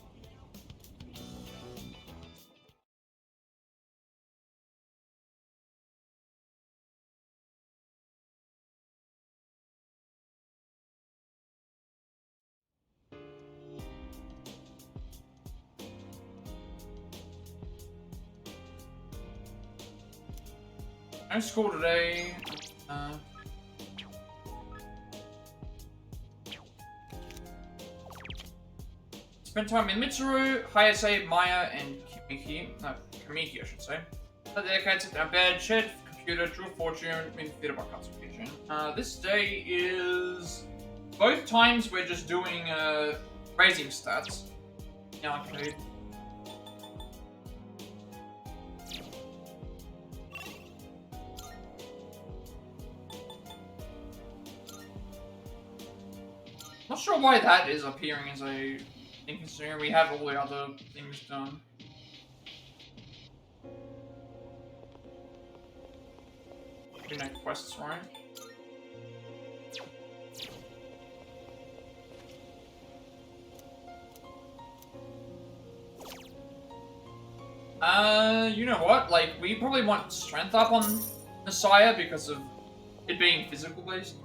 No school today. Spend time in Mitsuru, Hayase, Maya, and Kimiki. No, Kamiki, I should say. Dedicated to our bed, shed, computer, draw fortune, in theater by classification. This day is both times we're just doing raising stats in arcade. Not sure why that is appearing as a thing, considering we have all the other things done. We know quests, right? You know what? Like, we probably want strength up on Messiah because of it being physical based.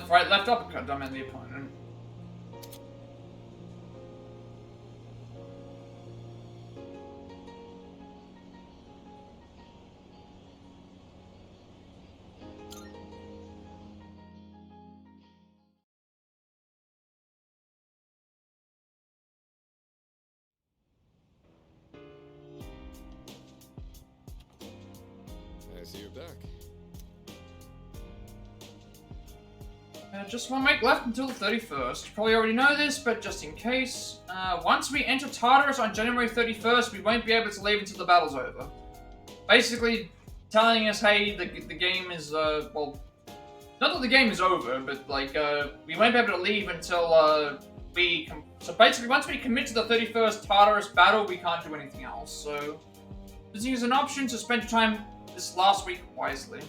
Right, left, uppercut, dumb and the opponent. I see you're back. Just one week left until the 31st. You probably already know this, but just in case. Once we enter Tartarus on January 31st, we won't be able to leave until the battle's over. Basically, telling us, hey, the game is, well, not that the game is over, but, like, we won't be able to leave until, so basically, once we commit to the 31st Tartarus battle, we can't do anything else, so this is an option to spend your time this last week wisely.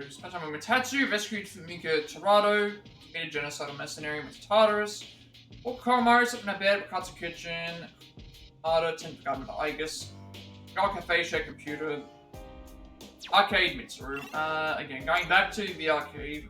Spent time with Tatsu, rescued Fumika Torado, defeated genocidal mercenary with Tartarus, or Koromaru, slept in a bed, Katsu Kitchen, Arda, 10th Garden of Aegis, Gal Cafe, Share Computer, Arcade Mitsuru. Again, going back to the arcade.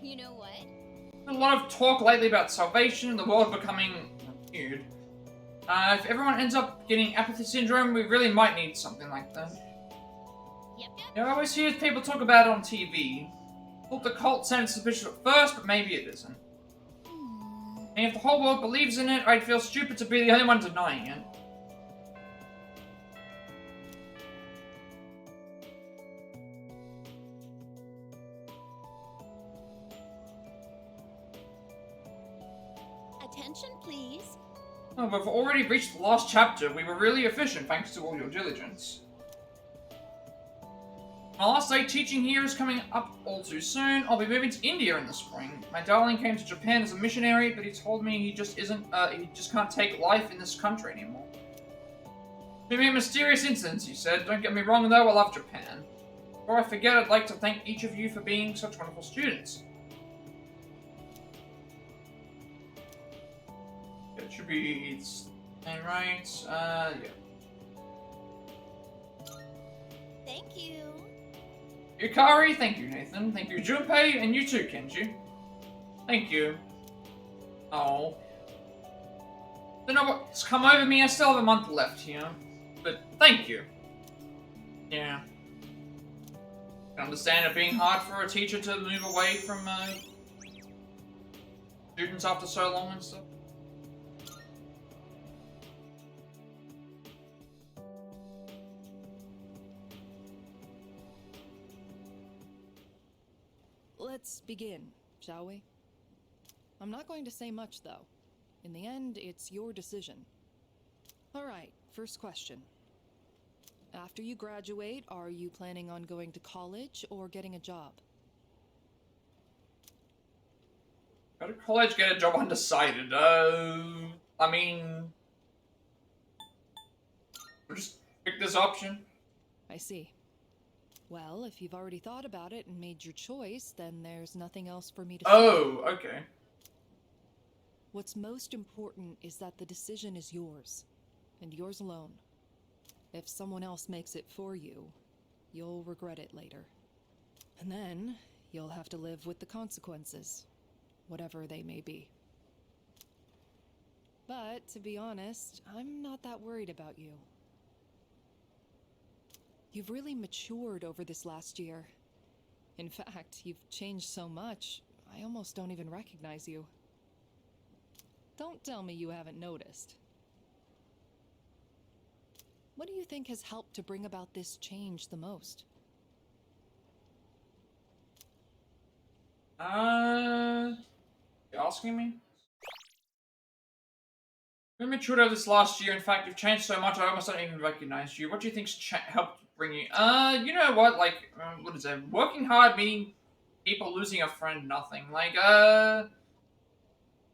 You know what? A lot of talk lately about salvation, the world becoming weird. If everyone ends up getting apathy syndrome, we really might need something like that. Yep. You know, I always hear people talk about it on TV. Thought the cult sounded suspicious at first, but maybe it isn't. And if the whole world believes in it, I'd feel stupid to be the only one denying it. Attention, please. Oh, we've already reached the last chapter. We were really efficient thanks to all your diligence. My last day teaching here is coming up all too soon. I'll be moving to India in the spring. My darling came to Japan as a missionary, but he told me he just can't take life in this country anymore. To me, a mysterious incidents, he said. Don't get me wrong though, I love Japan. Before I forget, I'd like to thank each of you for being such wonderful students. It should be, right, yeah. Thank you. Yukari, thank you, Nathan. Thank you, Junpei, and you too, Kenji. Thank you. Oh. Don't know what's come over me, I still have a month left here. But thank you. Yeah. I understand it being hard for a teacher to move away from, students after so long and stuff. Let's begin, shall we? I'm not going to say much, though. In the end, it's your decision. Alright, first question. After you graduate, are you planning on going to college or getting a job? Go to college, get a job, undecided. I mean... we'll just pick this option. I see. Well, if you've already thought about it and made your choice, then there's nothing else for me to say. Oh, okay. What's most important is that the decision is yours, and yours alone. If someone else makes it for you, you'll regret it later. And then, you'll have to live with the consequences, whatever they may be. But, to be honest, I'm not that worried about you. You've really matured over this last year. In fact, you've changed so much, I almost don't even recognize you. Don't tell me you haven't noticed. What do you think has helped to bring about this change the most? You asking me? You matured over this last year. In fact, you've changed so much I almost don't even recognize you. What do you think's helped bring you? You know what? Like, what is it? Working hard, meeting people, losing a friend, nothing. Like,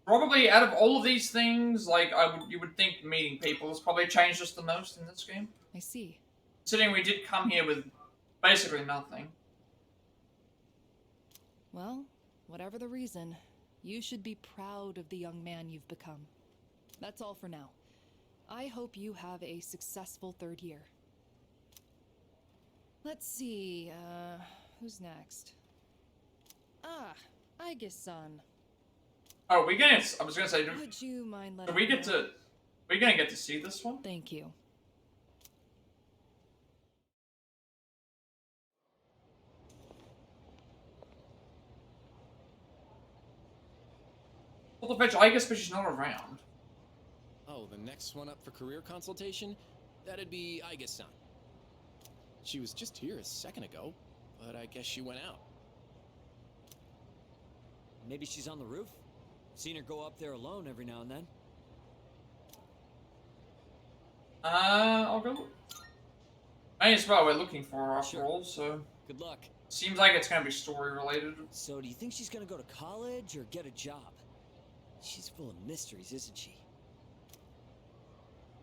probably out of all of these things, like, you would think meeting people has probably changed us the most in this game. I see. Considering we did come here with basically nothing. Well, whatever the reason, you should be proud of the young man you've become. That's all for now. I hope you have a successful third year. Let's see, who's next? Ah, Aegis-san. Oh, we gonna? I was gonna say, Would you mind do letting we me get know? to? We gonna get to see this one? Thank you. Well, the fetch, I guess, but she's not around. Oh, the next one up for career consultation? That'd be Aiga-san. She was just here a second ago, but I guess she went out. Maybe she's on the roof? Seen her go up there alone every now and then. I'll go. May as well. We're looking for her after Sure. all, so Good luck. seems like it's gonna be story related. So, do you think she's gonna go to college or get a job? She's full of mysteries, isn't she?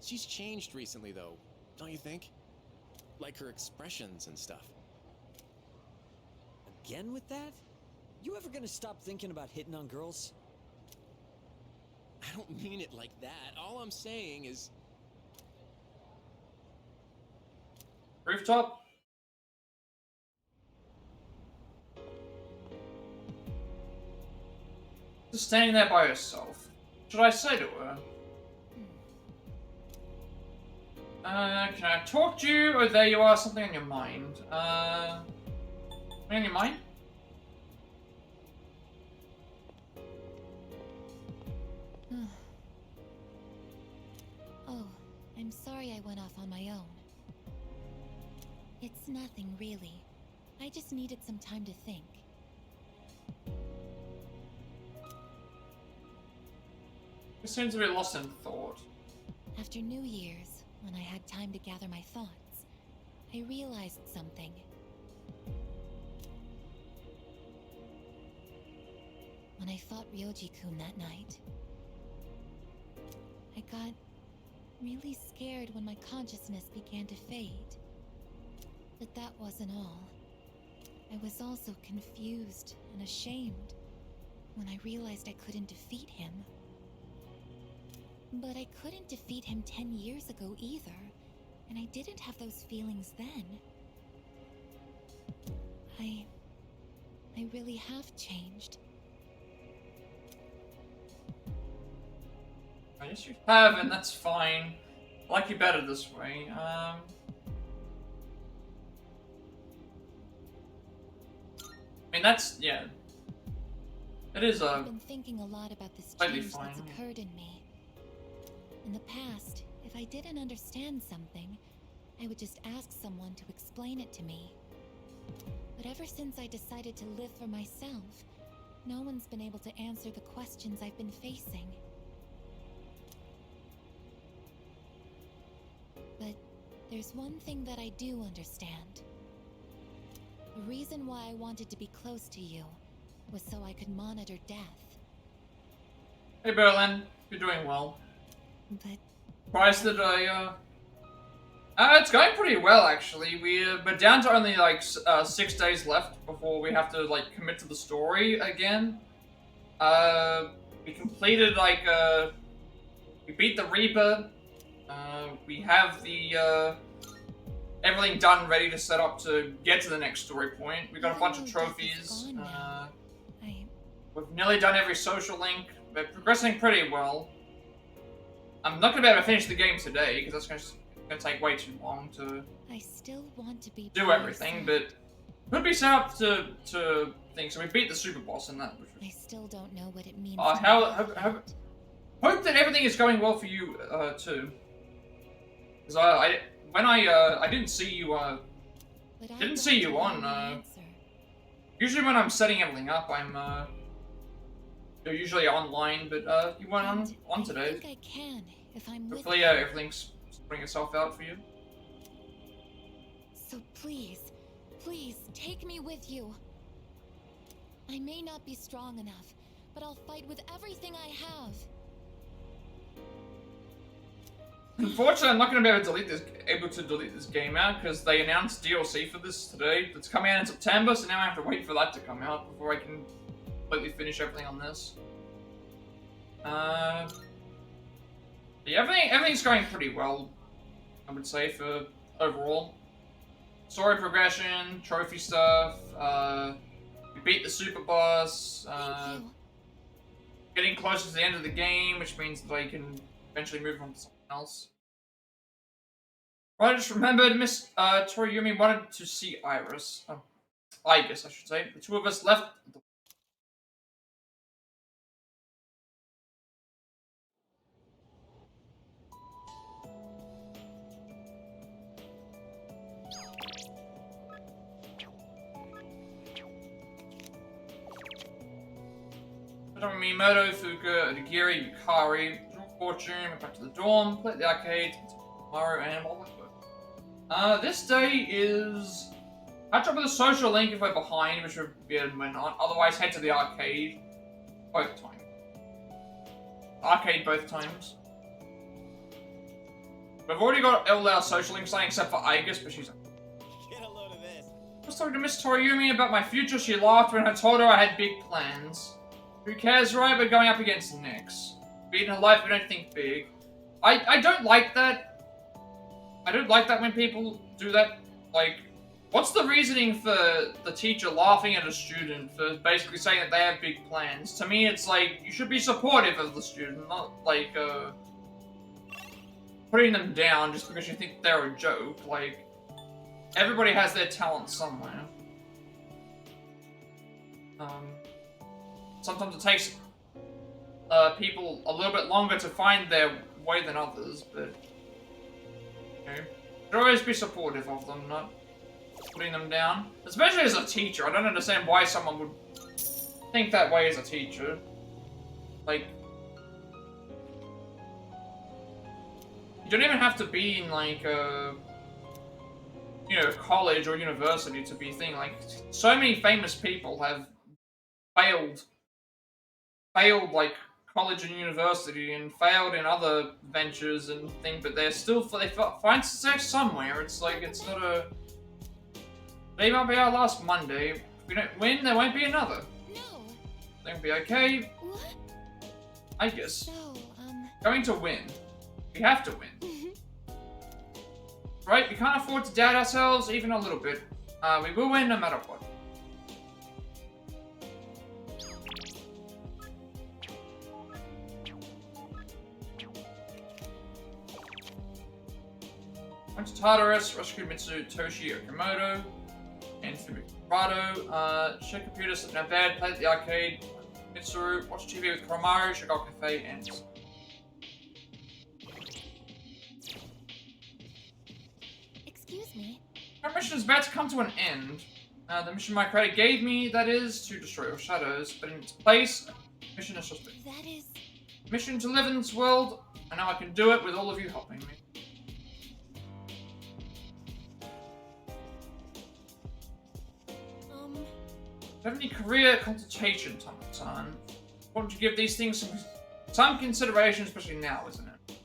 She's changed recently, though, don't you think? Like her expressions and stuff. Again with that? You ever gonna stop thinking about hitting on girls? I don't mean it like that. All I'm saying is... Rooftop. Just standing there by herself. What should I say to her? Can I talk to you? Or there you are, something on your mind. Something on your mind? Oh, I'm sorry I went off on my own. It's nothing, really. I just needed some time to think. You seem to be lost in thought. After New Year's, when I had time to gather my thoughts, I realized something. When I fought Ryoji-kun that night, I got really scared when my consciousness began to fade. But that wasn't all. I was also confused and ashamed when I realized I couldn't defeat him. But I couldn't defeat him 10 years ago either, and I didn't have those feelings then. I really have changed. I guess you have, and that's fine. I like you better this way. I mean, that's, yeah. It is, I've been thinking a lot about this slightly change that's fine. occurred in me. In the past, if I didn't understand something, I would just ask someone to explain it to me. But ever since I decided to live for myself, no one's been able to answer the questions I've been facing. But there's one thing that I do understand. The reason why I wanted to be close to you was so I could monitor death. Hey Berlin, you're doing well. But Surprised that it's going pretty well actually. We're down to only like 6 days left before we have to like commit to the story again. We completed like we beat the Reaper. We have the everything done, ready to set up to get to the next story point. We got a bunch of trophies. We've nearly done every social link. We're progressing pretty well. I'm not gonna be able to finish the game today because that's gonna take way too long to I still want to be do everything, but could be set up to things. So we beat the super boss in that. I still don't know what it means. Hope that everything is going well for you too. Because I didn't see you on. Usually when I'm setting everything up, I'm you're usually online, but you weren't on today. I think I can if I'm with Hopefully, you. everything's sorting itself out for you. So please, please take me with you. I may not be strong enough, but I'll fight with everything I have. Unfortunately, I'm not going to be able to delete this game out because they announced DLC for this today. It's coming out in September, so now I have to wait for that to come out before I can completely finish everything on this. Yeah, everything's going pretty well, I would say, for overall. Story progression, trophy stuff, we beat the super boss, Thank you. getting closer to the end of the game, which means that I can eventually move on to something else. Right, I just remembered Miss Toriumi wanted to see Iris. Oh, I guess I should say. The two of us left. Miyamoto, Fuka, Adagiri, Yukari, Draw Fortune, went back to the dorm, played the arcade, tomorrow, and all that. This day is catch up with the social link if we're behind, which would be when not. Otherwise, head to the arcade both times. Arcade both times. We've already got all our social links saying except for Aegis, but she's. Get a load of this. I was talking to Miss Toriumi about my future. She laughed when I told her I had big plans. Who cares, right? We're going up against Nyx. Beating her life, we don't think big. I don't like that. I don't like that when people do that. Like, what's the reasoning for the teacher laughing at a student for basically saying that they have big plans? To me, it's like, you should be supportive of the student, not like, putting them down just because you think they're a joke. Like, everybody has their talent somewhere. Sometimes it takes people a little bit longer to find their way than others, but you know, should always be supportive of them, not putting them down. Especially as a teacher, I don't understand why someone would think that way as a teacher. Like, you don't even have to be in like you know, college or university to be a thing. Like, so many famous people have failed like college and university and failed in other ventures and things, but they're still they find success somewhere. It's like, it's not a. They might be our last Monday. If we don't win, there won't be another. No. They'll be okay. What? I guess. So, Going to win. We have to win. Right? We can't afford to doubt ourselves even a little bit. We will win no matter what. Went to Tartarus, rescued Mitsu, Toshi, Okamoto, and Fumikado. Check computer, slept in our bed, played at the arcade, Mitsuru, watched TV with Koromaru, check out cafe, and. excuse me. Our mission is about to come to an end. The mission my creator gave me, that is, to destroy your shadows, but in its place, mission is just That is. mission to live in this world. I know I can do it with all of you helping me. Do you have any career consultation, Thomas-san? Want to give these things some consideration, especially now, isn't it? If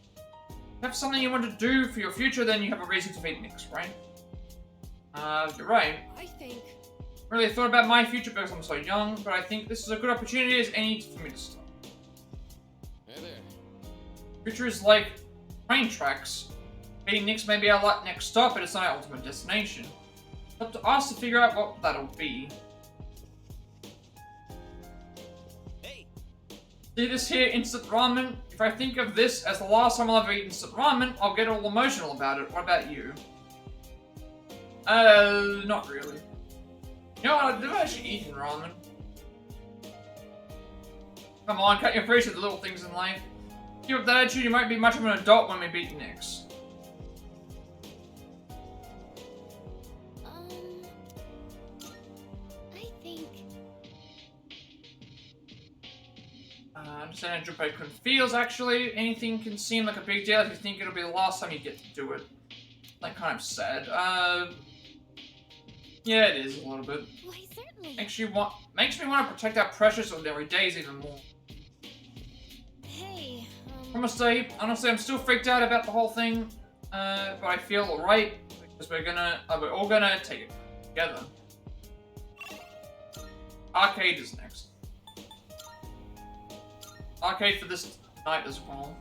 you have something you want to do for your future, then you have a reason to beat Nyx, right? You're right. I think. Really thought about my future because I'm so young, but I think this is a good opportunity as any for me to start. Hey there. Future is like train tracks. Beating Nyx may be our next stop, but it's not our ultimate destination. It's up to us to figure out what that'll be. See this here instant ramen? If I think of this as the last time I'll ever eat instant ramen, I'll get all emotional about it. What about you? Not really. You know what, I've never actually eaten ramen. Come on, can't you appreciate the little things in life? If you have that attitude, you might be much of an adult when we beat Nyx. I think. Understand how Junpei Kun feels, actually. Anything can seem like a big deal if you think it'll be the last time you get to do it. Like, kind of sad. Yeah, it is a little bit. Why, certainly. Makes me want to protect our precious ordinary days even more. Hey, Honestly, I'm still freaked out about the whole thing, but I feel alright, because we're all gonna take it together. Arcade is next. Arcade for this night as well.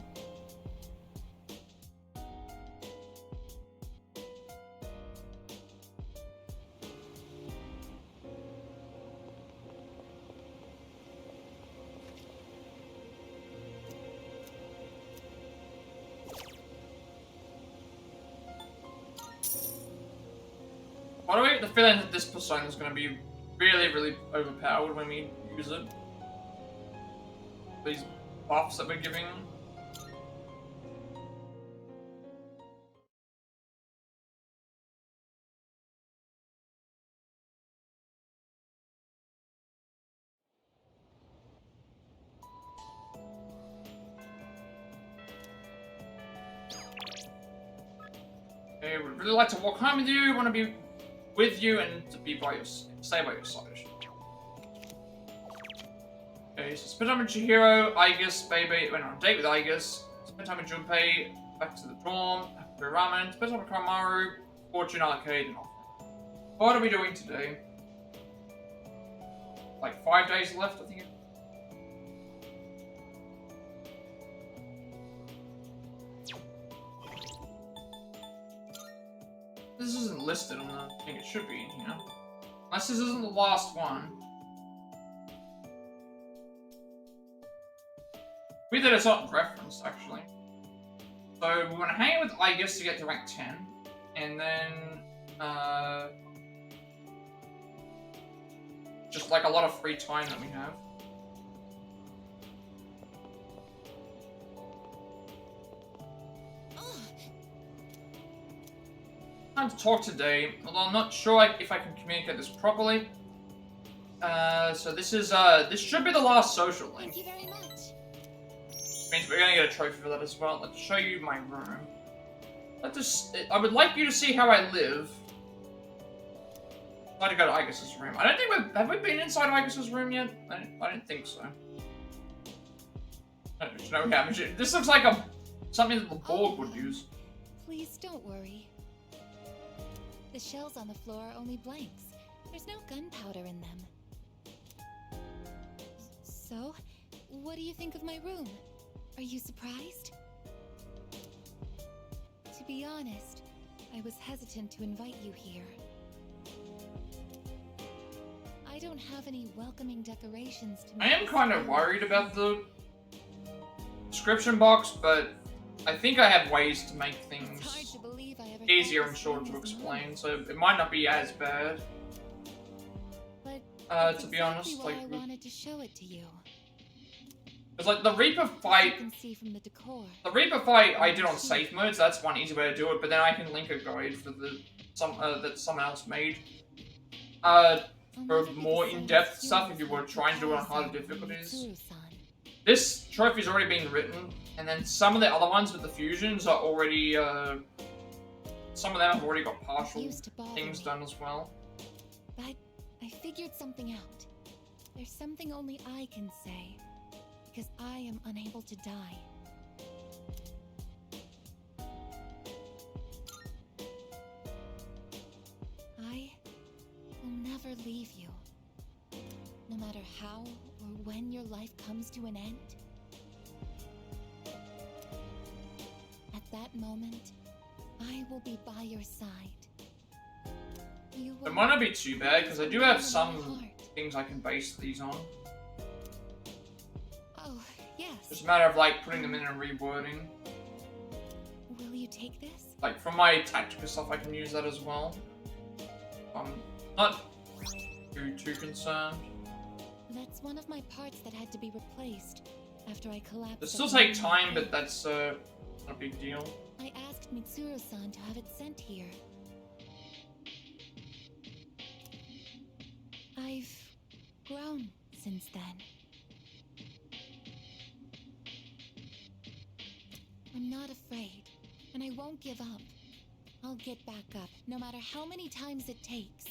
Why do I get the feeling that this persona is going to be really, really overpowered when we use it? These buffs that we're giving. Okay, would really like to walk home with you. Want to be with you and to be by your, stay by your side. Okay, so spend time with Chihiro, Aigis, baby, went on a date with Aigis. Spend time with Junpei, back to the dorm, after ramen, spend time with Kamaru, Fortune Arcade, and off. What are we doing today? Like 5 days left, I think. This isn't listed on the thing, it should be in here. Unless this isn't the last one. Weird that it's not referenced, actually. So we want to hang out with Aigis to get to rank 10. And then, just like a lot of free time that we have. Time to talk today, although I'm not sure if I can communicate this properly. So this is, this should be the last social link. Thank you very much. Means we're gonna get a trophy for that as well. Let's show you my room. I would like you to see how I live. I'd like to go to Aigis' room. I don't think have we been inside Aigis' room yet? I don't think so. I don't know how much this looks like something that the Borg would use. Please don't worry. The shells on the floor are only blanks. There's no gunpowder in them. So, what do you think of my room? Are you surprised? To be honest, I was hesitant to invite you here. I don't have any welcoming decorations to I am kind of worried about the description box, but I think I have ways to make things easier and shorter to explain, so it might not be as bad. But to be honest, like I wanted to show it to you. It's like the Reaper fight. You can see from the decor. The Reaper fight I did on safe modes. That's one easy way to do it. But then I can link a guide for that someone else made. For more in-depth stuff, if you were trying to do it on harder difficulties. This trophy's already been written, and then some of the other ones with the fusions are already. Some of them have already got partial things done as well. But I figured something out. There's something only I can say. Because I am unable to die. I will never leave you. No matter how or when your life comes to an end. At that moment, I will be by your side. You will It might not be too bad, because I do have some things I can base these on. Yes. Just a matter of like putting them in and rewording. Will you take this? Like from my tactical stuff, I can use that as well. I'm not too concerned. That's one of my parts that had to be replaced after I collapsed. It still take time, but that's not a big deal. I asked Mitsuru-san to have it sent here. I've grown since then. I'm not afraid, and I won't give up. I'll get back up, no matter how many times it takes.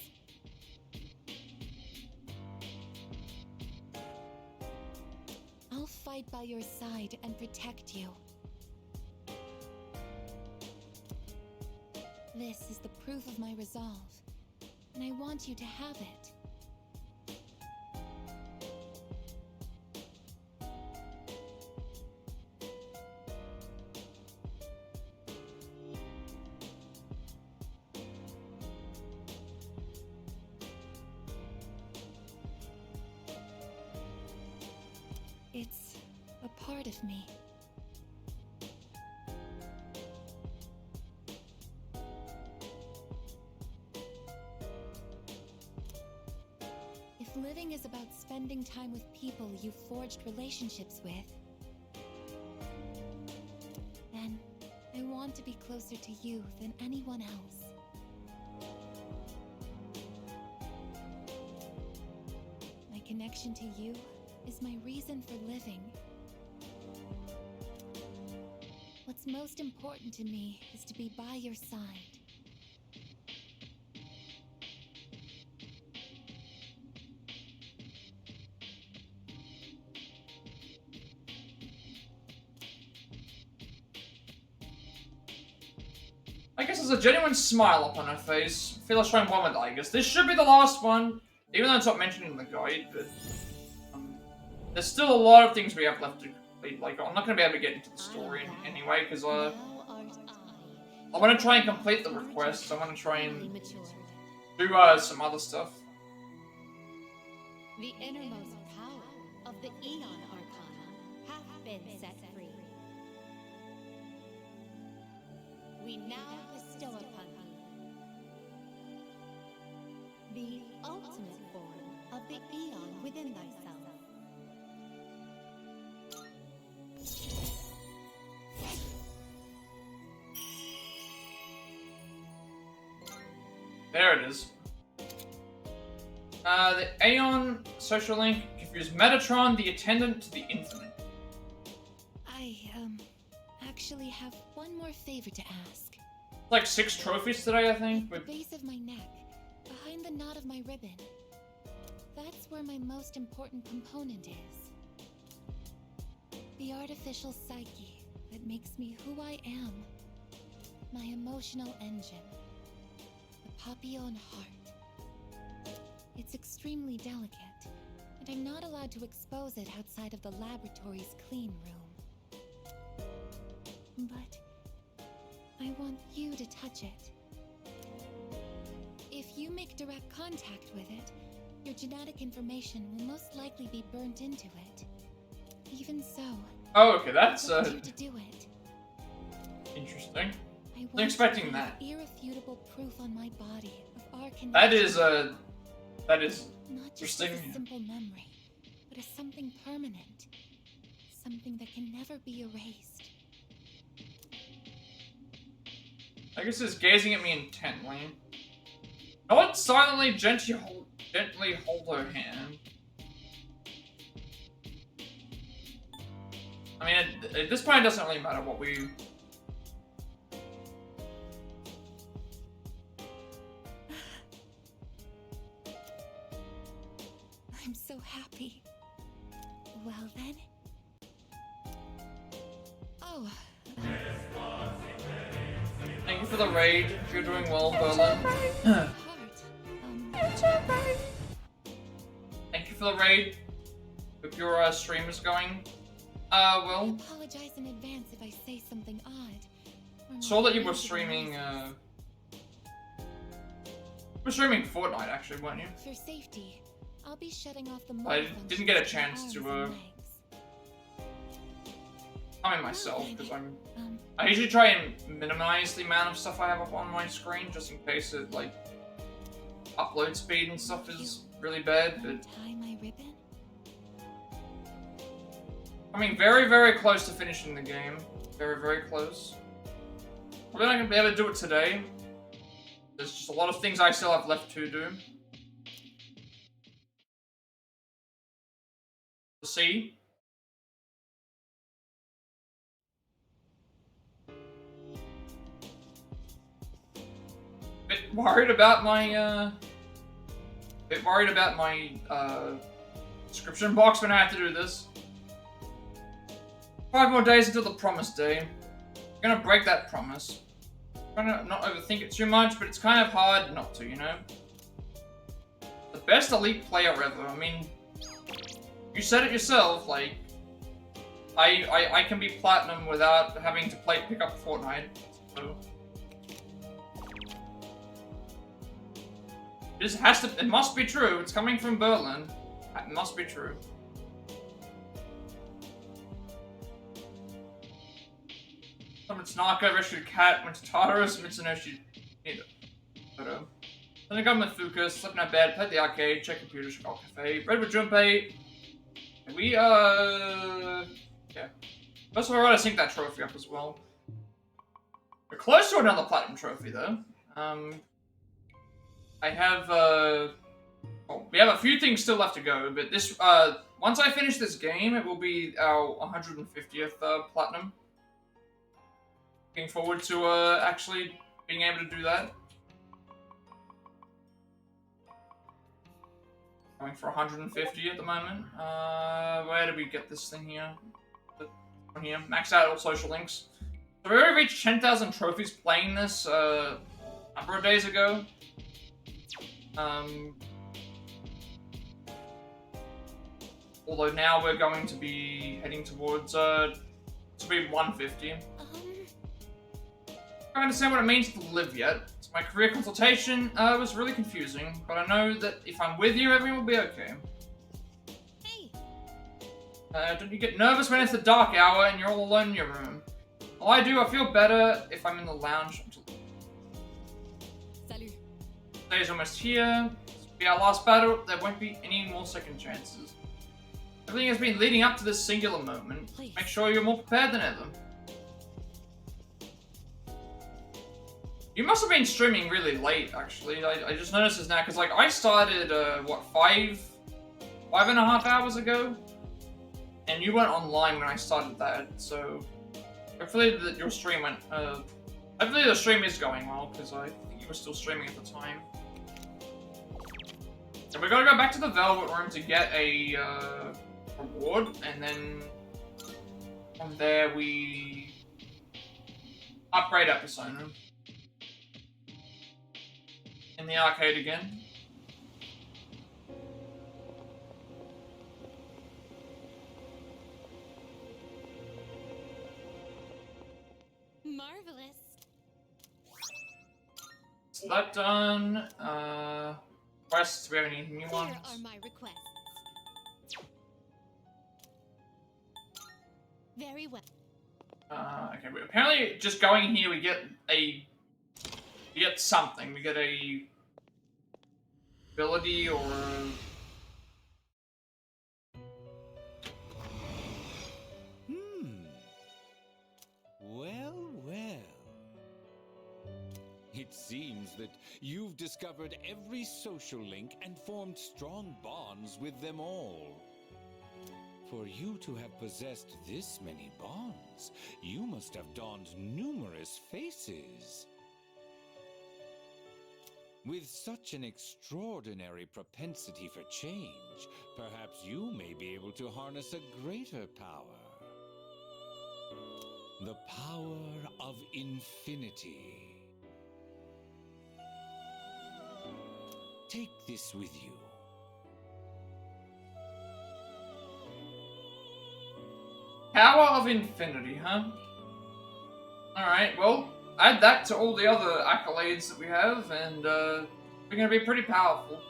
I'll fight by your side and protect you. This is the proof of my resolve, and I want you to have it. It's a part of me. living is about spending time with people you've forged relationships with, then I want to be closer to you than anyone else. My connection to you is my reason for living. What's most important to me is to be by your side. I guess there's a genuine smile upon her face. I feel like showing one with I guess. This should be the last one, even though it's not mentioned in the guide, but there's still a lot of things we have left to complete. Like, I'm not going to be able to get into the story anyway, because I want to try and complete the requests. I want to try and do some other stuff. The innermost power of the Aeon Arcana hath been set free. We now bestow upon thee the ultimate form of the Aeon within thyself. There it is. The Aeon social link confused Metatron, the attendant, to the infinite. I, actually have one more favor to ask. Like 6 trophies today, I think. At the base of my neck, behind the knot of my ribbon. That's where my most important component is. The artificial psyche that makes me who I am. My emotional engine. The papillon heart. It's extremely delicate, and I'm not allowed to expose it outside of the laboratory's clean room. But I want you to touch it. If you make direct contact with it, your genetic information will most likely be burnt into it. Even so, Oh, okay, that's I want you to do it. interesting. I Wasn't expecting you to have that. irrefutable proof on my body of our connection. That is Not just as interesting. a simple memory, but as something permanent. Something that can never be erased. I guess it's gazing at me intently. I would silently, gently hold her hand. I mean, at this point, it doesn't really matter what we. I'm so happy. Well then. Oh. Thank you for the raid. You're doing well, Berlin. Heart. Thank you for the raid. Hope your stream is going. I Well, apologize in advance if I say something odd. Or saw that you were not streaming. recognizes. You were streaming Fortnite, actually, weren't you? For safety, I'll be shutting off the I motor didn't get a functions chance for to, arms and legs. I mean myself, because Um, I usually try and minimize the amount of stuff I have up on my screen, just in case it, like, upload speed and stuff is really bad, but untie my ribbon? I mean, very, very close to finishing the game. Very, very close. Probably not gonna be able to do it today. There's just a lot of things I still have left to do. We'll see. Bit worried about my, description box when I have to do this. 5 more days until the promise day. I'm gonna break that promise. I'm trying to not overthink it too much, but it's kind of hard not to, you know? The best elite player ever. I mean, you said it yourself, like, I can be platinum without having to pick up Fortnite, so. It must be true. It's coming from Berlin. It must be true. Mitsunaka rescued Cat, went to Tartarus, Mitsunoshi neither. But Then I got Mafuka, slept in our bed, played the arcade, checked computers, got cafe, read with Junpei. We, yeah. First of all, I gotta sync that trophy up as well. We're close to another platinum trophy, though. I have, well, we have a few things still left to go, but this, once I finish this game, it will be our 150th, platinum. Looking forward to, actually being able to do that. Going for 150 at the moment. Where did we get this thing here? Here, maxed out all social links. So we already reached 10,000 trophies playing this a number of days ago. Although now we're going to be heading towards to be 150. I don't understand what it means to live yet. So my career consultation was really confusing, but I know that if I'm with you, everything will be okay. Don't you get nervous when it's the dark hour and you're all alone in your room? Well, I do. I feel better if I'm in the lounge. Salut. Today's almost here. This will be our last battle. There won't be any more second chances. Everything has been leading up to this singular moment. Please. Make sure you're more prepared than ever. You must have been streaming really late, actually. I just noticed this now, because, like, I started, what, 5.5 hours ago? And you went online when I started that, so hopefully your stream went, hopefully the stream is going well, because I think you were still streaming at the time. So we gotta go back to the Velvet Room to get a, reward, and then from there we upgrade our persona. In the arcade again. Marvelous. So that done. Quests, do we have any new ones? Here are my requests. Very well. Okay, but apparently just going here we get something. We get a ability or Well, well. It seems that you've discovered every social link and formed strong bonds with them all. For you to have possessed this many bonds, you must have donned numerous faces. With such an extraordinary propensity for change, perhaps you may be able to harness a greater power. The power of infinity. Take this with you. Power of Infinity, huh? Alright, well, add that to all the other accolades that we have, and we're gonna be pretty powerful.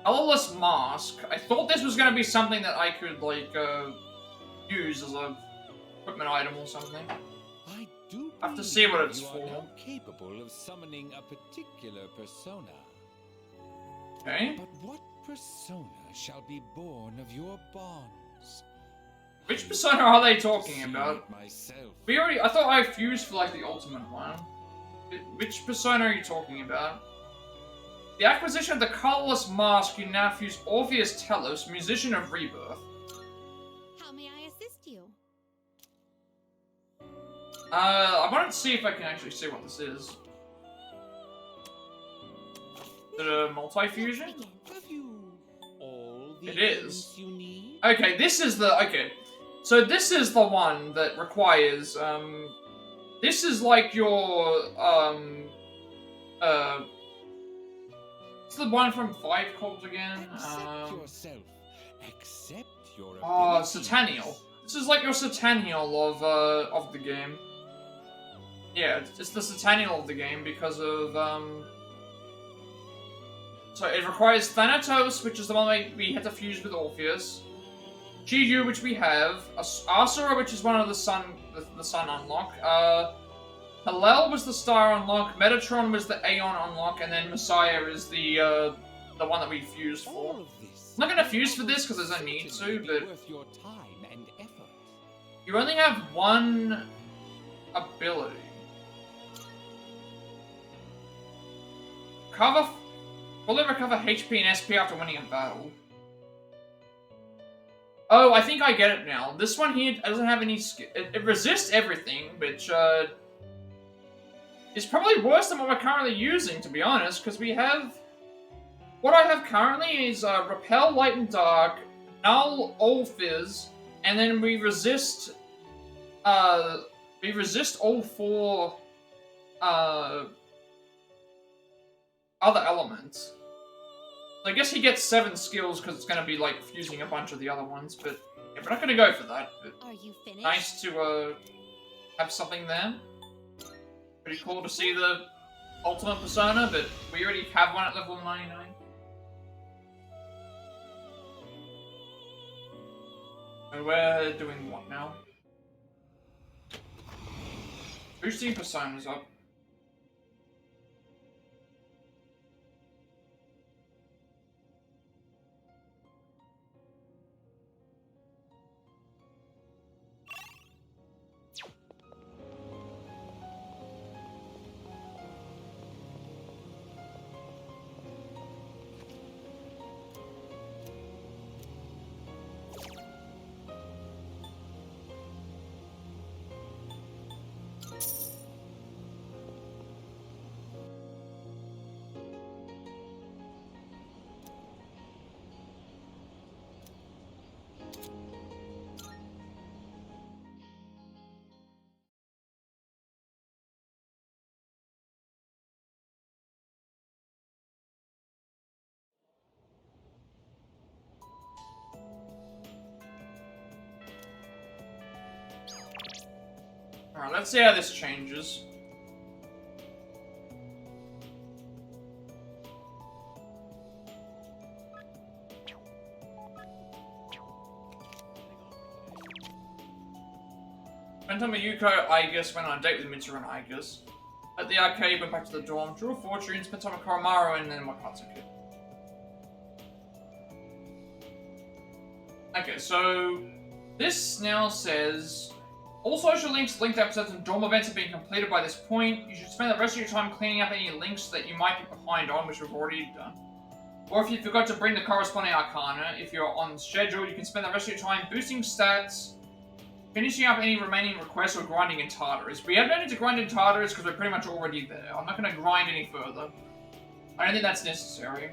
Colorless Mask. I thought this was gonna be something that I could, like, use as a equipment item or something. I do have to see what it's you are for. now capable of summoning a particular persona. Okay. But what persona shall be born of your bonds? Which persona are they talking See about? it myself. I thought I fused for, like, the ultimate one. Which persona are you talking about? The acquisition of the Colorless Mask, you now fuse Orpheus Telos, Musician of Rebirth. How may I assist you? I wanted to see if I can actually see what this is. Is it a multi-fusion? Have you all the It is. elements you need? Okay, this is the... Okay. So this is the one that requires, this is like your, it's the one from 5 called again. Accept yourself. Accept your Oh, abilities. Sataniel. This is like your Sataniel of the game. Yeah, it's the Sataniel of the game because of, so it requires Thanatos, which is the one we had to fuse with Orpheus. Chiju, which we have. Asura, which is one of the sun unlock. Hillel was the star unlock, Metatron was the Aeon unlock, and then Messiah is the one that we fused for. All of this I'm not gonna fuse for this because there's no need to, but worth your time and effort. you only have one ability. Fully recover HP and SP after winning a battle. Oh, I think I get it now. This one here doesn't have any skill. It resists everything, which is probably worse than what we're currently using, to be honest, because we have... What I have currently is Repel, Light and Dark, Null, All Fizz, and then we resist all four other elements. So I guess he gets 7 skills because it's going to be like fusing a bunch of the other ones, but yeah, we're not going to go for that. But Are you finished? nice to have something there. Pretty cool to see the ultimate persona, but we already have one at level 99. And we're doing what now? Boosting personas up. Alright, let's see how this changes. Spent time with Yuko, Aegis, went on a date with Mitsuru and Aegis. At the arcade, went back to the dorm, drew a fortune, spent time with Koromaru, and then Wakatsuki. Okay, so this now says all social links, linked episodes, and dorm events have been completed by this point. You should spend the rest of your time cleaning up any links that you might be behind on, which we've already done. Or if you forgot to bring the corresponding arcana, if you're on schedule, you can spend the rest of your time boosting stats, finishing up any remaining requests, or grinding in Tartarus. We have no need to grind in Tartarus because we're pretty much already there. I'm not going to grind any further. I don't think that's necessary.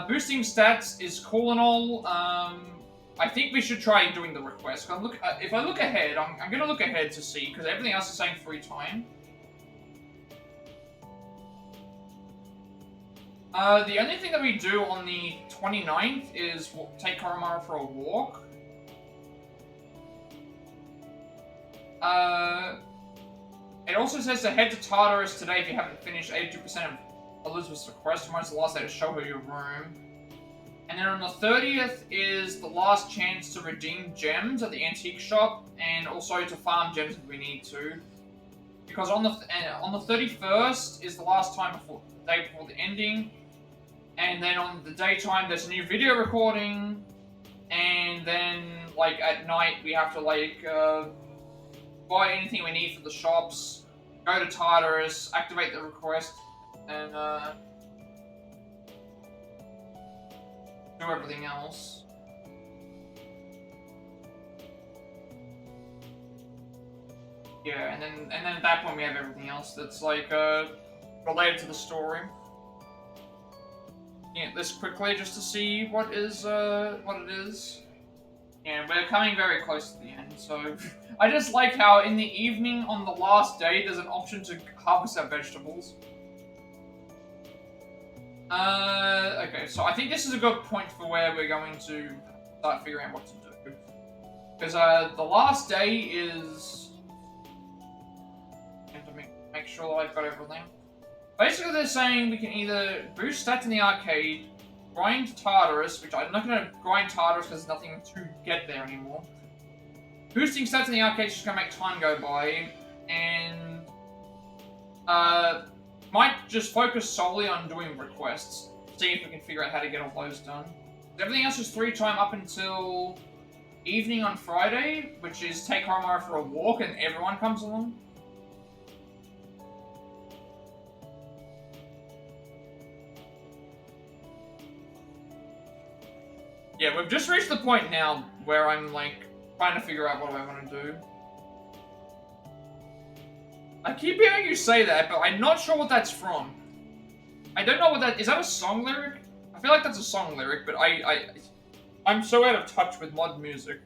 Boosting stats is cool and all. I think we should try doing the request. If I look ahead, I'm going to look ahead to see, because everything else is saying free time. The only thing that we do on the 29th is take Koromaru for a walk. It also says to head to Tartarus today if you haven't finished 82% of Elizabeth's request. Tomorrow's the last day to show her your room. And then on the 30th is the last chance to redeem gems at the antique shop, and also to farm gems if we need to. Because on the 31st is the last time before the day before the ending, and then on the daytime there's a new video recording, and then like at night we have to like buy anything we need for the shops, go to Tartarus, activate the request, and do everything else. Yeah, and then at that point we have everything else that's like related to the story. Yeah, this quickly just to see what it is. Yeah, we're coming very close to the end, so I just like how in the evening on the last day there's an option to harvest our vegetables. Okay, so I think this is a good point for where we're going to start figuring out what to do. Because, the last day is... I have to make sure that I've got everything. Basically, they're saying we can either boost stats in the arcade, grind Tartarus, which I'm not going to grind Tartarus because there's nothing to get there anymore. Boosting stats in the arcade is just going to make time go by, and might just focus solely on doing requests. See if we can figure out how to get all those done. Everything else is free time up until evening on Friday, which is take Harmar for a walk and everyone comes along. Yeah, we've just reached the point now where I'm like trying to figure out what I want to do. I keep hearing you say that, but I'm not sure what that's from. I don't know what that is. That a song lyric? I feel like that's a song lyric, but I'm so out of touch with mod music.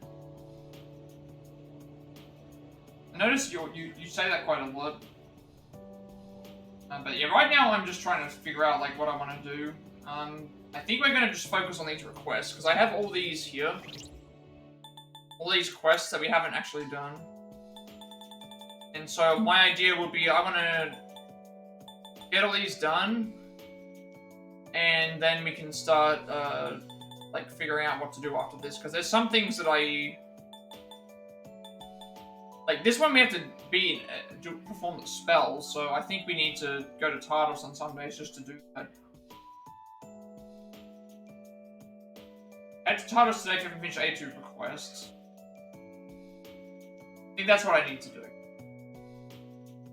I notice you say that quite a lot. But yeah, right now I'm just trying to figure out like what I want to do. I think we're gonna just focus on these requests because I have all these here, all these quests that we haven't actually done. And so my idea would be I want to get all these done, and then we can start like figuring out what to do after this. Because there's some things that like this one we have to be perform the spell. So I think we need to go to Tartarus on some days just to do that. Head to Tartarus today to finish A2 requests. I think that's what I need to do.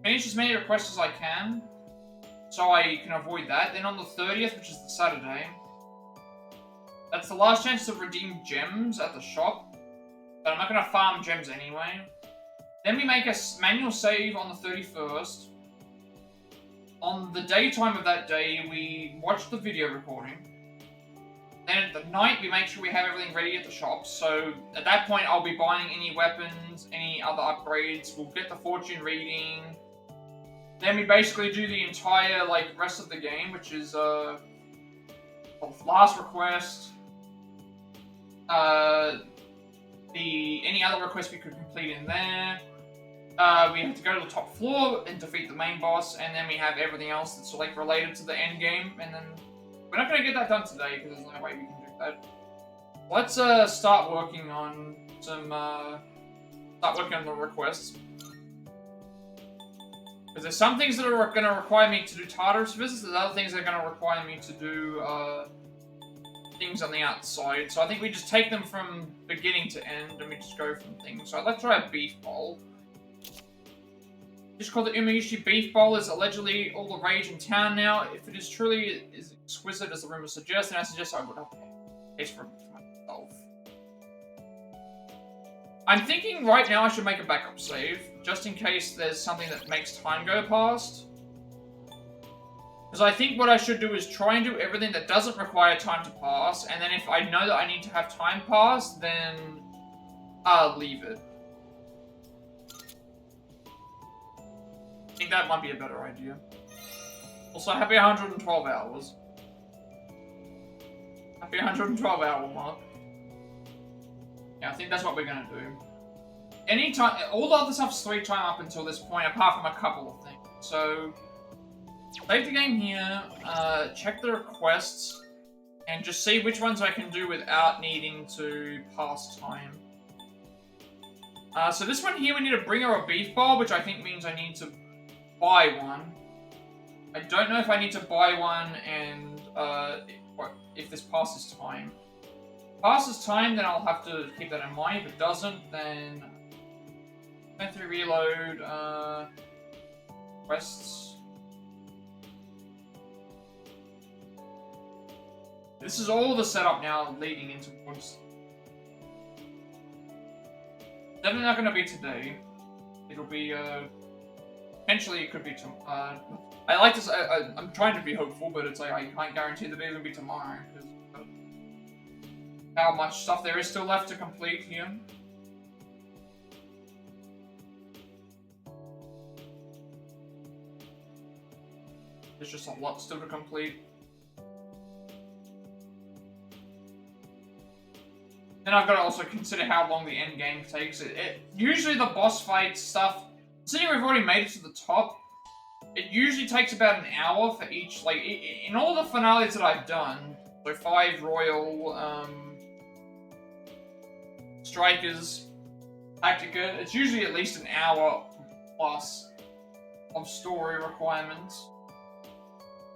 Finish as many requests as I can, so I can avoid that. Then on the 30th, which is the Saturday, that's the last chance to redeem gems at the shop, but I'm not going to farm gems anyway. Then we make a manual save on the 31st. On the daytime of that day, we watch the video recording. Then at the night, we make sure we have everything ready at the shop. So at that point, I'll be buying any weapons, any other upgrades. We'll get the fortune reading. Then we basically do the entire like rest of the game, which is last request. Any other requests we could complete in there. We have to go to the top floor and defeat the main boss, and then we have everything else that's like related to the end game, and then. We're not going to get that done today, because there's no way we can do that. Let's start working on some, start working on the requests. Because there's some things that are going to require me to do Tartarus visits, there's other things that are going to require me to do, things on the outside. So I think we just take them from beginning to end, and we just go from things. So let's try a beef bowl. Just called the Umayushi Beef Bowl is allegedly all the rage in town now. If it is truly as exquisite as the rumors suggest, then I suggest I would have to taste for myself. I'm thinking right now I should make a backup save, just in case there's something that makes time go past. Because I think what I should do is try and do everything that doesn't require time to pass, and then if I know that I need to have time pass, then I'll leave it. I think that might be a better idea. Also, happy 112 hours. Happy 112 hour mark. Yeah, I think that's what we're gonna do. Anytime, all the other stuff's 3 time up until this point, apart from a couple of things. So, save the game here, check the requests, and just see which ones I can do without needing to pass time. So this one here, we need to bring her a beef bowl, which I think means I need to buy one. I don't know if I need to buy one and if this passes time. If it passes time, then I'll have to keep that in mind. If it doesn't, then 23 reload, quests. This is all the setup now leading into what's definitely not going to be today. It'll be potentially it could be tomorrow. I like to say, I'm trying to be hopeful, but it's like I can't guarantee that it'll be tomorrow, because how much stuff there is still left to complete here. There's just a lot still to complete. Then I've got to also consider how long the end game takes. Usually the boss fight stuff, considering we've already made it to the top, it usually takes about an hour for each, like, in all the finales that I've done, so 5 Royal, Strikers, Tactica, it's usually at least an hour plus. of story requirements.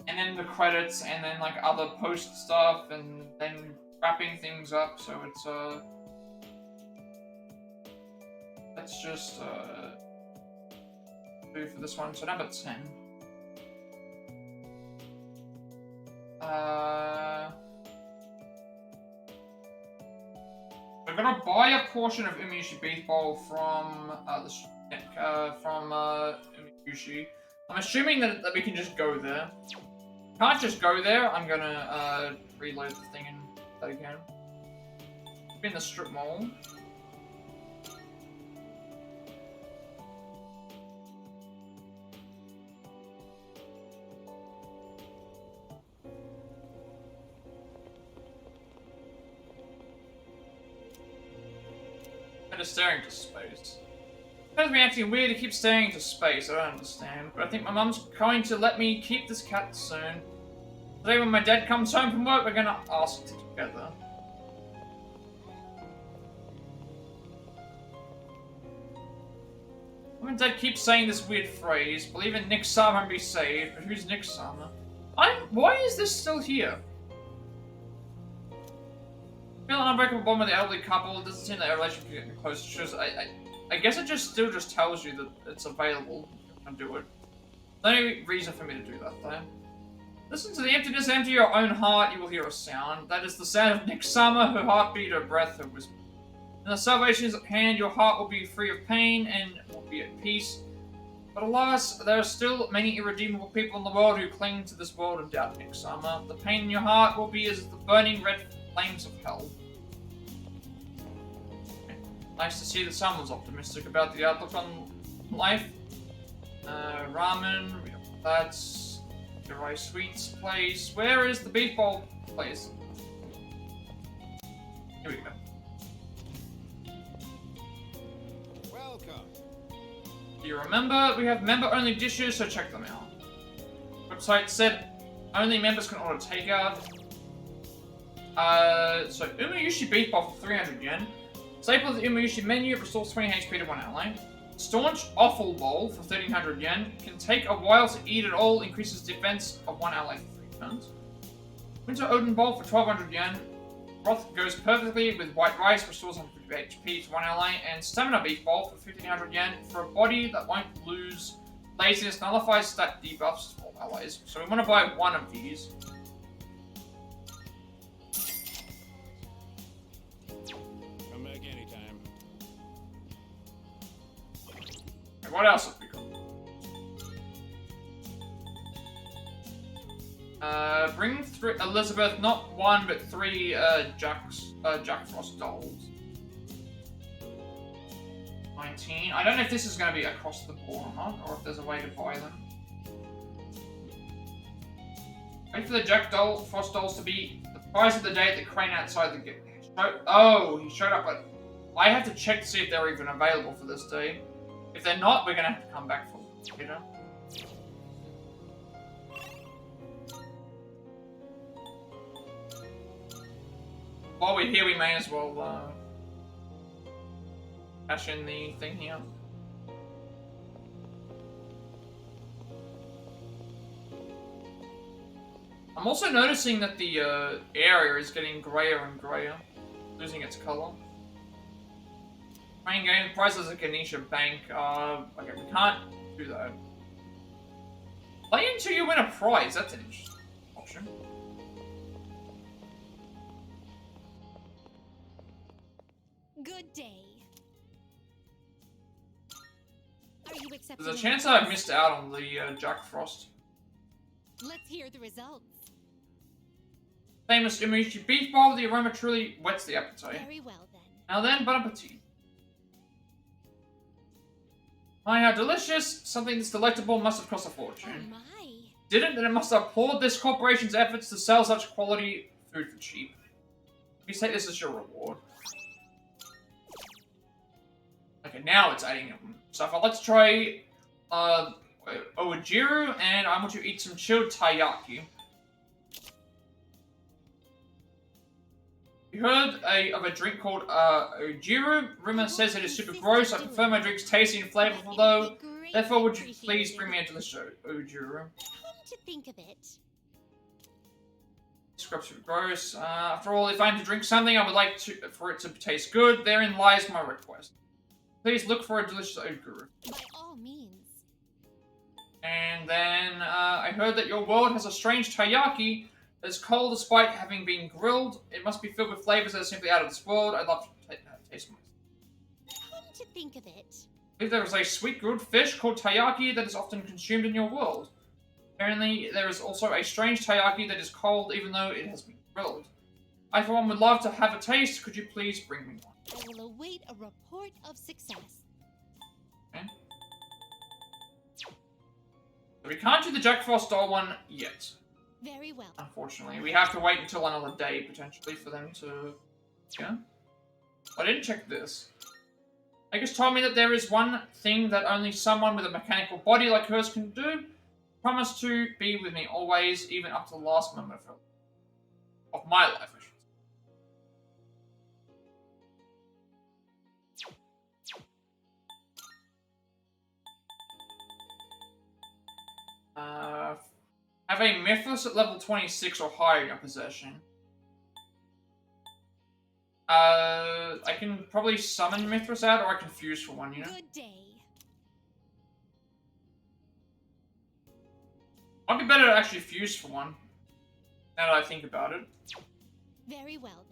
And then the credits, and then like other post stuff, and then wrapping things up, so it's let's just do for this one. So number 10. We're gonna buy a portion of Umayushi Beef Bowl from Umayushi. I'm assuming that we can just go there. Can't just go there. I'm gonna reload the thing and that again. In the strip mall. I'm just staring into space. It feels me acting weird to keep staring into space, I don't understand. But I think my mum's going to let me keep this cat soon. Today when my dad comes home from work, we're gonna ask it together. Mum and Dad keep saying this weird phrase, believe in Nick Sama and be saved, but who's Nick Sama? Why is this still here? Feel an unbreakable bond with the elderly couple. It doesn't seem that our relationship is getting close. I guess it still tells you that it's available. And do it. There's no reason for me to do that though. Listen to the emptiness, empty your own heart, you will hear a sound. That is the sound of Nick Sama, her heartbeat, her breath, her whisper. When the salvation is at hand, your heart will be free of pain and will be at peace. But alas, there are still many irredeemable people in the world who cling to this world and doubt Nick Sama. The pain in your heart will be as the burning red flames of hell. Nice to see that someone's optimistic about the outlook on life. Ramen, we have Plat's, the rice sweets place. Where is the beef bowl place? Here we go. Welcome. Do you remember? We have member-only dishes, so check them out. Website said only members can order takeout. So Umayushi beef bowl for 300 yen. Staple of the Umayushi menu, restores 20 HP to 1 ally. Staunch Offal Bowl for 1300 yen. Can take a while to eat it all, increases defense of 1 ally for 3 turns. Winter Odin Bowl for 1200 yen. Broth goes perfectly with white rice, restores 150 HP to 1 ally. And Stamina Beef Bowl for 1500 yen. For a body that won't lose laziness, nullifies stat debuffs to all allies. So we want to buy one of these. What else have we got? Bring 3 Elizabeth, not 1 but 3 Jack Frost dolls. 19. I don't know if this is going to be across the board or not, or if there's a way to buy them. Wait for the Frost dolls to be the price of the day at the crane outside the gate. Oh, he showed up, but I have to check to see if they're even available for this day. If they're not, we're gonna have to come back for them, you know? While we're here, we may as well cash in the thing here. I'm also noticing that the area is getting grayer and grayer, losing its color. Main game, prices at Ganesha Bank. Okay, we can't do that. Play until you win a prize. That's an interesting option. Good day. Are you accepting? There's a chance that I've missed out on the Jack Frost. Let's hear the results. Famous Umayushi beef bowl. The aroma truly whets the appetite. Very well then. Now then, bon appetit. My, how delicious! Something this delectable must have cost a fortune. Oh my. Didn't, then it must applaud this corporation's efforts to sell such quality food for cheap. You say this is your reward. Okay, now it's adding up stuff. Let's try Ojiru, and I want to eat some chilled taiyaki. You heard of a drink called Ojiru? Rumor says it is super gross. I prefer my drinks tasty and flavorful though. Therefore, would you appreciated. please bring me a delicious ojuru? Come to think of it, Scrubs are gross. After all, if I'm to drink something, I would like for it to taste good. Therein lies my request. Please look for a delicious ojuru. by all means. And then, I heard that your world has a strange taiyaki that is cold despite having been grilled. It must be filled with flavors that are simply out of this world. I'd love to taste one. Come to think of it, I believe there is a sweet grilled fish called taiyaki that is often consumed in your world. Apparently, there is also a strange taiyaki that is cold even though it has been grilled. I, for one, would love to have a taste. Could you please bring me one? I will await a report of success. Okay. So we can't do the Jack Frost doll one yet. Very well. Unfortunately, we have to wait until another day, potentially, for them to... Yeah? I didn't check this. They just told me that there is one thing that only someone with a mechanical body like hers can do. Promise to be with me always, even up to the last moment of my life, I should say. Have a Mythos at level 26 or higher in your possession. I can probably summon Mythos out, or I can fuse for one, you know? Good day. Might be better to actually fuse for one, now that I think about it. Very well.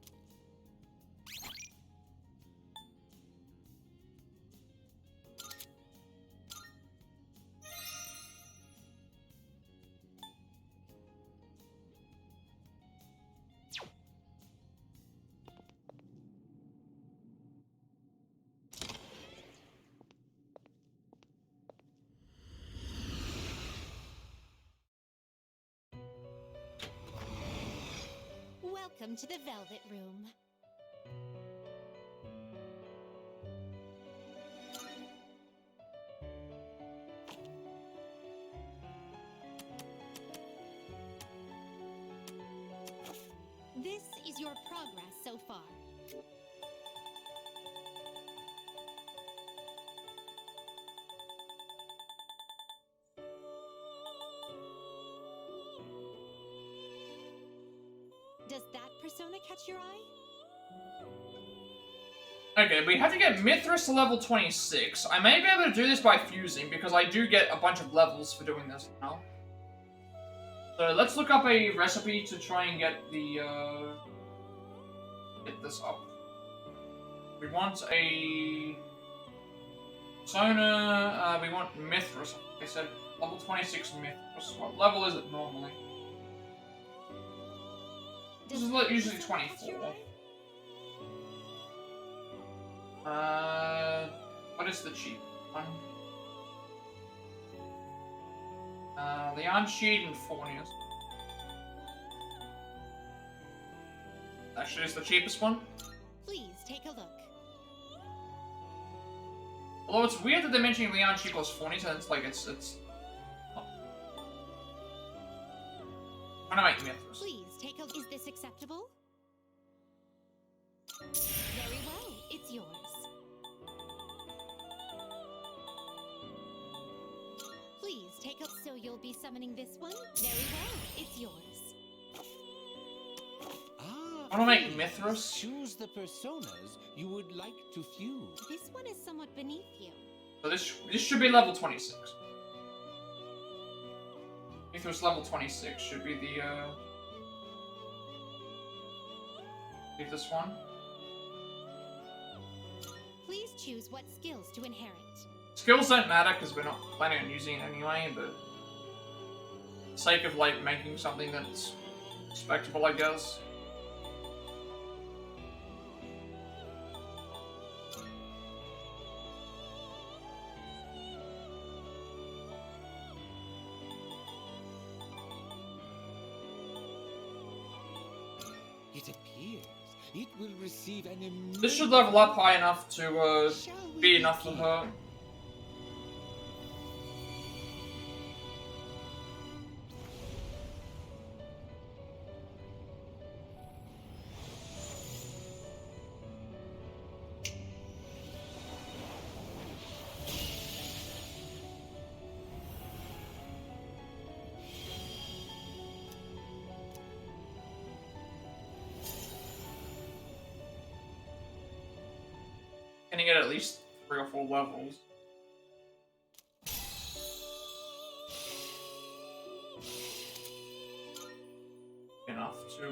Welcome to the Velvet Room. This is your progress so far. Does that persona catch your eye? Okay, we have to get Mithras to level 26. I may be able to do this by fusing, because I do get a bunch of levels for doing this now. So let's look up a recipe to try and get the, get this up. We want a persona, we want Mithras. They said level 26 Mithras. What level is it normally? This is usually 24. What is the cheap one? Leon Sheed and Fornius. Actually, it's the cheapest one. Please take a look. Although it's weird that they're mentioning Leon Sheed plus Fornius, and it's like it's. Oh. I'm gonna make Mithras. Please take a. Is this acceptable? Very well. It's yours. Please take a. So you'll be summoning this one? Very well. It's yours. I wanna make Mithras. Choose the personas you would like to fuse. This one is somewhat beneath you. So this should be level 26. Mithras level 26 should be the leave this one. Please choose what skills to inherit. Skills don't matter because we're not planning on using it anyway, but for the sake of like making something that's respectable, I guess. It appears it will receive an immense... This should level up high enough to Shall we be enough for begin? her. gonna get at least 3 or 4 levels. Enough to,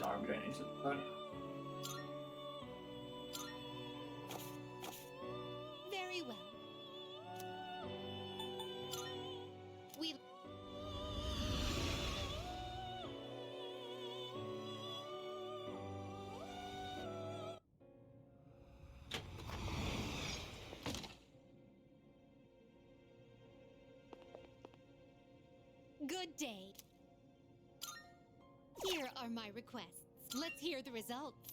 no, we don't need to, but... Very well. We... Good day. Here are my requests. Let's hear the results.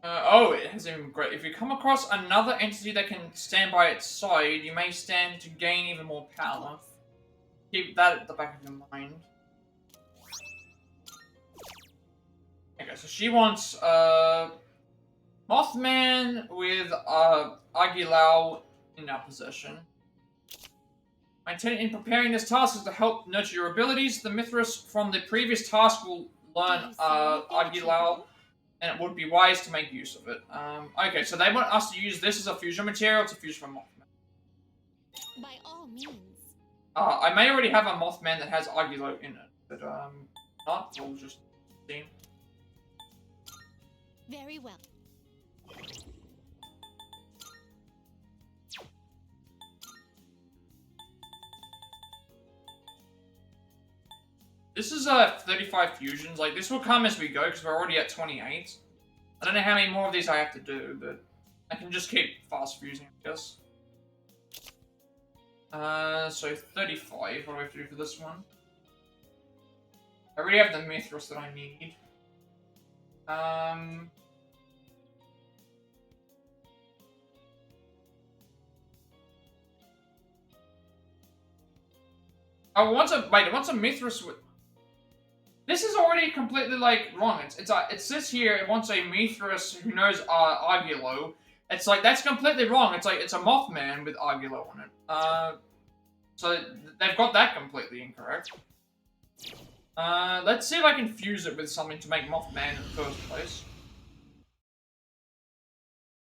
Oh, it has even great. If you come across another entity that can stand by its side, you may stand to gain even more power. Keep that at the back of your mind. Okay, so she wants, Mothman with, Aguilar in our possession. My intent in preparing this task is to help nurture your abilities. The Mithras from the previous task will learn, Aguilar, and it would be wise to make use of it. Okay, so they want us to use this as a fusion material to fuse from Mothman. By all means. I may already have a Mothman that has Aguilar in it, but, not, we'll just see. Very well. This is 35 fusions. Like, this will come as we go because we're already at 28. I don't know how many more of these I have to do, but I can just keep fast fusing, I guess. So 35. What do I have to do for this one? I already have the Mithras that I need. Oh, it wants a Mithras with... This is already completely, like, wrong. It says here it wants a Mithras who knows Argulo. It's like, that's completely wrong. It's like, it's a Mothman with Argulo on it. So they've got that completely incorrect. Let's see if I can fuse it with something to make Mothman in the first place.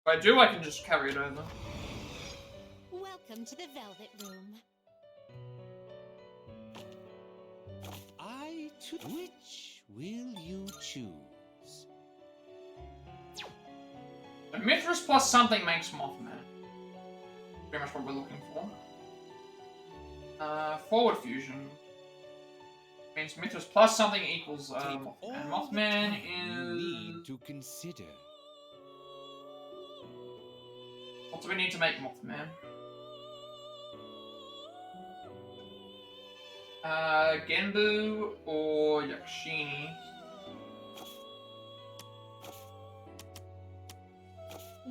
If I do, I can just carry it over. Welcome to the Velvet Room. Which will you choose? A Mithras plus something makes Mothman. Pretty much what we're looking for. Forward fusion. Means Mithras plus something equals Mothman. And Mothman is... Need to consider. What do we need to make Mothman? Genbu or Yakshini.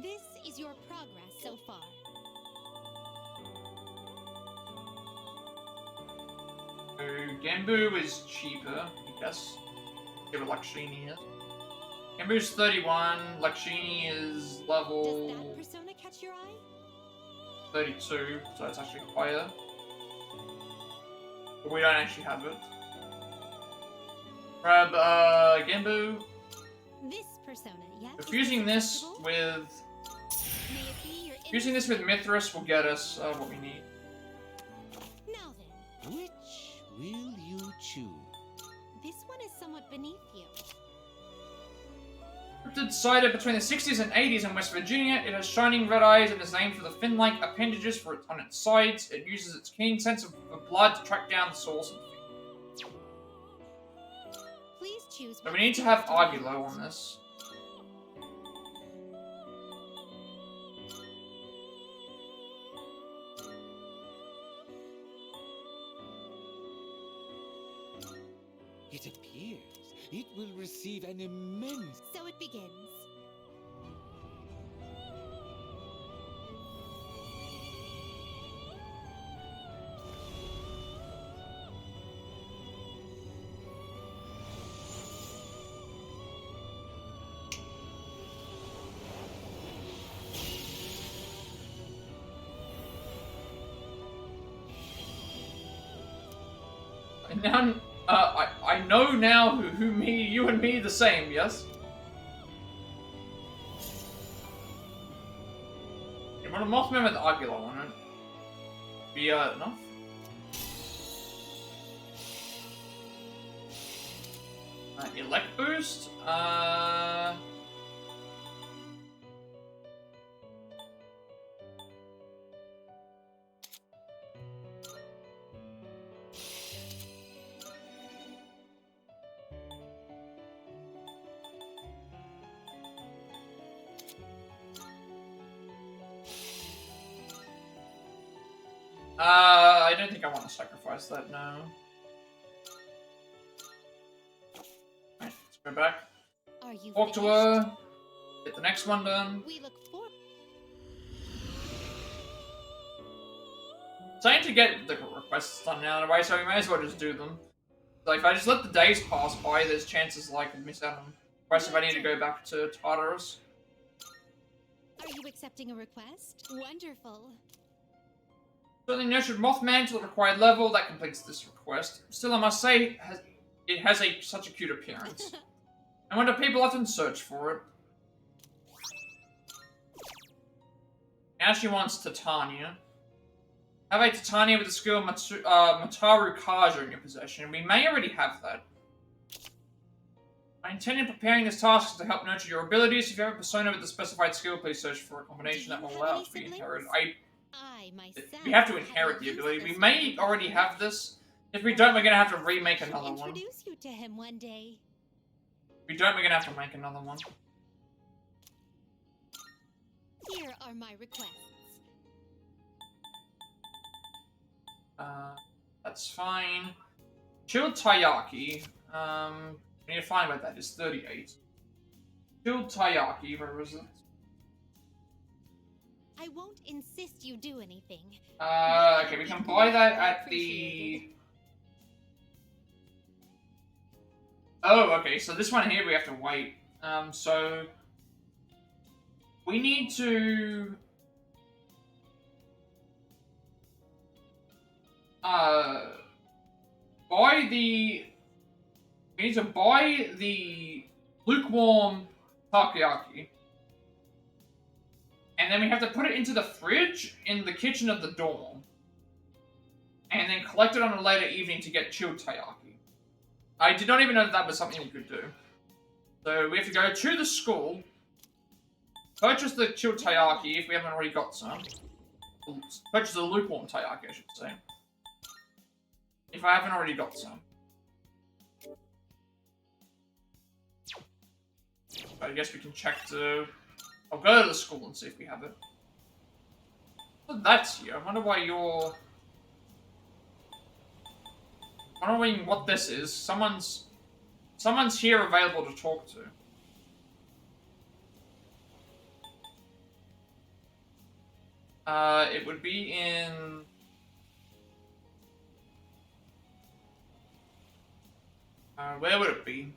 This is your progress so far. So Genbu is cheaper, I guess. Give it Lakshini is. Genbu's 31, Lakshini is level... Does that persona catch your eye? 32, so it's actually higher. But we don't actually have it. Grab, Genbu. This persona, yes? So fusing this with... May it be your Fusing this with Mithras will get us, what we need. Now then, Which will you choose? this one is somewhat beneath you. Cryptid sighted between the 60s and 80s in West Virginia. It has shining red eyes and is named for the fin-like appendages on its sides. It uses its keen sense of blood to track down the source of the fin. Please choose. So we need to have Argulo on this. It appears it will receive an immense... So it begins. now, I know now who you and me the same, yes? Yeah, but a Mothman with Aguilar on it. Be, enough? Elect boost? I don't think I want to sacrifice that now. Right, let's go back. Are you Talk to finished? her. Get the next one done. We look for. Trying to get the requests done now anyway, so we may as well just do them. Like, if I just let the days pass by, there's chances like I miss out on requests if I need to go back to Tartarus. Are you accepting a request? Wonderful. Certainly nurtured Mothman to the required level. That completes this request. Still, I must say, it has such a cute appearance. I wonder people often search for it. Now she wants Titania. Have a Titania with the skill Mataru Kaja in your possession. We may already have that. I intend in preparing this task to help nurture your abilities. If you have a persona with the specified skill, please search for a combination that will allow it to be inherited. We have to inherit the ability. We may already have this. If we don't, we're gonna have to remake another one. Introduce you to him one day. If we don't, we're gonna have to make another one. Here are my requests. That's fine. Chilled Taiyaki. We need to find what that is. 38. Chilled Taiyaki. Where was it? I won't insist you do anything. Okay, we can buy that at the... Oh, okay, so this one here we have to wait. So... We need to... buy the... We need to buy the lukewarm takoyaki. And then we have to put it into the fridge in the kitchen of the dorm. And then collect it on a later evening to get chilled taiyaki. I did not even know that was something we could do. So we have to go to the school, purchase the chilled taiyaki if we haven't already got some. Purchase the lukewarm taiyaki, I should say. If I haven't already got some. I guess we can check to... I'll go to the school and see if we have it. But that's here. I wonder why you're... I'm wondering what this is. Someone's here available to talk to. It would be in... where would it be?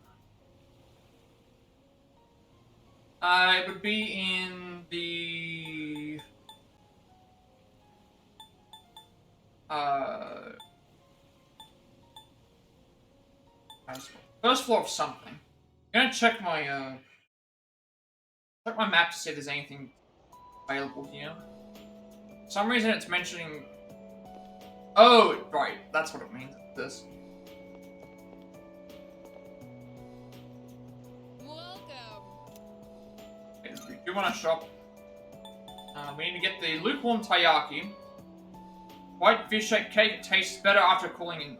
It would be in the... first floor of something. I'm gonna check my map to see if there's anything available here. For some reason it's mentioning... Oh, right, that's what it means, this. We do want to shop. We need to get the lukewarm taiyaki. White fish-shaped cake tastes better after cooling in.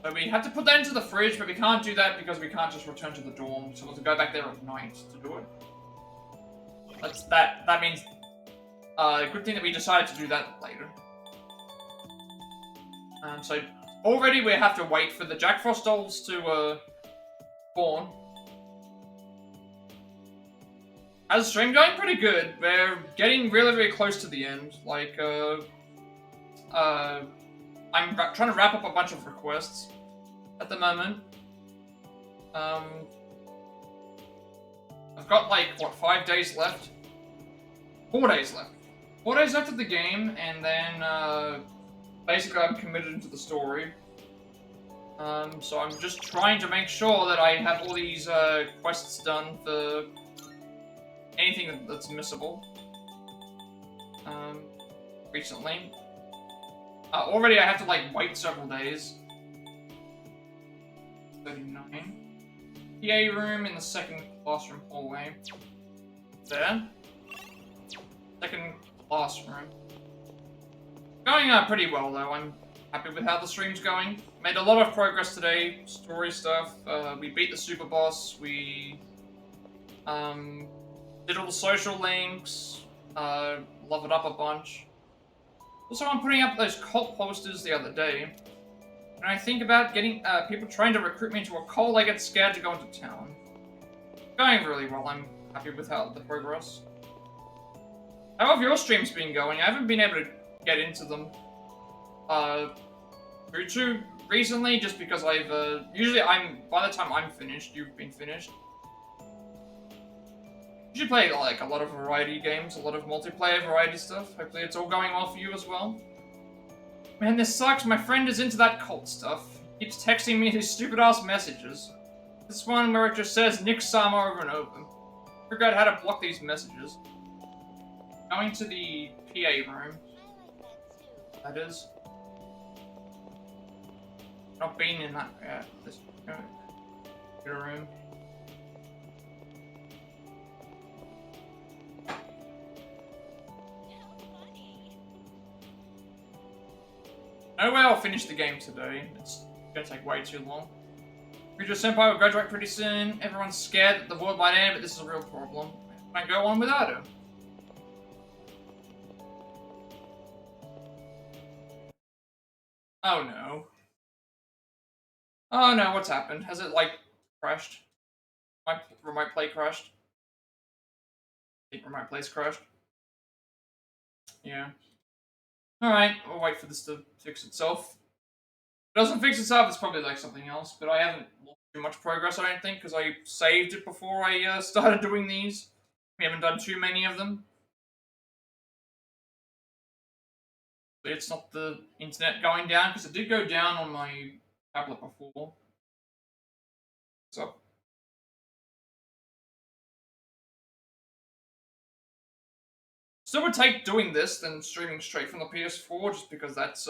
So we have to put that into the fridge, but we can't do that because we can't just return to the dorm. So we'll have to go back there at night to do it. That means good thing that we decided to do that later. So already we have to wait for the Jack Frost dolls to spawn. How's the stream going? Pretty good. We're getting really, really close to the end. Like, I'm trying to wrap up a bunch of requests at the moment. I've got, like, what, 5 days left? 4 days left. 4 days left of the game, and then, basically I'm committed to the story. So I'm just trying to make sure that I have all these, quests done for anything that's missable. Recently. Already I have to, like, wait several days. 39. PA room in the second classroom hallway. There. Second classroom. Going pretty well though. I'm happy with how the stream's going. Made a lot of progress today. Story stuff. We beat the super boss. We did all the social links. Leveled up a bunch. Also, I'm putting up those cult posters the other day. And I think about getting people trying to recruit me into a cult. I get scared to go into town. Going really well. I'm happy with how the progress. How have your streams been going? I haven't been able to get into them too recently, just because I've usually by the time I'm finished, you've been finished. You should play like a lot of variety games, a lot of multiplayer variety stuff. Hopefully it's all going well for you as well. Man, this sucks. My friend is into that cult stuff. Keeps texting me his stupid ass messages. This one where it just says Nick Sama over and over. Figure out how to block these messages. Going to the PA room. That is. Not being in that this computer room. No way I'll finish the game today. It's gonna take way too long. Future Senpai will graduate pretty soon. Everyone's scared that the world might end, but this is a real problem. Can't go on without her. Oh no. Oh no, what's happened? Has it, like, crashed? My remote play crashed? I think remote play's crashed. Yeah. Alright, we'll wait for this to fix itself. If it doesn't fix itself, it's probably like something else, but I haven't lost too much progress, I don't think, because I saved it before I started doing these. We haven't done too many of them. But it's not the internet going down, because it did go down on my tablet before. So. Still would take doing this than streaming straight from the PS4, just because that's,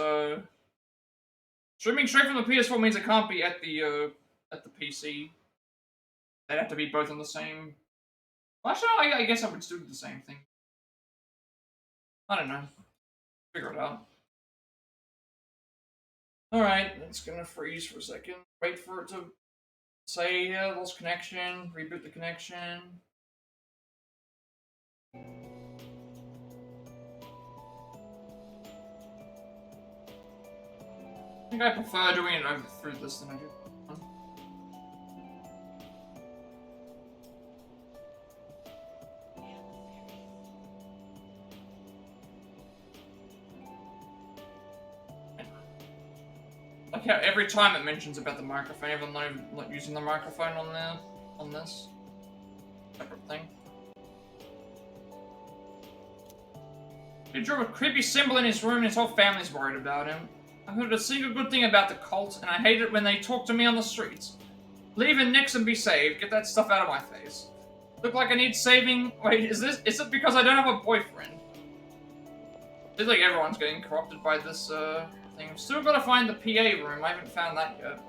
streaming straight from the PS4 means it can't be at the PC. They'd have to be both on the same... Well, actually, I guess I would still do the same thing. I don't know. Figure it out. Alright, it's gonna freeze for a second. Wait for it to say, lost connection, reboot the connection. I think I prefer doing it over through this than I do. Like how every time it mentions about the microphone, even though I'm not using the microphone on there, on this separate thing. He drew a creepy symbol in his room and his whole family's worried about him. I heard a single good thing about the cult, and I hate it when they talk to me on the streets. Leave and nix and be saved. Get that stuff out of my face. Look like I need saving. Wait, is it because I don't have a boyfriend? It's like everyone's getting corrupted by this, thing. I've still gotta find the PA room. I haven't found that yet.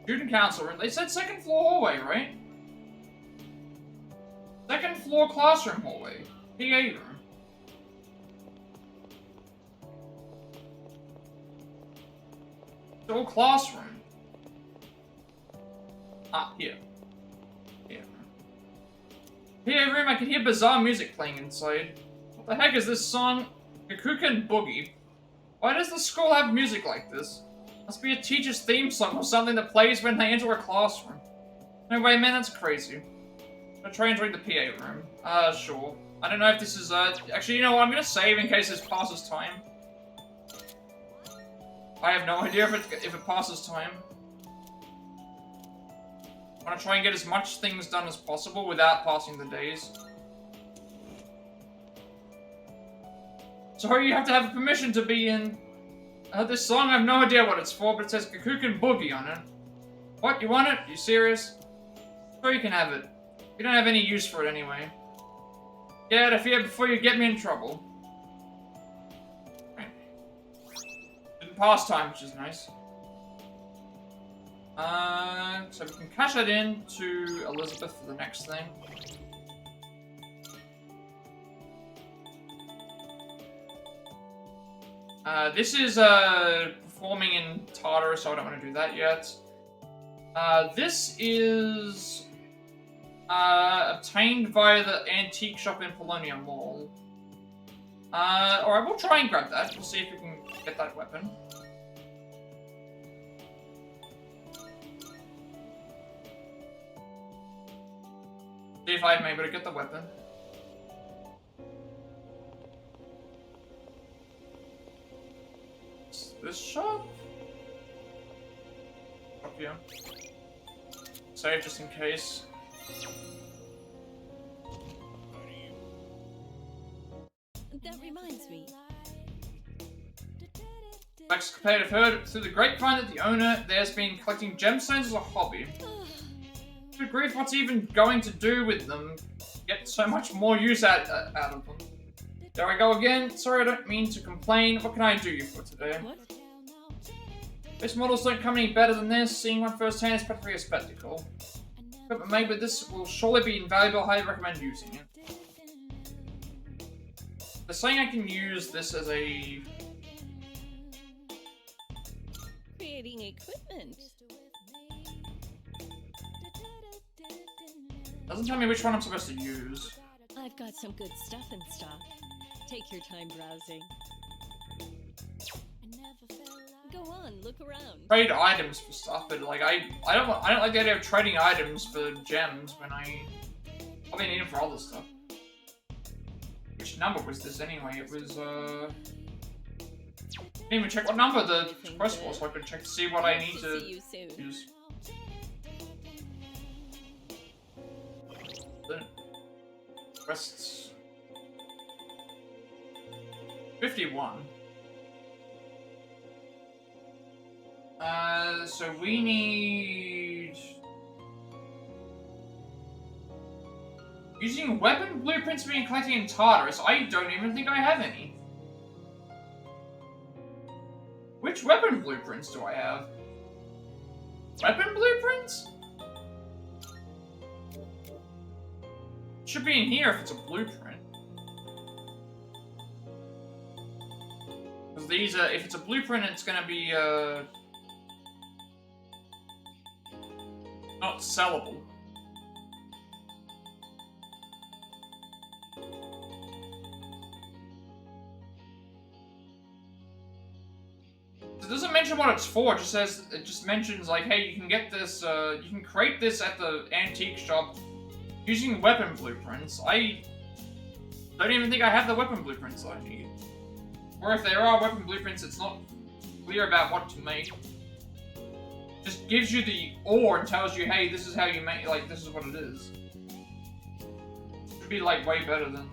Student council room. They said second floor hallway, right? Second floor classroom hallway. PA room. All classroom. Ah, here. Here. PA room, I can hear bizarre music playing inside. What the heck is this song? Gakuken Boogie. Why does the school have music like this? Must be a teacher's theme song or something that plays when they enter a classroom. No way, man, that's crazy. I'll try and read the PA room. Sure. I don't know if this is, actually, you know what? I'm gonna save in case this passes time. I have no idea if it passes time. I want to try and get as much things done as possible without passing the days. Sorry, you have to have permission to be in. This song, I have no idea what it's for, but it says Kakukin Boogie on it. What, you want it? You serious? Sure, you can have it. You don't have any use for it anyway. Get out of here before you get me in trouble. Didn't pass time, which is nice. So we can cash that in to Elizabeth for the next thing. This is performing in Tartarus, so I don't want to do that yet. This is obtained via the antique shop in Polonia Mall. Alright, we'll try and grab that. We'll see if we can get that weapon. See if I'm able to get the weapon. This shop? Up here. Save just in case. That reminds me. Escapade, I've heard through the grapevine that the owner there's been collecting gemstones as a hobby. Good grief, what's he even going to do with them? Get so much more use out of them. There I go again. Sorry, I don't mean to complain. What can I do you for today? What? These models don't come any better than this. Seeing one firsthand is practically a spectacle. Equipment made with this will surely be invaluable. I highly recommend using it. They're saying I can use this as a... Creating equipment. Doesn't tell me which one I'm supposed to use. I've got some good stuff in stock. Take your time browsing. Go on, look around. Trade items for stuff, but like I don't like the idea of trading items for gems when I probably need them for other stuff. Which number was this anyway? It was didn't even check what number the quest was, so I could check to see what I need to See you soon. use. The quests 51. So we need... Using weapon blueprints being collected in Tartarus. I don't even think I have any. Which weapon blueprints do I have? Weapon blueprints? Should be in here if it's a blueprint. Because these are, if it's a blueprint, it's gonna be, not sellable. It doesn't mention what it's for, it just mentions like, hey, you can get this, you can create this at the antique shop using weapon blueprints. I don't even think I have the weapon blueprints I need. Or if there are weapon blueprints, it's not clear about what to make. Just gives you the ore and tells you, hey, this is how you make, like, this is what it is. Should be, like, way better than...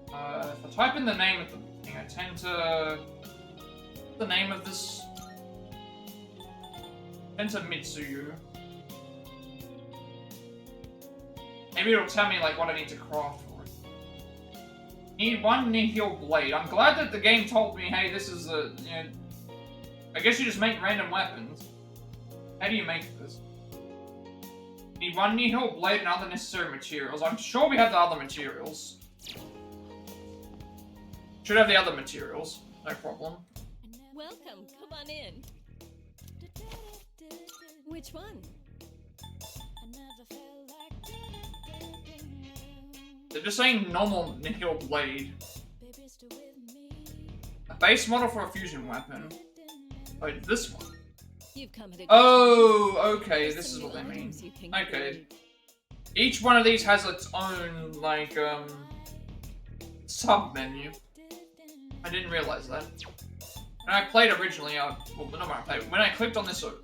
if I type in the name of the thing, I tend to... the name of this... Enter Mitsuyu. Maybe it'll tell me, like, what I need to craft for it. Need one Nihil blade. I'm glad that the game told me, hey, this is a, you know... I guess you just make random weapons. How do you make this? Need one Nihil blade and other necessary materials. I'm sure we have the other materials. Should have the other materials. No problem. Welcome, come on in. Which one? They're just saying normal Nihil blade. A base model for a fusion weapon. Oh, this one. You've come at a Oh, okay, this is what they mean. Okay. Each one of these has its own, like, sub-menu. I didn't realize that. When I played originally, well, not when I played, when I clicked on this, So,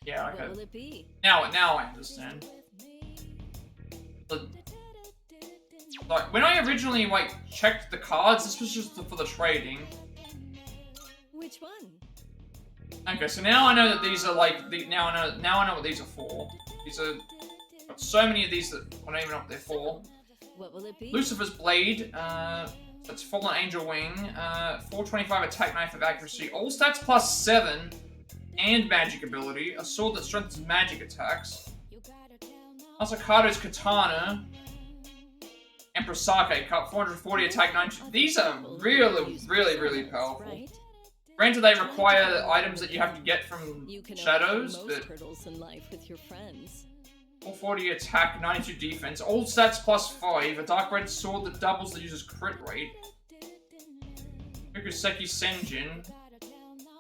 yeah, okay. what will it be? Now I understand. Like, when I originally, like, checked the cards, this was just for the trading. Which one? Okay, so now I know that these are, like, now I know what these are for. These are... got so many of these that I don't even know what they're for. What will it be? Lucifer's Blade, that's Fallen Angel Wing, 425 attack, 95 accuracy, all stats +7, and magic ability, a sword that strengthens magic attacks. Masakado's Katana, and Pisaca Cup, 440 attack, 90. These are really powerful. Right. Granted, they require items that you have to get from You can shadows, overcome but most hurdles in life with your friends. 440 attack, 92 defense, all stats +5, a dark red sword that doubles the user's crit rate. Fukuseki Senjin,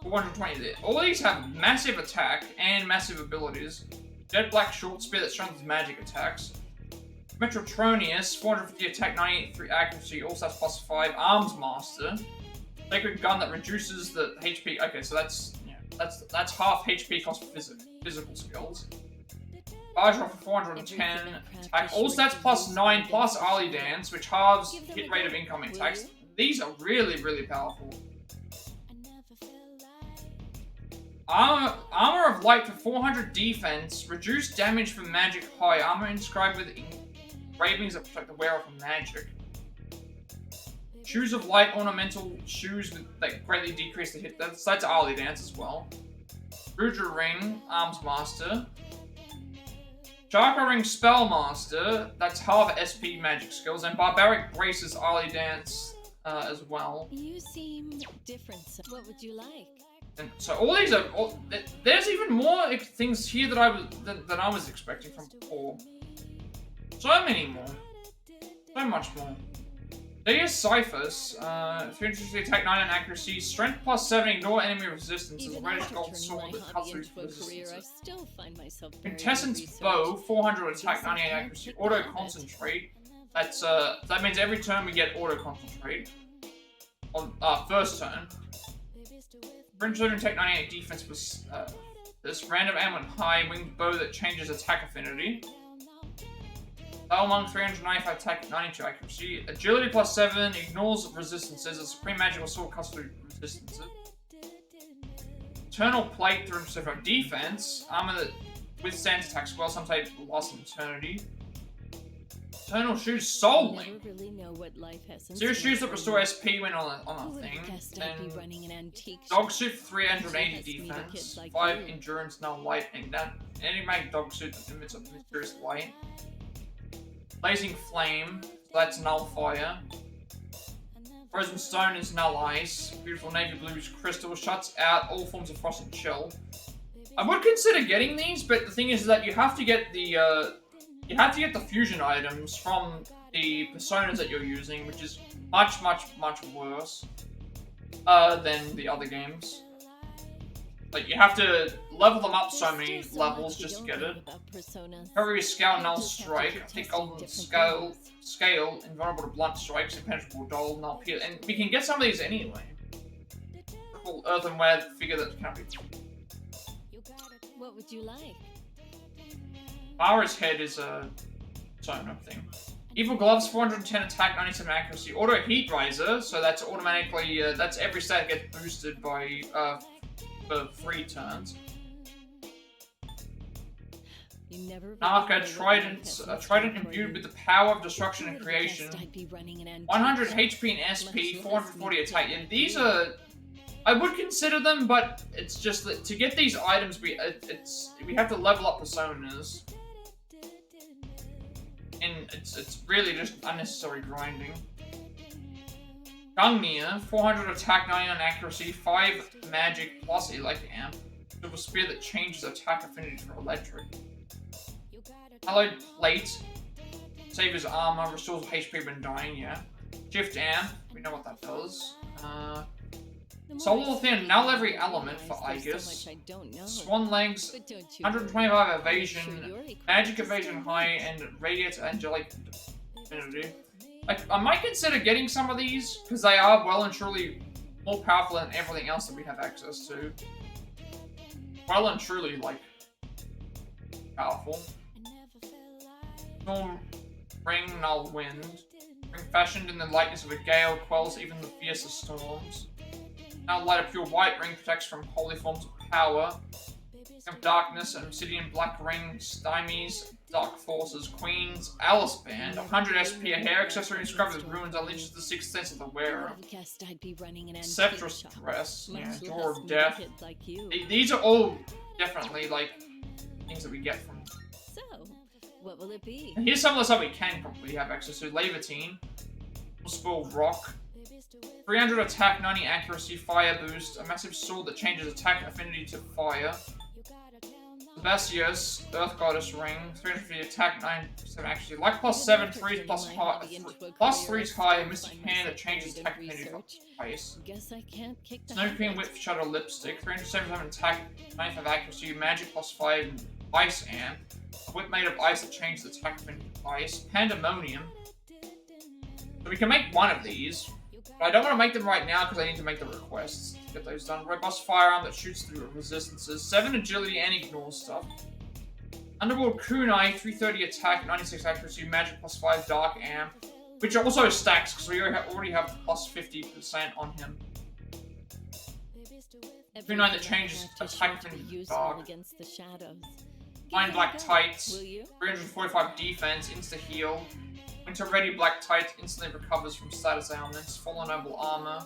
420. All these have massive attack and massive abilities. Jet Black Short Spear that strengthens magic attacks. Metrotronius, 450 attack, 93 accuracy, all stats +5. Arms Master, Sacred Gun that reduces the HP. Okay, so that's half HP cost for physical skills. Vajra for 410 attack, all stats +9 plus Ali Dance, which halves hit rate of incoming attacks. These are really powerful. Armor of Light for 400 defense, reduced damage from magic high, armor inscribed with engravings that protect the wearer from magic. Shoes of Light, ornamental shoes that greatly decrease the hit. That's Ali Dance as well. Rudra Ring, Arms Master. Chakra Ring Spellmaster, that's half SP magic skills. And Barbaric Braces, Ali Dance as well. You seem different. What would you like? And so all these are... there's even more things here that I was expecting from before. So many more. So much more. Deus Cyphus, 360 attack, 99 accuracy, strength +7, ignore enemy resistance, is a reddish gold sword that cuts through resistance. Quintessence Bow, 400 attack, 98 accuracy, auto concentrate. That's that means every turn we get auto concentrate. On first turn. Fringe Living Tech 98 defense was this random ammo high winged bow that changes attack affinity. Balmung 395 attack, 92 accuracy. Agility +7, ignores resistances. A supreme magical sword cuts through resistances. Eternal Plate 375 defense. Armor that withstands attacks well, some type last an eternity. Eternal Shoes Soul Link. Serious shoes that restore SP when on a thing. And Dog Suit 380 defense. 5 endurance, null light, and that any mag dog suit that emits a mysterious light. Blazing Flame, so that's null fire. Frozen Stone is null ice. Beautiful navy blues crystal shuts out all forms of frost and chill. I would consider getting these, but the thing is that you have to get the fusion items from the personas that you're using, which is much worse than the other games. Like, you have to level them up so many levels just to get it. Courier Scale, Null Strike, I think Golden Scale, Invulnerable to Blunt Strikes, Impenetrable Dull, Null Peel, and we can get some of these anyway. Triple Earthenware figure that can't be... What would you like? Mara's Head is a Sona thing. Evil Gloves, 410 attack, 97 accuracy. Auto Heat Riser, so that's automatically, that's every stat gets boosted by, for 3 turns. Narca Trident, a trident imbued with the power of destruction and creation. 100 HP and SP, 440 attack. And these are, I would consider them, but it's just that to get these items, we have to level up personas, and it's really just unnecessary grinding. Gungnir, 400 attack, 99 accuracy, 5 magic plus Electric Amp. Silver Spear that changes attack affinity for electric. Hallowed Plate, saves armor, restores HP when dying, yeah. Shift Amp, we know what that does. Solar Thin, null every element for Aegis. Swan Legs, 125 evasion, magic evasion high, and radiant angelic affinity. I might consider getting some of these, because they are well and truly more powerful than everything else that we have access to. Well and truly, like, powerful. Ring, null, wind. Ring fashioned in the likeness of a gale, quells even the fiercest storms. Now light, a pure white ring protects from holy forms of power. Of darkness, an obsidian black ring, stymies, dark forces, queens, Alice band, 100 SP, a hair accessory inscribed with runes unleashes the sixth sense of the wearer. Guessed I'd be running an Sceptress antique shop, dress, much yeah, less Door of meet a Death. kid like you. These are all definitely like things that we get from. So, what will it be? And here's some of the stuff we can probably have access to. Levitine, Spoil Rock, 300 attack, 90 accuracy, fire boost, a massive sword that changes attack affinity to fire. Sebastius, Earth Goddess Ring, 350 attack, 97 accuracy, like plus 7, 3 plus high, plus 3's high, a mystic hand that changes attack affinity to ice. Guess I can't kick the Snow Queen Whip Shadow Lipstick, 377 attack, 95 accuracy, magic plus 5, ice amp. A whip made of ice that changes attack affinity to ice. Pandemonium. So we can make one of these. But I don't want to make them right now because I need to make the requests to get those done. Robust firearm that shoots through resistances. 7 agility and ignores stuff. Underworld Kunai, 330 attack, 96 accuracy, magic plus 5 dark amp. Which also stacks because we already have plus 50% on him. Kunai that changes attack affinity to dark. Against the shadows. Fine black tights. 345 defense, insta heal. Winter Ready Black Tights instantly recovers from status ailments. Fallen Noble Armor.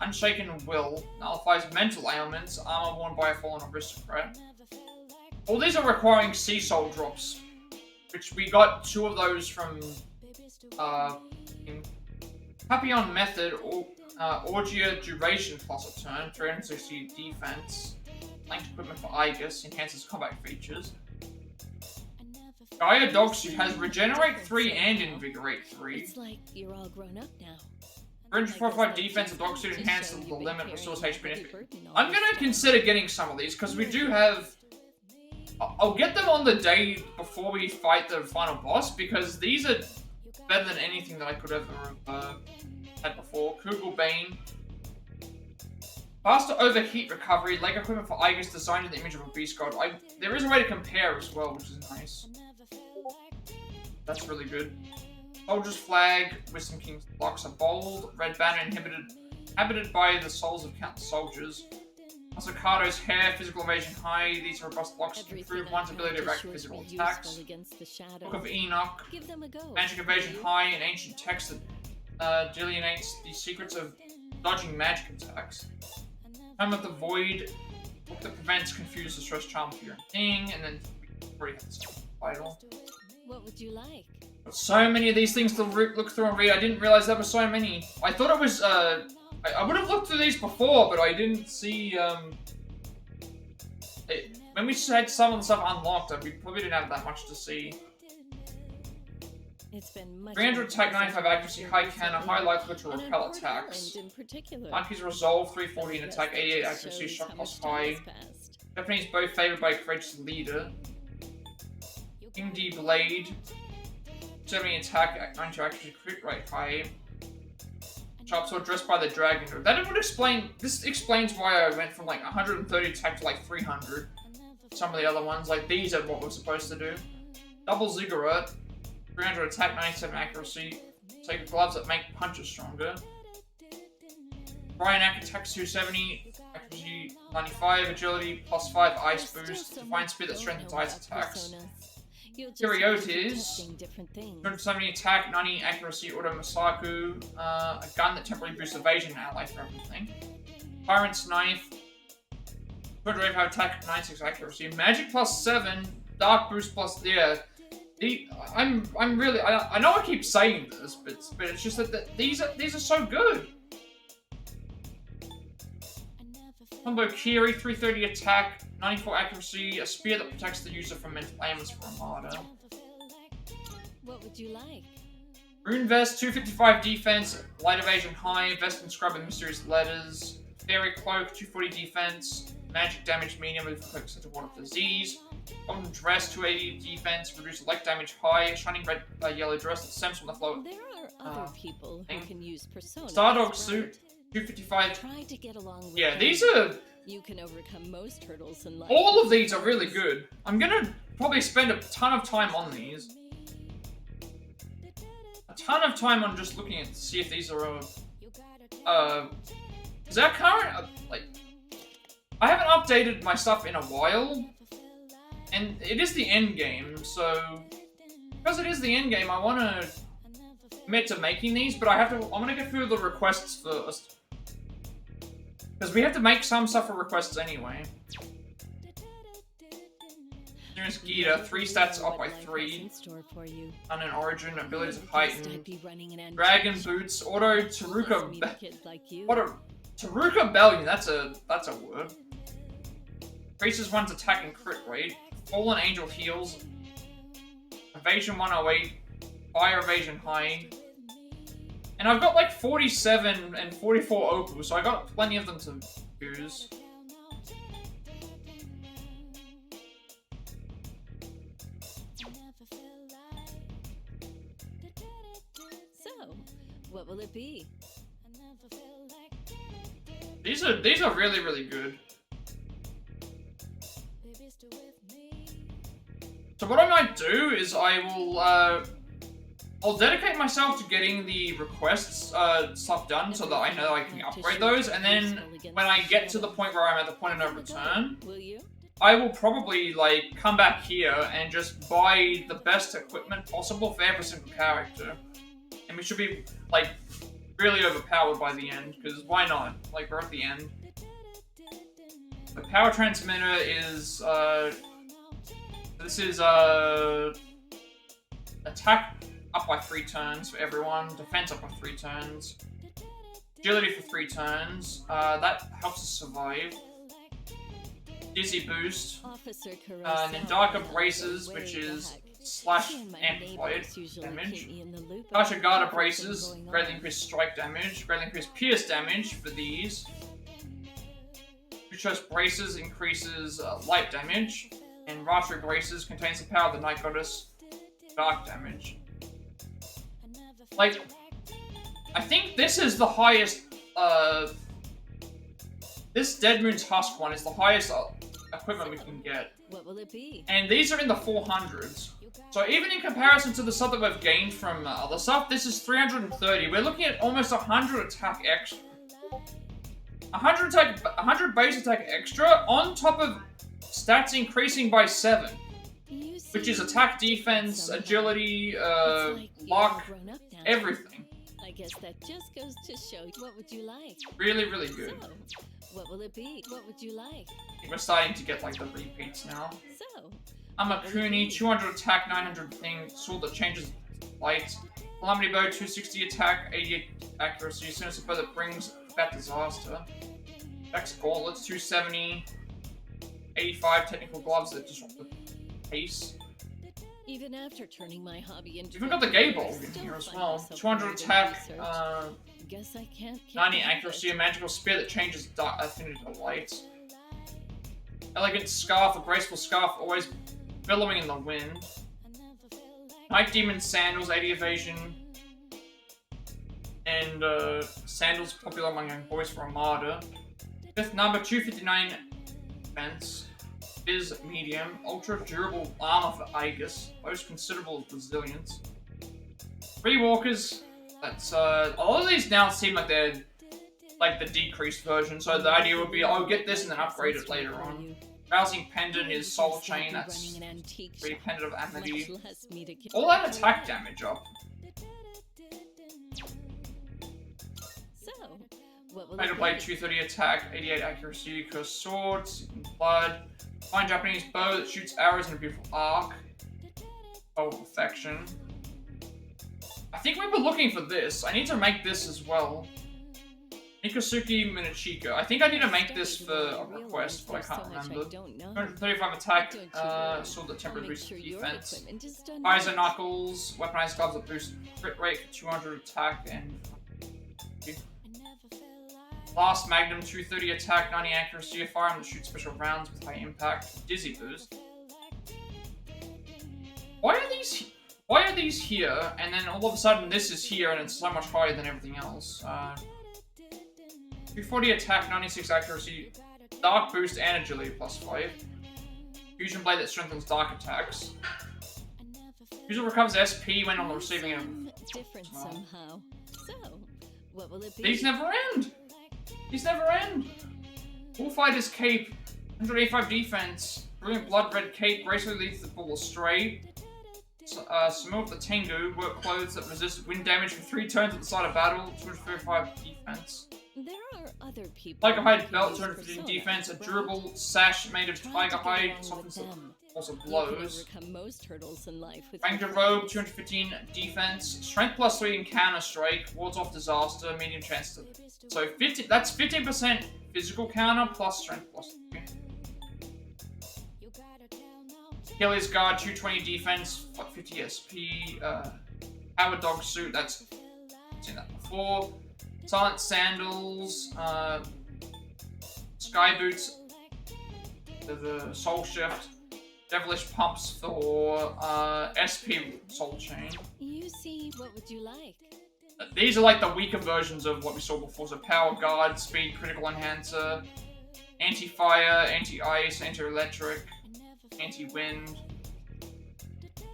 Unshaken Will nullifies mental ailments. Armor worn by a fallen aristocrat. All these are requiring Sea Soul drops, which we got 2 of those from Papillon Method or Orgia Duration plus a turn. 360 defense. Linked equipment for Aegis enhances combat features. Gaia Dogsuit has Regenerate 3 and Invigorate 3. It's like you're all grown up now. 345 defense, the Dogsuit enhances the limit, restores HP. I'm gonna consider getting some of these, because we do have... I'll get them on the day before we fight the final boss, because these are better than anything that I could ever have had before. Kugel Bane. Faster overheat recovery, leg equipment for Aegis designed in the image of a beast god. There is a way to compare as well, which is nice. That's really good. Soldier's Flag, Wisdom King's Locks are bold. Red Banner inhabited by the souls of countless soldiers. Masakado's Hair, physical evasion high. These robust blocks improve one's ability to react to physical attacks. Book of Enoch, magic evasion high, an ancient text that delineates the secrets of dodging magic attacks. Time of the Void, book that prevents confused distress charm for your thing, and then we already have this title. What would you like? So many of these things to look through and read. I didn't realize there were so many. I thought it was, I would have looked through these before, but I didn't see, when we had some of the stuff unlocked, we probably didn't have that much to see. It's been much 300 attack, 95 accuracy, high cannon, high likelihood to repel attacks. Monkey's Resolve, 340 in attack, 88 accuracy, shock cost high. Japanese bow favored by a courageous leader. King D Blade, 70 attack, 92 accuracy, crit rate high. Sharp sword dressed by the dragon. That would explain. This explains why I went from like 130 attack to like 300. Some of the other ones, like these, are what we're supposed to do. Double Ziggurat, 300 attack, 97 accuracy. Take gloves that make punches stronger. Brian Ack attacks 270, accuracy 95, agility plus 5 ice boost. Divine Spear that strengthens ice attacks. Kiriotes, 270 attack, 90 accuracy, Auto Masaku, a gun that temporarily boosts evasion and ally for everything. Tyrant's Knife, 285 attack, 96 accuracy, magic plus 7, dark boost plus, yeah. I'm really, I know I keep saying this, but it's just that these are so good. Combo Kiri, 330 attack, 94 accuracy, a spear that protects the user from mental ailments for Armada. What would you like? Rune Vest, 255 defense, light evasion high, vest and scrub with mysterious letters. Fairy Cloak, 240 defense, magic damage medium with quick set of ward of disease. Golden Dress, 280 defense, reduce leg damage high. Shining red yellow dress that stems from the flow. There are other people who can use persona. Stardog Suit, 255. Try to get along with yeah, them. these are... You can overcome most hurdles in life. All of these are really good. I'm gonna probably spend a ton of time on these. ton of time on just looking at to see if these are is our current like I haven't updated my stuff in a while, and it is the end game. So because it is the end game, I want to commit to making these, but I'm gonna get through the requests first because we have to make some stuff for requests anyway. There's Gita, 3 stats up by 3. On an origin, abilities heightened. Dragon boots, auto Taruka Taruka Bellion, that's a word. Increases one's attack and crit rate. Fallen Angel heals. Evasion 108. Fire evasion high. And I've got like 47 and 44 opal, so I got plenty of them to use. What will it be? These are really, really good. So what I might do is I will I'll dedicate myself to getting the requests stuff done so that I know I can upgrade those, and then when I get to the point where I'm at the point of no return, I will probably like come back here and just buy the best equipment possible for every single character. And we should be, like, really overpowered by the end, because why not? Like, we're at the end. The power transmitter is, this is, attack up by 3 turns for everyone, defense up by 3 turns, agility for 3 turns, that helps us survive. Dizzy boost, and then darker braces, which is slash amplified damage. Kashigata braces, greatly increased strike damage, greatly increased pierce damage for these. Futurist braces increases light damage, and Ratri braces contains the power of the Night Goddess, dark damage. Like, I think this is the highest, this Dead Moon's Husk one is the highest equipment we can get. What will it be? And these are in the 400s. So even in comparison to the stuff that we've gained from other stuff, this is 330. We're looking at almost 100 attack extra. 100 base attack extra on top of stats increasing by 7. Which is attack, defense, agility, luck, everything. I guess that just goes to show you. What would you like? Really, really good. So, what will it be? What would you like? We're starting to get like the repeats now. So, I'm a Kuni, 200 attack, 900 thing, sword that changes light. Calamity Bow, 260 attack, 88 accuracy, as soon as the bow that brings that disaster. Vex Gauntlets, 270, 85 technical gloves that disrupt the pace. even after turning my hobby into You've got the gay bulb in here as well. 200 attack, guess I can't 90 accuracy, a magical spear that changes affinity to light. Elegant scarf, a graceful scarf, always billowing in the wind. Night Demon sandals, 80 evasion. And sandals popular among young boys for Armada. Fifth number, 259 defense. Is medium. Ultra durable armor for Aegis. Most considerable resilience. 3 walkers. That's a lot of these now seem like they're like the decreased version, so the idea would be, oh, get this and then upgrade it later on. Rousing Pendant is Soul Chain, that's 3 Pendant of Amity. All that attack damage up. Fatal Blade, 230 attack, 88 accuracy, Cursed Sword, Seeking Blood. Fine Japanese bow that shoots arrows in a beautiful arc. Bow of Perfection. I think we were looking for this. I need to make this as well. Nikosuke Minichika. I think I need to make this for a request, but I can't remember. 235 attack, sword that temporarily boosts defense. Eyes and Knuckles, weaponized gloves that boost crit rate for 200 attack and... Last Magnum, 230 attack, 90 accuracy, a firearm that shoots special rounds with high impact, Dizzy boost. Why are these here, and then all of a sudden this is here, and it's so much higher than everything else? 240 attack, 96 accuracy, dark boost and agility +5. Fusion blade that strengthens dark attacks. User recovers SP when on the receiving end of different somehow. So, what will it be? These never end! These never end! Bullfighter's Cape, 185 defense. Brilliant Blood Red Cape, gracefully leads the ball astray. Samael of the Tengu, work clothes that resist wind damage for 3 turns at the start of battle, 235 defense. There are other people. Tiger Hide Belt, 215 defense. A durable sash made of tiger hide, softens also blows. Most hurdles in life with Ranger Robe, 215 defense. Strength +3 in counter strike, wards off disaster, medium chance to. So 50. That's 15% physical counter plus strength +3. Achilles Guard, 220 defense, 50 SP. Power Dog Suit, that's seen that before. Silent Sandals, Sky Boots, the Soul Shift, Devilish Pumps for SP Soul Chain. You see, what would you like? These are like the weaker versions of what we saw before. So Power Guard, Speed, Critical Enhancer, Anti-Fire, Anti-Ice, Anti-Electric, Anti-Wind,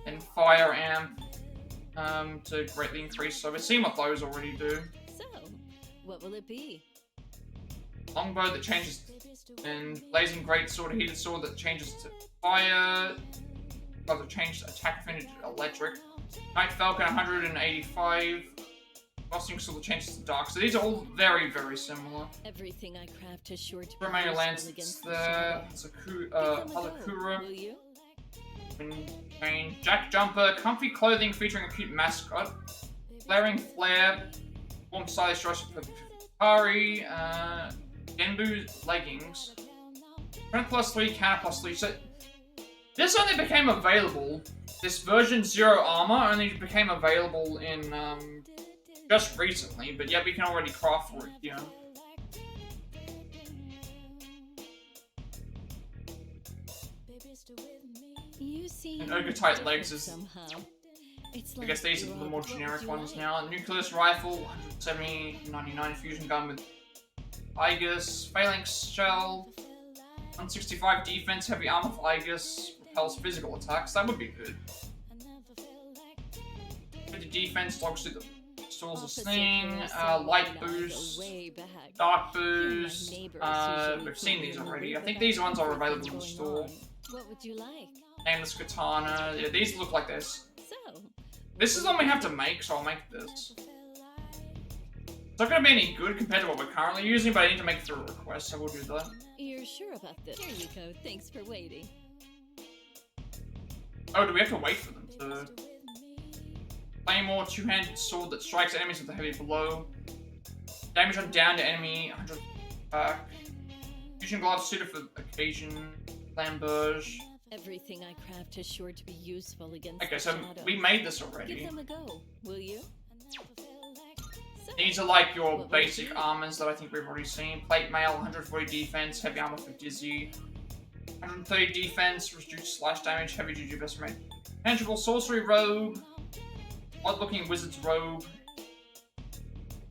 and Fire Amp to greatly increase. So we've seen what those already do. So, what will it be? Longbow that changes, and Blazing Greatsword, Heated Sword that changes to fire. Other changed attack affinity to electric. Night Falcon 185. Frosting Sword that changes to dark. So these are all very, very similar. Everything I craft is sure to be Romeo Lance against there. the Halakura. will you? Chain. Jack Jumper. Comfy clothing featuring a cute mascot. Flaring Flare. Warm stylish dress for Kari. Genbu leggings. Strength +3, counter +3. So this only became available. This version 0 armor only became available in just recently, but yeah, we can already craft for it here. You see, And Ogre Tight Legs is. somehow. It's I guess these are the more generic ones now. Nucleus Rifle, 170, 99 fusion gun with Aegis, Phalanx Shell, 165 defense, heavy armor for Aegis, repels physical attacks. That would be good. 50 defense, dog suit that stores a sling, light boost, dark boost. We've seen these already. I think these ones are available in the store. What would you like? Nameless Katana. Yeah, these look like this. So, This is one we have to make, so I'll make this. It's not going to be any good compared to what we're currently using, but I need to make it through a request, so we'll do that. you're sure about this? Here you go. Thanks for waiting. Oh, do we have to wait for them to... Claymore, two-handed sword that strikes enemies with a heavy blow. Damage on down to enemy, 100 back. Fusion gloves suited for occasion. Flamberge. Everything I craft is sure to be useful against Okay, the so shadows. we made this Give already. them a go, will you? So, These are like your what will it basic be? armors that I think we've already seen. Plate mail, 140 defense, heavy armor for Dizzy. 130 defense, reduced slash damage, heavy duty vest made. Tangible sorcery robe. Odd looking wizard's robe.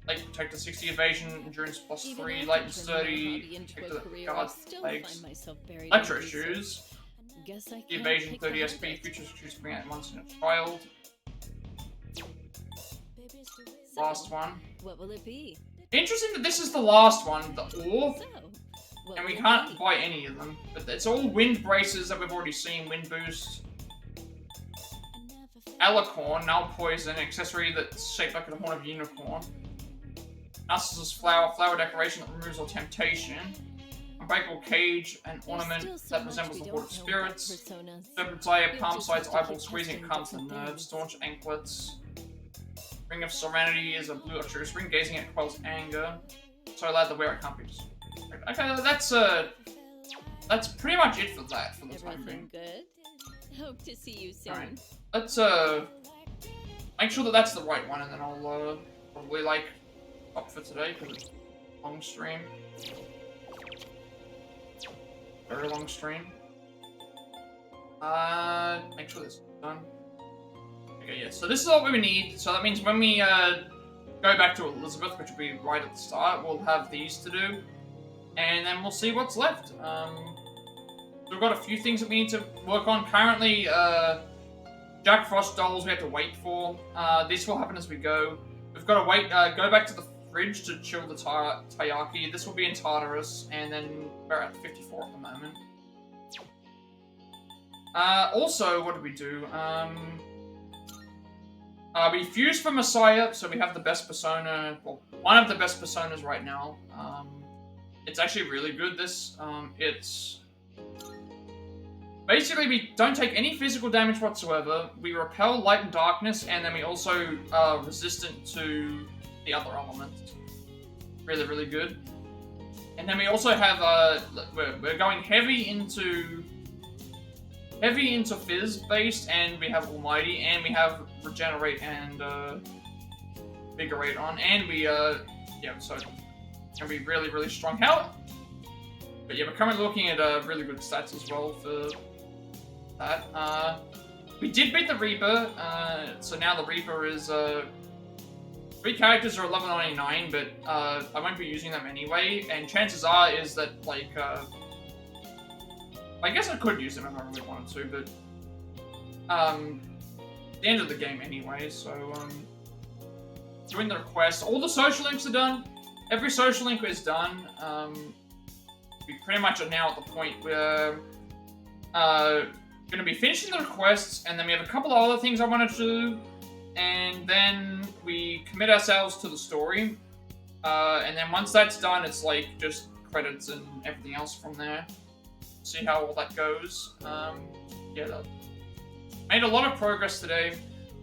Light protector, 60 evasion, endurance Even +3, after light and turning my sturdy, hobby into a protector career, guard I still legs. find myself buried in Electro research. shoes. Guess I The can't evasion, pick 30 on SP, it. future shoes bring out once in a child. So, Last one. what will it be? Interesting that this is the last one, the Orb. So, what And we will it can't be? buy any of them. But it's all wind braces that we've already seen. Wind boost. Alicorn, null poison, accessory that's shaped like a horn of a unicorn. Narcissus flower, flower decoration that removes all temptation. Unbreakable cage, an There's ornament still so that much resembles we the don't Horde of know about Spirits. personas. Serpent's eye, We'll palm just sights, have to eyeball keep squeezing, testing calms the different nerves. things. Staunch anklets. Ring of Serenity is a blue true spring gazing at quells anger. So allowed to wear, I can't be just. Okay, that's pretty much it for that for the time Everything being. good? Hope to see you soon. Alright. Let's make sure that that's the right one, and then I'll probably like stop for today because it's a long stream. Very long stream. Make sure this is done. Okay, yeah. So this is all we need. So that means when we go back to Elizabeth, which will be right at the start, we'll have these to do, and then we'll see what's left. We've got a few things that we need to work on currently. Jack Frost dolls we have to wait for. This will happen as we go. We've got to wait, go back to the fridge to chill the Taiyaki. This will be in Tartarus, and then we're at 54 at the moment. Also, what did we do? We fused for Messiah, so we have the best persona, well, one of the best personas right now. It's actually really good, this. It's... Basically, we don't take any physical damage whatsoever, we repel light and darkness, and then we also are resistant to the other elements. Really, really good. And then we also have, we're going heavy into Fizz based, and we have Almighty, and we have Regenerate and Vigorate on, and we, yeah, so it's gonna be really, really strong. But yeah, we're currently looking at really good stats as well for that. We did beat the Reaper, so now the Reaper is, 3 characters are 11.99, but I won't be using them anyway, and chances are is that, like, I guess I could use them if I really wanted to, but the end of the game anyway, so doing the request. All the social links are done. Every social link is done. We pretty much are now at the point where going to be finishing the requests, and then we have a couple of other things I wanted to do, and then we commit ourselves to the story, and then once that's done, it's like just credits and everything else from there. See how all that goes. Yeah, made a lot of progress today.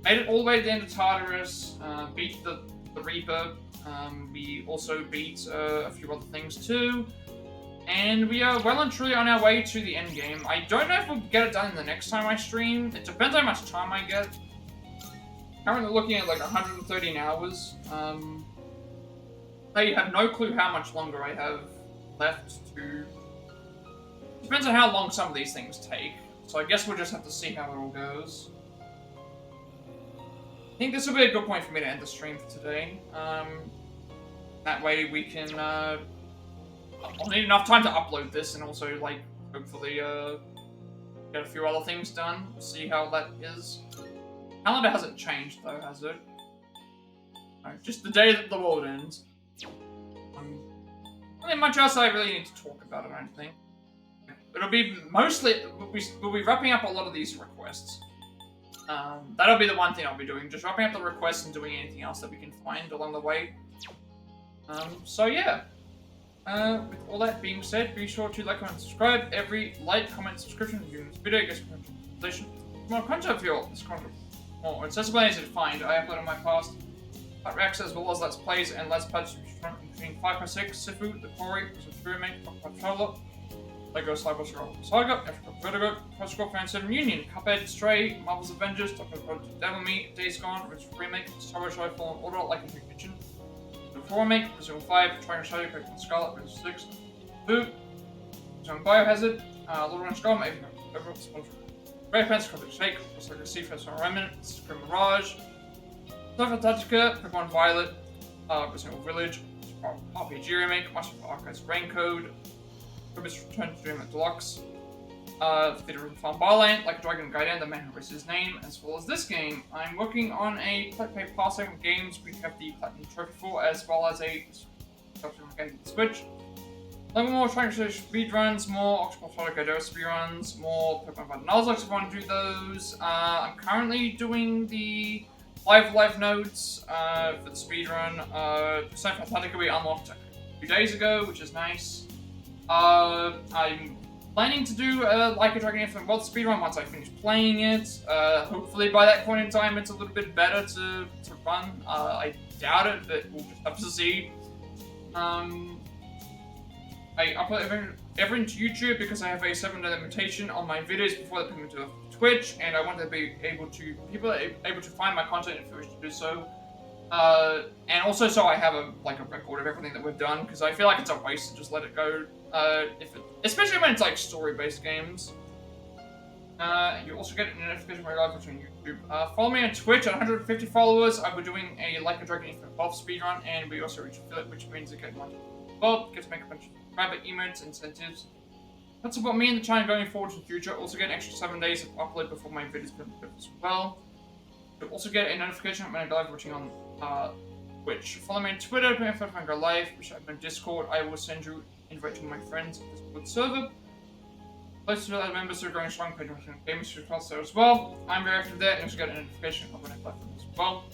Made it all the way to the end of Tartarus. Beat the Reaper. We also beat a few other things too. And we are well and truly on our way to the end game. I don't know if we'll get it done the next time I stream. It depends how much time I get. Currently looking at like 113 hours. I have no clue how much longer I have left to... Depends on how long some of these things take. So I guess we'll just have to see how it all goes. I think this will be a good point for me to end the stream for today. That way we can... I'll need enough time to upload this and also, like, hopefully get a few other things done. We'll see how that is. Calendar hasn't changed though, has it? No, just the day that the world ends. Not much else I really need to talk about, I don't think. It'll be mostly, we'll be wrapping up a lot of these requests. That'll be the one thing I'll be doing, just wrapping up the requests and doing anything else that we can find along the way. So yeah. With all that being said, be sure to like, comment, subscribe. Every like, comment, subscription viewing this video gets more content for you all. This content more accessible and easy to find. I upload on my past reacts as well as Let's Plays and Let's Plays between 5.6, Sifu, The Quarry, Remake, Controller, Lego Cyber Saga, Africa Vertigo, Protocol Fan 7 Union, Cuphead, Stray, Marvel's Avengers, Dr. Devil Me, Days Gone, Remake, Cyber Show, Fallen Order, Like a New Kitchen, The Remake, Resident 5, Trying to Show You, Pokemon Scarlet, Resident 6, Food, Resident Biohazard, Lord Orange Skull, Maybe Overall Sponsor, Ray Pants, Cosmic Shake, Like a Sea Fest on Remnant, Scream Mirage, Starfall Tactica, Pokemon Violet, Resident Village, RPG Remake, Master of Archives Rain Code, Kirby's Return to Dreamland Deluxe, Theater of Farm Barland, Like a Dragon Gaiden, The Man Who Raised His Name, as well as this game. I'm working on a Plat Pass games we have the Platinum Trophy for, as well as a game to the Switch. Level more trying to show speedruns, more Octopus Gaidara speedruns, more Pokemon Nuzlocke if you want to do those. I'm currently doing the live notes for the speedrun. Sun Major we unlocked a few days ago, which is nice. I'm planning to do Like a Dragon Infinite World speedrun once I finish playing it. Hopefully by that point in time it's a little bit better to run. I doubt it, but we'll just have to see. I upload everything to YouTube because I have a 7-day limitation on my videos before they put me to Twitch, and I want to be able to, people are able to find my content if they wish to do so. And also so I have a record of everything that we've done, because I feel like it's a waste to just let it go, especially when it's like story-based games. You also get a notification when you're live watching YouTube. Follow me on Twitch at 150 followers. I'll be doing a Like a Dragon Infinite Wolf speedrun, and we also reach affiliate, which means I get money. Well, get to make a bunch of private emotes, incentives, That's about me and the channel going forward in the future. Also get an extra 7 days of upload before my videos come up as well. You'll also get a notification when I go live watching on Twitch. Follow me on Twitter, if I go live, which I'm on Discord. I will send you invite to my friends at Discord server. Let's do that members who are growing strong page on gamers who cross there as well. I'm very active there and also get a notification of when I play from as well.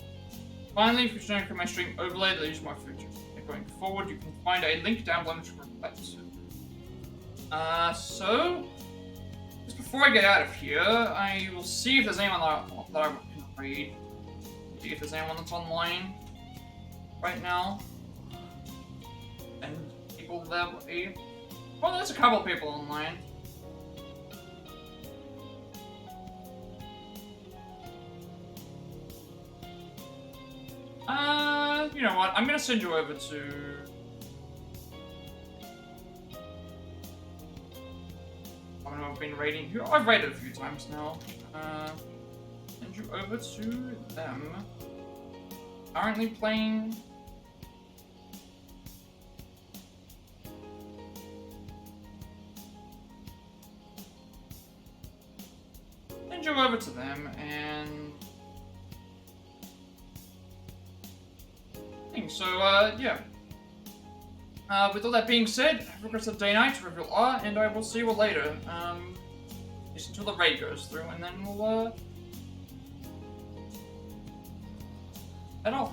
Finally, if you're to my stream overlay that use my features. Going forward, you can find a link down below to Plat. So just before I get out of here, I will see if there's anyone that I can raid. See if there's anyone that's online right now. And people there will be. Well, there's a couple of people online. You know what? I'm gonna send you over to. I don't know, I've been raiding who I've raided a few times now. Send you over to them. Currently playing. Send you over to them and. So, yeah. With all that being said, have a good day night, reveal R, and I will see you all later. Just until the raid goes through, and then we'll, head off.